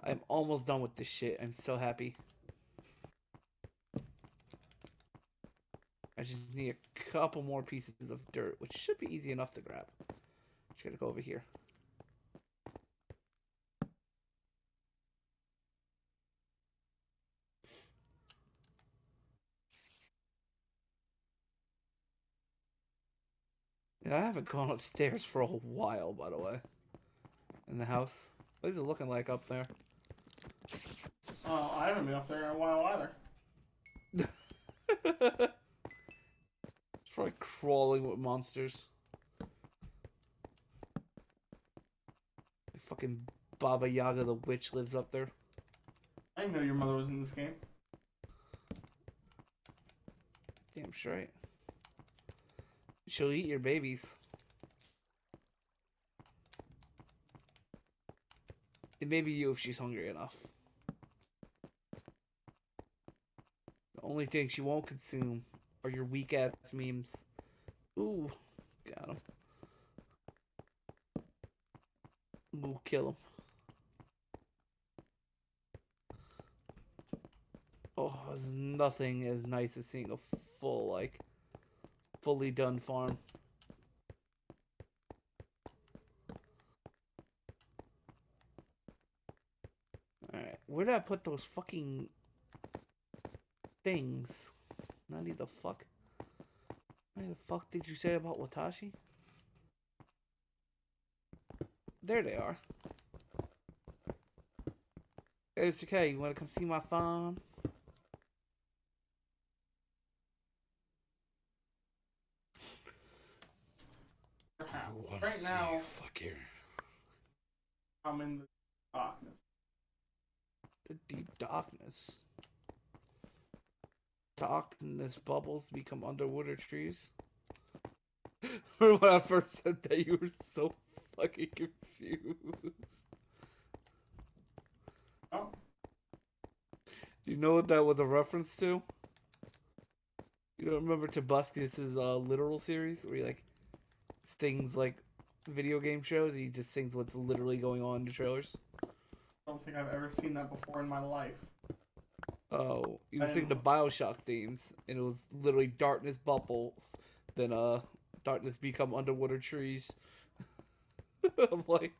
Speaker 1: I'm almost done with this shit. I'm so happy. I just need a couple more pieces of dirt, which should be easy enough to grab. Just gotta go over here. Yeah, I haven't gone upstairs for a while, by the way. In the house. What is it looking like up there?
Speaker 2: Oh, I haven't been up there in a while either.
Speaker 1: It's probably crawling with monsters. Like fucking Baba Yaga the witch lives up there.
Speaker 2: I didn't know your mother was in this game.
Speaker 1: Damn straight. She'll eat your babies. It may be you if she's hungry enough. The only thing she won't consume are your weak ass memes. Ooh, got him. Ooh, kill him. Oh, there's nothing as nice as seeing a full, like, fully done farm. Alright, where did I put those fucking things? Not the fuck. What the fuck did you say about Watashi? There they are. Hey, it's okay. You want to come see my farms?
Speaker 2: Right now,
Speaker 1: Fuck here.
Speaker 2: I'm in the darkness.
Speaker 1: The deep darkness. Darkness bubbles become underwater trees. Remember when I first said that, you were so fucking confused.
Speaker 2: Oh,
Speaker 1: You know what that was a reference to? You don't remember Tobuscus's literal series where he like sings like video game shows? He just sings what's literally going on in the trailers.
Speaker 2: I don't think I've ever seen that before in my life.
Speaker 1: Oh, he was
Speaker 2: I
Speaker 1: singing the
Speaker 2: didn't-
Speaker 1: Bioshock themes, and it was literally darkness bubbles, then darkness become underwater trees. I'm like,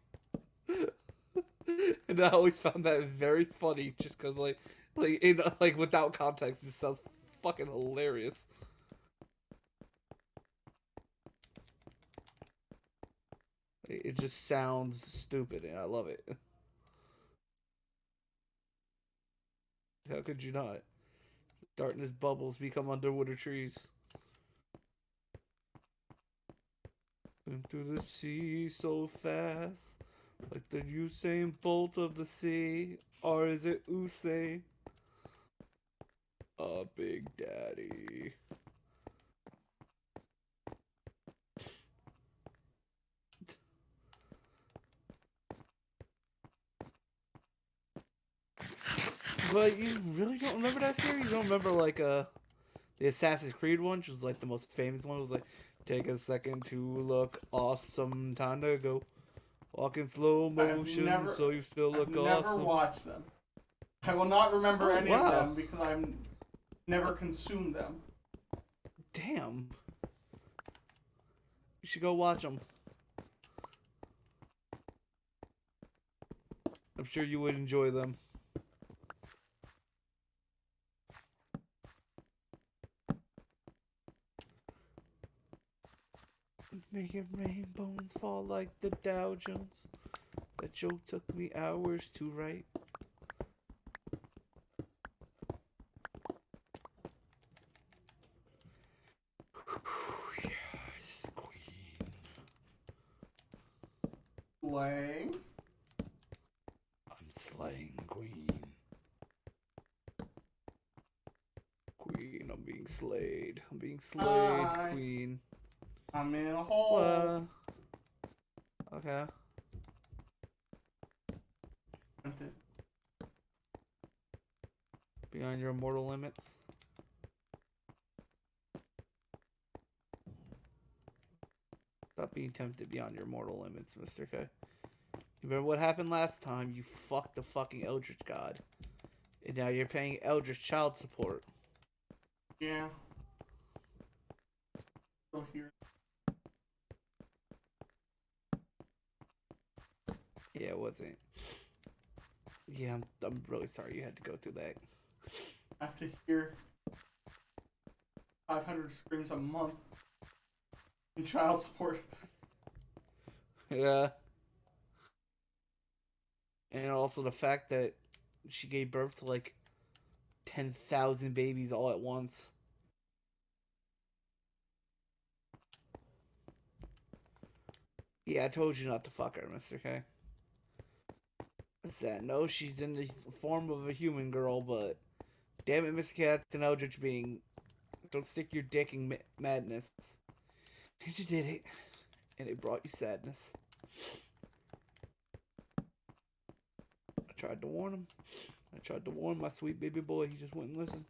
Speaker 1: and I always found that very funny, just because like without context, it sounds fucking hilarious. It just sounds stupid, and I love it. How could you not? Darkness bubbles become underwater trees. Into the sea so fast, like the Usain Bolt of the sea, or is it Usain? Big Daddy. But you really don't remember that series? You don't remember like the Assassin's Creed one, which was like the most famous one. It was like, take a second to look awesome, time to go. Walk in slow motion, so you still
Speaker 2: I've
Speaker 1: look
Speaker 2: never
Speaker 1: awesome.
Speaker 2: watched them. I will not remember
Speaker 1: Oh,
Speaker 2: any
Speaker 1: wow.
Speaker 2: of them because I've never consumed them.
Speaker 1: Damn. You should go watch them. I'm sure you would enjoy them. Making rainbows fall like the Dow Jones. That joke took me hours to write. Yes, queen.
Speaker 2: Lang?
Speaker 1: I'm slaying queen. Queen, I'm being slayed. I'm being slayed,
Speaker 2: Hi.
Speaker 1: queen.
Speaker 2: I'm in a hole.
Speaker 1: Okay. Beyond your mortal limits. Stop being tempted beyond your mortal limits, Mr. K. You remember what happened last time? You fucked the fucking Eldritch God. And now you're paying Eldritch child support.
Speaker 2: Yeah. Still here.
Speaker 1: Yeah, it wasn't. Yeah, I'm really sorry you had to go through that.
Speaker 2: I have to hear 500 screams a month in child support.
Speaker 1: Yeah. And also the fact that she gave birth to like 10,000 babies all at once. Yeah, I told you not to fuck her, Mr. K. I said, no, she's in the form of a human girl, but damn it, Mr. K, that's an eldritch being. Don't stick your dick in madness. And you did it, and it brought you sadness. I tried to warn him. I tried to warn my sweet baby boy. He just wouldn't listen.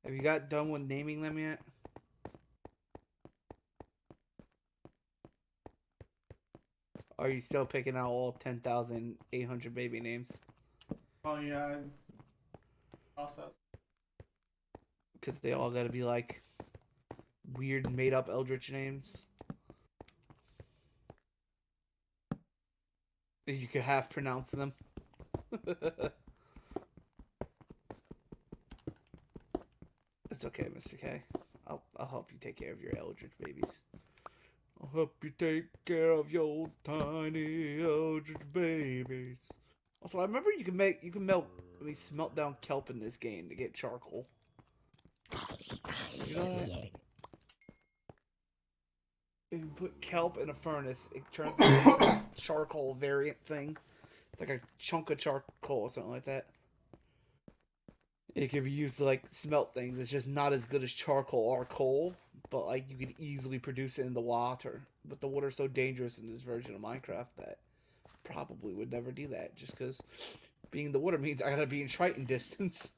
Speaker 1: Have you got done with naming them yet? Or are you still picking out all 10,800 baby names?
Speaker 2: Oh yeah, it's process.
Speaker 1: Because they all gotta be like weird made up eldritch names. You could half pronounce them. It's okay, Mr. K. I'll help you take care of your eldritch babies. I'll help you take care of your tiny eldritch babies. Also, I remember you can smelt down kelp in this game to get charcoal. Did you know that? If you put kelp in a furnace, it turns into like a charcoal variant thing. It's like a chunk of charcoal or something like that. It can be used to like smelt things. It's just not as good as charcoal or coal, but like you could easily produce it in the water. But the water's so dangerous in this version of Minecraft that probably would never do that, just because being in the water means I gotta be in Triton distance.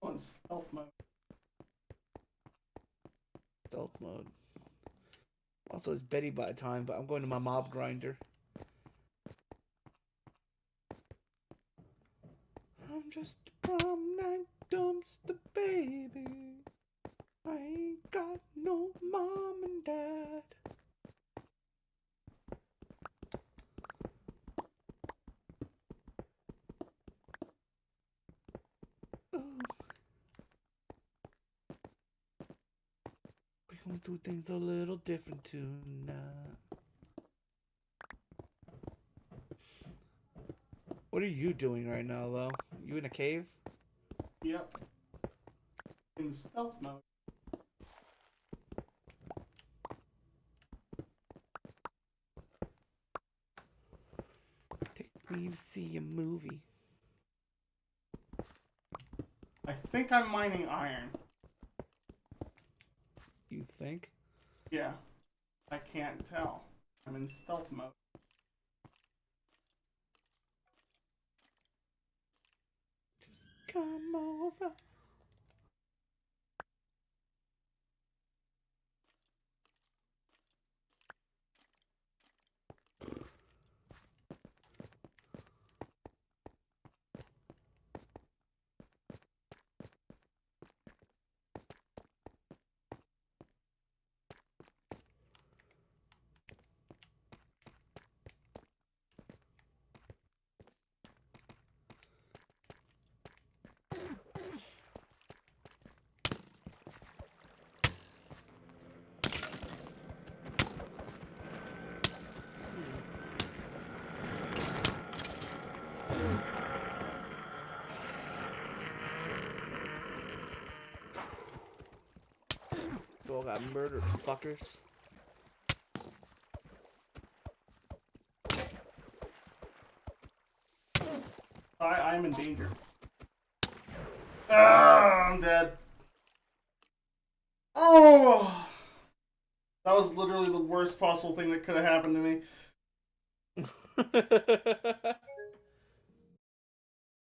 Speaker 2: On stealth mode.
Speaker 1: Stealth mode. Also, it's Betty by the time, but I'm going to my mob grinder. I'm just a prom night dumpster baby. I ain't got no mom and dad. Ooh. We gonna do things a little different tonight. What are you doing right now, though? You in a cave?
Speaker 2: Yep. In stealth mode.
Speaker 1: Take me to see a movie.
Speaker 2: I think I'm mining iron.
Speaker 1: You think?
Speaker 2: Yeah. I can't tell. I'm in stealth mode.
Speaker 1: Just come over. We all got murdered, fuckers.
Speaker 2: I'm in danger. Ah, I'm dead. Oh! That was literally the worst possible thing that could have happened to me.